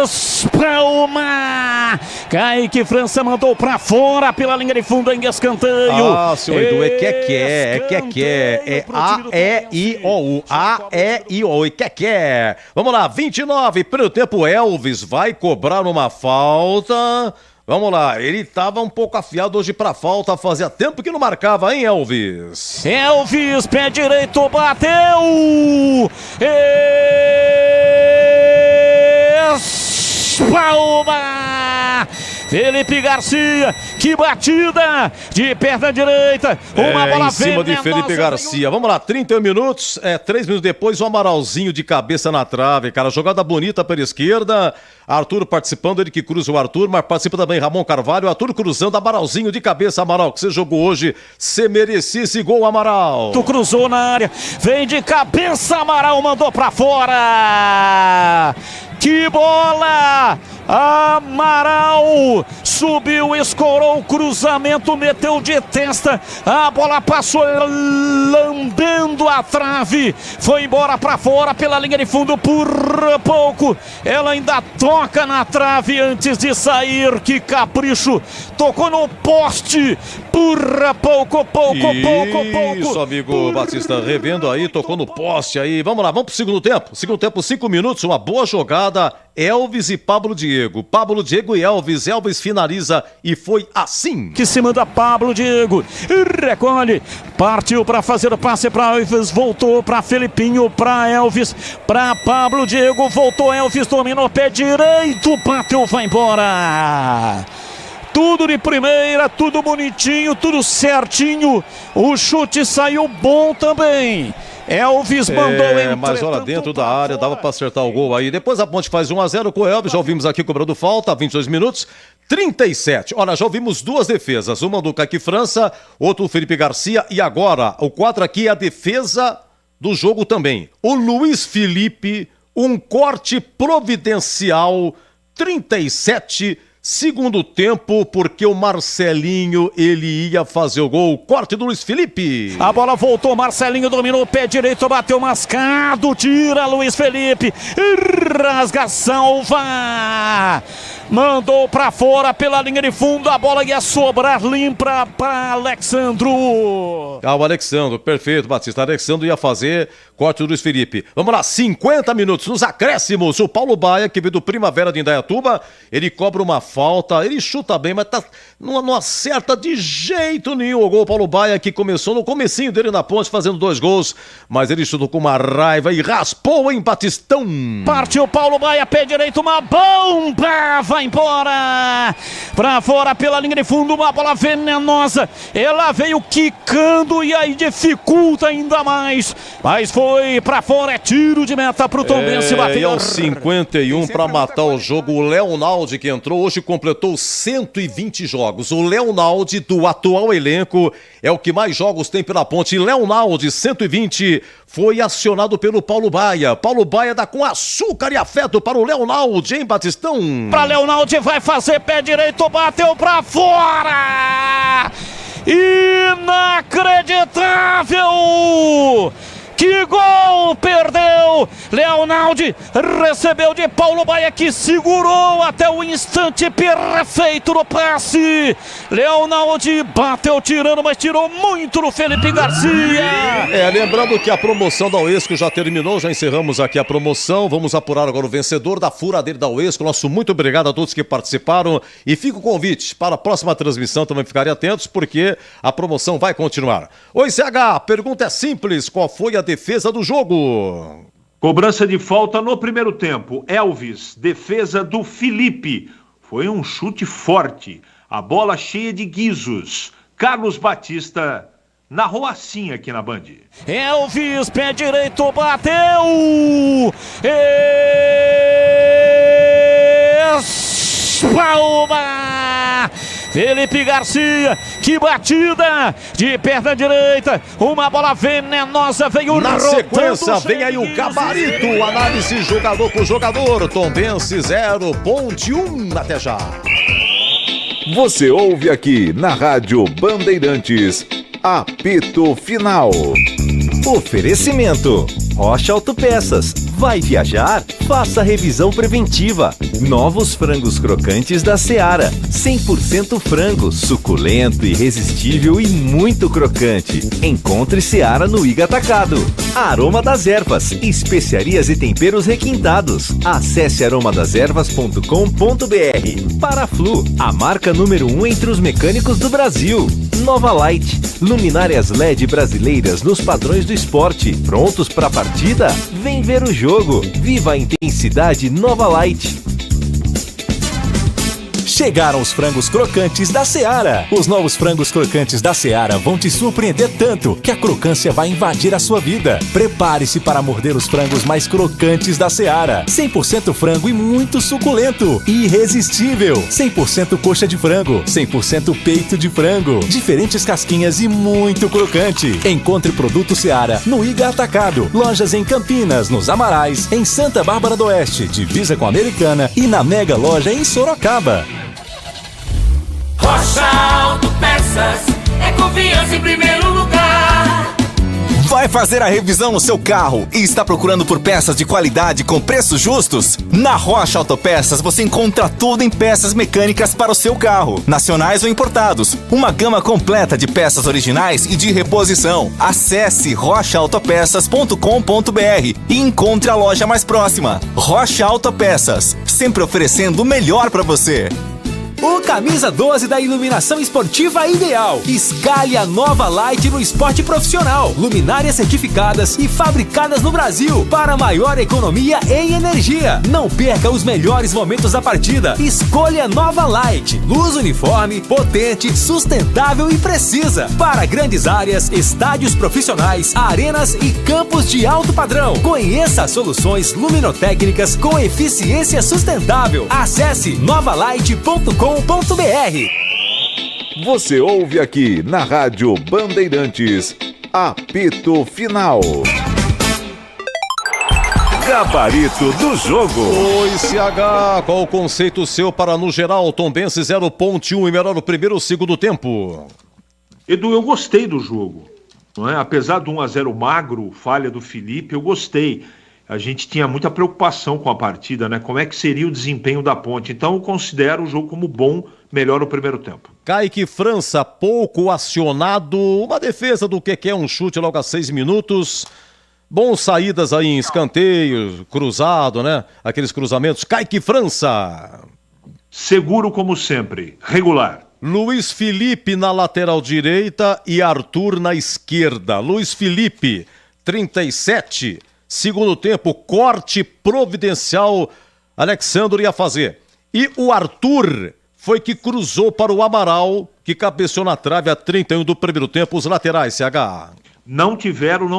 Espalma. Kaique França mandou pra fora pela linha de fundo em escanteio. Ah, seu Edu, é Keke, é A-E-I-O-U, A-E-I-O-U, Keke. Vamos lá, 29, primeiro tempo, Elvis vai cobrar uma falta. Vamos lá, ele estava um pouco afiado hoje pra falta, fazia tempo que não marcava, hein, Elvis? Elvis, pé direito, bateu! Espalma! Felipe Garcia, que batida de perna direita, uma bola em cima de Felipe Garcia. Vamos lá, 31 minutos, 3 minutos depois o Amaralzinho de cabeça na trave, cara, jogada bonita pela esquerda, Arthur participando, ele que cruza o Arthur, mas participa também Ramon Carvalho, Arthur cruzando, Amaralzinho de cabeça, Amaral, que você jogou hoje, você merecia esse gol, Amaral. Tu cruzou na área, vem de cabeça, Amaral mandou pra fora. Que bola! Amaral subiu, escorou o cruzamento, meteu de testa, a bola passou lambendo a trave, foi embora pra fora pela linha de fundo por pouco, ela ainda toca na trave antes de sair, que capricho, tocou no poste, por pouco. Isso, amigo Batista, revendo aí, tocou no poste aí, vamos lá, vamos pro segundo tempo, 5 minutos, uma boa jogada, Elvis e Pablo Diego. Pablo Diego e Elvis. Elvis finaliza e foi assim. Que se manda Pablo Diego. Recolhe. Partiu para fazer o passe para Elvis. Voltou para Felipinho. Para Elvis. Para Pablo Diego. Voltou Elvis. Dominou pé direito. Bateu. Vai embora. Tudo de primeira, tudo bonitinho, tudo certinho. O chute saiu bom também. Elvis mandou mas olha, dentro da área, dava para acertar o gol aí. Depois a Ponte faz 1-0 com o Elvis, já ouvimos aqui cobrando falta, 22 minutos, 37. Olha, já ouvimos duas defesas, uma do Kaique França, outra do Felipe Garcia, e agora o 4 aqui é a defesa do jogo também. O Luiz Felipe, um corte providencial, 37, segundo tempo, porque o Marcelinho, ele ia fazer o gol. Corte do Luiz Felipe. A bola voltou, Marcelinho dominou o pé direito, bateu mascado, tira Luiz Felipe, rasga, salva. Mandou pra fora pela linha de fundo, a bola ia sobrar limpa para Alexandro. O Alexandro, perfeito, Batista. Alexandro ia fazer corte do Luiz Felipe. Vamos lá, 50 minutos nos acréscimos. O Paulo Baia, que veio do Primavera de Indaiatuba, ele cobra uma falta, ele chuta bem, mas não acerta de jeito nenhum o gol. Paulo Baia, que começou no comecinho dele na Ponte, fazendo 2 gols, mas ele chutou com uma raiva e raspou em Batistão. Partiu Paulo Baia, pé direito, uma bomba, vai embora, pra fora pela linha de fundo, uma bola venenosa, ela veio quicando e aí dificulta ainda mais, mas foi pra fora, é tiro de meta pro Tombense bater. E aos 51 pra matar o jogo, o Leonaldi, que entrou hoje, completou 120 jogos. O Leonaldi do atual elenco é o que mais jogos tem pela Ponte. Leonaldi, 120, foi acionado pelo Paulo Baia. Paulo Baia dá com açúcar e afeto para o Leonaldi, hein, Batistão? Pra Leonaldi, vai fazer pé direito, bateu pra fora! Inacreditável! Que gol! Perdeu! Leonardo Leonaldi recebeu de Paulo Baia, que segurou até o instante perfeito no passe. Leonaldi bateu tirando, mas tirou muito no Felipe Garcia. Lembrando que a promoção da Uesco já terminou, já encerramos aqui a promoção. Vamos apurar agora o vencedor da furadeira da Uesco. Nosso muito obrigado a todos que participaram. E fica o convite para a próxima transmissão, também ficarem atentos, porque a promoção vai continuar. Oi, CH, pergunta é simples: qual foi a defesa do jogo? Cobrança de falta no primeiro tempo. Elvis, defesa do Felipe. Foi um chute forte. A bola cheia de guizos. Carlos Batista narrou assim aqui na Band. Elvis, pé direito, bateu! Palma! Felipe Garcia, que batida de perna direita, uma bola venenosa veio na sequência, vem aí o gabarito, análise jogador por jogador. Tombense 0, Ponte 1, até já. Você ouve aqui na Rádio Bandeirantes, apito final. Oferecimento: Rocha Autopeças. Vai viajar? Faça revisão preventiva. Novos frangos crocantes da Seara. 100% frango, suculento, irresistível e muito crocante. Encontre Seara no Iga Atacado. Aroma das Ervas. Especiarias e temperos requintados. Acesse aromadazervas.com.br. Paraflu, a marca número 1 entre os mecânicos do Brasil. Nova Light. Luminárias LED brasileiras nos padrões do esporte. Prontos para a partida? Vem ver o jogo. Viva a intensidade Nova Light. Chegaram os frangos crocantes da Seara. Os novos frangos crocantes da Seara vão te surpreender tanto que a crocância vai invadir a sua vida. Prepare-se para morder os frangos mais crocantes da Seara. 100% frango e muito suculento. Irresistível. 100% coxa de frango. 100% peito de frango. Diferentes casquinhas e muito crocante. Encontre produto Seara no Iga Atacado. Lojas em Campinas, nos Amarais, em Santa Bárbara do Oeste, divisa com a Americana, e na Mega Loja em Sorocaba. Rocha Autopeças, é confiança em primeiro lugar. Vai fazer a revisão no seu carro e está procurando por peças de qualidade com preços justos? Na Rocha Autopeças você encontra tudo em peças mecânicas para o seu carro, nacionais ou importados. Uma gama completa de peças originais e de reposição. Acesse rochaautopeças.com.br e encontre a loja mais próxima. Rocha Autopeças, sempre oferecendo o melhor para você. O camisa 12 da iluminação esportiva ideal. Escale a nova Light no esporte profissional. Luminárias certificadas e fabricadas no Brasil para maior economia em energia. Não perca os melhores momentos da partida. Escolha nova Light. Luz uniforme, potente, sustentável e precisa. Para grandes áreas, estádios profissionais, arenas e campos de alto padrão. Conheça as soluções luminotécnicas com eficiência sustentável. Acesse novalight.com.br. Você ouve aqui na Rádio Bandeirantes, apito final. Gabarito do jogo. Oi, CH, qual o conceito seu para, no geral, Tombense 0, Ponte 1 e melhor o primeiro ou segundo tempo? Edu, eu gostei do jogo, não é? Apesar do 1-0 magro, falha do Felipe, eu gostei. A gente tinha muita preocupação com a partida, né? Como é que seria o desempenho da Ponte? Então eu considero o jogo como bom, melhor o primeiro tempo. Kaique França, pouco acionado. Uma defesa do que um chute logo a 6 minutos. Bons saídas aí em escanteio, cruzado, né? Aqueles cruzamentos. Kaique França. Seguro como sempre, regular. Luiz Felipe na lateral direita e Arthur na esquerda. Luiz Felipe, 37. Segundo tempo, corte providencial, Alexandre ia fazer. E o Arthur foi que cruzou para o Amaral, que cabeceou na trave a 31 do primeiro tempo, os laterais, CH. Não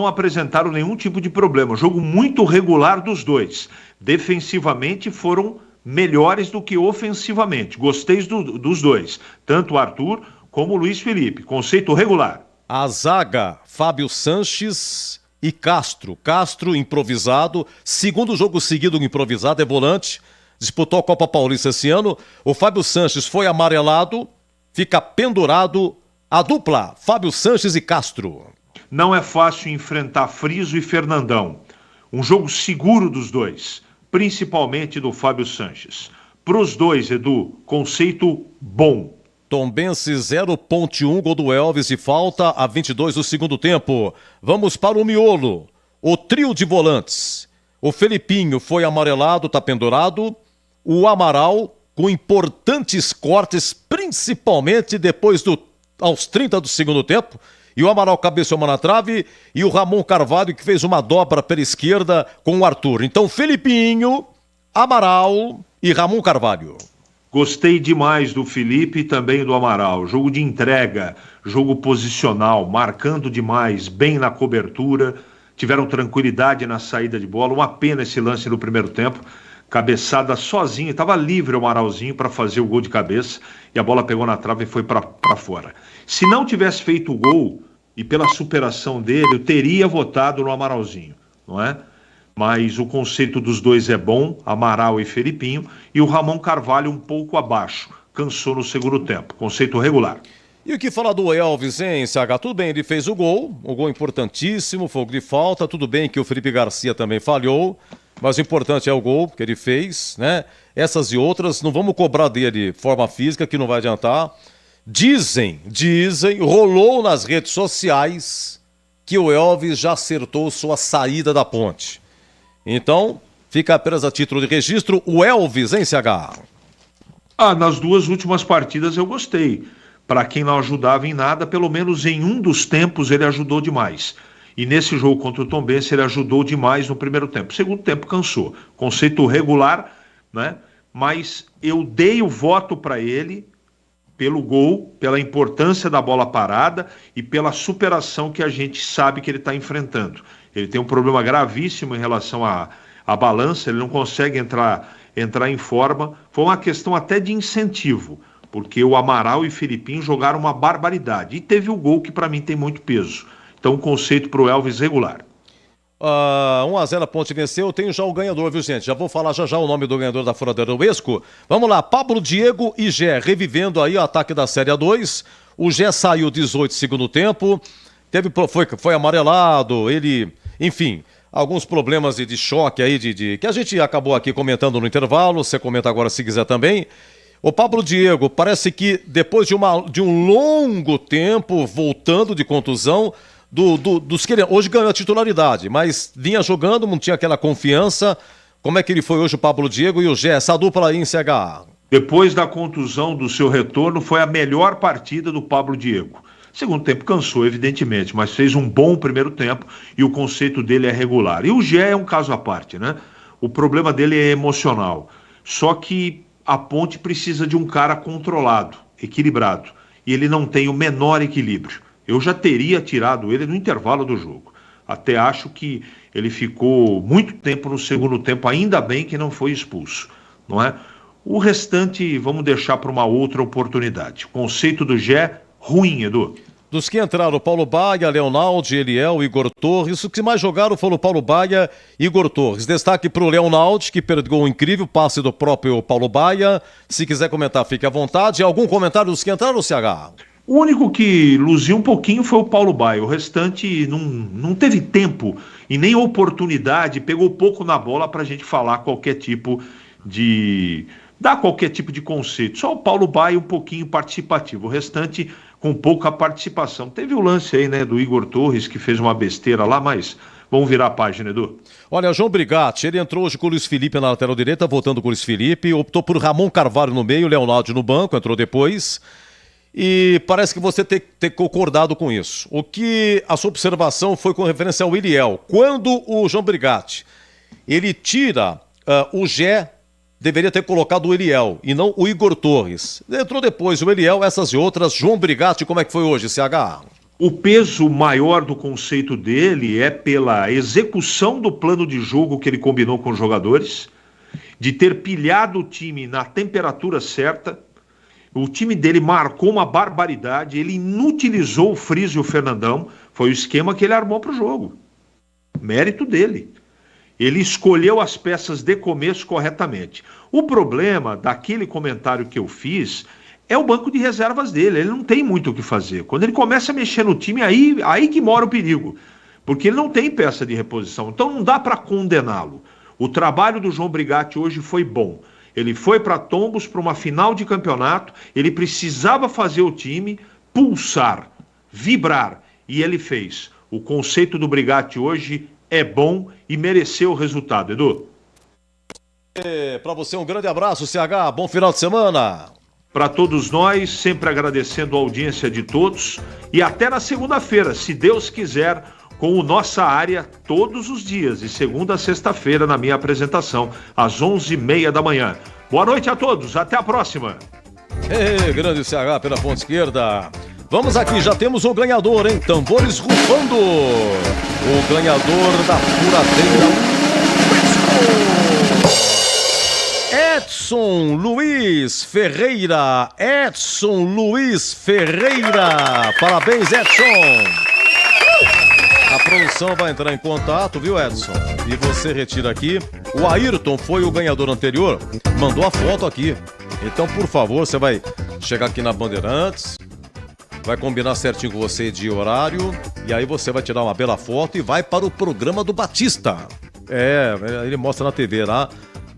apresentaram nenhum tipo de problema. Jogo muito regular dos dois. Defensivamente foram melhores do que ofensivamente. Gostei dos dois, tanto o Arthur como o Luiz Felipe. Conceito regular. A zaga, Fábio Sanches e Castro. Castro improvisado, segundo jogo seguido improvisado, é volante, disputou a Copa Paulista esse ano. O Fábio Sanches foi amarelado, fica pendurado. A dupla, Fábio Sanches e Castro. Não é fácil enfrentar Friso e Fernandão. Um jogo seguro dos dois, principalmente do Fábio Sanches. Para os dois, Edu, conceito bom. Tombense 0.1, gol do Elvis de falta a 22 do segundo tempo. Vamos para o miolo. O trio de volantes. O Felipinho foi amarelado, tá pendurado. O Amaral com importantes cortes, principalmente depois aos 30 do segundo tempo. E o Amaral cabeceou uma na trave. E o Ramon Carvalho que fez uma dobra pela esquerda com o Arthur. Então Felipinho, Amaral e Ramon Carvalho. Gostei demais do Felipe e também do Amaral. Jogo de entrega, jogo posicional, marcando demais, bem na cobertura. Tiveram tranquilidade na saída de bola. Uma pena esse lance no primeiro tempo. Cabeçada sozinho, estava livre o Amaralzinho para fazer o gol de cabeça. E a bola pegou na trave e foi para fora. Se não tivesse feito o gol, e pela superação dele, eu teria votado no Amaralzinho, não é? Mas o conceito dos dois é bom, Amaral e Felipinho, e o Ramon Carvalho um pouco abaixo, cansou no segundo tempo, conceito regular. E o que falar do Elvis, hein, CH? Tudo bem, ele fez o gol importantíssimo, fogo de falta, tudo bem que o Felipe Garcia também falhou, mas o importante é o gol que ele fez, né? Essas e outras, não vamos cobrar dele forma física, que não vai adiantar. Dizem, rolou nas redes sociais que o Elvis já acertou sua saída da ponte. Então, fica apenas a título de registro, o Elvis, hein, CH? Nas duas últimas partidas eu gostei. Para quem não ajudava em nada, pelo menos em um dos tempos ele ajudou demais. E nesse jogo contra o Tombense ele ajudou demais no primeiro tempo. Segundo tempo cansou. Conceito regular, né? Mas eu dei o voto para ele pelo gol, pela importância da bola parada e pela superação que a gente sabe que ele está enfrentando. Ele tem um problema gravíssimo em relação à balança, ele não consegue entrar em forma. Foi uma questão até de incentivo, porque o Amaral e o Felipinho jogaram uma barbaridade. E teve o gol que para mim tem muito peso. Então, conceito para o Elvis regular. 1-0 a Ponte venceu, eu tenho já o ganhador, viu, gente? Já vou falar já o nome do ganhador da Furadeira do Esco. Vamos lá, Pablo Diego e Gé, revivendo aí o ataque da Série A2. O Gé saiu 18 segundo tempo, foi amarelado, ele, enfim, alguns problemas de choque aí, que a gente acabou aqui comentando no intervalo, você comenta agora se quiser também. O Pablo Diego, parece que depois de um longo tempo, voltando de contusão, dos que ele hoje ganhou a titularidade, mas vinha jogando, não tinha aquela confiança. Como é que ele foi hoje, o Pablo Diego e o Gé, essa dupla aí em CH? Depois da contusão do seu retorno, foi a melhor partida do Pablo Diego. Segundo tempo cansou, evidentemente, mas fez um bom primeiro tempo e o conceito dele é regular. E o Gé é um caso à parte, né? O problema dele é emocional. Só que a Ponte precisa de um cara controlado, equilibrado. E ele não tem o menor equilíbrio. Eu já teria tirado ele no intervalo do jogo. Até acho que ele ficou muito tempo no segundo tempo, ainda bem que não foi expulso, não é? O restante vamos deixar para uma outra oportunidade. O conceito do Gé, ruim, Edu. Dos que entraram, Paulo Baia, Leonaldo, Eliel, Igor Torres. Os que mais jogaram foram Paulo Baia e Igor Torres. Destaque para o Leonaldo, que perdeu um incrível passe do próprio Paulo Baia. Se quiser comentar, fique à vontade. Algum comentário dos que entraram, CH? O único que luziu um pouquinho foi o Paulo Baia. O restante não teve tempo e nem oportunidade, pegou pouco na bola para a gente falar qualquer tipo de... dar qualquer tipo de conceito. Só o Paulo Baia um pouquinho participativo. O restante com pouca participação. Teve o lance aí, né, do Igor Torres, que fez uma besteira lá, mas vamos virar a página, Edu. Olha, João Brigatti, ele entrou hoje com o Luiz Felipe na lateral direita, voltando com o Luiz Felipe, optou por Ramon Carvalho no meio, Leonardo no banco, entrou depois. E parece que você tem concordado com isso. O que a sua observação foi com referência ao Eliel. Quando o João Brigatti, ele tira o Gé, deveria ter colocado o Eliel e não o Igor Torres. Entrou depois o Eliel, essas e outras. João Brigatti, como é que foi hoje, CH? O peso maior do conceito dele é pela execução do plano de jogo que ele combinou com os jogadores, de ter pilhado o time na temperatura certa. O time dele marcou uma barbaridade, ele inutilizou o Friso e o Fernandão, foi o esquema que ele armou para o jogo. Mérito dele. Ele escolheu as peças de começo corretamente. O problema daquele comentário que eu fiz é o banco de reservas dele, ele não tem muito o que fazer. Quando ele começa a mexer no time, aí que mora o perigo. porque ele não tem peça de reposição, então não dá para condená-lo. O trabalho do João Brigatti hoje foi bom. Ele foi para Tombos para uma final de campeonato, ele precisava fazer o time pulsar, vibrar, e ele fez. O conceito do Brigatti hoje é bom e mereceu o resultado, Edu. Para você um grande abraço, CH, bom final de semana. Para todos nós, sempre agradecendo a audiência de todos e até na segunda-feira, se Deus quiser, com o Nossa Área todos os dias, de segunda a sexta-feira na minha apresentação, às 11h30 da manhã. Boa noite a todos, até a próxima. Grande CH pela ponta esquerda. Vamos aqui, já temos o ganhador, hein? Tambores rufando. O ganhador da furadeira Edson Luiz Ferreira. Edson Luiz Ferreira. Parabéns, Edson. A produção vai entrar em contato, viu, Edson? E você retira aqui. O Ayrton foi o ganhador anterior, mandou a foto aqui. Então, por favor, você vai chegar aqui na Bandeirantes, vai combinar certinho com você de horário, e aí você vai tirar uma bela foto e vai para o programa do Batista. Ele mostra na TV lá,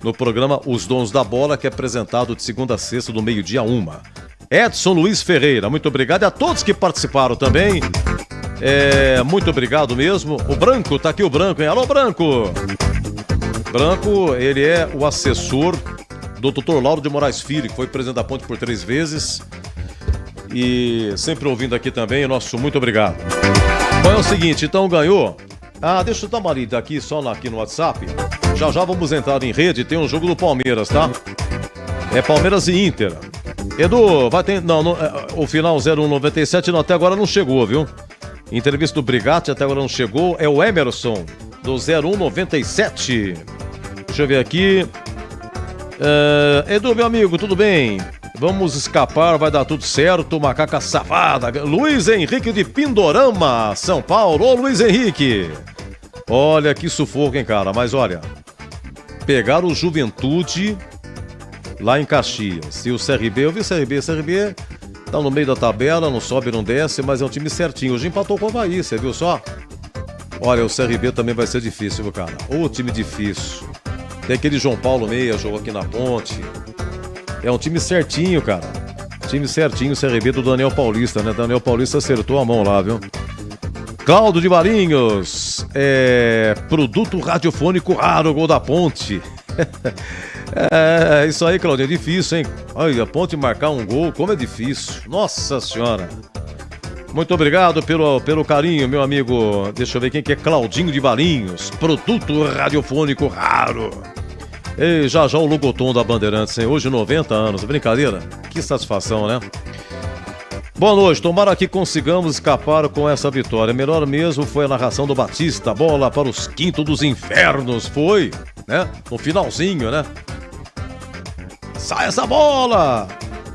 no programa Os Donos da Bola, que é apresentado de segunda a sexta, do meio-dia a 1. Edson Luiz Ferreira, muito obrigado. E a todos que participaram também, muito obrigado mesmo. O Branco, tá aqui o Branco, hein? Alô, Branco! Branco, ele é o assessor do Dr. Lauro de Moraes Filho, que foi presidente da Ponte por 3 vezes. E sempre ouvindo aqui também, nosso muito obrigado. Bom, é o seguinte, então ganhou. Deixa eu dar uma lida aqui, só aqui no WhatsApp. Já vamos entrar em rede, tem um jogo do Palmeiras, tá? É Palmeiras e Inter. Edu, vai ter... Não, o final 0197 até agora não chegou, viu? Entrevista do Brigatti até agora não chegou. É o Emerson, do 0197. Deixa eu ver aqui. Edu, meu amigo, tudo bem? Vamos escapar, vai dar tudo certo. Macaca safada. Luiz Henrique de Pindorama, São Paulo. Ô, Luiz Henrique. Olha que sufoco, hein, cara. Mas olha, pegaram o Juventude lá em Caxias. E o CRB, eu vi o CRB tá no meio da tabela, não sobe, não desce, mas é um time certinho. Hoje empatou com o Avaí, você viu só? Olha, o CRB também vai ser difícil, viu, cara? Ô, time difícil. Tem aquele João Paulo Meia, jogou aqui na Ponte. É um time certinho, cara. Time certinho, o CRB do Daniel Paulista, né? Daniel Paulista acertou a mão lá, viu? Cláudio de Varinhos. Produto radiofônico raro, gol da Ponte. Isso aí, Claudio, é difícil, hein? Olha, a Ponte marcar um gol, como é difícil. Nossa Senhora. Muito obrigado pelo carinho, meu amigo. Deixa eu ver quem que é. Claudinho de Varinhos. Produto radiofônico raro. E já o logotom da Bandeirantes, hein? Hoje 90 anos. Brincadeira? Que satisfação, né? Boa noite, tomara que consigamos escapar com essa vitória. Melhor mesmo foi a narração do Batista. Bola para os quintos dos infernos. Foi, né? No finalzinho, né? Sai essa bola!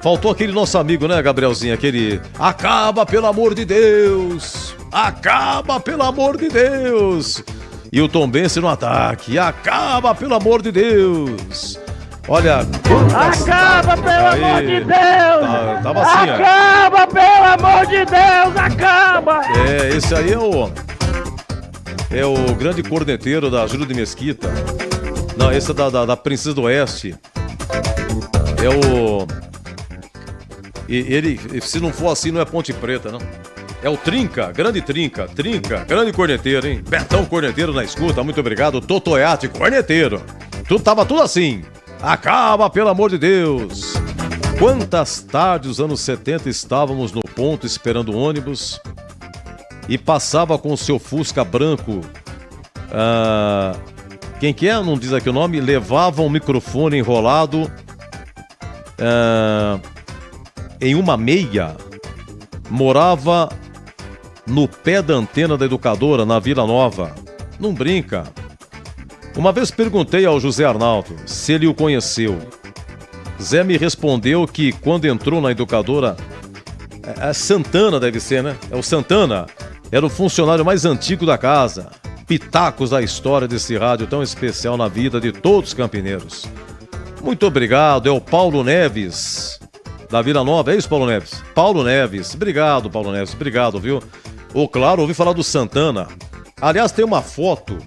Faltou aquele nosso amigo, né, Gabrielzinho? Aquele... Acaba, pelo amor de Deus! Acaba, pelo amor de Deus! E o Tombense no ataque. Acaba, pelo amor de Deus! Olha... Acaba, pelo amor de Deus! Tava assim, acaba, pelo amor de Deus! Acaba! Esse aí é o grande corneteiro da Júlio de Mesquita. Não, esse é da Princesa do Oeste. É o... Ele, se não for assim, não é Ponte Preta, não. É o Trinca, grande corneteiro, hein? Betão corneteiro na escuta, muito obrigado. Totoiate, corneteiro. Tava tudo assim. Acaba, pelo amor de Deus. Quantas tardes dos anos 70 estávamos no ponto esperando o ônibus e passava com o seu Fusca branco. Quem que é? Não diz aqui o nome. Levava um microfone enrolado em uma meia. Morava no pé da antena da Educadora, na Vila Nova. Não brinca. Uma vez perguntei ao José Arnaldo se ele o conheceu. Zé me respondeu que quando entrou na Educadora, Santana deve ser, né? É o Santana. Era o funcionário mais antigo da casa. Pitacos da história desse rádio tão especial na vida de todos os campineiros. Muito obrigado, é o Paulo Neves, da Vila Nova. É isso, Paulo Neves? Paulo Neves, obrigado, Paulo Neves, obrigado, viu? Claro, ouvi falar do Santana. Aliás, tem uma foto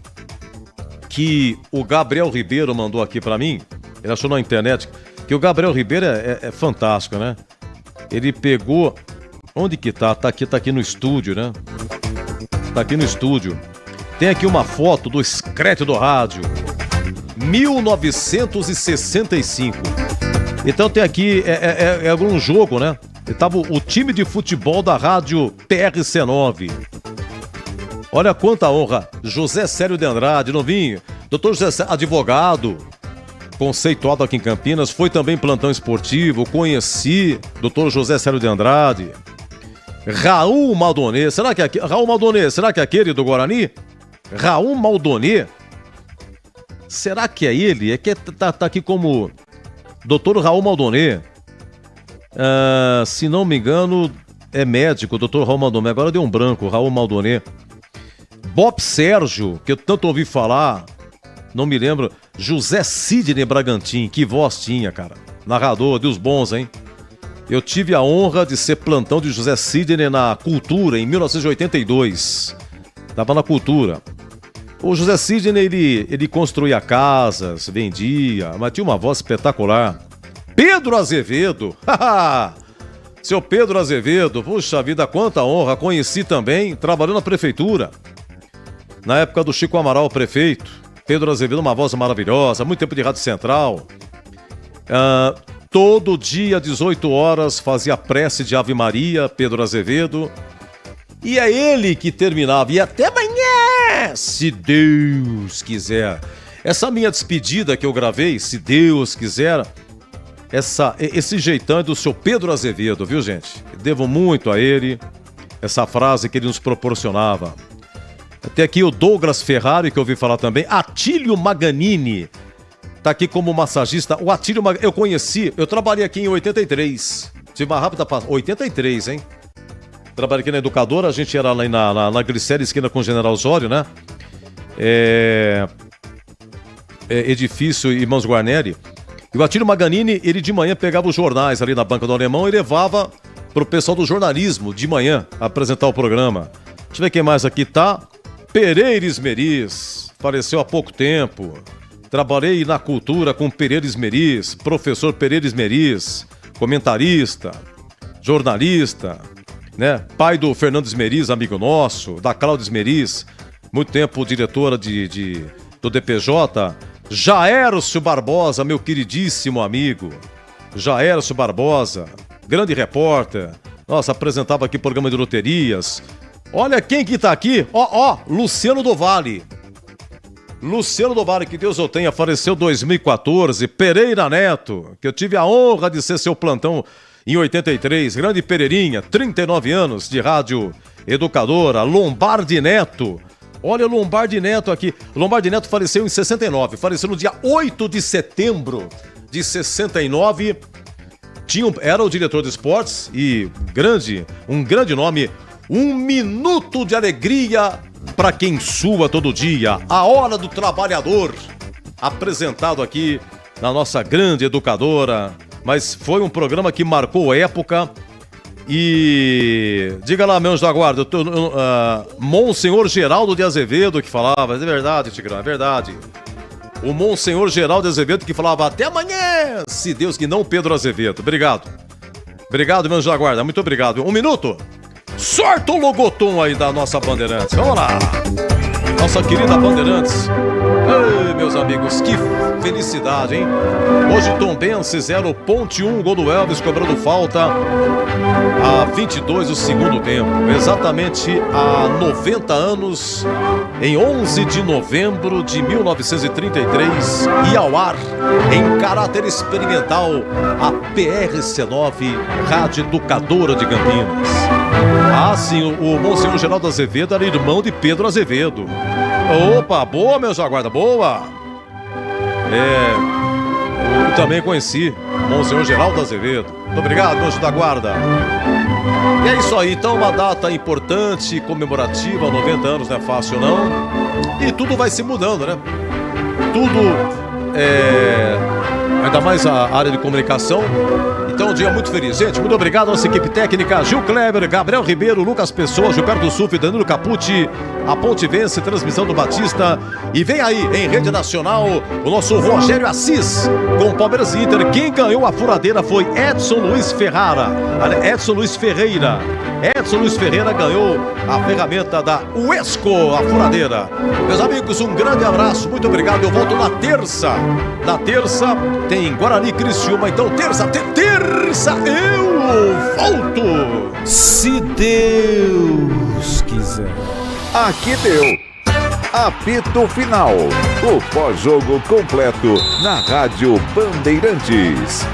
que o Gabriel Ribeiro mandou aqui pra mim. Ele achou na internet que o Gabriel Ribeiro é fantástico, né? Ele pegou... Onde que tá? Tá aqui no estúdio, né? Tá aqui no estúdio. Tem aqui uma foto do Screte do rádio. 1965. Então tem aqui, algum jogo, né? Tava o time de futebol da rádio PRC9. Olha quanta honra. José Célio de Andrade, novinho. Doutor José Célio, advogado, conceituado aqui em Campinas. Foi também plantão esportivo. Conheci doutor José Célio de Andrade. Raul Maldonê. Raul Maldonê, será que é aquele do Guarani? Raul Maldonê. Será que é ele? É que tá aqui como doutor Raul Maldonê. Se não me engano, é médico, doutor Raul Maldonê. Agora deu um branco, Raul Maldonê. Bob Sérgio, que eu tanto ouvi falar, não me lembro. José Sidney Bragantin, que voz tinha, cara. Narrador, Deus bons, hein? Eu tive a honra de ser plantão de José Sidney na Cultura em 1982. Tava na Cultura. O José Sidney, ele construía casas, vendia, mas tinha uma voz espetacular. Pedro Azevedo, seu Pedro Azevedo, puxa vida, quanta honra, conheci também, trabalhou na prefeitura, na época do Chico Amaral, prefeito. Pedro Azevedo, uma voz maravilhosa, muito tempo de Rádio Central. Todo dia, 18 horas, fazia prece de Ave Maria, Pedro Azevedo. E é ele que terminava, e até amanhã, se Deus quiser. Essa minha despedida que eu gravei, se Deus quiser, esse jeitão é do seu Pedro Azevedo, viu, gente? Devo muito a ele, essa frase que ele nos proporcionava. Tem aqui o Douglas Ferrari, que eu ouvi falar também. Atílio Maganini tá aqui como massagista. O Atílio eu conheci, eu trabalhei aqui em 83. Tive uma rápida passagem. 83, hein? Trabalhei aqui na Educadora, a gente era lá na Glicéria, esquina com o General Osório, né? Edifício Irmãos Guarneri. E o Atílio Maganini, ele de manhã pegava os jornais ali na banca do Alemão e levava pro pessoal do jornalismo de manhã apresentar o programa. Deixa eu ver quem mais aqui tá. Pereira Esmeriz, faleceu há pouco tempo. Trabalhei na Cultura com Pereira Esmeriz, professor Pereira Esmeriz, comentarista, jornalista, né? Pai do Fernando Esmeriz, amigo nosso, da Cláudia Esmeriz, muito tempo diretora do DPJ. Jaércio Barbosa, meu queridíssimo amigo. Jaércio Barbosa, grande repórter. Nossa, apresentava aqui programa de loterias. Olha quem que tá aqui. Luciano do Vale. Luciano do Vale, que Deus o tenha, faleceu em 2014. Pereira Neto, que eu tive a honra de ser seu plantão em 83. Grande Pereirinha, 39 anos de rádio educadora. Lombardi Neto. Olha o Lombardi Neto aqui. Lombardi Neto faleceu em 69. Faleceu no dia 8 de setembro de 69. Era o diretor de esportes e um grande nome. Um minuto de alegria para quem sua todo dia. A Hora do Trabalhador. Apresentado aqui na nossa grande educadora. Mas foi um programa que marcou época. E diga lá, meus da guarda, Monsenhor Geraldo de Azevedo que falava. É verdade, Tigrão, é verdade. O Monsenhor Geraldo de Azevedo que falava até amanhã, se Deus que não, Pedro Azevedo. Obrigado. Obrigado, meus da guarda, muito obrigado. Um minuto. Sorta o logotom aí da nossa Bandeirantes. Vamos lá. Nossa querida Bandeirantes. Ei, meus amigos, que felicidade, hein? Hoje Tombense 0, Ponte 1, gol do Elvis, cobrando falta a 22 do segundo tempo. Exatamente há 90 anos, em 11 de novembro de 1933, e ao ar, em caráter experimental, a PRC9, Rádio Educadora de Campinas. Ah, sim, o Monsenhor Geraldo Azevedo era irmão de Pedro Azevedo. Opa, boa, meus aguarda, boa! Eu também conheci Monsenhor Geraldo Azevedo. Muito obrigado, meu anjo da guarda. E é isso aí, então, uma data importante, comemorativa, 90 anos não é fácil não. E tudo vai se mudando, né? Tudo, ainda mais a área de comunicação, Então, um dia muito feliz. Gente, muito obrigado à nossa equipe técnica, Gil Kleber, Gabriel Ribeiro, Lucas Pessoa, Gilberto Suf, Danilo Capucci, a Ponte Vence, transmissão do Batista. E vem aí, em rede nacional, o nosso Rogério Assis, com o Palmeiras e Inter. Quem ganhou a furadeira foi Edson Luiz Ferreira. Edson Luiz Ferreira ganhou a ferramenta da Uesco, a furadeira. Meus amigos, um grande abraço, muito obrigado. Eu volto na terça. Na terça tem Guarani e Criciúma. Então, terça eu volto. Se Deus quiser. Aqui deu. Apito final. O pós-jogo completo na Rádio Bandeirantes.